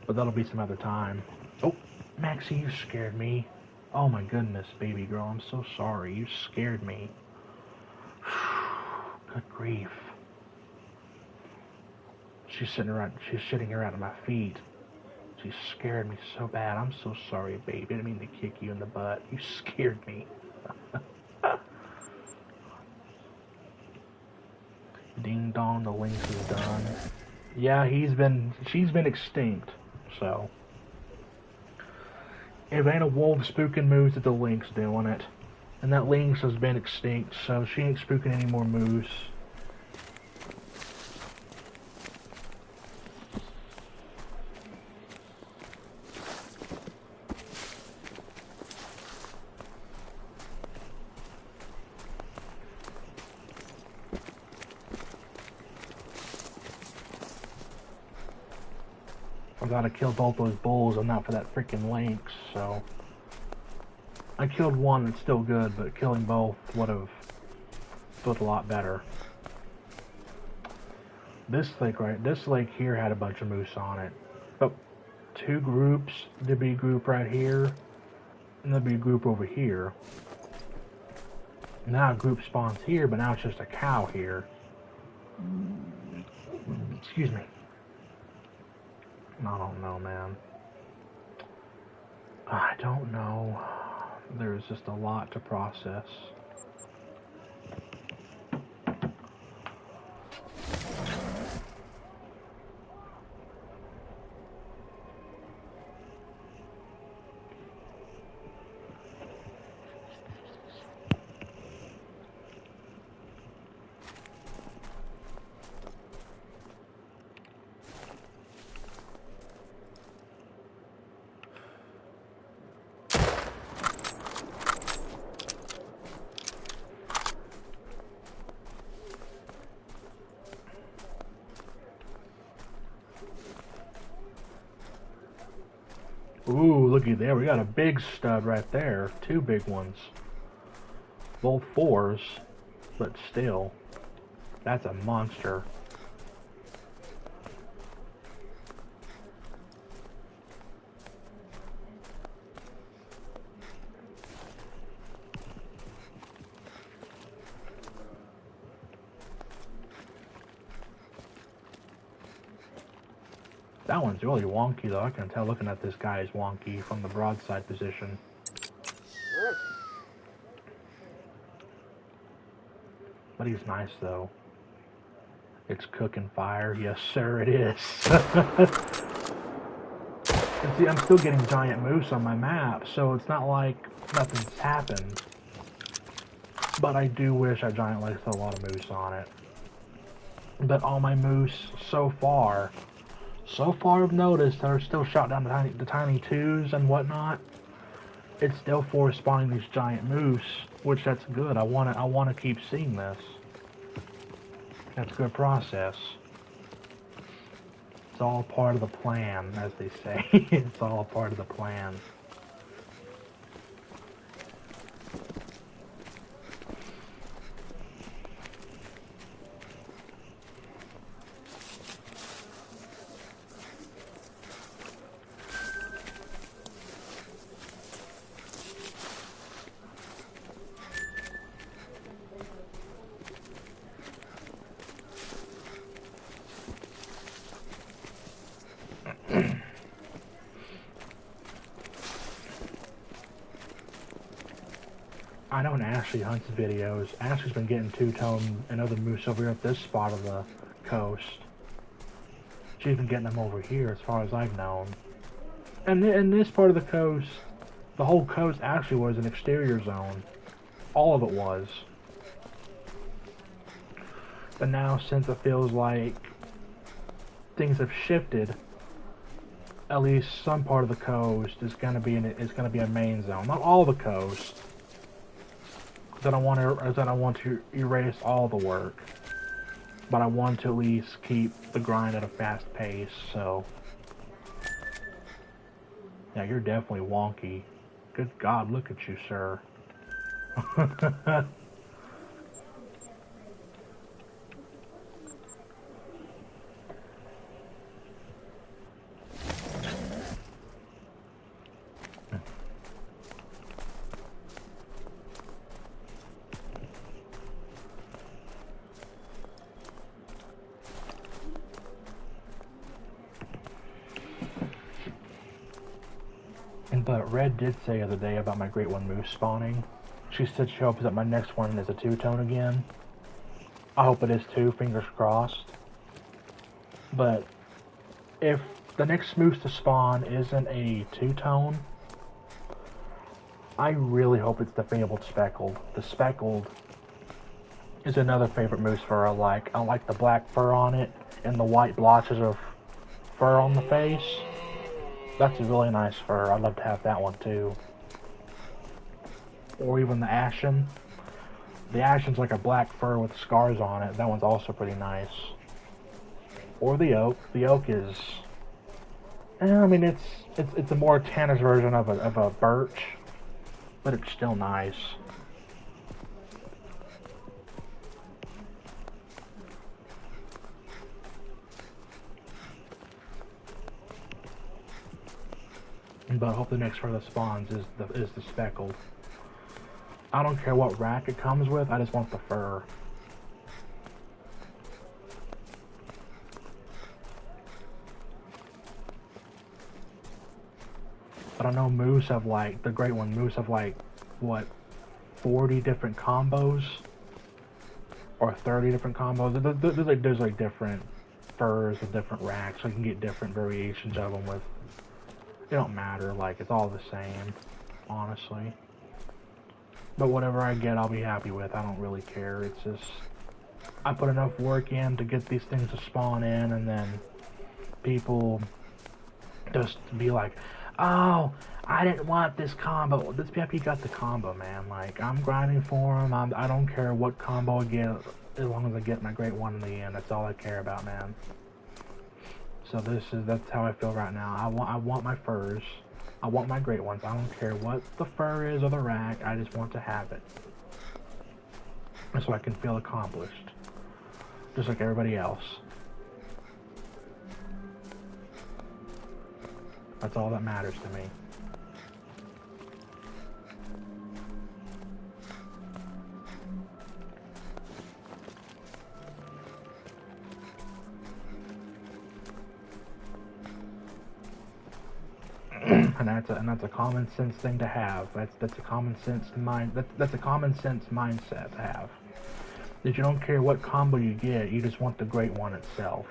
But that'll be some other time. Oh, Maxie, you scared me. Oh my goodness, baby girl, I'm so sorry. You scared me. Good grief. She's sitting around at my feet. She scared me so bad. I'm so sorry, baby. I didn't mean to kick you in the butt. You scared me. Ding dong, the lynx is done. Yeah, she's been extinct. So, if ain't a wolf spooking moose, it's a lynx doing it. And that lynx has been extinct, so she ain't spooking any more moose. I gotta kill both those bulls and not for that freaking lynx, so I killed one, it's still good, but killing both would have felt a lot better. This lake here had a bunch of moose on it. Oh, 2 groups, the big group right here, and the big group over here. Now a group spawns here, but now it's just a cow here. Excuse me. I don't know, man. I don't know. There's just a lot to process. Ooh, looky there. We got a big stud right there. 2 big ones. Both 4s, but still. That's a monster. That one's really wonky, though. I can tell looking at this guy is wonky from the broadside position. But he's nice, though. It's cooking fire. Yes, sir, it is. And see, I'm still getting giant moose on my map, so it's not like nothing's happened. But I do wish I giant laced a lot of moose on it. But all my moose so far I've noticed that are still shot down the tiny twos and whatnot. It's still force spawning these giant moose, which that's good. I want to keep seeing this. That's a good process. It's all part of the plan, as they say. It's all part of the plan. I know in Ashley Hunt's videos, Ashley's been getting two-tone and other moose over here at this spot of the coast. She's been getting them over here as far as I've known. And in this part of the coast, the whole coast actually was an exterior zone. All of it was. But now, since it feels like things have shifted, at least some part of the coast is going to be a main zone. Not all the coast. That I want to erase all the work, but I want to at least keep the grind at a fast pace. So, yeah, you're definitely wonky. Good God, look at you, sir. But Red did say the other day about my Great One Moose spawning. She said she hopes that my next one is a two-tone again. I hope it is too, fingers crossed. But if the next moose to spawn isn't a two-tone, I really hope it's the fabled speckled. The speckled is another favorite moose fur I like. I like the black fur on it and the white blotches of fur on the face. That's a really nice fur. I'd love to have that one too. Or even the ashen. The ashen's like a black fur with scars on it. That one's also pretty nice. Or the oak. The oak is, I mean, it's a more tannish version of a birch, but it's still nice. But I hope the next fur that spawns is the speckled. I don't care what rack it comes with, I just want the fur. But I know moose have like, the Great One moose have like, what, 40 different combos? Or 30 different combos? There's like different furs with different racks, so you can get different variations of them with, it don't matter, like, it's all the same, honestly. But whatever I get, I'll be happy with. I don't really care. It's just, I put enough work in to get these things to spawn in, and then people just be like, oh, I didn't want this combo. This PvP got the combo, man. Like, I'm grinding for them. I don't care what combo I get, as long as I get my Great One in the end. That's all I care about, man. So that's how I feel right now. I want my furs. I want my Great Ones. I don't care what the fur is or the rack. I just want to have it. So I can feel accomplished. Just like everybody else. That's all that matters to me. And that's a common sense thing to have. That's a common sense that's a common sense mindset to have. That you don't care what combo you get, you just want the Great One itself.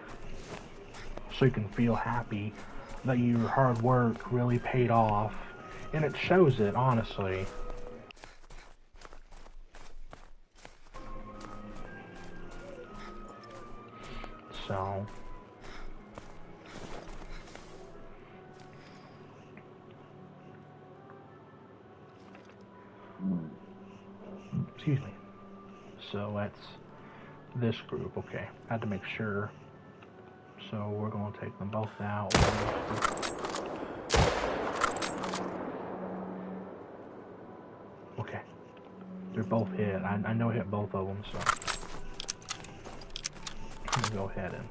So you can feel happy that your hard work really paid off, and it shows it, honestly. Excuse me. So that's this group. Okay, had to make sure. So we're going to take them both out. Okay, they're both hit. I know I hit both of them, so I'm gonna go ahead and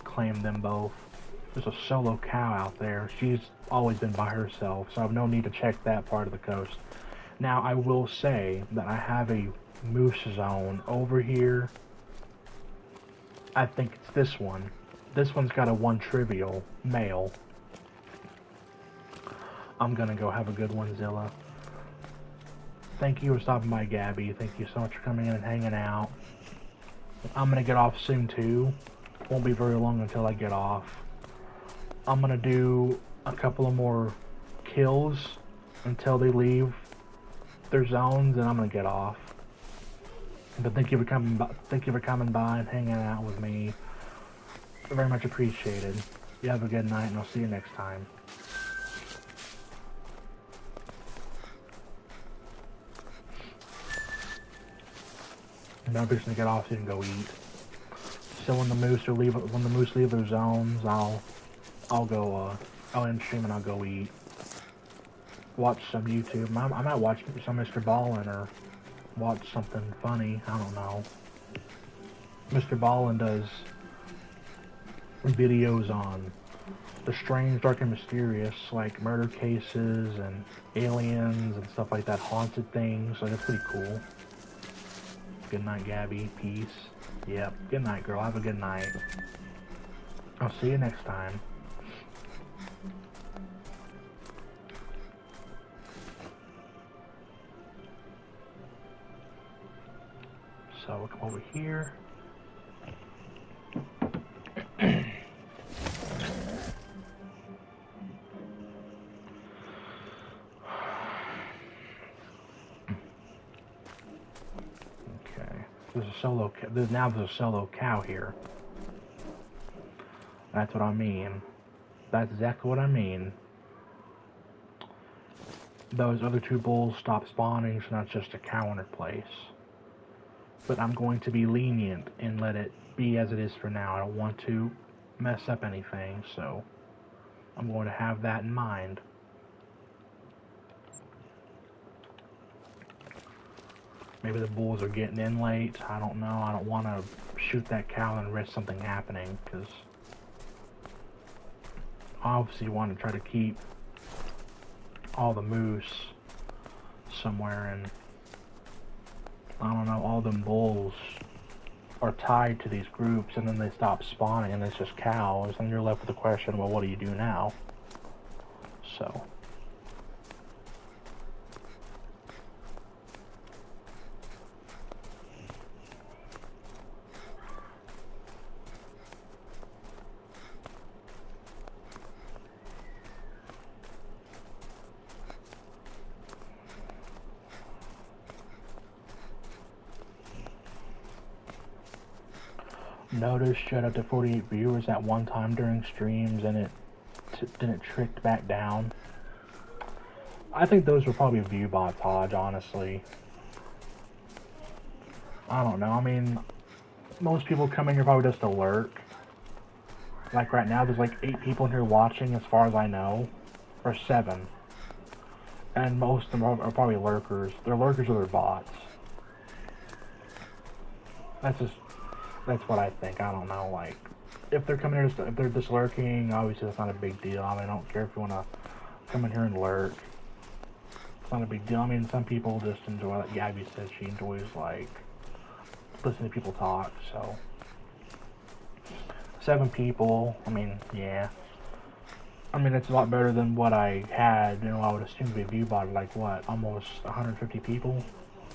claim them both. There's a solo cow out there. She's always been by herself, so I have no need to check that part of the coast. Now, I will say that I have a moose zone over here. I think it's this one. This one's got a 1 trivial male. I'm gonna go have a good one, Zilla. Thank you for stopping by, Gabby. Thank you so much for coming in and hanging out. I'm gonna get off soon, too. Won't be very long until I get off. I'm gonna do a couple of more kills until they leave their zones, and I'm gonna get off. But thank you for coming by, and hanging out with me. Very much appreciated. You have a good night, and I'll see you next time. And I'm just gonna get off so you can go eat. So when the moose leave their zones, I'll go I'll end stream and I'll go eat. Watch some YouTube. I might watch some Mr. Ballin or watch something funny. I don't know. Mr. Ballin does videos on the strange, dark, and mysterious, like murder cases and aliens and stuff like that, haunted things. So that's pretty cool. Good night, Gabby. Peace. Yep. Good night, girl. Have a good night. I'll see you next time. So we'll come over here. There's a solo. Now there's a solo cow here. That's what I mean. That's exactly what I mean. Those other 2 bulls stopped spawning, so that's just a cow in her place. But I'm going to be lenient and let it be as it is for now. I don't want to mess up anything, so I'm going to have that in mind. Maybe the bulls are getting in late. I don't know. I don't want to shoot that cow and risk something happening, because I obviously want to try to keep all the moose somewhere, and I don't know, all them bulls are tied to these groups, and then they stop spawning, and it's just cows, and you're left with the question, well, what do you do now? So notice showed up to 48 viewers at one time during streams, and it tricked back down. I think those were probably view bots, Hodge, honestly. I don't know. I mean, most people come in here probably just to lurk. Like right now, there's like 8 people in here watching, as far as I know, or 7. And most of them are probably lurkers. They're lurkers or they're bots. That's what I think. I don't know. Like, if they're coming here, if they're just lurking, obviously that's not a big deal. I mean, I don't care if you want to come in here and lurk. It's not a big deal. I mean, some people just enjoy, like Gabby says, she enjoys, like, listening to people talk, so. 7 people, I mean, yeah. I mean, it's a lot better than what I had. You know, I would assume to be view-botted, like, what, almost 150 people?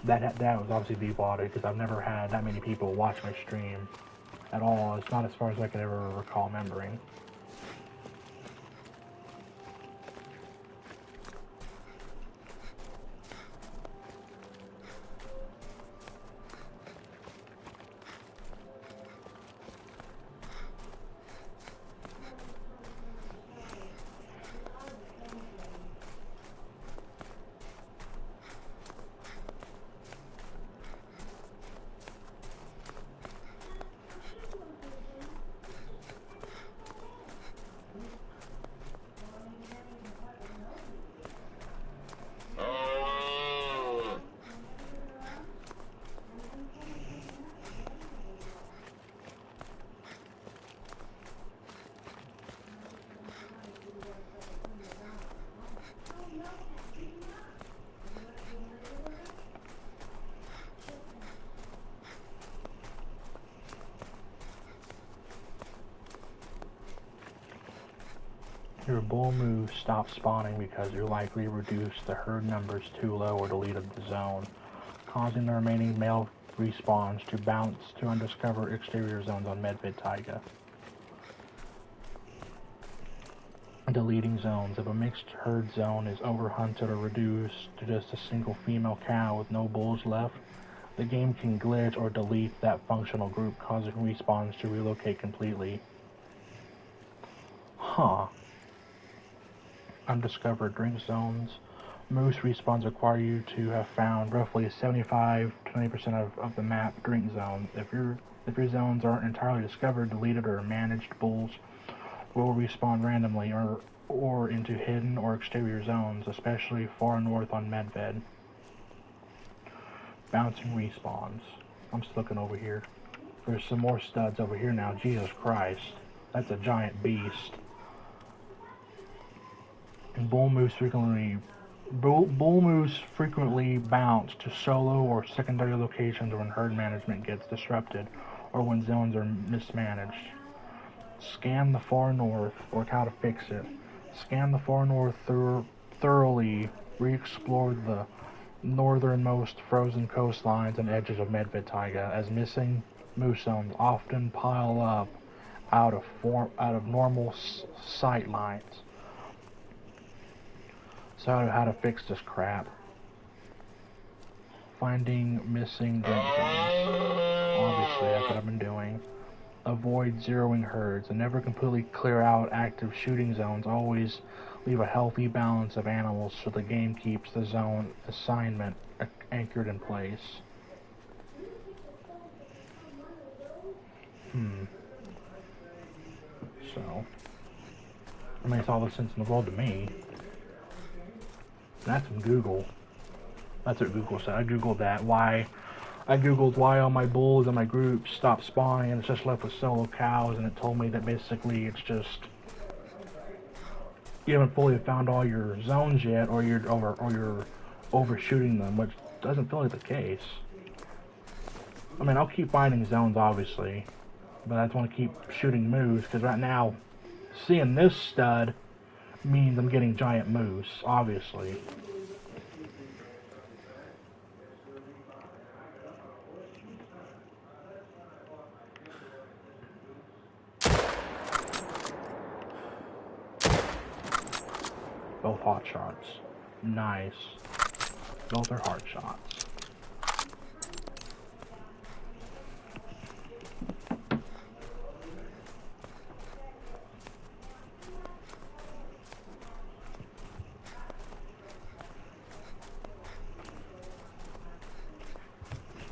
That was obviously view-botted, because I've never had that many people watch my stream at all. It's not as far as I could ever recall remembering. Your bull moose stopped spawning because you likely reduced the herd numbers too low or deleted the zone, causing the remaining male respawns to bounce to undiscovered exterior zones on Medved Taiga. Deleting zones. If a mixed herd zone is overhunted or reduced to just a single female cow with no bulls left, the game can glitch or delete that functional group, causing respawns to relocate completely. Huh. Undiscovered drink zones. Moose respawns require you to have found roughly 75 to 20% of the map drink zones. If your zones aren't entirely discovered, deleted, or managed, bulls will respawn randomly or into hidden or exterior zones, especially far north on Medved. Bouncing respawns. I'm just looking over here. There's some more studs over here now. Jesus Christ. That's a giant beast. And bull moose frequently bounce to solo or secondary locations when herd management gets disrupted or when zones are mismanaged. Scan the far north, or how to fix it. Scan the far north thoroughly, re-explore the northernmost frozen coastlines and edges of Medved Taiga, as missing moose zones often pile up out of normal sight lines. So how to fix this crap. Finding missing drink zones. Obviously, that's what I've been doing. Avoid zeroing herds and never completely clear out active shooting zones. Always leave a healthy balance of animals so the game keeps the zone assignment anchored in place. So, it makes all the sense in the world to me. That's from Google. That's what Google said. I googled that. I googled why all my bulls in my group stopped spawning and it's just left with solo cows, and it told me that basically it's just you haven't fully found all your zones yet, or you're overshooting them, which doesn't feel like the case. I mean, I'll keep finding zones obviously, but I just want to keep shooting moose because right now, seeing this stud means I'm getting giant moose, obviously. Both hot shots. Nice. Both are hard shots.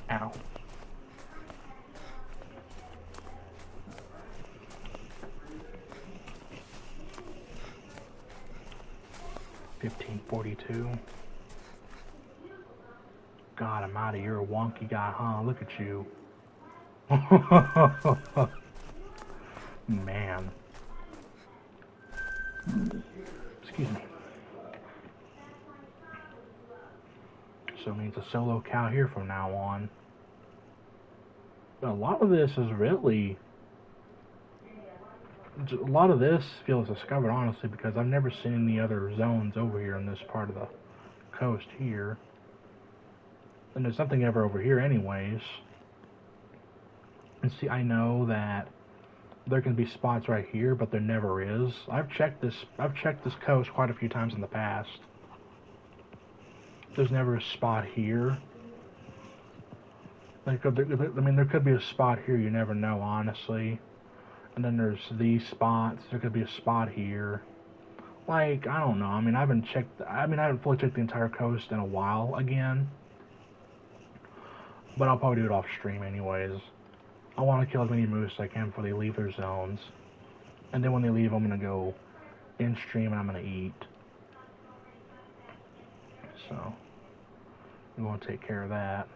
Ow. $15.42. God, I'm out of here, a wonky guy, huh? Look at you. Man. Excuse me. So it means a solo cow here from now on. But a lot of this is really... A lot of this feels discovered, honestly, because I've never seen any other zones over here in this part of the coast here. And there's nothing ever over here anyways. And see, I know that there can be spots right here, but there never is. I've checked this coast quite a few times in the past. There's never a spot here. There could be a spot here, you never know, honestly. And then there's these spots. There could be a spot here. Like, I don't know. I mean, I haven't fully checked the entire coast in a while again. But I'll probably do it off stream anyways. I want to kill as many moose as I can before they leave their zones. And then when they leave, I'm going to go in stream and I'm going to eat. So, we want to take care of that.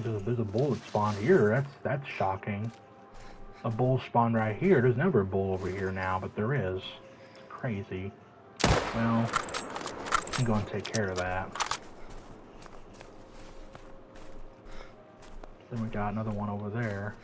There's a bull that spawned here. That's shocking. A bull spawned right here. There's never a bull over here now, but there is. It's crazy. Well, I'm going to take care of that. Then we got another one over there.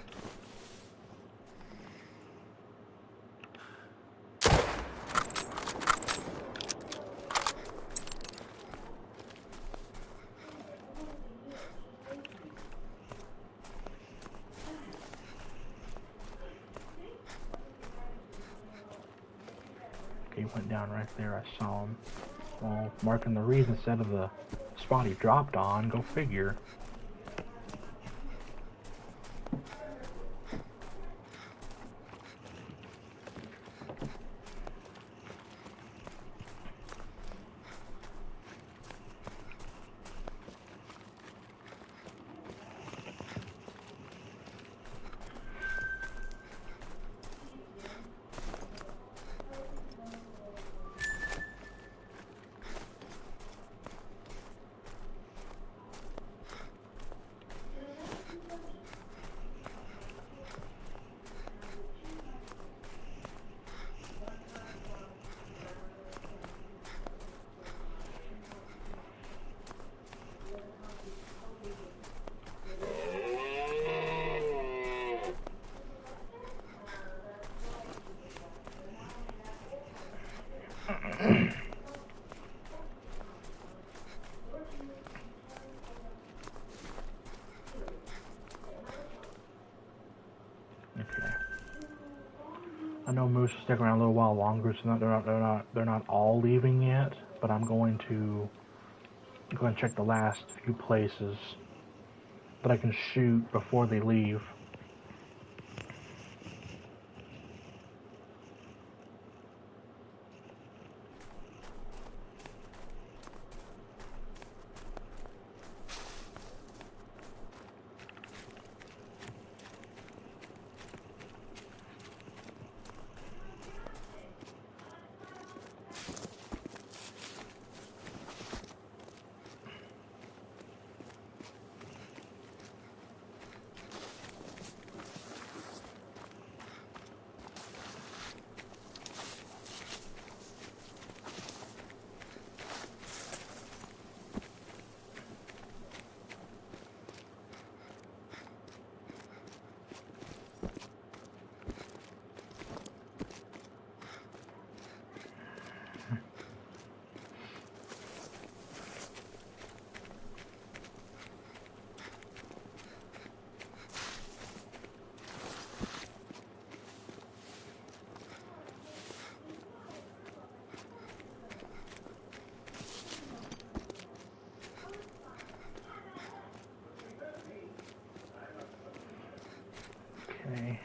He went down right there. I saw him. Well, marking the reason instead of the spot he dropped on. Go figure. Okay. I know moose will stick around a little while longer, so they're not all leaving yet. But I'm going to go and check the last few places that I can shoot before they leave. Okay.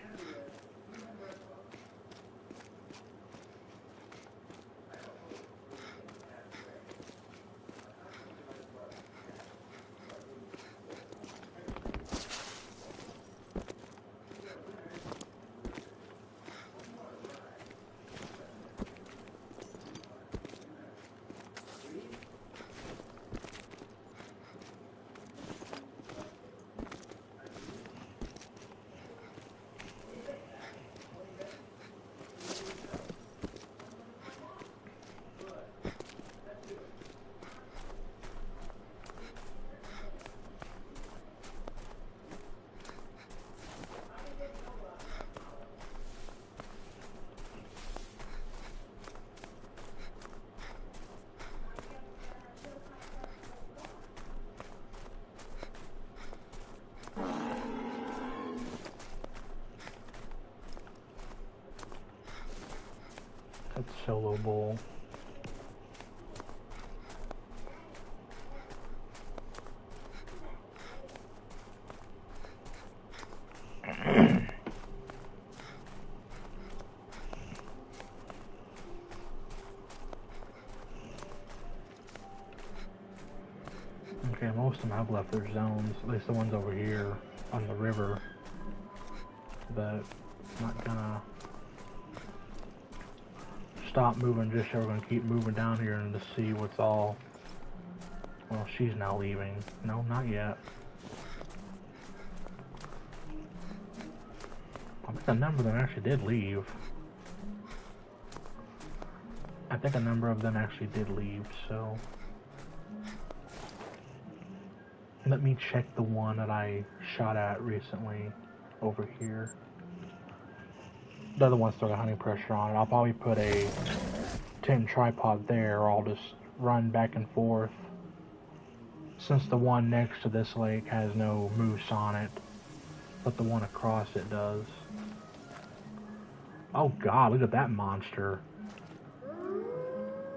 That's solo bull. Okay, most of them have left their zones, at least the ones over here on the river, but I'm not gonna stop moving just so we're gonna keep moving down here and to see what's all. Well, she's now leaving. No, not yet. I think a number of them actually did leave. I think a number of them actually did leave, so... Let me check the one that I shot at recently over here. The other one's still got hunting pressure on it. I'll probably put a tent tripod there, or I'll just run back and forth. Since the one next to this lake has no moose on it, but the one across it does. Oh god, look at that monster.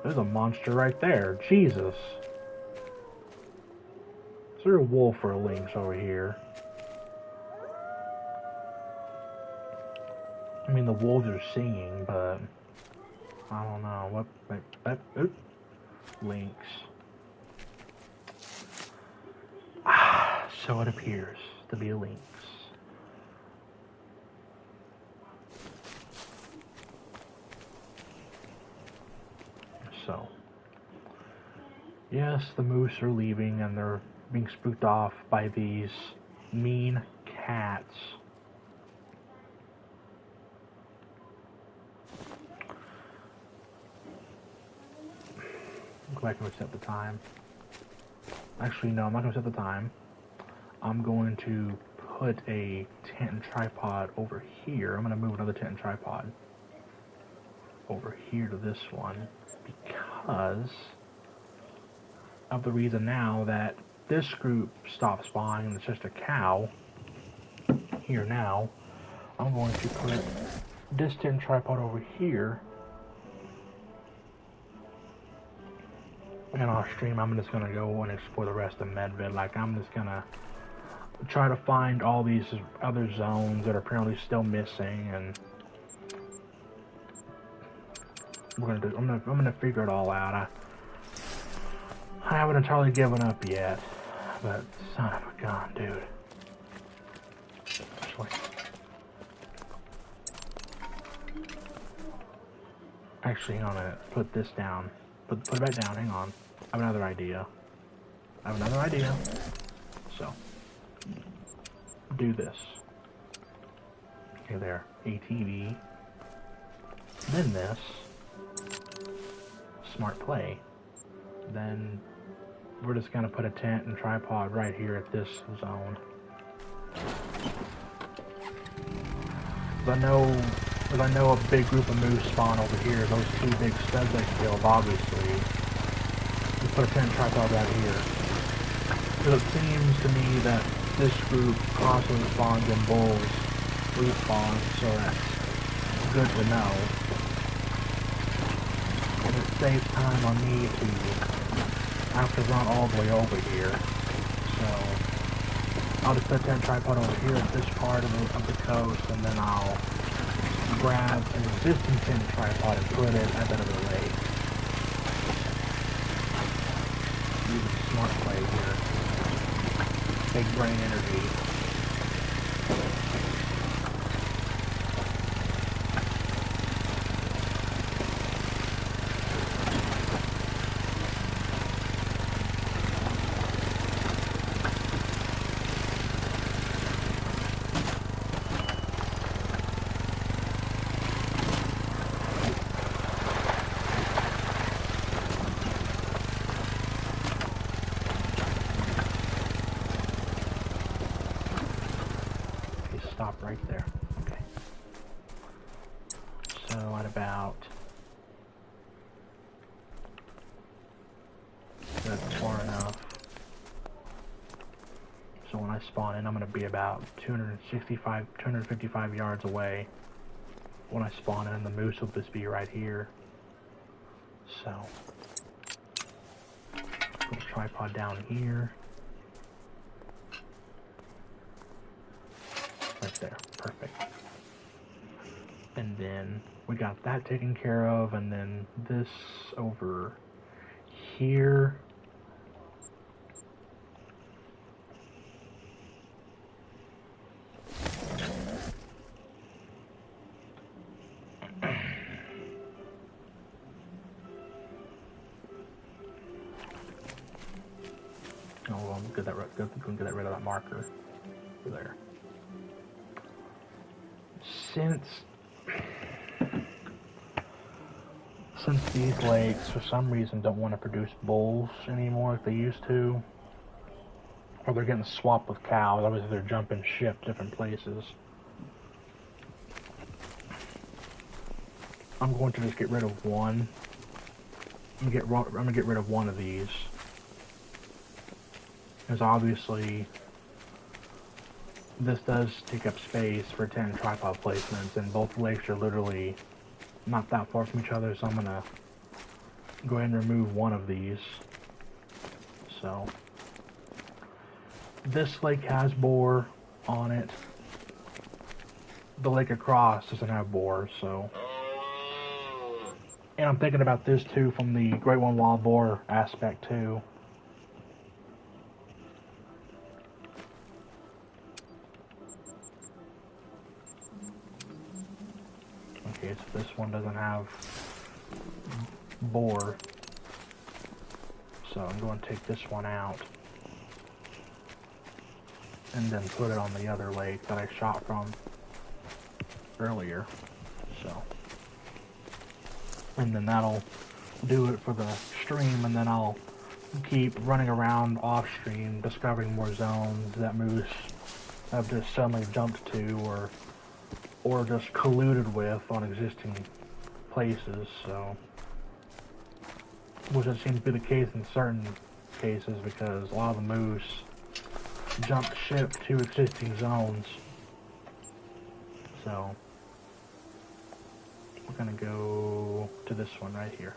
There's a monster right there. Jesus. Is there a wolf or a lynx over here? I mean, the wolves are singing, but I don't know. What? Lynx. Ah, so it appears to be a lynx. So, yes, the moose are leaving and they're being spooked off by these mean cats. Go back and reset the time. Actually, no, I'm not going to set the time. I'm going to put a tent and tripod over here. I'm going to move another tent and tripod over here to this one because of the reason now that this group stopped spawning and it's just a cow here now. I'm going to put this tent and tripod over here. And off stream, I'm just gonna go and explore the rest of Medved. Like, I'm just gonna try to find all these other zones that are apparently still missing, and I'm gonna figure it all out. I haven't entirely given up yet, but son of a gun, dude. Actually, I'm gonna put this down. Put it back down, hang on. I have another idea. So, do this. Okay, there. ATV. Then this. Smart play. Then, we're just gonna put a tent and tripod right here at this zone. Because I know a big group of moose spawn over here. Those two big studs I killed, obviously. Let's put a tent and tripod right here. Because it seems to me that this group constantly spawns in bulls respawns, so that's good to know. And it saves time on me to have to run all the way over here. So I'll just put a tent tripod over here at this part of the coast, and then I'll grab an existing tent tripod and put it at that other lake. Use a smart play here. Big brain energy. Stop right there. Okay. So at about... That's far enough. So when I spawn in, I'm going to be about 255 yards away. When I spawn in, the moose will just be right here. So... Put a tripod down here. Right there, perfect. And then we got that taken care of, and then this over here. Oh, well, get that rid of that marker there. Since these lakes for some reason don't want to produce bulls anymore like they used to, or they're getting swapped with cows, obviously they're jumping ship different places. I'm going to just get rid of one. I'm gonna get rid of one of these, because obviously this does take up space for 10 tripod placements, and both lakes are literally not that far from each other, so I'm gonna go ahead and remove one of these. So this lake has boar on it. The lake across doesn't have boar, so. And I'm thinking about this too from the Great One Wild Boar aspect too. Okay, so this one doesn't have boar. So I'm going to take this one out and then put it on the other lake that I shot from earlier. So, and then that'll do it for the stream, and then I'll keep running around off stream discovering more zones that moose have just suddenly jumped to or just colluded with on existing places. So, which it seems to be the case in certain cases, because a lot of the moose jump ship to existing zones. So we're gonna go to this one right here.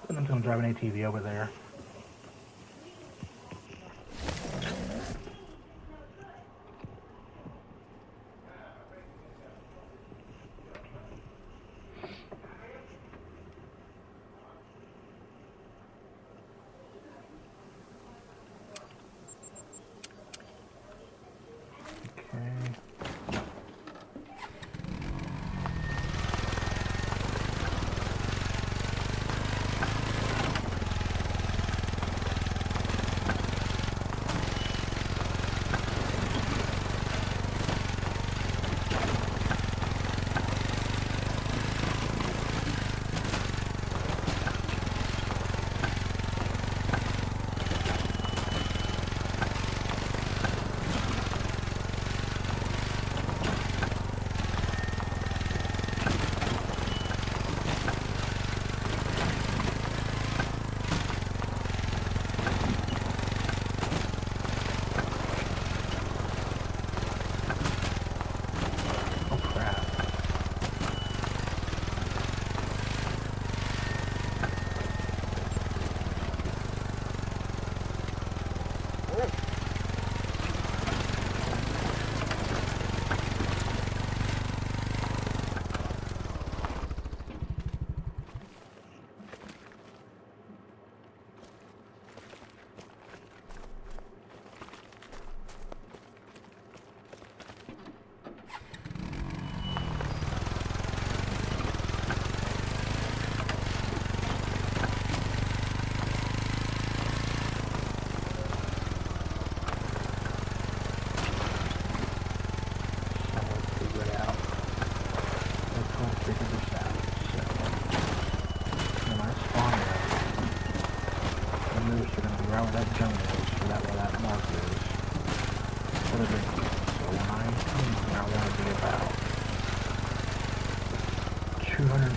And I'm gonna drive an ATV over there.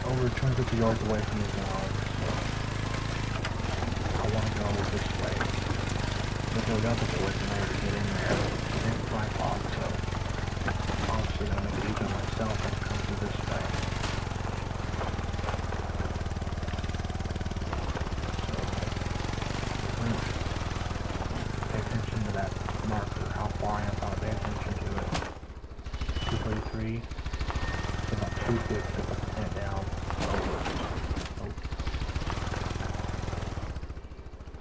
Over 250 yards away from the zone, so I want to go this way. There's no double choice in there to get in there. It's a tripod, so obviously I'm going to make it easy on myself and come through this way. So, pay attention to that marker, how far I am, pay attention to it. 233, about 250, put the tent down.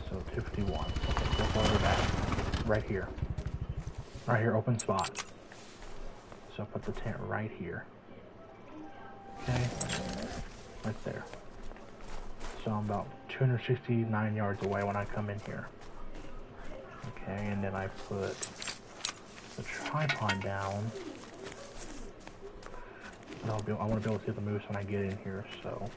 So 251. Okay, go farther back. Right here. Right here, open spot. So I'll put the tent right here. Okay? Right there. So I'm about 269 yards away when I come in here. Okay, and then I put the tripod down. And I want to be able to see the moose when I get in here, so.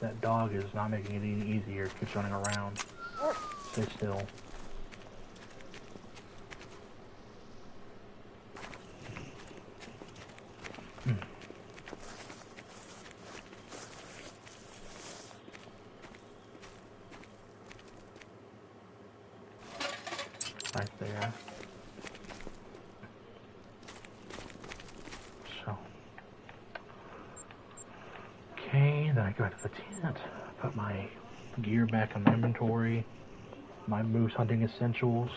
That dog is not making it any easier. Keeps running around. Stay still. Right there. So. Okay, then I go back to the tent, put my gear back in my inventory, my moose hunting essentials.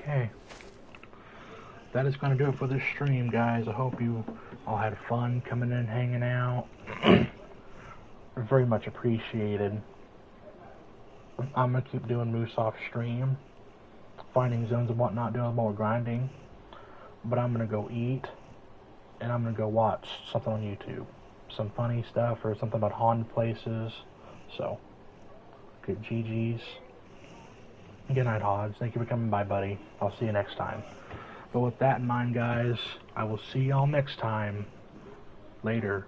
Okay, that is going to do it for this stream, guys. I hope you all had fun coming in and hanging out. Very much appreciated. I'm going to keep doing moose off stream, finding zones and whatnot, doing more grinding. But I'm going to go eat, and I'm going to go watch something on YouTube. Some funny stuff or something about haunted places. So, good GG's. Good night, Hodge. Thank you for coming by, buddy. I'll see you next time. But with that in mind, guys, I will see y'all next time. Later.